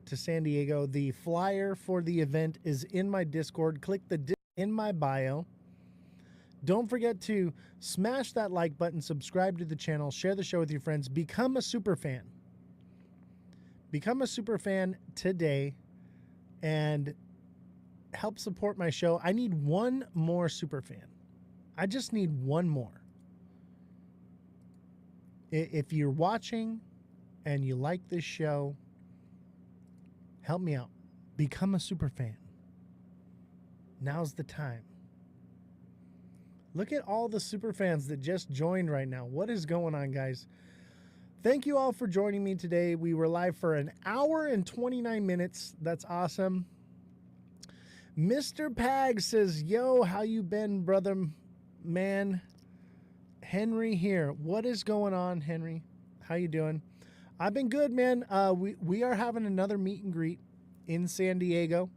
to San Diego. The flyer for the event is in my Discord. Click the in my bio. Don't forget to smash that like button, subscribe to the channel, share the show with your friends, become a super fan. Become a super fan today and help support my show. I need one more super fan. I just need one more. If you're watching and you like this show, help me out. Become a super fan. Now's the time. Look at all the super fans that just joined right now. What is going on, guys? Thank you all for joining me today. We were live for an hour and 29 minutes. That's awesome. Mr. Pag says, yo, how you been, brother man? Henry here. What is going on, Henry? How you doing? I've been good, man. We are having another meet and greet in San Diego.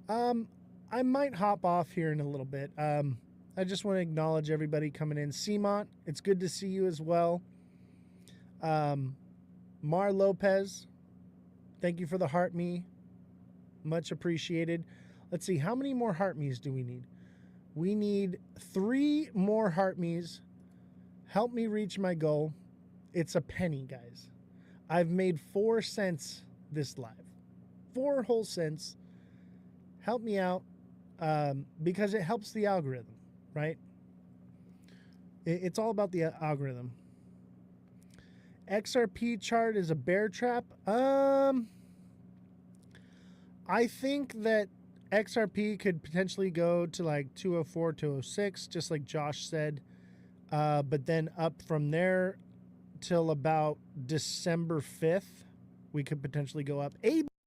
I might hop off here in a little bit. I just want to acknowledge everybody coming in. Seamont, it's good to see you as well. Mar Lopez, thank you for the heart me. Much appreciated. Let's see, how many more heart me's do we need? We need 3 more heart me's. Help me reach my goal. It's a penny, guys. I've made 4 cents this live. 4 whole cents. Help me out because it helps the algorithm, right? It's all about the algorithm. XRP chart is a bear trap. I think that XRP could potentially go to like 204, 206, just like Josh said. But then up from there till about December 5th, we could potentially go up.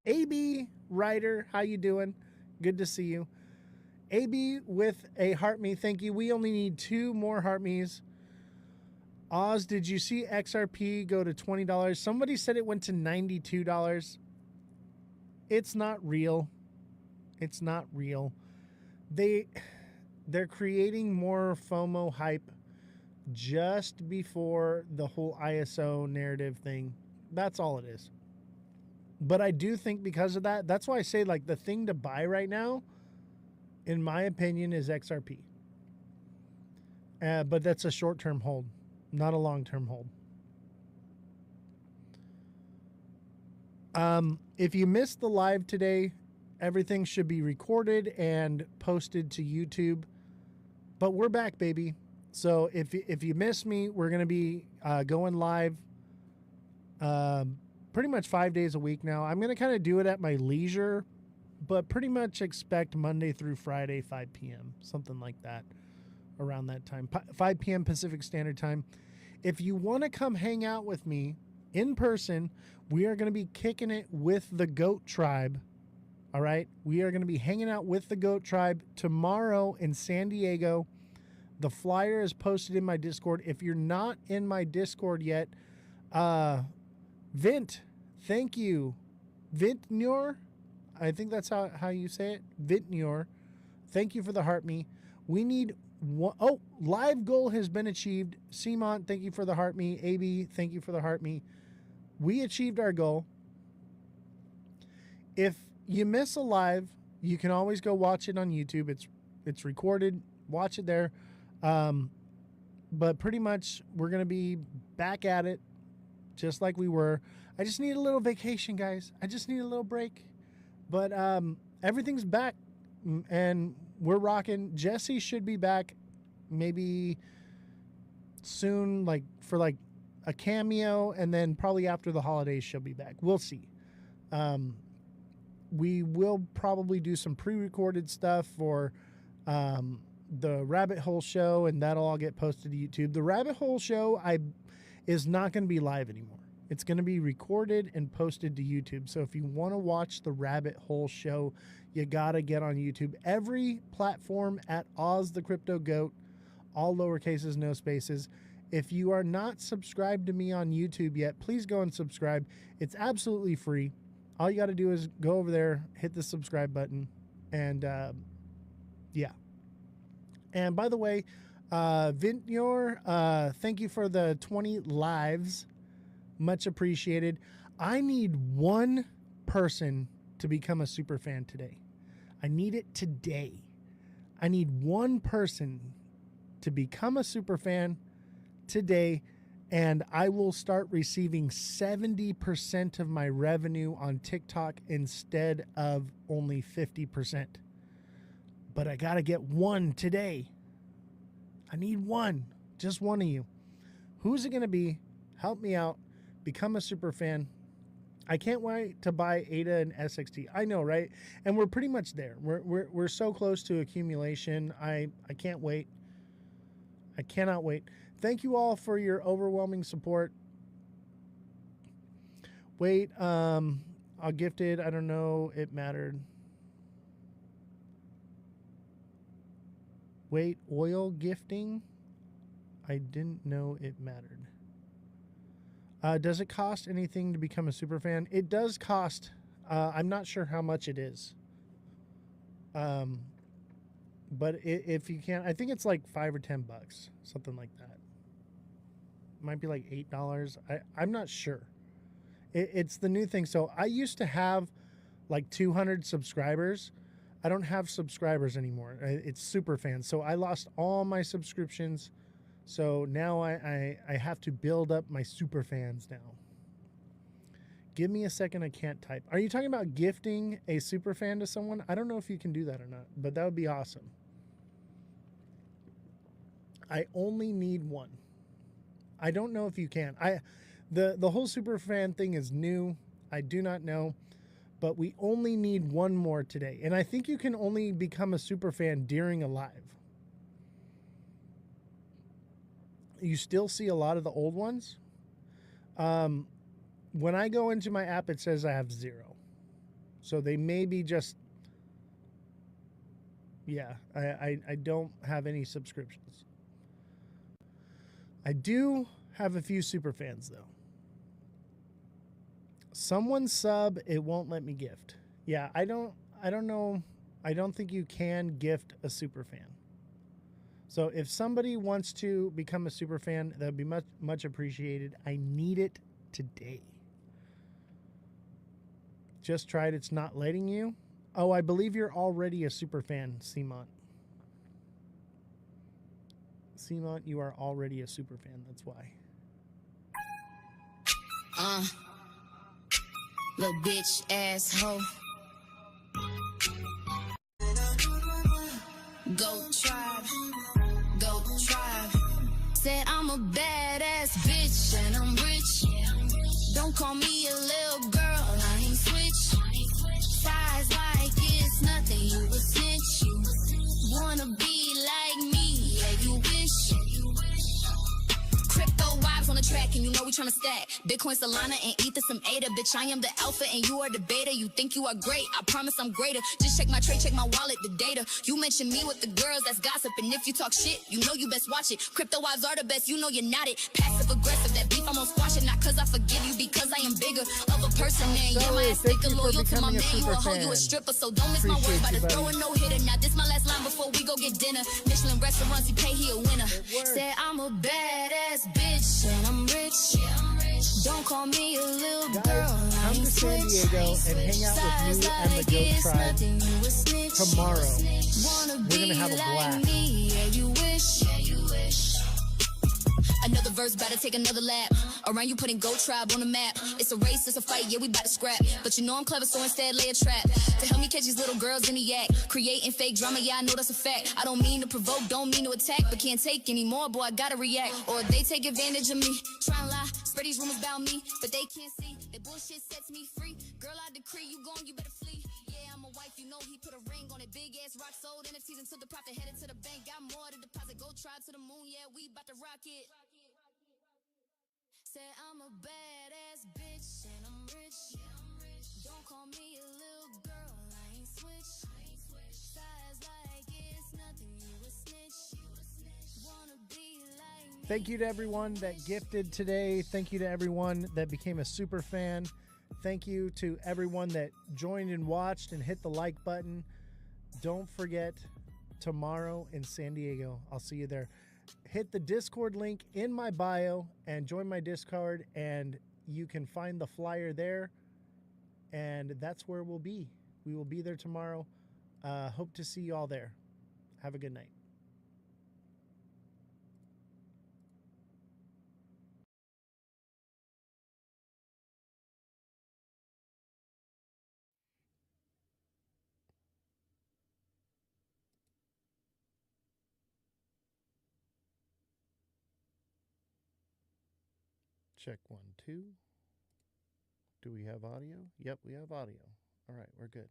AB Ryder, how you doing? Good to see you. AB with a heart me, thank you. We only need 2 more heart me's. Oz, did you see XRP go to $20? Somebody said it went to $92. It's not real. It's not real. They're creating more FOMO hype just before the whole ISO narrative thing. That's all it is. But I do think because of that, that's why I say like the thing to buy right now, in my opinion, is XRP. But that's a short-term hold, not a long-term hold. If you missed the live today, everything should be recorded and posted to YouTube. But we're back, baby. So if you missed me, we're going to be going live pretty much 5 days a week now. I'm going to kind of do it at my leisure, but pretty much expect Monday through Friday, 5 p.m., something like that. around that time, 5 p.m. Pacific Standard Time. If you want to come hang out with me in person, we are going to be kicking it with the Goat Tribe. All right. We are going to be hanging out with the Goat Tribe tomorrow in San Diego. The flyer is posted in my Discord. If you're not in my Discord yet, Vint, thank you. Vintnor, I think that's how you say it. Vintnor, thank you for the heart me. We need one. Oh, live goal has been achieved. Simon, thank you for the heart me. AB, thank you for the heart me. We achieved our goal. If you miss a live, you can always go watch it on YouTube. It's recorded. Watch it there. But pretty much we're going to be back at it just like we were. I just need a little vacation, guys. I just need a little break. But everything's back and we're rocking. Jesse should be back maybe soon, like for like a cameo, and then probably after the holidays she'll be back. We'll see. We will probably do some pre-recorded stuff for the Rabbit Hole Show, and that'll all get posted to YouTube. The Rabbit Hole Show is not going to be live anymore. It's going to be recorded and posted to YouTube. So if you want to watch the Rabbit Hole Show, you got to get on YouTube. Every platform at Ozthecryptogoat, all lowercases, no spaces. If you are not subscribed to me on YouTube yet, please go and subscribe. It's absolutely free. All you got to do is go over there, hit the subscribe button, and yeah. And by the way, Vintnor, thank you for the 20 lives. Much appreciated. I need one person to become a super fan today. I need it today. I need one person to become a super fan today, and I will start receiving 70% of my revenue on TikTok instead of only 50%. But I got to get one today. I need one. Just one of you. Who's it going to be? Help me out. Become a super fan. I can't wait to buy Ada and SXT. I know, right? And we're pretty much there. We're so close to accumulation. I can't wait. I cannot wait. Thank you all for your overwhelming support. Wait, I'll gift it. I don't know. It mattered. Wait, oil gifting? I didn't know it mattered. Does it cost anything to become a super fan? It does cost. I'm not sure how much it is. But if you can, I think it's like $5 or $10, something like that. Might be like $8. I'm not sure. It's the new thing. So I used to have like 200 subscribers. I don't have subscribers anymore. It's super fans. So I lost all my subscriptions. So now I have to build up my super fans now. Give me a second. I can't type. Are you talking about gifting a super fan to someone? I don't know if you can do that or not, but that would be awesome. I only need one. I don't know if you can. The whole super fan thing is new. I do not know, but we only need one more today. And I think you can only become a super fan during a live. You still see a lot of the old ones. When I go into my app, it says I have 0. So they may be just, yeah, I don't have any subscriptions. I do have a few super fans though. Someone sub, it won't let me gift. Yeah, I don't know. I don't think you can gift a super fan. So if somebody wants to become a super fan, that would be much, much appreciated. I need it today. Just tried. It's not letting you. Oh, I believe you're already a super fan, Simon. Simon, you are already a super fan. That's why. Little bitch asshole. Go tribe. Go tribe. Said I'm a badass bitch and I'm rich. Don't call me a little girl, I ain't switch. Size like it's nothing, you a cinch. You wanna be like me, yeah, you crack, and you know we tryna stack. Bitcoin, Solana, and Ether, some ADA. Bitch, I am the alpha, and you are the beta. You think you are great, I promise I'm greater. Just check my trade, check my wallet, the data. You mention me with the girls, that's gossip. And if you talk shit, you know you best watch it. Crypto wives are the best, you know you're not it. Passive aggressive, that beef I'm gonna squash it. Not cause I forgive you, because I am bigger of a person. And yeah, my ass thicker, loyal to my man. You a hoe, you a stripper, so don't miss my word. About to throw a no-hitter. Now this my last line before we go get dinner. Michelin restaurants, he pay, he a winner. Said I'm a badass bitch, and I'm rich. Don't call me a little girl. Come to San Diego and hang out with me and the Goat Tribe tomorrow. We're gonna have a blast. Yeah, you wish. Another verse, about to take another lap. Around you putting Goat Tribe on the map. It's a race, it's a fight, yeah, we bout to scrap. But you know I'm clever, so instead lay a trap. To help me catch these little girls in the act. Creating fake drama, yeah, I know that's a fact. I don't mean to provoke, don't mean to attack. But can't take anymore, boy, I gotta react. Or they take advantage of me. Try and lie, spread these rumors about me. But they can't see, that bullshit sets me free. Girl, I decree, you gone, you better flee. Yeah, I'm a wife, you know he put a ring on it. Big ass rock sold, NFTs into the profit, headed to the bank. Got more to deposit, Goat Tribe to the moon, yeah, we bout to rock it. Said I'm a badass bitch and I'm rich. Don't call me a little girl, I ain't switch. Size like it's nothing, you a snitch. Wanna be like me. Thank you to everyone that gifted today. Thank you to everyone that became a super fan. Thank you to everyone that joined and watched and hit the like button. Don't forget, tomorrow in San Diego, I'll see you there. Hit the Discord link in my bio and join my Discord, and you can find the flyer there, and that's where we'll be. We will be there tomorrow. Hope to see you all there. Have a good night. Check 1, 2. Do we have audio? Yep, we have audio. All right, we're good.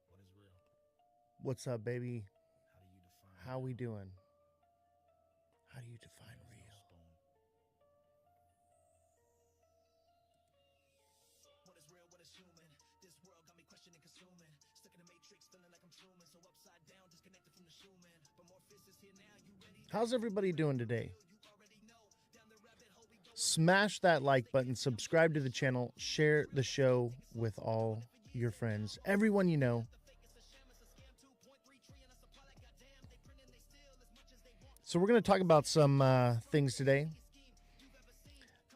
What is real? What's up, baby? How do you define? How we doing? How do you define real? What is real, what is human? This world got me questioning, consuming. Stuck in the matrix, feeling like I'm Truman. So upside down, disconnected from the human. But more fists is here now, you ready? How's everybody doing today? Smash that like button, subscribe to the channel, share the show with all your friends, everyone you know. So we're going to talk about some things today.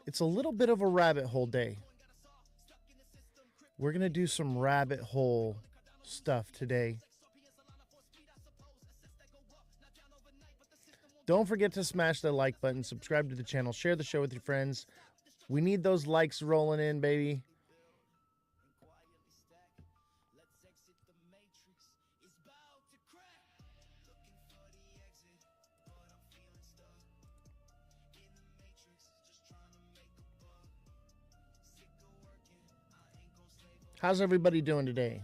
It's a little bit of a rabbit hole day. We're going to do some rabbit hole stuff today. Don't forget to smash the like button, subscribe to the channel, share the show with your friends. We need those likes rolling in, baby. How's everybody doing today?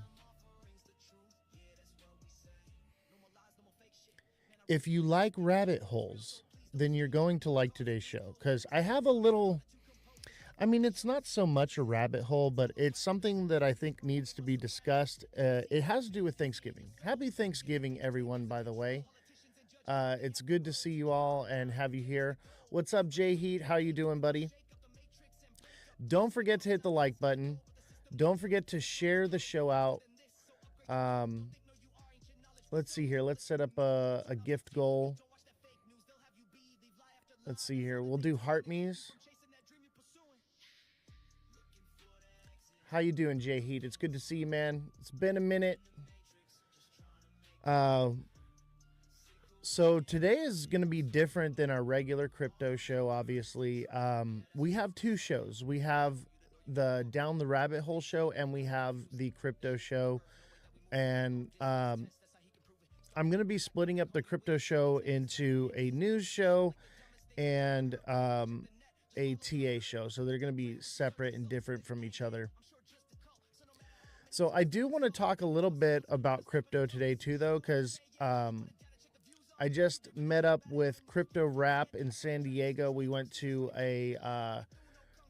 If you like rabbit holes, then you're going to like today's show, because I have a little, I mean, it's not so much a rabbit hole, but it's something that I think needs to be discussed. It has to do with Thanksgiving. Happy Thanksgiving, everyone, by the way. It's good to see you all and have you here. What's up, Jay Heat? How you doing, buddy? Don't forget to hit the like button. Don't forget to share the show out. Let's see here. Let's set up a gift goal. Let's see here. We'll do heart me's. How you doing, Jay Heat? It's good to see you, man. It's been a minute. So today is going to be different than our regular crypto show, obviously. We have two shows. We have the Down the Rabbit Hole show, and we have the crypto show. And I'm going to be splitting up the crypto show into a news show and a TA show. So they're going to be separate and different from each other. So I do want to talk a little bit about crypto today too, though, because I just met up with Crypto Rap in San Diego. We went to a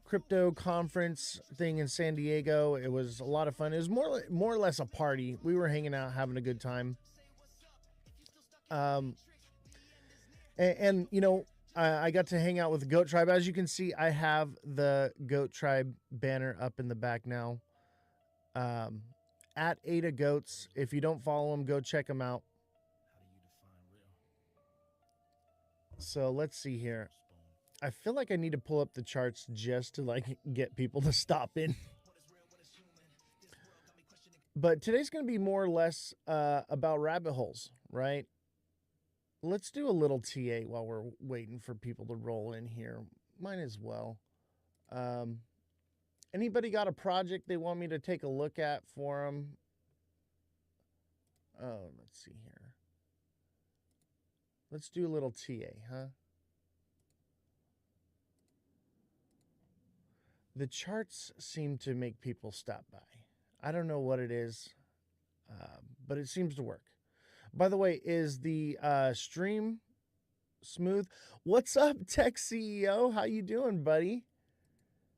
crypto conference thing in San Diego. It was a lot of fun. It was more or less a party. We were hanging out, having a good time. And you know, I got to hang out with the Goat Tribe. As you can see, I have the Goat Tribe banner up in the back now. At Ada Goats. If you don't follow them, go check them out. So let's see here. I feel like I need to pull up the charts just to like get people to stop in. But today's going to be more or less about rabbit holes, right? Let's do a little TA while we're waiting for people to roll in here. Might as well. Anybody got a project they want me to take a look at for them? Oh, let's see here. Let's do a little TA, huh? The charts seem to make people stop by. I don't know what it is, but it seems to work. By the way, is the stream smooth? What's up, Tech CEO? How you doing, buddy?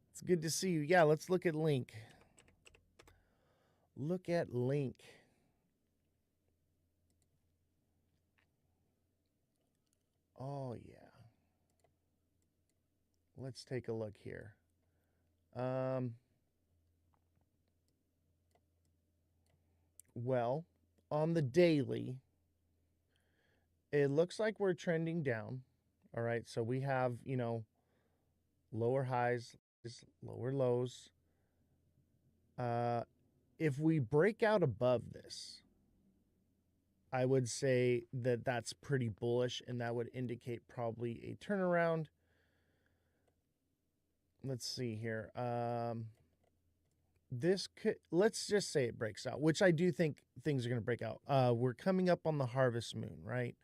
It's good to see you. Yeah, let's look at Link. Look at Link. Oh, yeah. Let's take a look here. Well, on the daily, it looks like we're trending down. All right, so we have, you know, lower highs, lower lows. If we break out above this, I would say that that's pretty bullish, and that would indicate probably a turnaround. Let's see here. This could, let's just say it breaks out, which I do think things are going to break out. We're coming up on the harvest moon, right?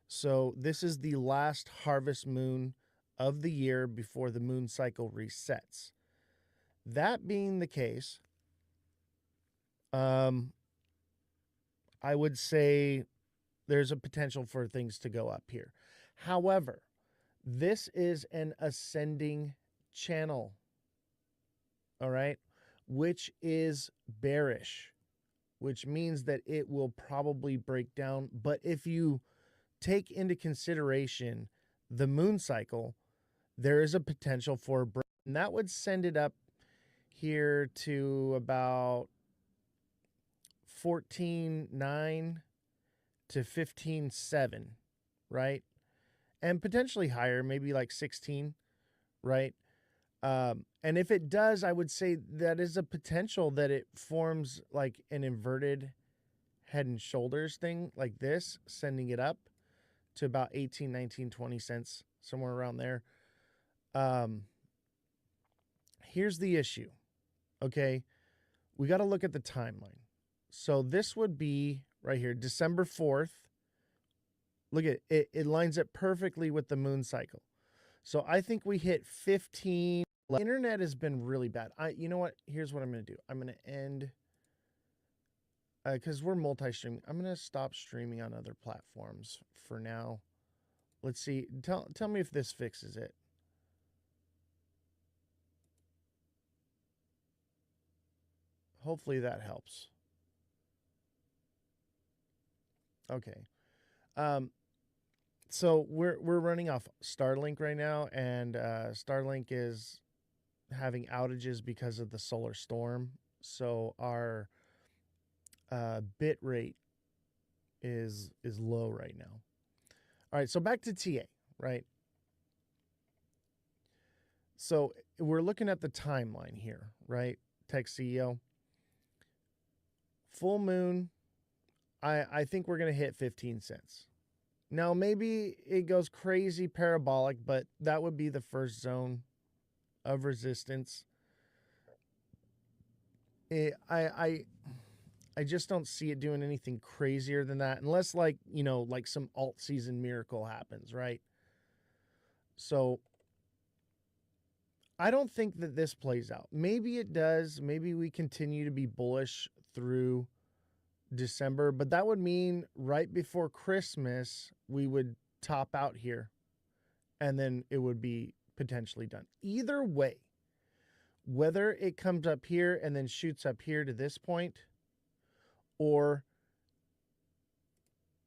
So this is the last harvest moon of the year before the moon cycle resets. That being the case, I would say there's a potential for things to go up here. However, this is an ascending channel, all right, which is bearish, which means that it will probably break down. But if you take into consideration the moon cycle, there is a potential for a break, and that would send it up here to about 14.9 to 15.7, right? And potentially higher, maybe like 16, right? And if it does, I would say that is a potential that it forms like an inverted head and shoulders thing like this, sending it up to about 18, 19, 20 cents, somewhere around there. Here's the issue, okay? We got to look at the timeline. So this would be right here, December 4th. Look at it. It lines up perfectly with the moon cycle. So I think we hit 15. Internet has been really bad. You know what? Here's what I'm going to do. I'm going to end, because we're multi-streaming. I'm going to stop streaming on other platforms for now. Let's see. Tell me if this fixes it. Hopefully that helps. Okay. So we're running off Starlink right now, and Starlink is having outages because of the solar storm. So our bit rate is low right now. All right, so back to TA, right? So we're looking at the timeline here, right? Tech CEO. Full moon, I think we're going to hit 15 cents. Now, maybe it goes crazy parabolic, but that would be the first zone of resistance. I just don't see it doing anything crazier than that, unless, like, you know, like some alt season miracle happens, right? So I don't think that this plays out. Maybe it does. Maybe we continue to be bullish through December, but that would mean right before Christmas, we would top out here and then it would be potentially done. Either way, whether it comes up here and then shoots up here to this point, or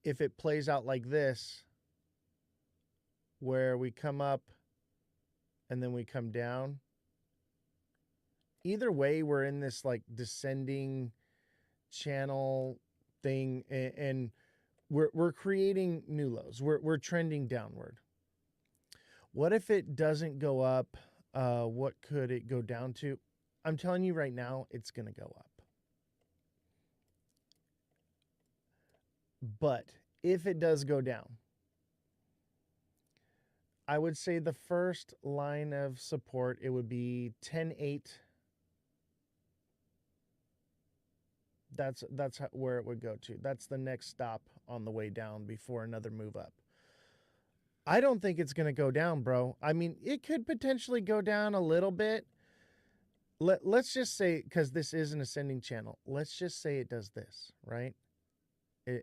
if it plays out like this, where we come up and then we come down, either way, we're in this like descending channel thing, and we're creating new lows. We're trending downward. What if it doesn't go up? What could it go down to? I'm telling you right now, it's going to go up. But if it does go down, I would say the first line of support, it would be 10.8. That's where it would go to. That's the next stop on the way down before another move up. I don't think it's going to go down, bro. I mean, it could potentially go down a little bit. Let's just say, because this is an ascending channel, let's just say it does this, right?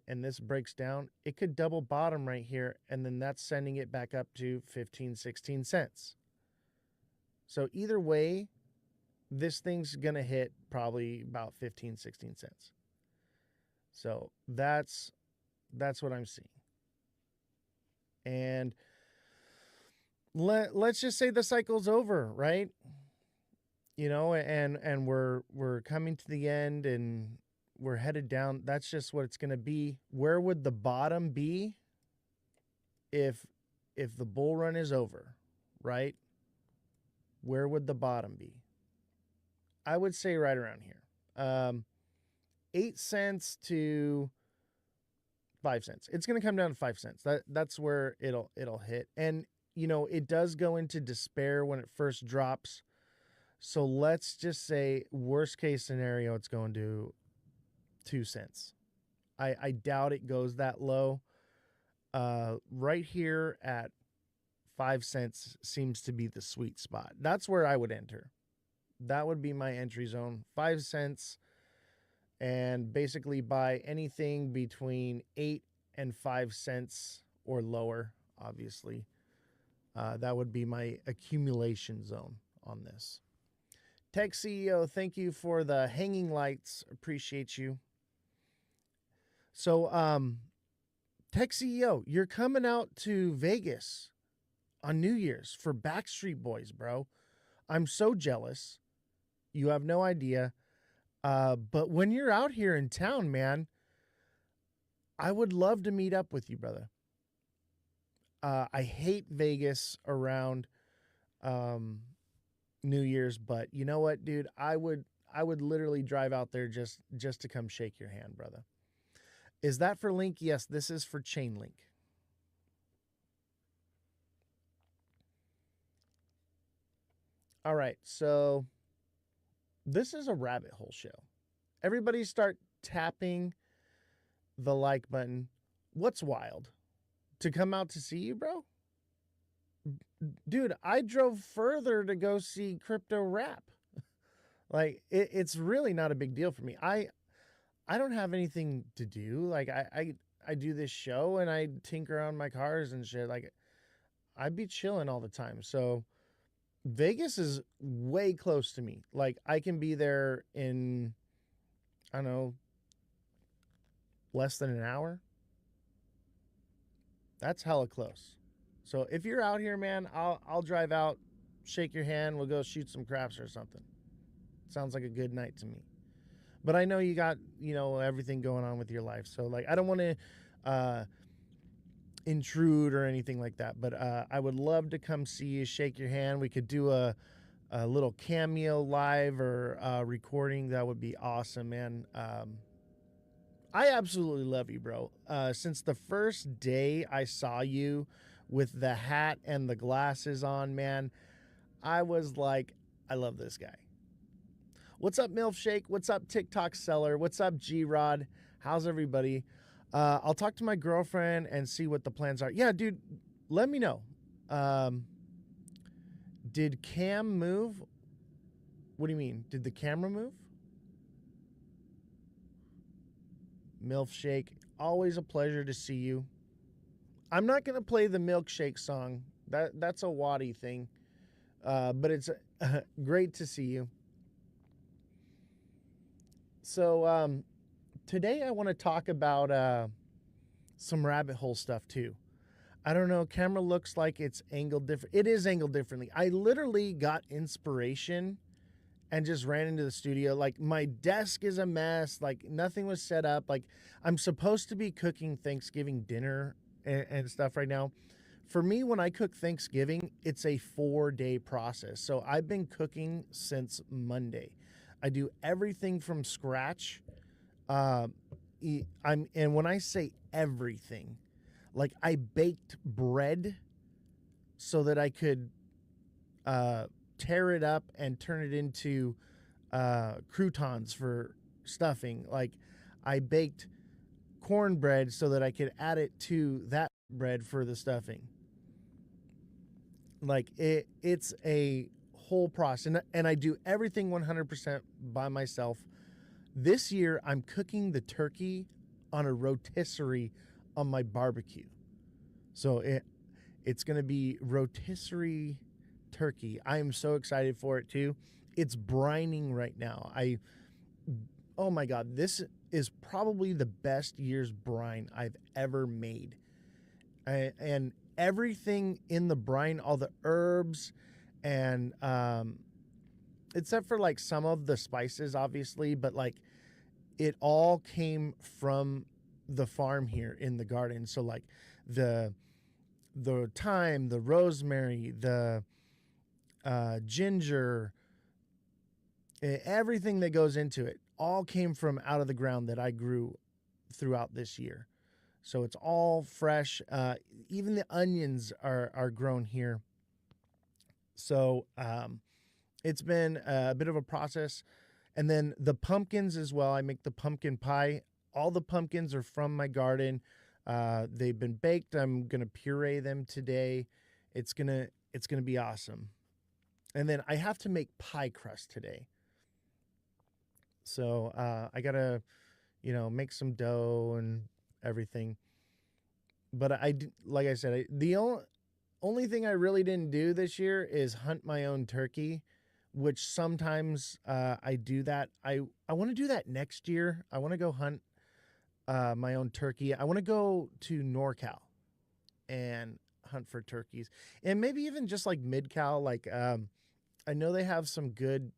And this breaks down. It could double bottom right here, and then that's sending it back up to 15, 16 cents. So either way, this thing's going to hit probably about 15, 16 cents. So that's what I'm seeing. And let's just say the cycle's over, right? You know, and we're coming to the end and we're headed down. That's just what it's going to be. Where would the bottom be if the bull run is over, right? Where would the bottom be? I would say right around here. 8 cents to 5 cents. It's going to come down to 5 cents. That's where it'll hit. And you know, it does go into despair when it first drops. So let's just say worst case scenario, it's going to 2 cents. I doubt it goes that low. Right here at 5 cents seems to be the sweet spot. That's where I would enter. That would be my entry zone. 5 cents. And basically buy anything between 8 and 5 cents or lower, obviously. That would be my accumulation zone on this. Tech CEO, thank you for the hanging lights. Appreciate you. So, Tech CEO, you're coming out to Vegas on New Year's for Backstreet Boys, bro. I'm so jealous. You have no idea. But when you're out here in town, man, I would love to meet up with you, brother. I hate Vegas around New Year's, but you know what, dude? I would literally drive out there just to come shake your hand, brother. Is that for Link? Yes, this is for Chain Link. All right, so this is a rabbit hole show. Everybody start tapping the like button. What's wild? To come out to see you, bro? Dude, I drove further to go see Crypto Rap. Like, it's really not a big deal for me. I don't have anything to do. Like, I do this show and I tinker on my cars and shit. Like, I'd be chilling all the time. So Vegas is way close to me. Like, I can be there in, I don't know, less than an hour. That's hella close. So if you're out here, man, I'll drive out, shake your hand, we'll go shoot some craps or something. Sounds like a good night to me. But I know you got, you know, everything going on with your life. So like, I don't want to intrude or anything like that. But I would love to come see you, shake your hand. We could do a little cameo live or recording. That would be awesome, man. I absolutely love you, bro. Since the first day I saw you with the hat and the glasses on, man, I was like, I love this guy. What's up, Milfshake? What's up, TikTok Seller? What's up, G-Rod? How's everybody? I'll talk to my girlfriend and see what the plans are. Yeah, dude, let me know. Did Cam move? What do you mean? Did the camera move? Milkshake, always a pleasure to see you. I'm not going to play the milkshake song. That's a Waddy thing. But it's great to see you. So today I want to talk about some rabbit hole stuff too. I don't know, camera looks like it's angled different. It is angled differently. I literally got inspiration and just ran into the studio. Like, my desk is a mess. Like, nothing was set up. Like, I'm supposed to be cooking Thanksgiving dinner and stuff right now. For me, when I cook Thanksgiving, it's a 4-day process. So I've been cooking since Monday. I do everything from scratch. And when I say everything, like, I baked bread so that I could tear it up and turn it into croutons for stuffing. Like, I baked cornbread so that I could add it to that bread for the stuffing. Like, it's a whole process, and I do everything 100% by myself. This year, I'm cooking the turkey on a rotisserie on my barbecue. So it's going to be rotisserie turkey. I am so excited for it too. It's brining right now. Oh my God, this is probably the best year's brine I've ever made. And everything in the brine, all the herbs, and except for like some of the spices, obviously, but like it all came from the farm here in the garden. So like the thyme, the rosemary, the ginger, everything that goes into it all came from out of the ground that I grew throughout this year. So it's all fresh. Even the onions are grown here. So it's been a bit of a process. And then the pumpkins as well. I make the pumpkin pie. All the pumpkins are from my garden. They've been baked. I'm gonna puree them today. It's gonna be awesome. And then I have to make pie crust today. So I gotta, make some dough and everything. But like I said, the only thing I really didn't do this year is hunt my own turkey, which sometimes I do that. I want to do that next year. I want to go hunt my own turkey. I want to go to NorCal and hunt for turkeys, and maybe even just like mid-cal. Like I know they have some good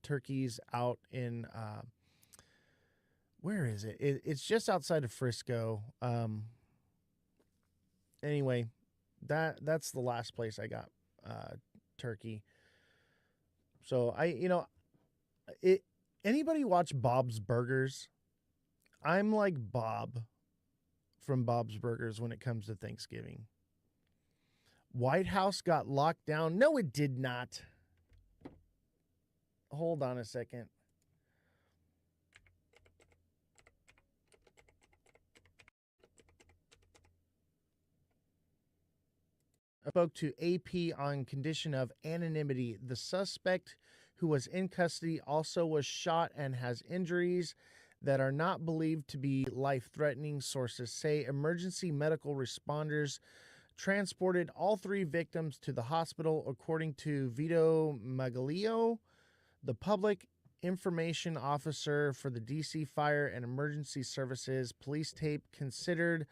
turkeys out in where is it? It's just outside of Frisco. Anyway, that's the last place I got turkey. So anybody watch Bob's Burgers? I'm like Bob from Bob's Burgers when it comes to Thanksgiving. White House got locked down. No, it did not. Hold on a second. I spoke to AP on condition of anonymity. The suspect, who was in custody, also was shot and has injuries that are not believed to be life-threatening. Sources say emergency medical responders transported all 3 victims to the hospital, according to Vito Magalio, the public information officer for the DC Fire and Emergency Services. Police tape considered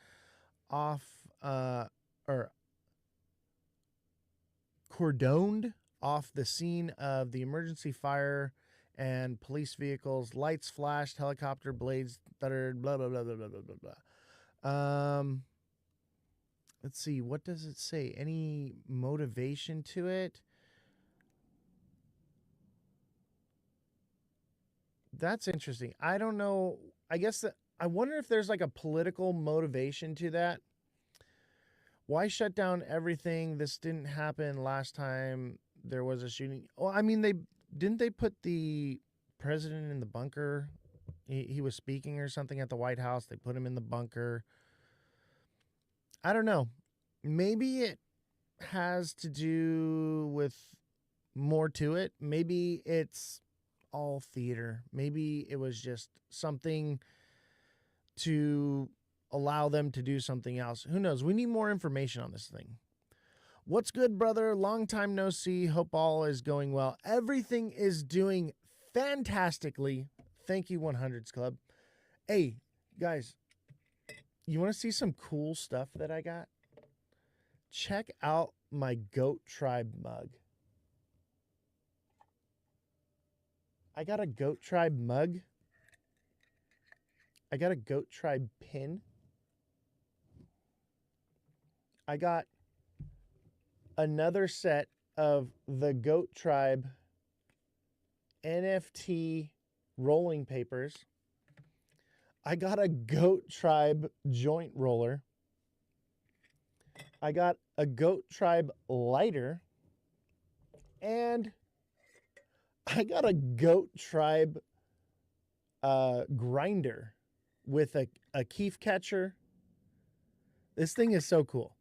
cordoned off the scene of the emergency fire, and police vehicles, lights flashed, helicopter blades stuttered, blah, blah, blah, blah, blah, blah, blah. Let's see, what does it say? Any motivation to it? That's interesting. I don't know. I guess I wonder if there's like a political motivation to that. Why shut down everything? This didn't happen last time there was a shooting. Well, I mean, they put the president in the bunker. He was speaking or something at the White House. They put him in the bunker. I don't know. Maybe it has to do with more to it. Maybe it's all theater. Maybe it was just something to allow them to do something else. Who knows? We need more information on this thing. What's good, brother? Long time no see. Hope all is going well. Everything is doing fantastically. Thank you, 100s Club. Hey, guys, you want to see some cool stuff that I got? Check out my Goat Tribe mug. I got a Goat Tribe mug. I got a Goat Tribe pin. I got another set of the Goat Tribe NFT rolling papers. I got a Goat Tribe joint roller. I got a Goat Tribe lighter. And I got a Goat Tribe grinder with a keef catcher. This thing is so cool.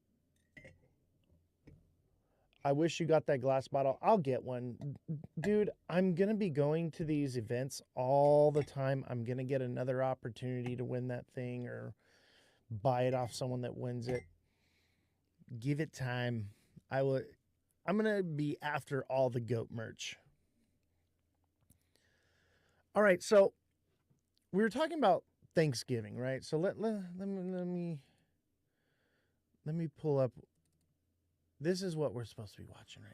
I wish you got that glass bottle. I'll get one. Dude, I'm going to be going to these events all the time. I'm going to get another opportunity to win that thing or buy it off someone that wins it. Give it time. I'm going to be after all the goat merch. All right, so we were talking about Thanksgiving, right? So let me pull up. This is what we're supposed to be watching right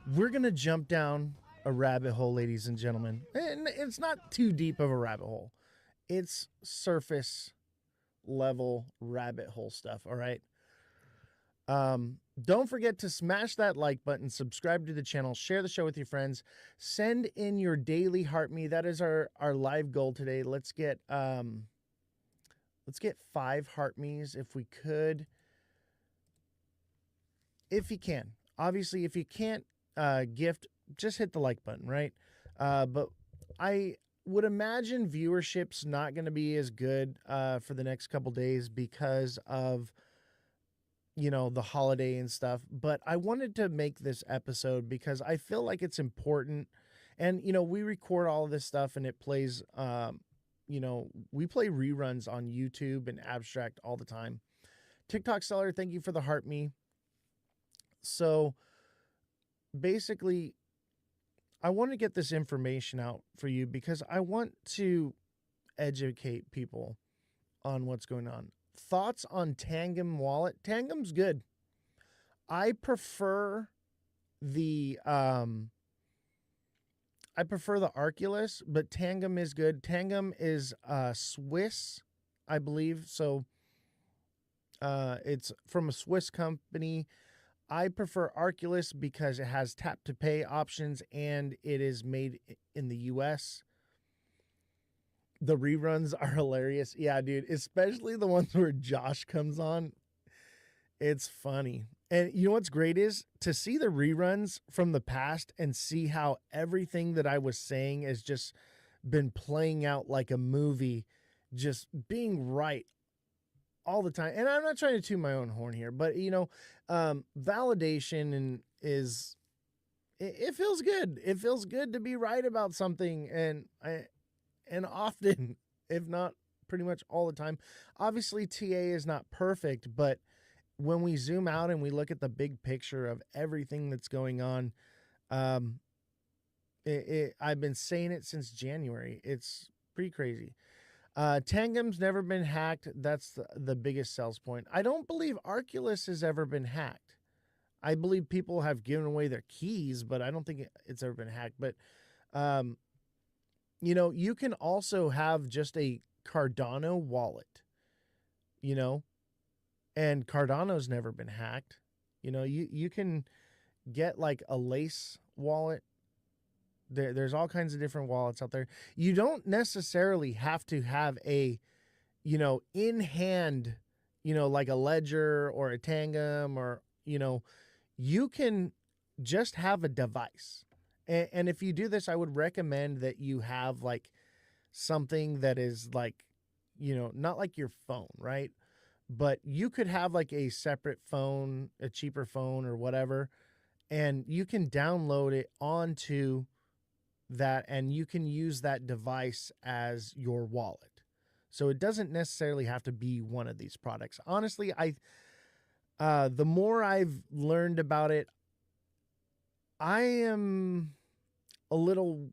here. We're going to jump down a rabbit hole, ladies and gentlemen. And it's not too deep of a rabbit hole. It's surface level rabbit hole stuff, all right? Don't forget to smash that like button, subscribe to the channel, share the show with your friends, send in your daily heart me. That is our live goal today. Let's get 5 heart me's if we could. If you can. Obviously, if you can't gift, just hit the like button, right? But I would imagine viewership's not going to be as good for the next couple days because of, you know, the holiday and stuff. But I wanted to make this episode because I feel like it's important. And, you know, we record all of this stuff and it plays, you know, we play reruns on YouTube and Abstract all the time. TikTok seller, thank you for the heart me. So basically, I want to get this information out for you because I want to educate people on what's going on. Thoughts on Tangam wallet? Tangam's good. I prefer the Arculus, but Tangam is good. Tangam is Swiss, I believe. So it's from a Swiss company. I prefer Arculus because it has tap to pay options and it is made in the US. The reruns are hilarious. Yeah, dude, especially the ones where Josh comes on. It's funny. And you know what's great is to see the reruns from the past and see how everything that I was saying has just been playing out like a movie, just being right all the time. And I'm not trying to toot my own horn here, but you know, validation it feels good. It feels good to be right about something. And often, if not pretty much all the time, obviously TA is not perfect, but when we zoom out and we look at the big picture of everything that's going on, I've been saying it since January. It's pretty crazy. Tangam's never been hacked. That's the biggest sales point. I don't believe Arculus has ever been hacked. I believe people have given away their keys, but I don't think it's ever been hacked. But, you know, you can also have just a Cardano wallet, you know, and Cardano's never been hacked. You know, you can get like a Lace wallet. There's all kinds of different wallets out there. You don't necessarily have to have a, you know, in hand, you know, like a Ledger or a Tangam or, you know, you can just have a device. And if you do this, I would recommend that you have like something that is like, you know, not like your phone, right? But you could have like a separate phone, a cheaper phone or whatever, and you can download it onto that, and you can use that device as your wallet. So it doesn't necessarily have to be one of these products. Honestly, the more I've learned about it, I am a little,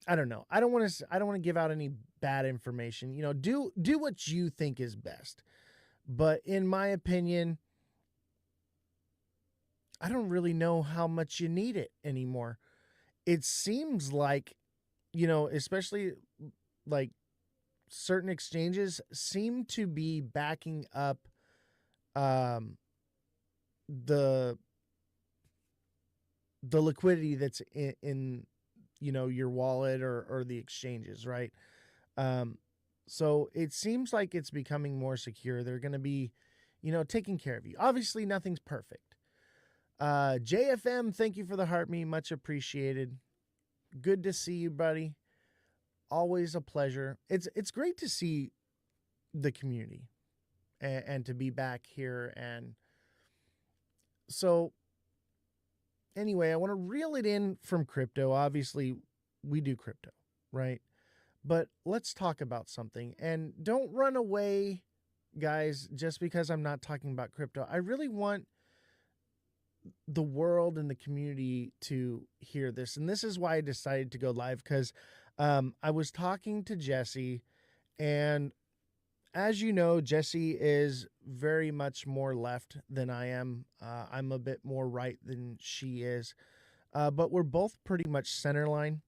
I don't know. I don't want to give out any bad information. You know, do what you think is best. But in my opinion, I don't really know how much you need it anymore. It seems like, you know, especially like certain exchanges seem to be backing up the liquidity that's in you know, your wallet or the exchanges, right? So it seems like it's becoming more secure. They're going to be, you know, taking care of you. Obviously, nothing's perfect. JFM, thank you for the heart me, much appreciated. Good to see you, buddy. Always a pleasure. It's great to see the community and to be back here. And so anyway, I want to reel it in from crypto. Obviously, we do crypto, right? But let's talk about something. And don't run away, guys, just because I'm not talking about crypto. I really want the world and the community to hear this. And this is why I decided to go live, because I was talking to Jesse, and as you know, Jesse is very much more left than I am. I'm a bit more right than she is, but we're both pretty much centerline.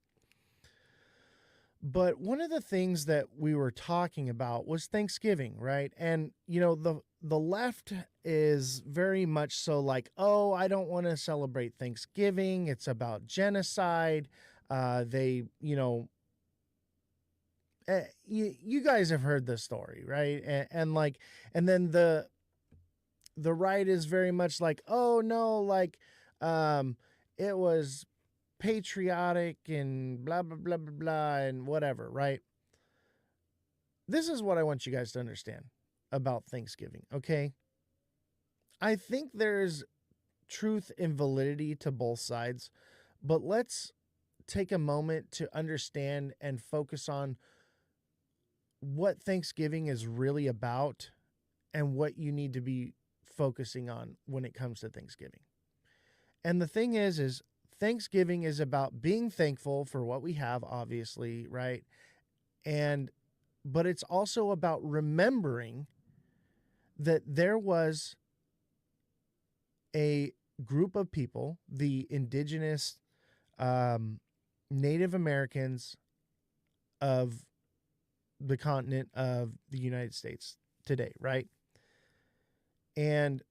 But one of the things that we were talking about was Thanksgiving, right? And you know, the left is very much so like, oh, I don't want to celebrate Thanksgiving. It's about genocide. They, you know, you guys have heard the story, right? And like, and then the right is very much like, oh no, like, it was patriotic and blah blah blah blah blah and whatever, right? This is what I want you guys to understand about Thanksgiving, okay? I think there's truth and validity to both sides, but let's take a moment to understand and focus on what Thanksgiving is really about and what you need to be focusing on when it comes to Thanksgiving. And the thing is Thanksgiving is about being thankful for what we have, obviously, right? But it's also about remembering that there was a group of people, the indigenous Native Americans of the continent of the United States today, right? And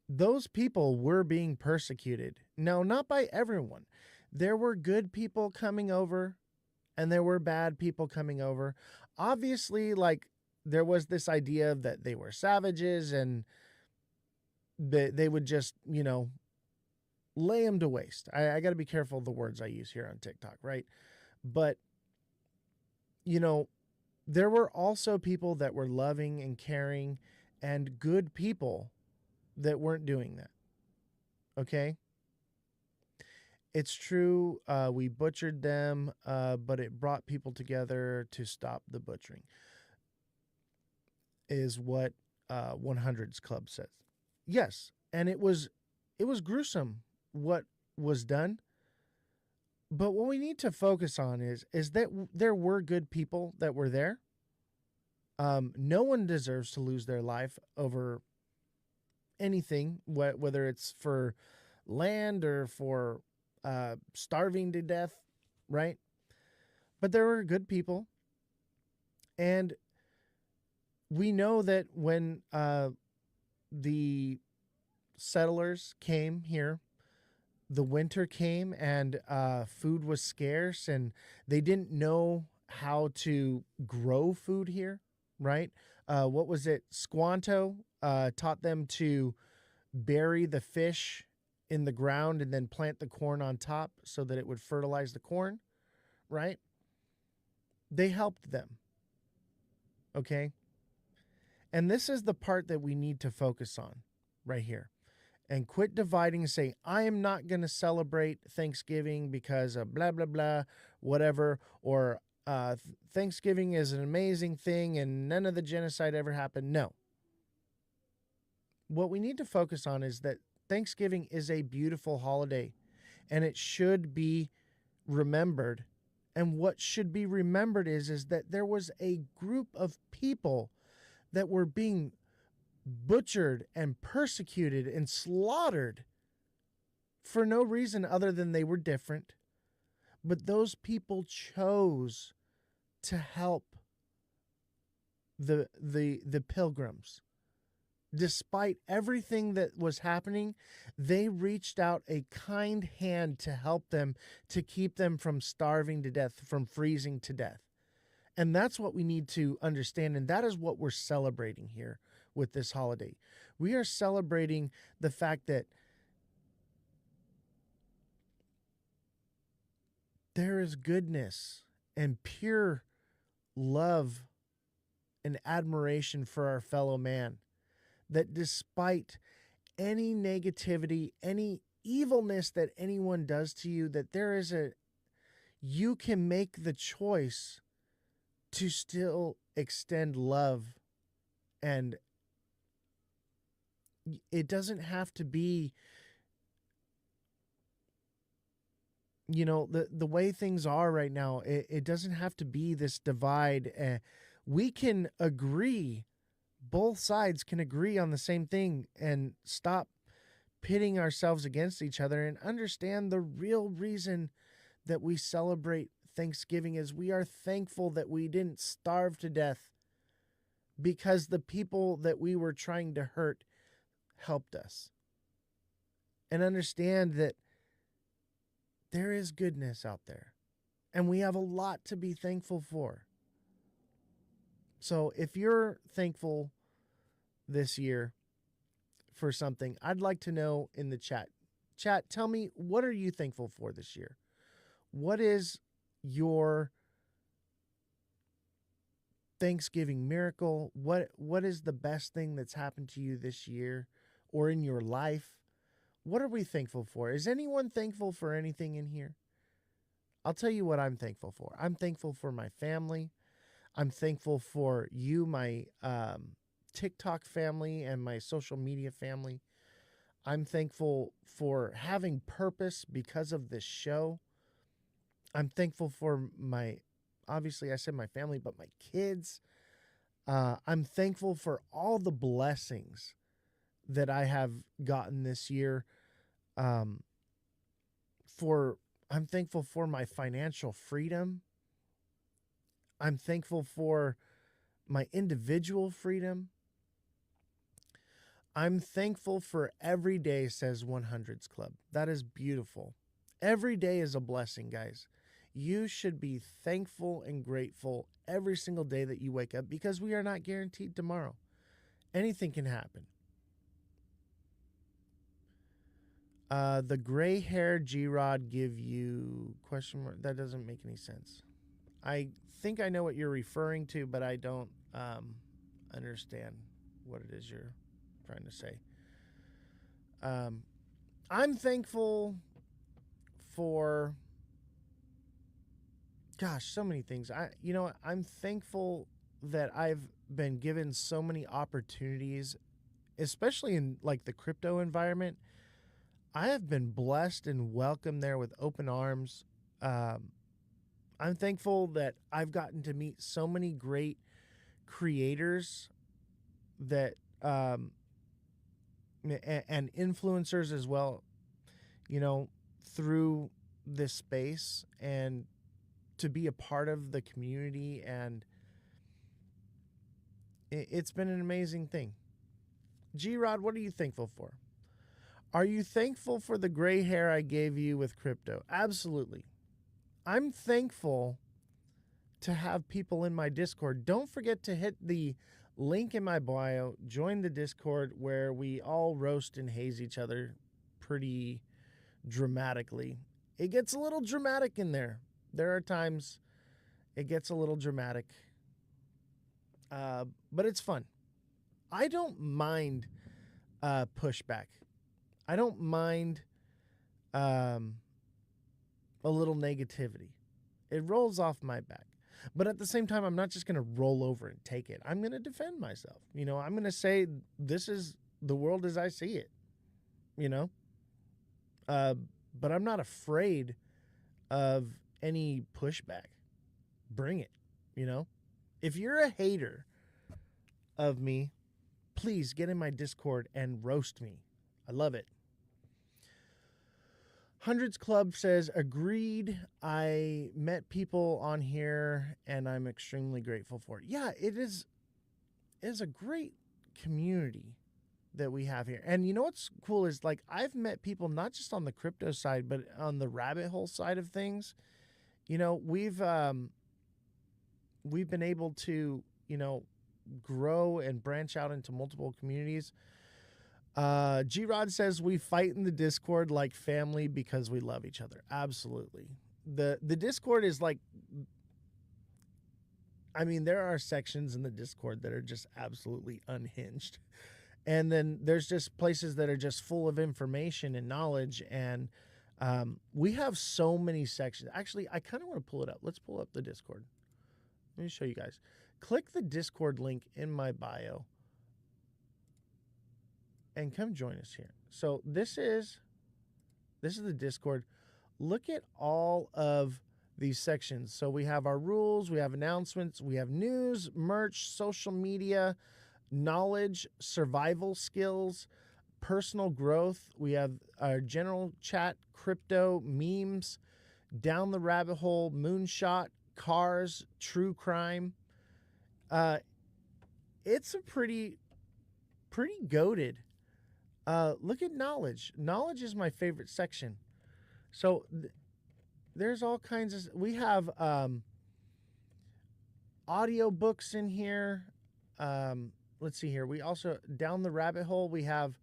those people were being persecuted. No, not by everyone. There were good people coming over and there were bad people coming over. Obviously, like, there was this idea that they were savages and they would just, you know, lay them to waste. I got to be careful of the words I use here on TikTok, right? But, you know, there were also people that were loving and caring and good people that weren't doing that. Okay? It's true, we butchered them, but it brought people together to stop the butchering, is what 100's Club says. Yes, and it was gruesome what was done. But what we need to focus on is that there were good people that were there. No one deserves to lose their life over anything, whether it's for land or for starving to death, right? But there were good people. And we know that when the settlers came here, the winter came and food was scarce and they didn't know how to grow food here, right? What was it? Squanto taught them to bury the fish in the ground and then plant the corn on top so that it would fertilize the corn, right? They helped them, okay? And this is the part that we need to focus on right here. and quit dividing and say, I am not going to celebrate Thanksgiving because of blah, blah, blah, whatever, or Thanksgiving is an amazing thing and none of the genocide ever happened. No. What we need to focus on is that Thanksgiving is a beautiful holiday and it should be remembered. And what should be remembered is that there was a group of people that were being butchered and persecuted and slaughtered for no reason other than they were different. But those people chose to help the pilgrims. Despite everything that was happening, they reached out a kind hand to help them, to keep them from starving to death, from freezing to death. And that's what we need to understand. And that is what we're celebrating here with this holiday. We are celebrating the fact that there is goodness and pure love and admiration for our fellow man. That despite any negativity, any evilness that anyone does to you, that you can make the choice to still extend love. And it doesn't have to be, the way things are right now. It doesn't have to be this divide. We can agree. Both sides can agree on the same thing and stop pitting ourselves against each other and understand the real reason that we celebrate Thanksgiving is we are thankful that we didn't starve to death because the people that we were trying to hurt helped us. And understand that there is goodness out there and we have a lot to be thankful for. So if you're thankful this year for something, I'd like to know in the chat. Chat, tell me, what are you thankful for this year? What is your Thanksgiving miracle? What is the best thing that's happened to you this year or in your life? What are we thankful for? Is anyone thankful for anything in here? I'll tell you what I'm thankful for. I'm thankful for my family. I'm thankful for you, my TikTok family and my social media family. I'm thankful for having purpose because of this show. I'm thankful for obviously I said my family, but my kids. I'm thankful for all the blessings that I have gotten this year. I'm thankful for my financial freedom. I'm thankful for my individual freedom. I'm thankful for every day, says 100s Club. That is beautiful. Every day is a blessing, guys. You should be thankful and grateful every single day that you wake up because we are not guaranteed tomorrow. Anything can happen. The gray hair G-Rod give you question mark. That doesn't make any sense. I think I know what you're referring to, but I don't understand what it is you're trying to say. I'm thankful for, so many things. I'm thankful that I've been given so many opportunities, especially in like the crypto environment. I have been blessed and welcomed there with open arms. I'm thankful that I've gotten to meet so many great creators that and influencers as well, through this space and to be a part of the community. And it's been an amazing thing. G-Rod, what are you thankful for? Are you thankful for the gray hair I gave you with crypto? Absolutely. I'm thankful to have people in my Discord. Don't forget to hit the link in my bio. Join the Discord where we all roast and haze each other pretty dramatically. It gets a little dramatic in there. There are times it gets a little dramatic. But it's fun. I don't mind pushback. I don't mind a little negativity. It rolls off my back. But at the same time, I'm not just going to roll over and take it. I'm going to defend myself. You know, I'm going to say this is the world as I see it, you know. But I'm not afraid of any pushback. Bring it, you know. If you're a hater of me, please get in my Discord and roast me. I love it. Hundreds Club says, agreed. I met people on here and I'm extremely grateful for it. Yeah, it is a great community that we have here. And you know what's cool is, like, I've met people not just on the crypto side, but on the rabbit hole side of things. You know, we've been able to, you know, grow and branch out into multiple communities. G-Rod says we fight in the Discord like family because we love each other. Absolutely. The Discord is like, I mean, there are sections in the Discord that are just absolutely unhinged. And then there's just places that are just full of information and knowledge. And we have so many sections. Actually, I kind of want to pull it up. Let's pull up the Discord. Let me show you guys. Click the Discord link in my bio and come join us here. So this is the Discord. Look at all of these sections. So we have our rules, we have announcements, we have news, merch, social media, knowledge, survival skills, personal growth. We have our general chat, crypto, memes, down the rabbit hole, moonshot, cars, true crime. It's a pretty goated. Look at knowledge. Knowledge is my favorite section. So there's all kinds of, we have audio books in here. Let's see here. We also, down the rabbit hole, we have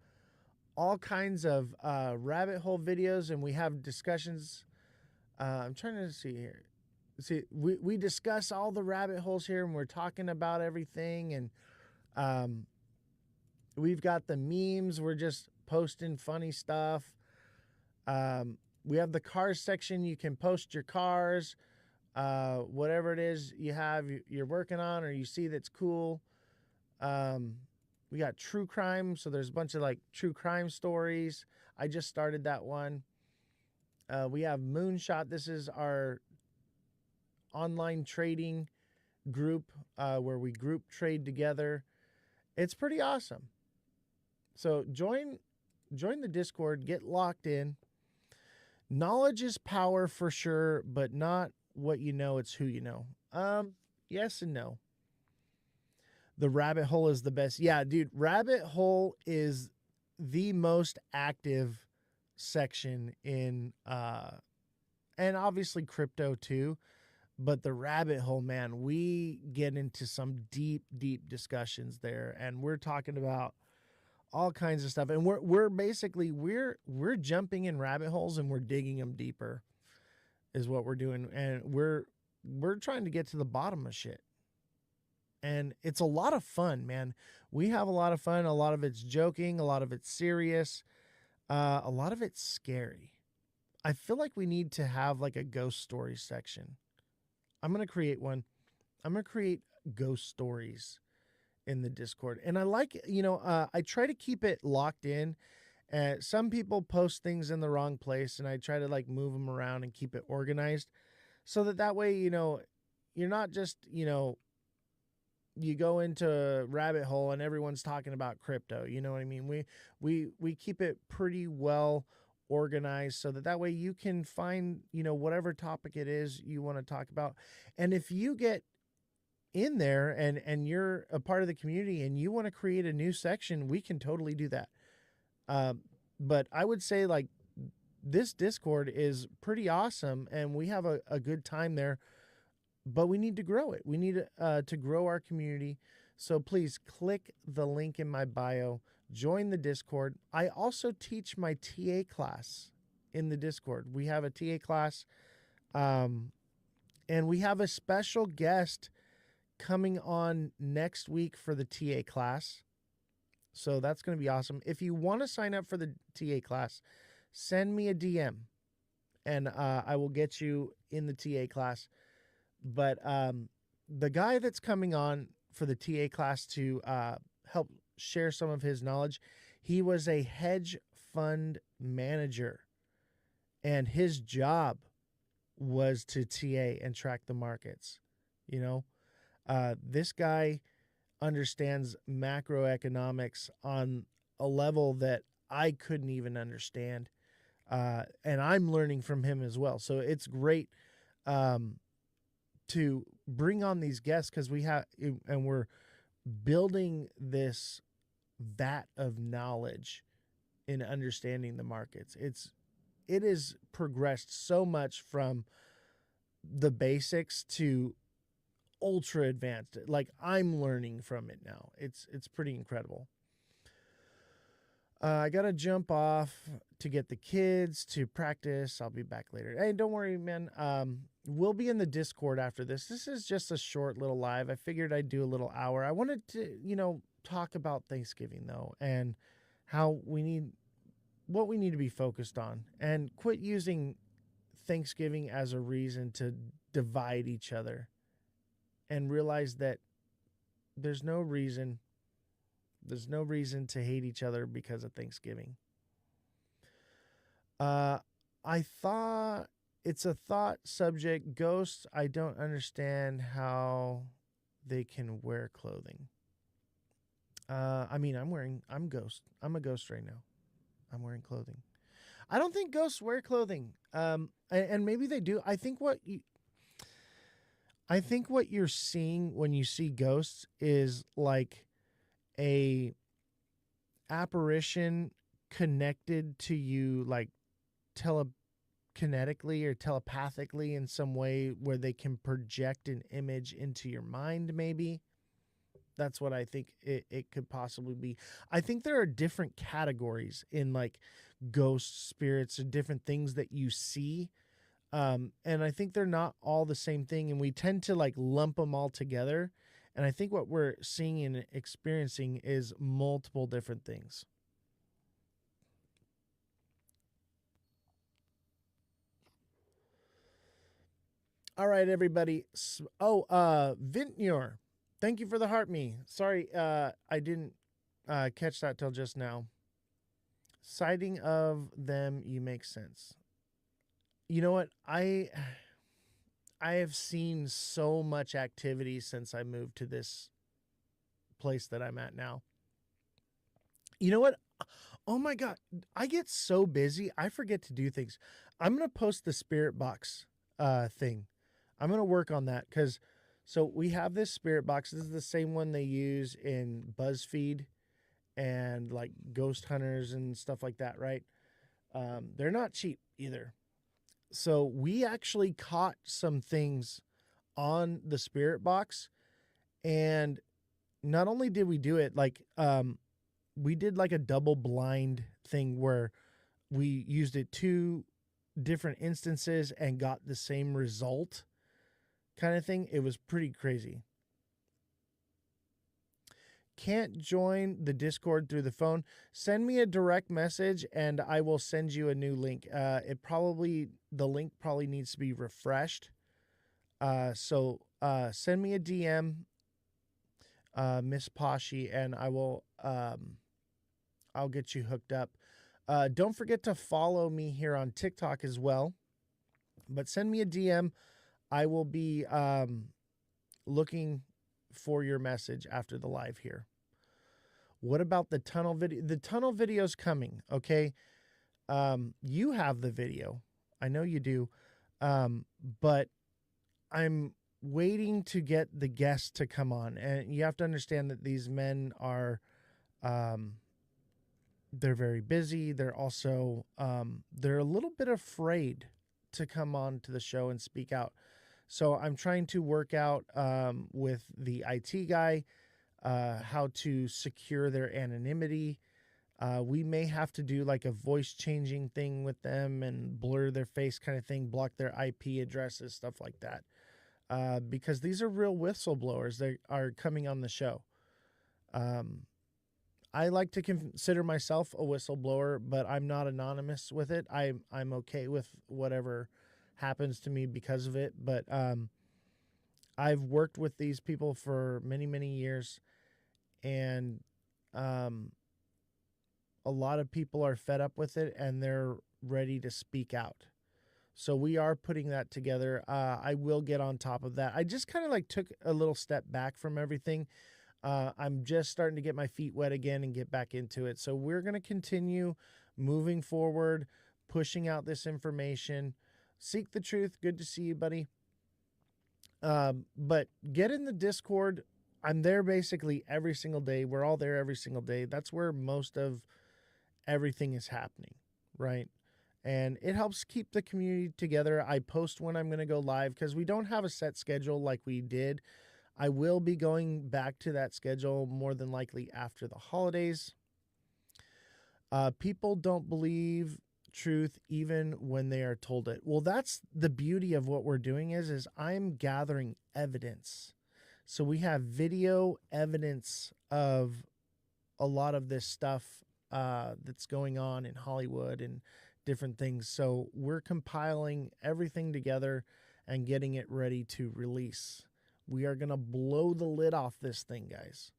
all kinds of rabbit hole videos, and we have discussions. I'm trying to see here. See, we discuss all the rabbit holes here, and we're talking about everything. And we've got the memes. We're just posting funny stuff. We have the cars section. You can post your cars, whatever it is you're working on or you see that's cool. We got true crime. So there's a bunch of like true crime stories. I just started that one. We have Moonshot. This is our online trading group where we group trade together. It's pretty awesome. So join the Discord, get locked in. Knowledge is power for sure, but not what you know, it's who you know. Yes and no. The rabbit hole is the best. Yeah, dude, rabbit hole is the most active section in and obviously crypto too. But the rabbit hole, man, we get into some deep discussions there, and we're talking about all kinds of stuff. And we're basically we're jumping in rabbit holes and we're digging them deeper is what we're doing. And we're trying to get to the bottom of shit. And it's a lot of fun, man. We have a lot of fun. A lot of it's joking, a lot of it's serious, a lot of it's scary. I feel like we need to have like a ghost story section. I'm going to create one. I'm going to create ghost stories in the Discord. And I like, I try to keep it locked in. Some people post things in the wrong place, and I try to like move them around and keep it organized so that way, you're not just, you go into a rabbit hole and everyone's talking about crypto. You know what I mean? We keep it pretty well organized so that way you can find, whatever topic it is you want to talk about. And if you get in there and you're a part of the community and you want to create a new section, we can totally do that. But I would say like this Discord is pretty awesome and we have a good time there, but we need to grow it. We need to grow our community. So please click the link in my bio, join the Discord. I also teach my TA class in the Discord. We have a TA class, and we have a special guest coming on next week for the TA class. So that's going to be awesome. If you want to sign up for the TA class, send me a DM and I will get you in the TA class. But the guy that's coming on for the TA class to help share some of his knowledge, he was a hedge fund manager, and his job was to TA and track the markets. You know, this guy understands macroeconomics on a level that I couldn't even understand. And I'm learning from him as well. So it's great to bring on these guests because we're building this vat of knowledge in understanding the markets. It has progressed so much from the basics to ultra advanced. Like, I'm learning from it now. It's pretty incredible. I gotta jump off to get the kids to practice. I'll be back later. Hey, don't worry, man. We'll be in the Discord after this. This is just a short little live. I figured I'd do a little hour. I wanted to, talk about Thanksgiving though, and how what we need to be focused on, and quit using Thanksgiving as a reason to divide each other, and realize that there's no reason to hate each other because of Thanksgiving. I thought it's a thought subject. Ghosts, I don't understand how they can wear clothing. I'm Ghost. I'm a ghost right now. I'm wearing clothing. I don't think ghosts wear clothing. And maybe they do. I think what you're seeing when you see ghosts is like a apparition connected to you, like telekinetically or telepathically in some way, where they can project an image into your mind. Maybe that's what I think it could possibly be. I think there are different categories in like ghost spirits and different things that you see. And I think they're not all the same thing, and we tend to like lump them all together. And I think what we're seeing and experiencing is multiple different things. All right, everybody. Vintnur, thank you for the heart me. Sorry, I didn't catch that till just now. Sighting of them, you make sense. You know what? I have seen so much activity since I moved to this place that I'm at now. You know what? Oh my God. I get so busy. I forget to do things. I'm going to post the spirit box thing. I'm going to work on that so we have this spirit box. This is the same one they use in BuzzFeed and like ghost hunters and stuff like that, right? They're not cheap either. So we actually caught some things on the spirit box, and not only did we do it, like we did like a double blind thing where we used it 2 different instances and got the same result kind of thing. It was pretty crazy. Can't join the Discord through the phone. Send me a direct message and I will send you a new link. The link probably needs to be refreshed. So send me a DM, Miss Poshy, and I will I'll get you hooked up. Don't forget to follow me here on TikTok as well. But send me a DM. I will be looking for your message after the live here. What about the tunnel video? The tunnel video's coming, okay? You have the video. I know you do. But I'm waiting to get the guests to come on. And you have to understand that these men are they're very busy. They're also they're a little bit afraid to come on to the show and speak out. So I'm trying to work out with the IT guy how to secure their anonymity. We may have to do like a voice changing thing with them and blur their face kind of thing, block their IP addresses, stuff like that. Because these are real whistleblowers that are coming on the show. I like to consider myself a whistleblower, but I'm not anonymous with it. I'm okay with whatever happens to me because of it. But I've worked with these people for many, many years, and a lot of people are fed up with it, and they're ready to speak out. So we are putting that together. I will get on top of that. I just kind of like took a little step back from everything. I'm just starting to get my feet wet again and get back into it. So we're going to continue moving forward, pushing out this information. Seek the truth. Good to see you, buddy. But get in the Discord. I'm there basically every single day. We're all there every single day. That's where most of everything is happening, right? And it helps keep the community together. I post when I'm going to go live because we don't have a set schedule like we did. I will be going back to that schedule more than likely after the holidays. People don't believe truth even when they are told it. Well, that's the beauty of what we're doing is I'm gathering evidence. So we have video evidence of a lot of this stuff that's going on in Hollywood and different things. So we're compiling everything together and getting it ready to release. We are going to blow the lid off this thing, guys.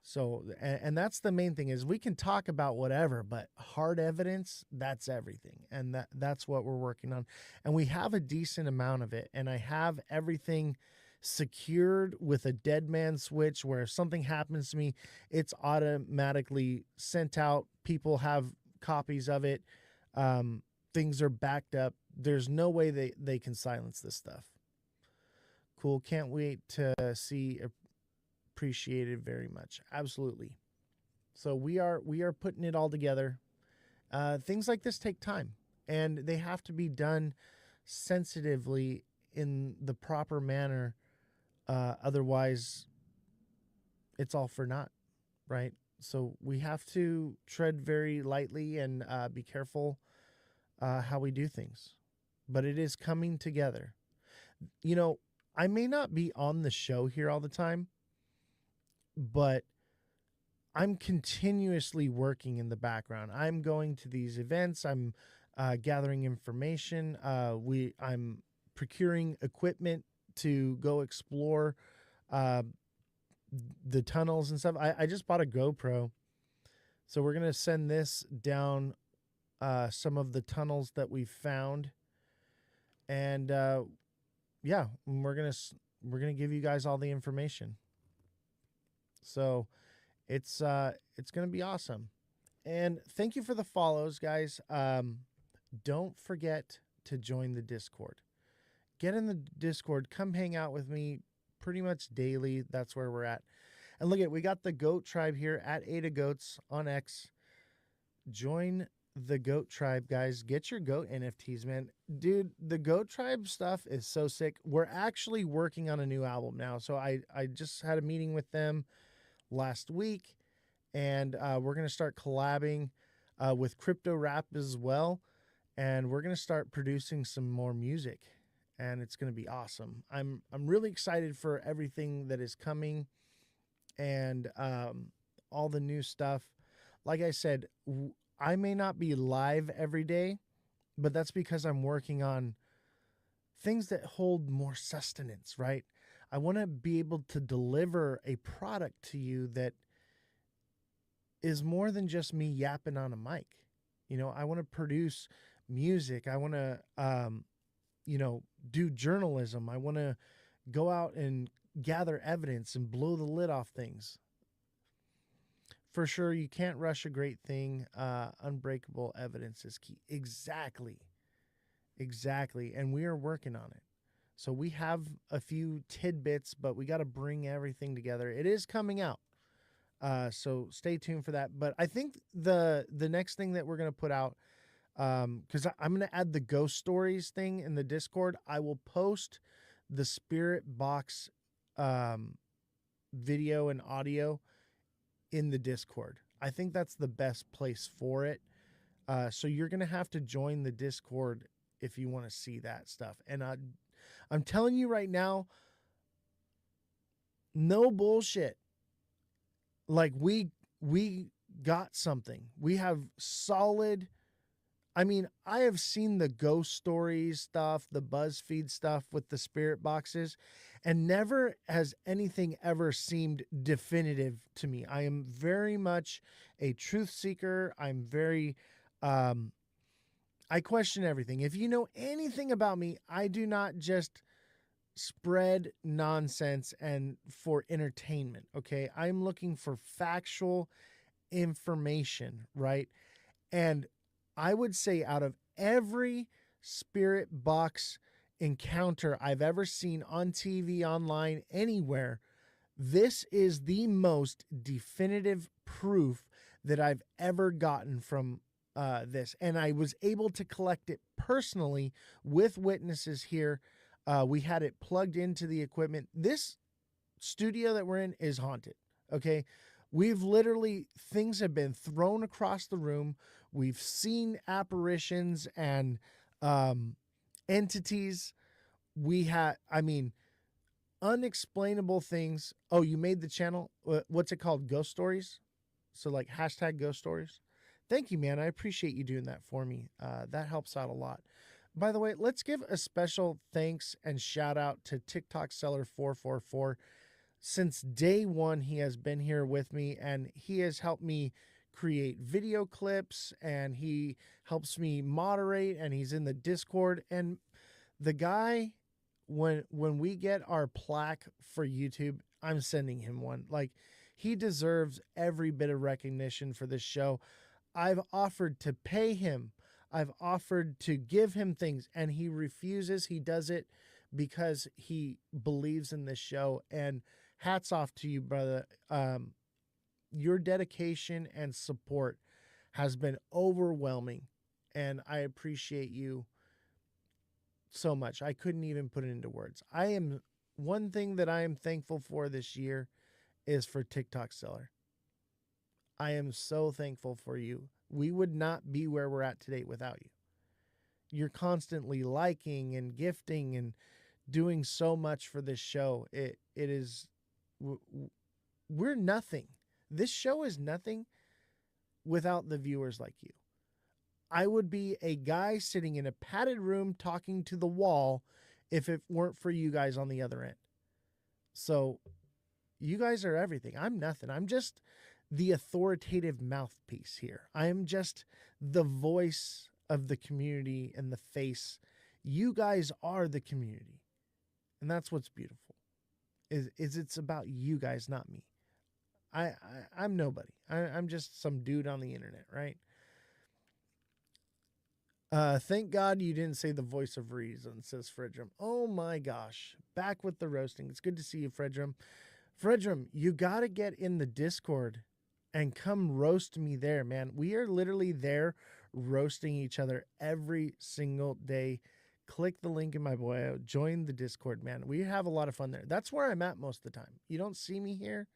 So, and that's the main thing is we can talk about whatever, but hard evidence, that's everything. And that's what we're working on. And we have a decent amount of it. And I have everything secured with a dead man switch where if something happens to me, it's automatically sent out. People have copies of it. Things are backed up. There's no way they can silence this stuff. Cool. Can't wait to see. Appreciate it very much. Absolutely. So we are putting it all together. Things like this take time, and they have to be done sensitively in the proper manner. Otherwise, it's all for naught, right? So we have to tread very lightly and be careful how we do things. But it is coming together. You know, I may not be on the show here all the time, but I'm continuously working in the background. I'm going to these events. I'm gathering information. I'm procuring equipment to go explore the tunnels and stuff. I just bought a GoPro. So we're going to send this down some of the tunnels that we've found. And yeah, we're going to give you guys all the information. So it's going to be awesome. And thank you for the follows, guys. Don't forget to join the Discord. Get in the Discord. Come hang out with me pretty much daily. That's where we're at. And look at, we got the Goat Tribe here at Ada Goats on X. Join the Goat Tribe, guys. Get your goat NFTs, man. Dude, the Goat Tribe stuff is so sick. We're actually working on a new album now. So I just had a meeting with them last week, and we're going to start collabing with crypto rap as well, and we're going to start producing some more music, and it's going to be awesome. I'm really excited for everything that is coming and all the new stuff. Like I said, I may not be live every day, but that's because I'm working on things that hold more sustenance, right? I want to be able to deliver a product to you that is more than just me yapping on a mic. You know, I want to produce music. I want to, do journalism. I want to go out and gather evidence and blow the lid off things. For sure, you can't rush a great thing. Unbreakable evidence is key. Exactly. And we are working on it. So we have a few tidbits, but we got to bring everything together. It is coming out. So stay tuned for that. But I think the next thing that we're going to put out, because I'm going to add the ghost stories thing in the Discord. I will post the Spirit Box video and audio in the Discord. I think that's the best place for it. So you're going to have to join the Discord if you want to see that stuff. And I'm telling you right now, no bullshit. Like we we got something. We have solid. I mean, I have seen the ghost stories stuff, the BuzzFeed stuff with the spirit boxes, and never has anything ever seemed definitive to me. I am very much a truth seeker. I'm very, I question everything. If you know anything about me, I do not just spread nonsense and for entertainment. Okay. I'm looking for factual information, right? And I would say out of every spirit box encounter I've ever seen on TV, online, anywhere, this is the most definitive proof that I've ever gotten from this. And I was able to collect it personally with witnesses here. We had it plugged into the equipment. This studio that we're in is haunted. Okay. We've literally, things have been thrown across the room. We've seen apparitions and entities. We had, I mean, unexplainable things. Oh, you made the channel. What's it called? Ghost Stories? So like hashtag Ghost Stories. Thank you, man. I appreciate you doing that for me. That helps out a lot. By the way, let's give a special thanks and shout out to TikTok Seller 444. Since day one, he has been here with me and he has helped me create video clips and he helps me moderate and he's in the Discord. And the guy, when we get our plaque for YouTube, I'm sending him one. Like, he deserves every bit of recognition for this show. I've offered to pay him. I've offered to give him things and he refuses. He does it because he believes in this show. And hats off to you, brother. Your dedication and support has been overwhelming, and I appreciate you so much. I couldn't even put it into words. One thing that I am thankful for this year is for TikTok Seller. I am so thankful for you. We would not be where we're at today without you. You're constantly liking and gifting and doing so much for this show. It is... We're nothing. This show is nothing without the viewers like you. I would be a guy sitting in a padded room talking to the wall if it weren't for you guys on the other end. So you guys are everything. I'm nothing. I'm just the authoritative mouthpiece here. I am just the voice of the community and the face. You guys are the community. And that's what's beautiful. Is it's about you guys, not me. I'm nobody. I'm just some dude on the internet, right? Thank God you didn't say the voice of reason, says Fredrum. Oh my gosh. Back with the roasting. It's good to see you, Fredrum. Fredrum, you got to get in the Discord and come roast me there, man. We are literally there roasting each other every single day. Click the link in my bio. Join the Discord, man. We have a lot of fun there. That's where I'm at most of the time. You don't see me here.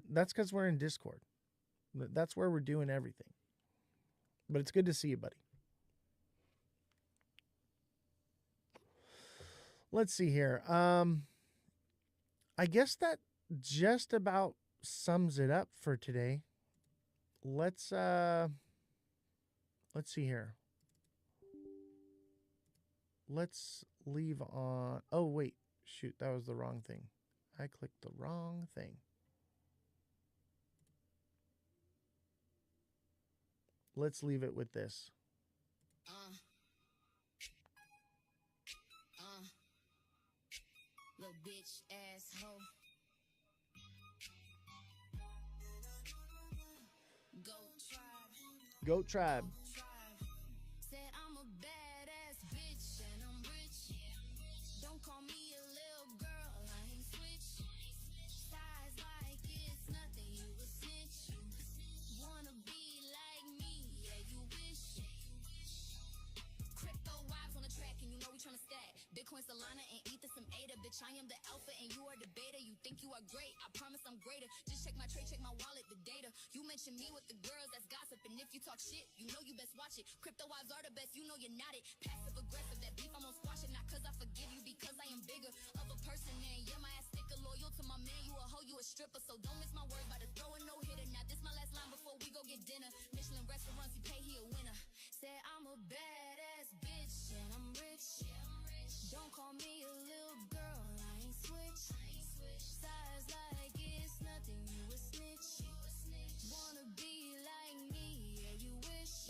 That's because we're in Discord. That's where we're doing everything. But it's good to see you, buddy. Let's see here. I guess that just about sums it up for today. Let's see here. Let's leave on. Oh, wait. Shoot, that was the wrong thing. I clicked the wrong thing. Let's leave it with this. Little bitch asshole. Goat Tribe. Said I'm a badass bitch and I'm rich. Don't call me a little girl, I ain't switch. Size like it's nothing, you a snitch. Wanna be like me, yeah, you wish. Crypto vibes on the track and you know we tryna stack. Bitcoin, Solana, and Ether, some ADA. Bitch, I am the alpha and you are the beta. You think you are great, I promise I'm greater. Just check my trade, check my wallet, the data. You mention me with the girls, that's gossip. And if you talk shit, you know you best watch it. Crypto wives are the best, you know you're not it. Passive aggressive, that beef, I'm gonna squash it. Not cause I forgive you, because I am bigger of a person. And yeah, my ass sticker, loyal to my man. You a hoe, you a stripper. So don't miss my word by the throwing no hit. Now this my last line before we go get dinner. Michelin restaurants, he pay, he a winner. Said I'm a badass bitch and I'm rich. Don't call me a little girl, I ain't switch. Size like it's nothing, you a snitch. Wanna be like me, yeah you wish.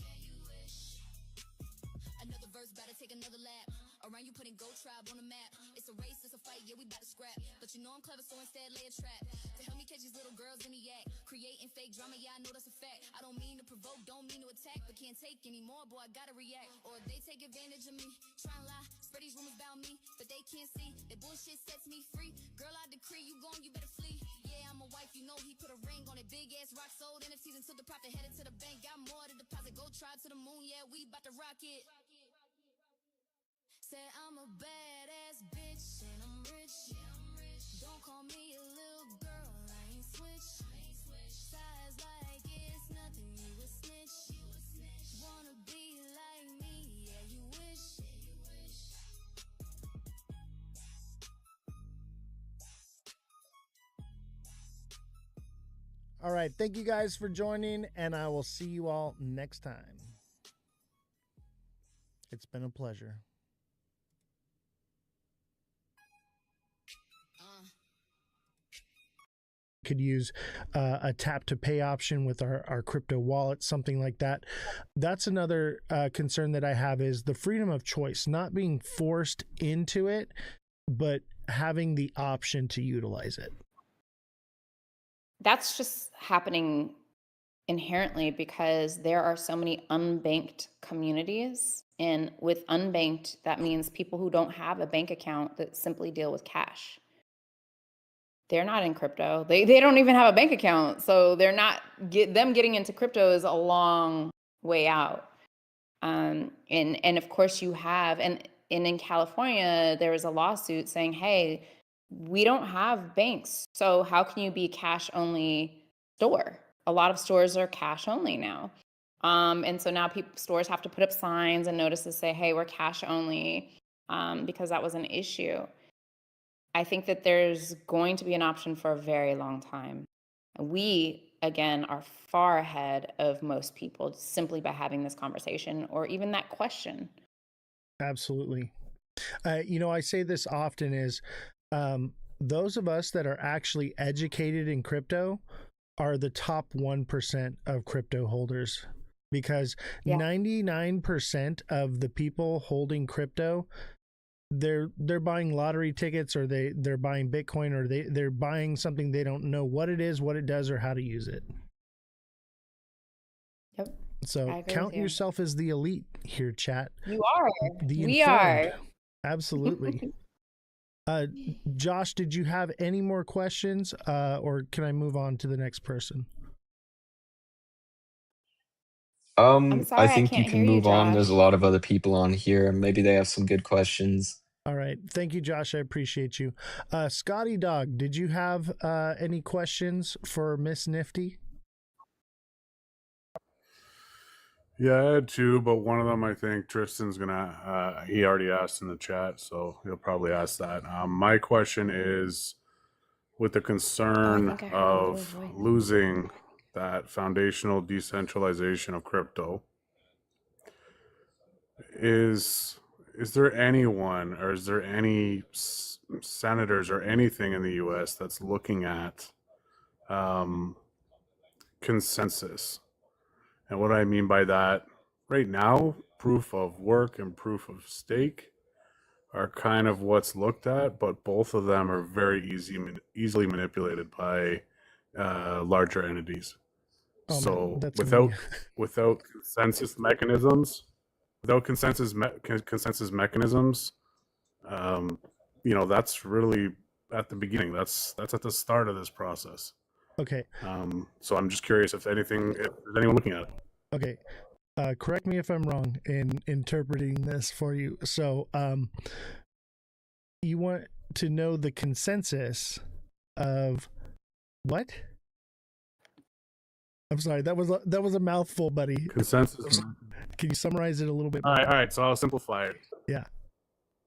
Another verse, better take another lap. Around you putting Goat Tribe on the map. It's a race, it's a fight, yeah we bout to scrap. But you know I'm clever, so instead lay a trap. To help me catch these little girls in the act. Creating fake drama, yeah I know that's a fact. I don't mean to provoke, don't mean to attack. But can't take anymore, boy I gotta react. Or they take advantage of me. Try and lie, spread these rumors about me. But they can't see, that bullshit sets me free. Girl I decree, you gone, you better flee. Yeah I'm a wife, you know he put a ring on it. Big ass rock sold, NFTs and took the profit. Headed to the bank, got more to deposit. Goat Tribe to the moon, yeah we bout to rock it. Said I'm a badass bitch and I'm rich. Don't call me a little girl, I ain't switch. Size like it's nothing, you a snitch. Wanna be like me, yeah you wish. All right. Thank you guys for joining, and I will see you all next time. It's been a pleasure. Could use a tap to pay option with our crypto wallet, something like that. That's another concern that I have, is the freedom of choice, not being forced into it, but having the option to utilize it. That's just happening inherently because there are so many unbanked communities. And with unbanked, that means people who don't have a bank account that simply deal with cash. They're not in crypto. They don't even have a bank account. So they're not them getting into crypto is a long way out. And of course you have, and in California, there was a lawsuit saying, hey, we don't have banks. So how can you be cash only store? A lot of stores are cash only now. And so now stores have to put up signs and notices say, hey, we're cash only, because that was an issue. I think that there's going to be an option for a very long time. We, again, are far ahead of most people simply by having this conversation or even that question. Absolutely. I say this often is those of us that are actually educated in crypto are the top 1% of crypto holders, because 99% of the people holding crypto, they're buying lottery tickets, or they're buying Bitcoin, or they're buying something they don't know what it is, what it does, or how to use it. Yep. So count yourself as the elite here, chat. You are. We are. Absolutely. Josh, did you have any more questions, or can I move on to the next person? I'm sorry, I think you can move on. There's a lot of other people on here. Maybe they have some good questions. All right. Thank you, Josh. I appreciate you. Scotty Dog, did you have any questions for Miss Nifty? Yeah, I had two, but one of them I think Tristan's gonna. He already asked in the chat, so he'll probably ask that. My question is, with the concern of losing that foundational decentralization of crypto, is there anyone, or is there any senators or anything in the U.S. that's looking at consensus? And what I mean by that, right now, proof of work and proof of stake are kind of what's looked at, but both of them are very easily manipulated by larger entities. Oh, so man, without consensus mechanisms, that's really at the beginning. That's at the start of this process. Okay. So I'm just curious if there's anyone looking at it. Okay. Correct me if I'm wrong in interpreting this for you. So, you want to know the consensus of what? I'm sorry, that was a mouthful, buddy. Consensus. Can you summarize it a little bit? All right. So I'll simplify it. Yeah.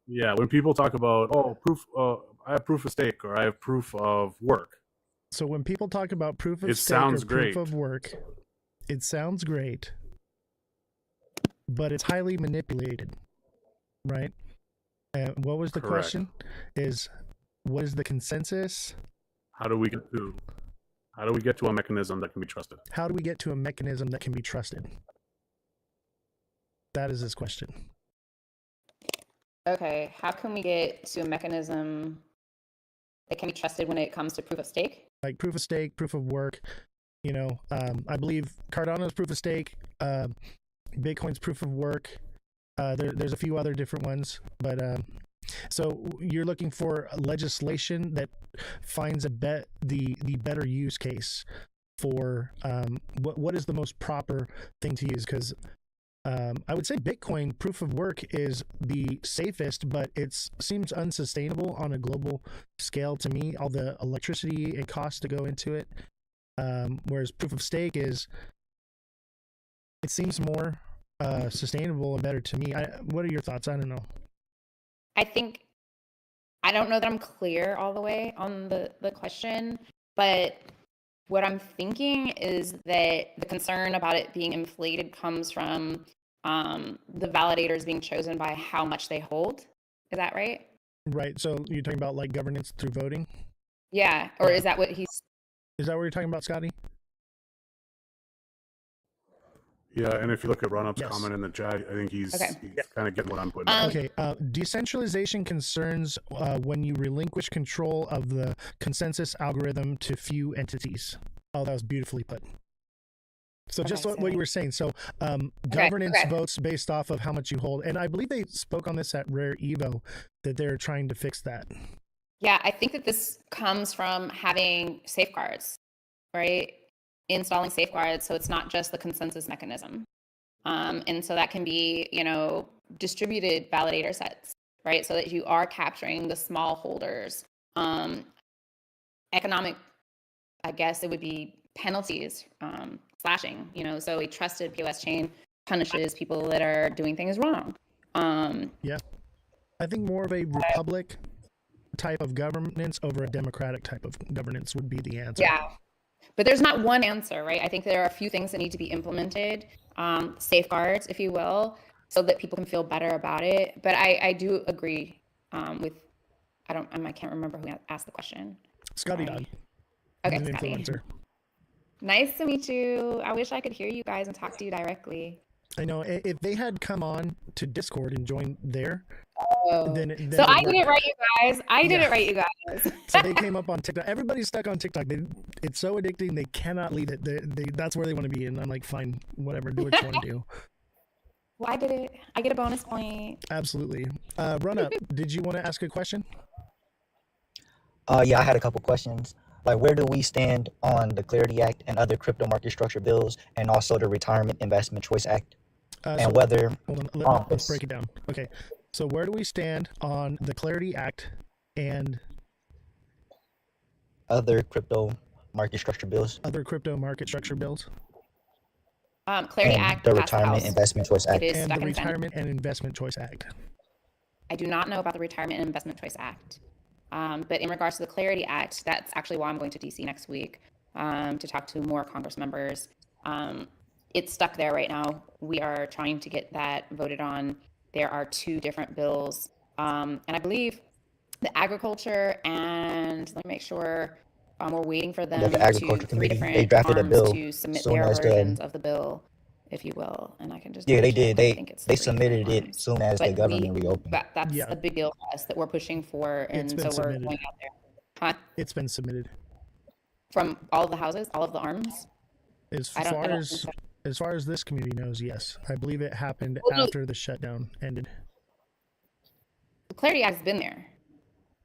Yeah. When people talk about, proof, I have proof of stake, or I have proof of work. So when people talk about proof of It stake or sounds proof great. of work, it sounds great, but it's highly manipulated, right? And what was the Correct. question? What is the consensus? How do we get to a mechanism that can be trusted? How do we get to a mechanism that can be trusted? That is his question. Okay, how can we get to a mechanism that can be trusted when it comes to proof of stake? Like proof of stake, proof of work. You know, I believe Cardano's proof of stake, Bitcoin's proof of work. There's a few other different ones, but so you're looking for legislation that finds the better use case for what is the most proper thing to use, because I would say Bitcoin proof of work is the safest, but it seems unsustainable on a global scale to me, all the electricity and costs to go into it. Whereas proof of stake it seems more sustainable and better to me. What are your thoughts? I don't know. I don't know that I'm clear all the way on the question, but what I'm thinking is that the concern about it being inflated comes from the validators being chosen by how much they hold. Is that right? Right. So you're talking about like governance through voting? Yeah. Or is that what he's... Is that what you're talking about, Scotty? Yeah, and if you look at Run-Up's Yes. comment in the chat, I think he's Okay. kind of getting what I'm putting out. Okay. Decentralization concerns when you relinquish control of the consensus algorithm to few entities. Oh, that was beautifully put. So just what you were saying. So governance votes based off of how much you hold. And I believe they spoke on this at Rare Evo, that they're trying to fix that. Yeah, I think that this comes from having safeguards, right? Installing safeguards, so it's not just the consensus mechanism. And so that can be, distributed validator sets, right? So that you are capturing the small holders. Economic, I guess it would be penalties, slashing, so a trusted POS chain punishes people that are doing things wrong. Yeah. I think more of a republic type of governance over a democratic type of governance would be the answer. Yeah. But there's not one answer, right? I think there are a few things that need to be implemented, safeguards, if you will, so that people can feel better about it. But I do agree with, I can't remember who asked the question. Scotty Dodd. Okay, He's an Scotty. influencer. Nice to meet you. I wish I could hear you guys and talk to you directly. I know. If they had come on to Discord and joined there, then so I didn't write you guys. I didn't write you guys. So they came up on TikTok. Everybody's stuck on TikTok. It's so addicting. They cannot leave it. That's where they want to be. And I'm like, fine, whatever. Do what you want to do. Well, I did it. I get a bonus point. Absolutely. Run Up. Did you want to ask a question? Yeah, I had a couple questions. Like, where do we stand on the Clarity Act and other crypto market structure bills, and also the Retirement Investment Choice Act, and whether... Hold on, let's break it down. Okay, so where do we stand on the Clarity Act and... other crypto market structure bills? Other crypto market structure bills? Clarity and Act, the Retirement Investment Choice Act. And the Retirement and Investment Choice Act. I do not know about the Retirement and Investment Choice Act. But in regards to the Clarity Act, that's actually why I'm going to DC next week to talk to more Congress members. It's stuck there right now. We are trying to get that voted on. There are 2 different bills. And I believe the agriculture and, let me make sure, we're waiting for them the Agriculture to 3 Committee, different they drafted a arms bill to submit soon their as versions of the bill, if you will. And I can just... Yeah, they double-check. did. I think it's They 3 submitted different it arms. soon as the But government reopened. that's Yeah. a big deal for us that we're pushing for, and so we're submitted. going out there. Huh? It's been submitted. From all of the houses, all of the arms? As I don't far think as so. as far as this community knows, yes. I believe it happened Well, after the shutdown ended. The Clarity Act has been there,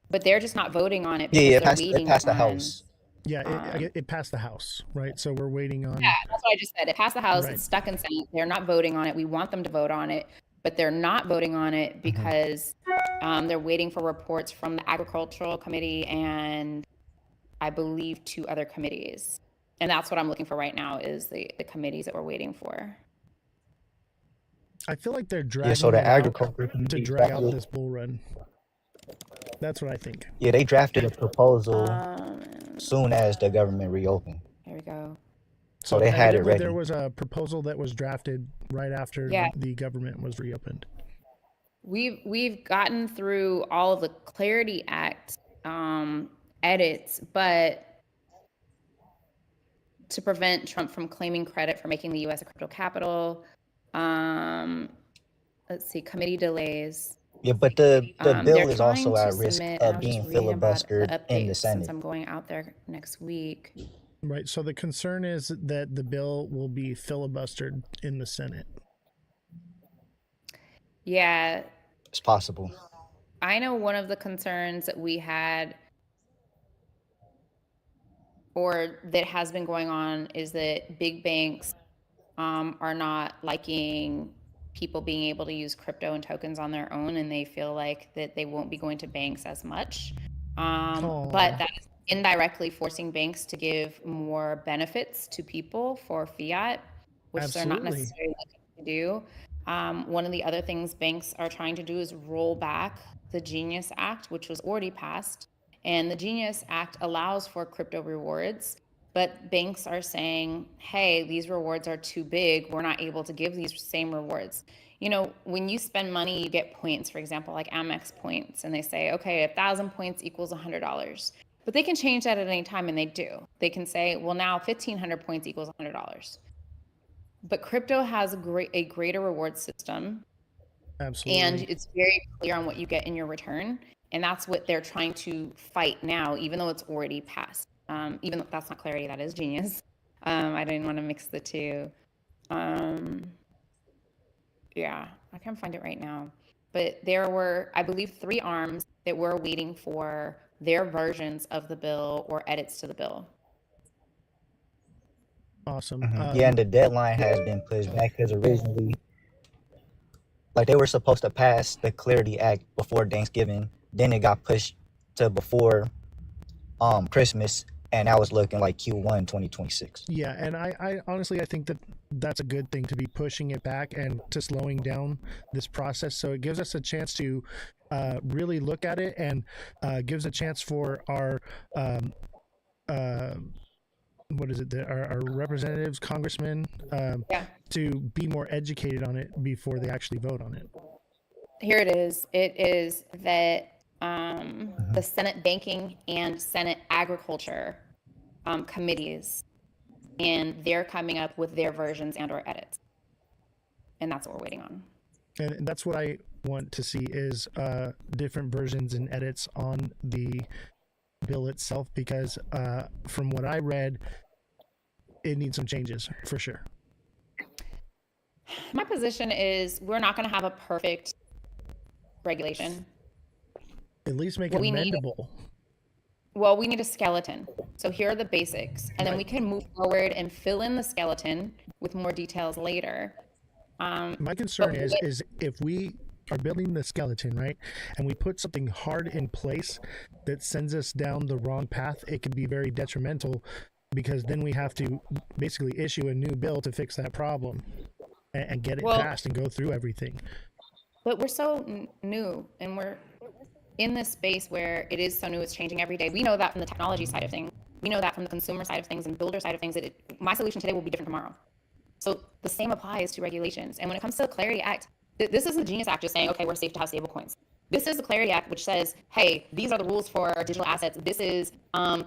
but they're just not voting on it Yeah, because it they're passed, waiting it passed the on... House. Yeah, it passed the House, right? So we're waiting on... Yeah, that's what I just said. It passed the House. Right. It's stuck in Senate. They're not voting on it. We want them to vote on it, but they're not voting on it because they're waiting for reports from the Agricultural Committee and I believe 2 other committees. And that's what I'm looking for right now is the committees that we're waiting for. I feel like they're dragging so the it out Agriculture to Committee drag out drafted- this bull run. That's what I think. Yeah, they drafted a proposal soon as the government reopened. Here we go. So they had it evidently ready. there was a proposal that was drafted right after Yeah. the government was reopened. We've gotten through all of the Clarity Act edits, but to prevent Trump from claiming credit for making the U.S. a crypto capital, let's see, committee delays. Yeah, but the They're bill is trying also to at risk submit, and I of was just being reading about the filibustered in the updates since Senate. I'm going out there next week. Right. So the concern is that the bill will be filibustered in the Senate. Yeah, It's possible. I know one of the concerns that we had, or that has been going on, is that big banks are not liking people being able to use crypto and tokens on their own, and they feel like that they won't be going to banks as much. But that is indirectly forcing banks to give more benefits to people for fiat, which they're not Absolutely. necessarily looking to do. One of the other things banks are trying to do is roll back the Genius Act, which was already passed. And the Genius Act allows for crypto rewards, but banks are saying, hey, these rewards are too big. We're not able to give these same rewards. You know, when you spend money, you get points, for example, like Amex points, and they say, okay, 1,000 points equals $100. But they can change that at any time, and they do. They can say, well, now 1,500 points equals $100. But crypto has a greater reward system. Absolutely. And it's very clear on what you get in your return. And that's what they're trying to fight now, even though it's already passed. Even though that's not Clarity, that is Genius. I didn't want to mix the two. Yeah, I can't find it right now. But there were, I believe, 3 arms that were waiting for their versions of the bill or edits to the bill. Awesome. Yeah, and the deadline has been pushed back because originally, like, they were supposed to pass the Clarity Act before Thanksgiving. Then it got pushed to before Christmas, and that was looking like Q1 2026. Yeah, and I honestly, I think that that's a good thing, to be pushing it back and to slowing down this process. So it gives us a chance to really look at it, and gives a chance for our our representatives, congressmen, to be more educated on it before they actually vote on it. Here it is. It is that the Senate Banking and Senate Agriculture committees, and they're coming up with their versions and or edits. And that's what we're waiting on. And that's what I want to see, is different versions and edits on the bill itself, because from what I read, it needs some changes for sure. My position is we're not going to have a perfect regulation. At least make What it we need- amendable. Well, we need a skeleton. So here are the basics, and then we can move forward and fill in the skeleton with more details later. My concern is if we are building the skeleton, right, and we put something hard in place that sends us down the wrong path, it could be very detrimental, because then we have to basically issue a new bill to fix that problem and get it passed and go through everything. But we're so new, and we're in this space where it is so new, it's changing every day. We know that from the technology side of things. We know that from the consumer side of things and builder side of things, that my solution today will be different tomorrow. So the same applies to regulations. And when it comes to the Clarity Act, this is the Genius Act just saying, okay, we're safe to have stable coins. This is the Clarity Act, which says, hey, these are the rules for our digital assets. This is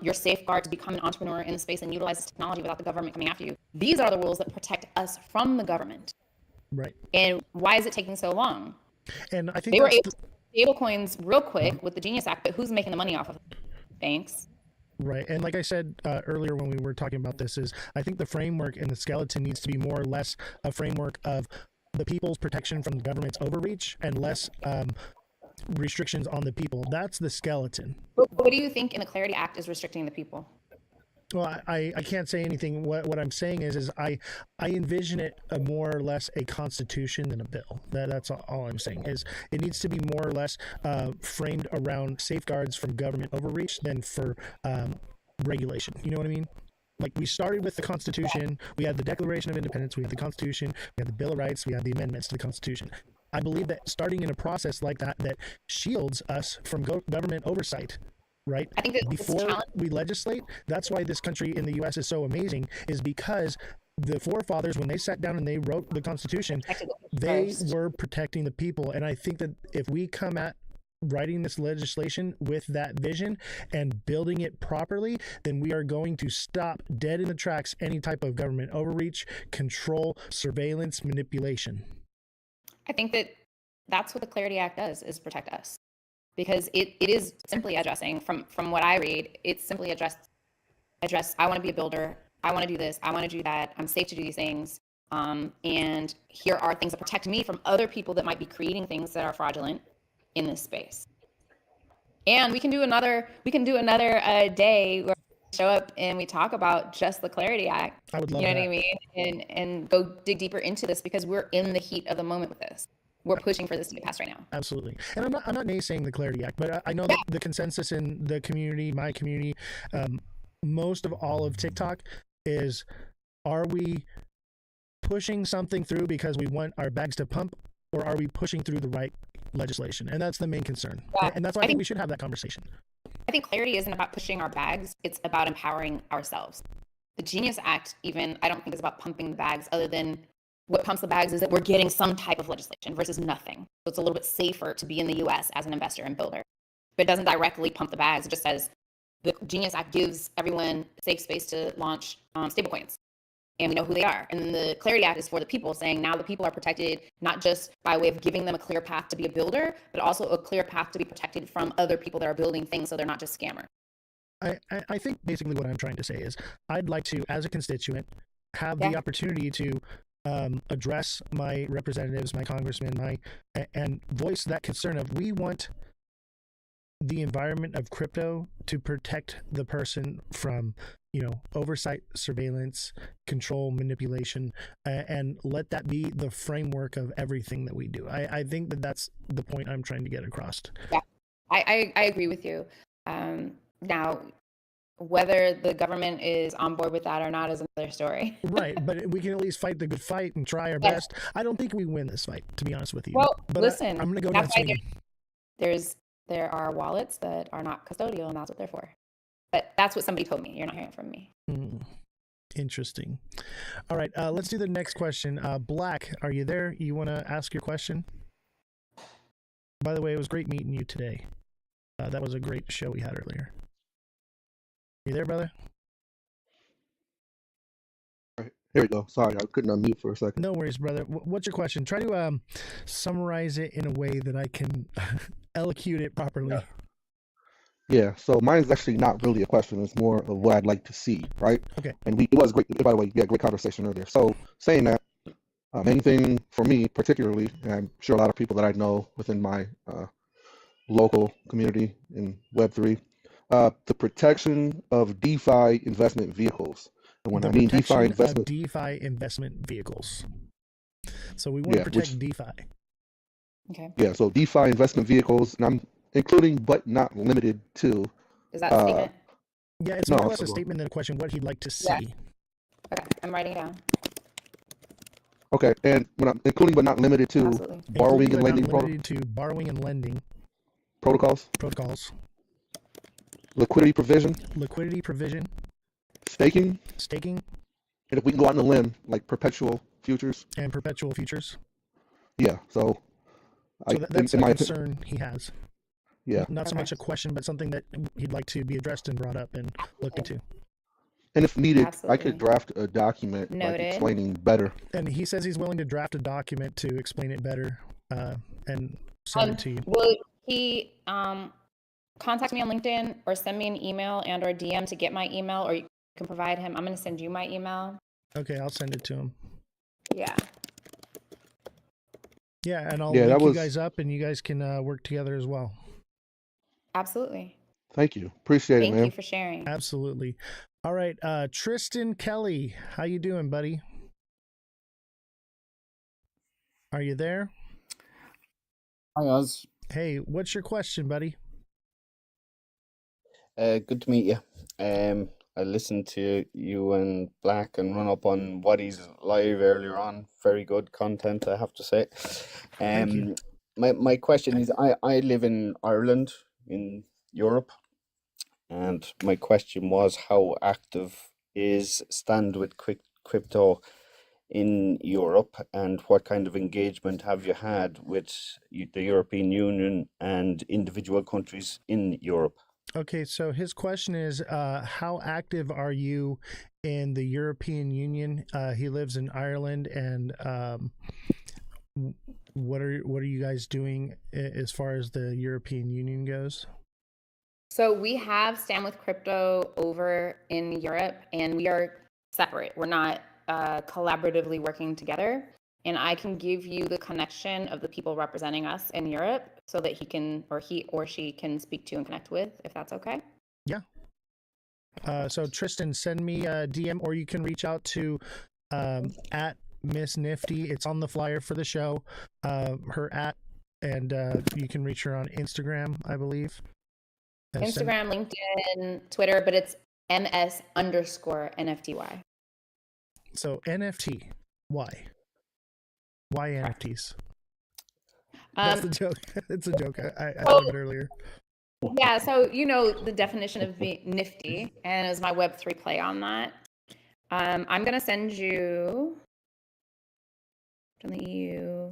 your safeguard to become an entrepreneur in the space and utilize this technology without the government coming after you. These are the rules that protect us from the government. Right. And why is it taking so long? And I think they were able to stable coins real quick with the Genius Act, but who's making the money off of it? Banks. Right. And like I said earlier when we were talking about this, is I think the framework and the skeleton needs to be more or less a framework of the people's protection from the government's overreach, and less restrictions on the people. That's the skeleton. But what do you think in the Clarity Act is restricting the people? Well, I can't say anything. What I'm saying is I envision it more or less a constitution than a bill. That's all I'm saying, is it needs to be more or less framed around safeguards from government overreach than for regulation. You know what I mean? Like, we started with the Constitution, we had the Declaration of Independence, we had the Constitution, we had the Bill of Rights, we had the amendments to the Constitution. I believe that starting in a process like that shields us from government oversight right? I think that Before we legislate, that's why this country in the US is so amazing, is because the forefathers, when they sat down and they wrote the Constitution, they were protecting the people. And I think that if we come at writing this legislation with that vision and building it properly, then we are going to stop dead in the tracks any type of government overreach, control, surveillance, manipulation. I think that that's what the Clarity Act does, is protect us. Because it is simply addressing, from what I read, it's simply address, I want to be a builder, I want to do this, I want to do that, I'm safe to do these things, and here are things that protect me from other people that might be creating things that are fraudulent in this space. And we can do another day where we show up and we talk about just the Clarity Act. I would love you know that. what I mean? And go dig deeper into this, because we're in the heat of the moment with this. We're pushing for this to be passed right now. Absolutely. And I'm not naysaying the Clarity Act, but I know that the consensus in the community, my community, most of all of TikTok is, are we pushing something through because we want our bags to pump, or are we pushing through the right legislation? And that's the main concern. Yeah. And that's why I think we should have that conversation. I think clarity isn't about pushing our bags. It's about empowering ourselves. The Genius Act, even, I don't think is about pumping the bags, other than what pumps the bags is that we're getting some type of legislation versus nothing. So it's a little bit safer to be in the US as an investor and builder. But it doesn't directly pump the bags. It just says the Genius Act gives everyone safe space to launch stablecoins. And we know who they are. And then the Clarity Act is for the people, saying now the people are protected, not just by way of giving them a clear path to be a builder, but also a clear path to be protected from other people that are building things, so they're not just scammers. I think basically what I'm trying to say is, I'd like to, as a constituent, have the opportunity to address my representatives, my congressmen, and voice that concern of, we want the environment of crypto to protect the person from, oversight, surveillance, control, manipulation, and let that be the framework of everything that we do. I think that that's the point I'm trying to get across. Yeah, I agree with you. Now, whether the government is on board with that or not is another story. Right, but we can at least fight the good fight and try our best. I don't think we win this fight, to be honest with you. Well, but listen, I'm going to go down swinging. There are wallets that are not custodial, and that's what they're for. But that's what somebody told me. You're not hearing from me. Interesting. All right, let's do the next question. Black, are you there? You want to ask your question? By the way, it was great meeting you today. That was a great show we had earlier. You there, brother? All right, here we go. Sorry, I couldn't unmute for a second. No worries, brother. What's your question? Try to summarize it in a way that I can elocute it properly. Yeah, so mine's actually not really a question. It's more of what I'd like to see, right? Okay. And it was great. By the way, we had a great conversation earlier. So saying that, main thing for me particularly, and I'm sure a lot of people that I know within my local community in Web3, the protection of DeFi investment vehicles. And when I mean DeFi investment vehicles. So we want to protect DeFi. Okay. Yeah, so DeFi investment vehicles, and I'm including but not limited to. Is that a statement? Yeah, it's more or less a statement than a question, what he'd like to see. Yeah. Okay, I'm writing it down. Okay, and when I'm including but not limited to borrowing and lending protocols. Liquidity provision. Staking. And if we can go out on a limb, like perpetual futures. Yeah, so that's a concern he has. Yeah. Not so much a question, but something that he'd like to be addressed and brought up and looked into. And if needed, I could draft a document like explaining better. And he says he's willing to draft a document to explain it better and send it to you. Will he contact me on LinkedIn or send me an email and or DM to get my email, or you can provide him? I'm going to send you my email. Okay, I'll send it to him. Yeah. Yeah, and I'll link you guys up, and you guys can work together as well. Absolutely. Thank you. Appreciate it, man. Thank you for sharing. Absolutely. All right, Tristan Kelly, how you doing, buddy? Are you there? Hi, Oz. Hey, what's your question, buddy? Good to meet you. I listened to you and Black and Run Up on Waddy's live earlier on. Very good content, I have to say. Thank you. My question is, I live in Ireland, in Europe, And my question was, how active is Stand with Crypto in Europe, and what kind of engagement have you had with the European Union and individual countries in Europe? Okay, so his question is, how active are you in the European Union? He lives in Ireland, and what are you guys doing as far as the European Union goes? So we have Stand with Crypto over in Europe, and we are separate. We're not collaboratively working together. And I can give you the connection of the people representing us in Europe so that he or she can speak to and connect with, if that's okay. Yeah. So Tristan, send me a DM, or you can reach out to at Miss Nifty. It's on the flyer for the show. Her at, and you can reach her on Instagram, I believe. Instagram, LinkedIn, Twitter, but it's MS_NFTY. So NFT, why? Why NFTs? That's the joke. It's a joke. I thought of it earlier. Yeah, so you know the definition of nifty, and as my Web3 play on that. I'm gonna send you from the EU.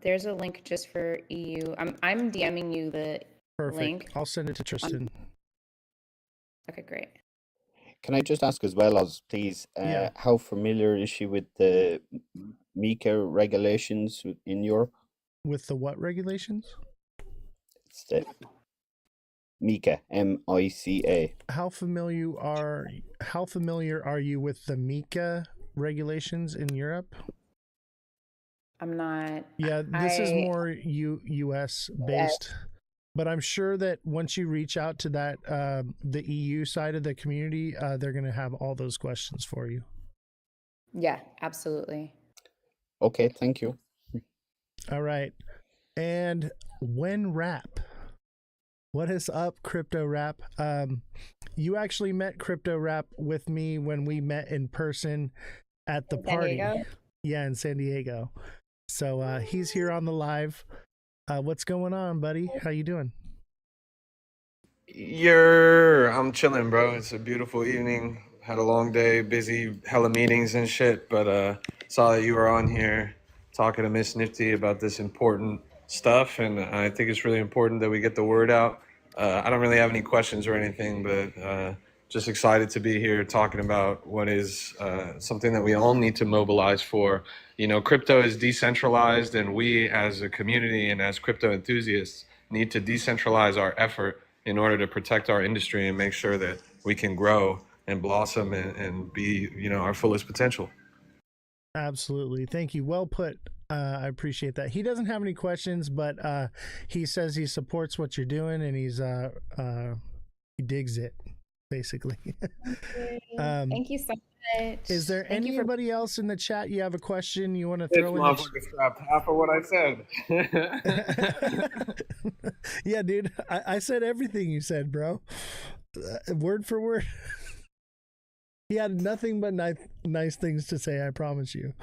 There's a link just for EU. I'm DMing you the link. I'll send it to Tristan. Okay, great. Can I just ask as well, Oz, please, how familiar is she with the MiCA regulations in Europe? With the what regulations? It's the MiCA, MICA. How familiar are you with the MiCA regulations in Europe? I'm not. Yeah, this is more US based. But I'm sure that once you reach out to that the EU side of the community, they're going to have all those questions for you. Yeah, absolutely. Okay, thank you. All right. And when Rap, what is up, Crypto Rap? You actually met Crypto Rap with me when we met in person at the party. Yeah, in San Diego. So he's here on the live. What's going on, buddy? How you doing? I'm chilling, bro. It's a beautiful evening. Had a long day, busy, hella meetings and shit, but saw that you were on here talking to Miss Nifty about this important stuff, and I think it's really important that we get the word out. I don't really have any questions or anything, but just excited to be here talking about what is something that we all need to mobilize for. You know, crypto is decentralized, and we as a community and as crypto enthusiasts need to decentralize our effort in order to protect our industry and make sure that we can grow and blossom and be, you know, our fullest potential. Absolutely. Thank you. Well put. I appreciate that. He doesn't have any questions, but he says he supports what you're doing, and he digs it, basically. Thank you so much. Is there anybody else in the chat you have a question you want to This throw in? motherfucker scrapped half of what I said. Yeah, dude. I said everything you said, bro. Word for word. He had nothing but nice things to say, I promise you.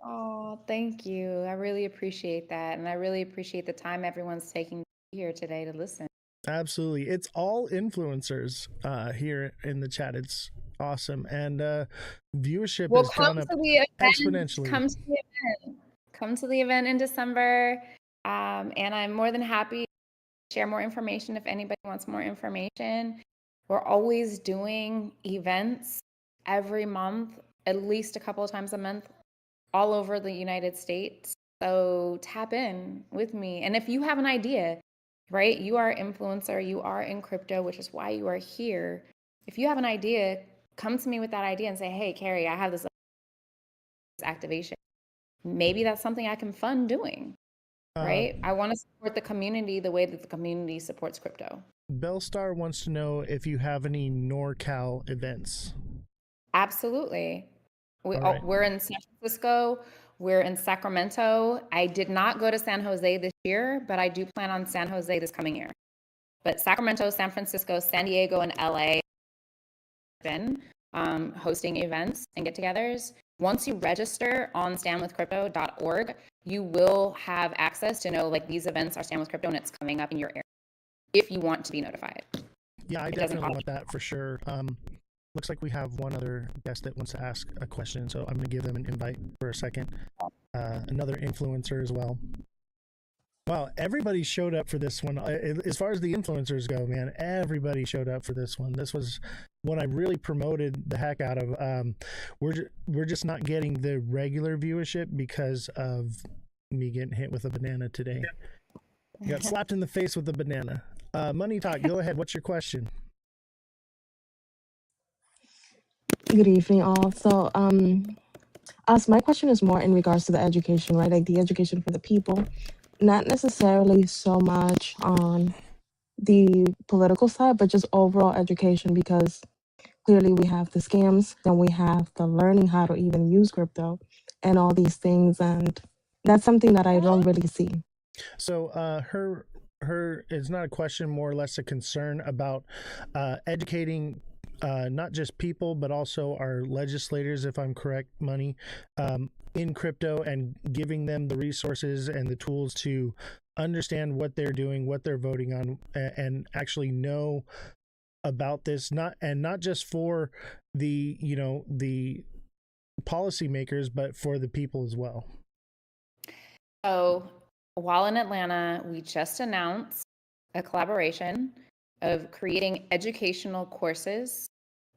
Oh, thank you. I really appreciate that. And I really appreciate the time everyone's taking here today to listen. Absolutely. It's all influencers here in the chat. It's awesome. And viewership has gone up exponentially. Come to the event. Come to the event in December. And I'm more than happy to share more information if anybody wants more information. We're always doing events every month, at least a couple of times a month, all over the United States. So tap in with me. And if you have an idea, right, you are an influencer, you are in crypto, which is why you are here. If you have an idea, come to me with that idea and say, hey, Carrie, I have this activation. Maybe that's something I can fund doing, right? I want to support the community the way that the community supports crypto. Bellstar wants to know if you have any NorCal events. Absolutely. Right. We're in San Francisco. We're in Sacramento. I did not go to San Jose this year, but I do plan on San Jose this coming year. But Sacramento, San Francisco, San Diego, and LA been hosting events and get-togethers. Once you register on standwithcrypto.org, you will have access to know like these events are Stand with Crypto and it's coming up in your area. if you want to be notified. Yeah, I It doesn't definitely cost want that for sure. Looks like we have one other guest that wants to ask a question, so I'm going to give them an invite for a second. Another influencer as well. Wow, everybody showed up for this one. As far as the influencers go, man, everybody showed up for this one. This was one I really promoted the heck out of. We're just not getting the regular viewership because of me getting hit with a banana today. You got slapped in the face with a banana. Money Talk, go ahead. What's your question? Good evening, all. So, as my question is more in regards to the education, right? Like the education for the people, not necessarily so much on the political side, but just overall education, because clearly we have the scams, then we have the learning how to even use crypto and all these things, and that's something that I don't really see. So, her is not a question, more or less a concern about educating not just people, but also our legislators, if I'm correct, Money, in crypto, and giving them the resources and the tools to understand what they're doing, what they're voting on, and actually know about this, not just for the the policymakers, but for the people as well. So while in Atlanta, we just announced a collaboration of creating educational courses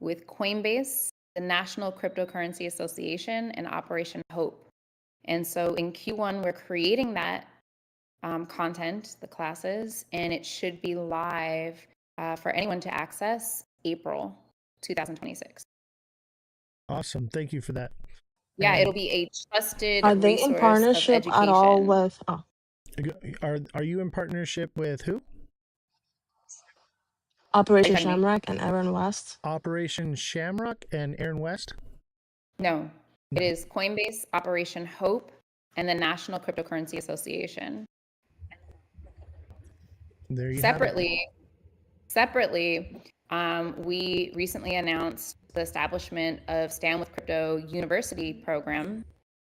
with Coinbase, the National Cryptocurrency Association, and Operation Hope. And so in Q1, we're creating that content, the classes, and it should be live for anyone to access April 2026. Awesome. Thank you for that. Yeah, And it'll be a trusted Are they in resource of partnership at all education. with? are you in partnership with who? Operation Pardon me? Shamrock and Aaron West? Operation Shamrock and Aaron West? No, it is Coinbase, Operation Hope, and the National Cryptocurrency Association. There you Separately, we recently announced the establishment of Stand with Crypto University program,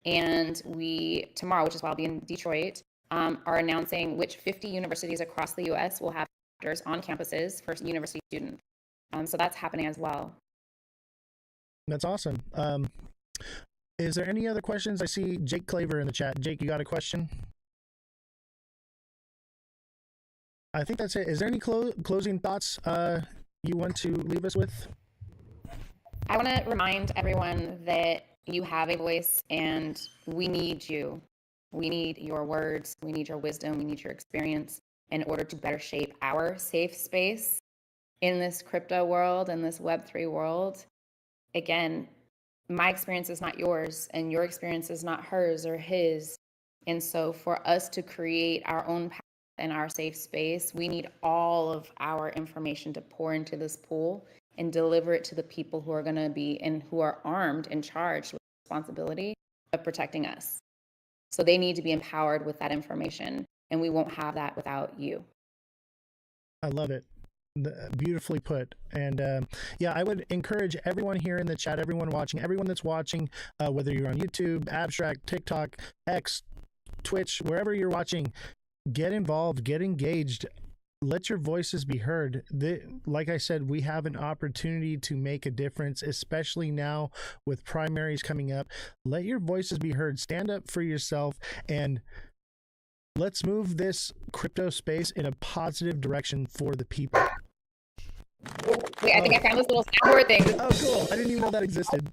and we tomorrow, which is why I'll be in Detroit, are announcing which 50 universities across the U.S. will have chapters on campuses for university students. So that's happening as well. That's awesome. Is there any other questions? I see Jake Claver in the chat. Jake, you got a question? I think that's it. Is there any closing thoughts you want to leave us with? I want to remind everyone that you have a voice and we need you. We need your words. We need your wisdom. We need your experience in order to better shape our safe space in this crypto world and this Web3 world. Again, my experience is not yours and your experience is not hers or his. And so for us to create our own path in our safe space, we need all of our information to pour into this pool and deliver it to the people who are going to be and who are armed and charged with the responsibility of protecting us. So they need to be empowered with that information, and we won't have that without you. I love it. Beautifully put. And yeah, I would encourage everyone here in the chat, everyone watching, everyone that's watching, whether you're on YouTube, Abstract, TikTok, X, Twitch, wherever you're watching, get involved, get engaged. Let your voices be heard. Like I said, we have an opportunity to make a difference, especially now with primaries coming up. Let your voices be heard. Stand up for yourself, and let's move this crypto space in a positive direction for the people. Wait, I think I found this little soundboard thing. Oh, cool. I didn't even know that existed.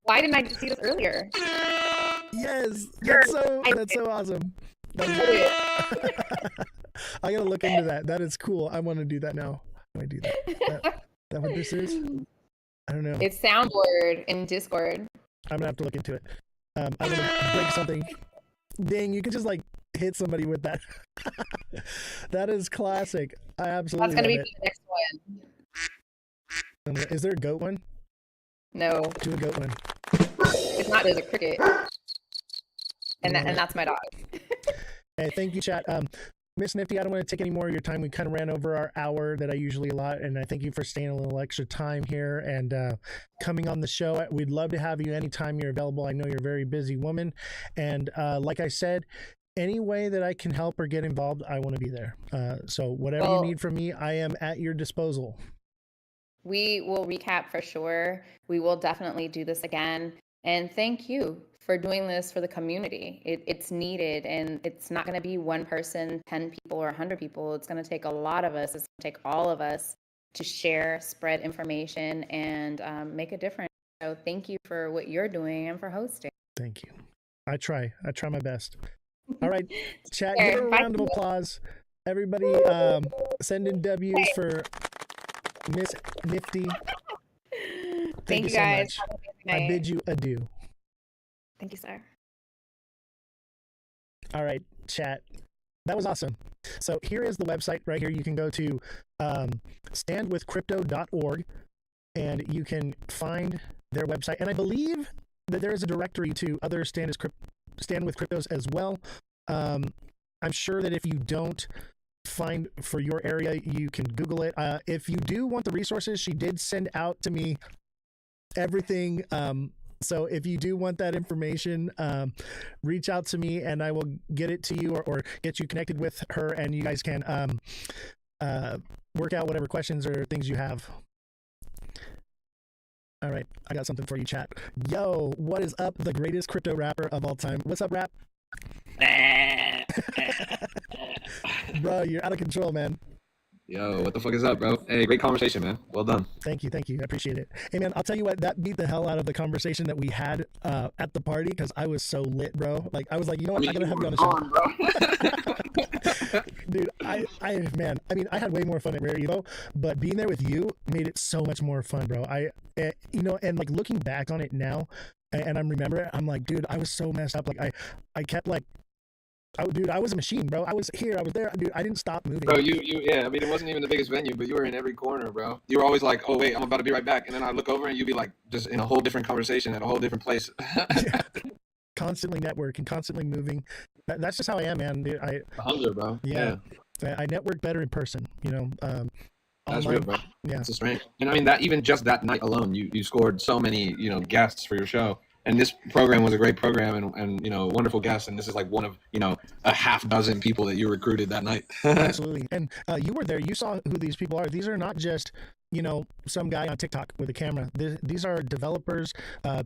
Why didn't I see this earlier? Yes, that's so awesome. I gotta look into that. That is cool. I want to do that now. How do I do that? That what this is? I don't know. It's soundboard in Discord. I'm gonna have to look into it. I'm gonna break something. Dang, you can just like hit somebody with that. That is classic. I absolutely. That's gonna be love for the next one. Is there a goat one? No. Do a goat one. If not, there's a cricket. And that's my dog. Hey, thank you, chat. Miss Nifty, I don't want to take any more of your time. We kind of ran over our hour that I usually allot, and I thank you for staying a little extra time here and coming on the show. We'd love to have you anytime you're available. I know you're a very busy woman, and like I said, any way that I can help or get involved, I want to be there. So whatever you need from me, I am at your disposal. We will recap for sure. We will definitely do this again. And thank you for doing this for the community. It's needed, and it's not going to be one person, 10 people, or 100 people. It's going to take a lot of us. It's going to take all of us to share, spread information, and make a difference. So thank you for what you're doing and for hosting. Thank you. I try my best. All right, chat, give her a round of applause. Everybody, send in W's for Miss Nifty. Thank you so guys. much. I bid you adieu. Thank you, sir. All right, chat. That was awesome. So here is the website right here. You can go to standwithcrypto.org and you can find their website. And I believe that there is a directory to other Stand with Cryptos as well. I'm sure that if you don't find for your area, you can Google it. If you do want the resources, she did send out to me everything. So if you do want that information, reach out to me and I will get it to you or get you connected with her, and you guys can work out whatever questions or things you have. All right, I got something for you, chat. Yo, what is up, the greatest crypto rapper of all time? What's up, rap? Bro, you're out of control, man. Yo, what the fuck is up, bro? Hey, great conversation, man. Well done. Thank you. I appreciate it. Hey, man, I'll tell you what, that beat the hell out of the conversation that we had at the party, because I was so lit, bro. Like, I was like, you know what, I'm gonna have you on the show. Dude, I had way more fun at Rare Evo, but being there with you made it so much more fun, bro. And like looking back on it now, and I'm remembering, I'm like, dude, I was so messed up. Like, I kept like, I was a machine, bro. I was here, I was there, dude. I didn't stop moving. Bro, yeah. I mean, it wasn't even the biggest venue, but you were in every corner, bro. You were always like, "Oh wait, I'm about to be right back," and then I look over and you'd be like, just in a whole different conversation at a whole different place. Yeah. Constantly networking, constantly moving. That's just how I am, man. Dude, Hunger, bro. Yeah. I network better in person. You know. That's online. real, bro. Yeah. It's a strength. And I mean, that even just that night alone, you scored so many, guests for your show. And this program was a great program and wonderful guests. And this is like one of, a half dozen people that you recruited that night. Absolutely. And you were there. You saw who these people are. These are not just, some guy on TikTok with a camera. These are developers,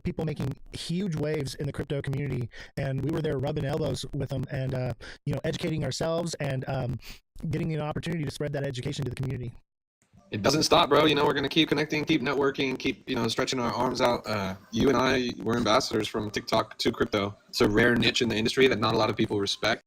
people making huge waves in the crypto community. And we were there rubbing elbows with them and, educating ourselves and getting an opportunity to spread that education to the community. It doesn't stop, bro. We're going to keep connecting, keep networking, keep, stretching our arms out. You and I, we're ambassadors from TikTok to crypto. It's a rare niche in the industry that not a lot of people respect.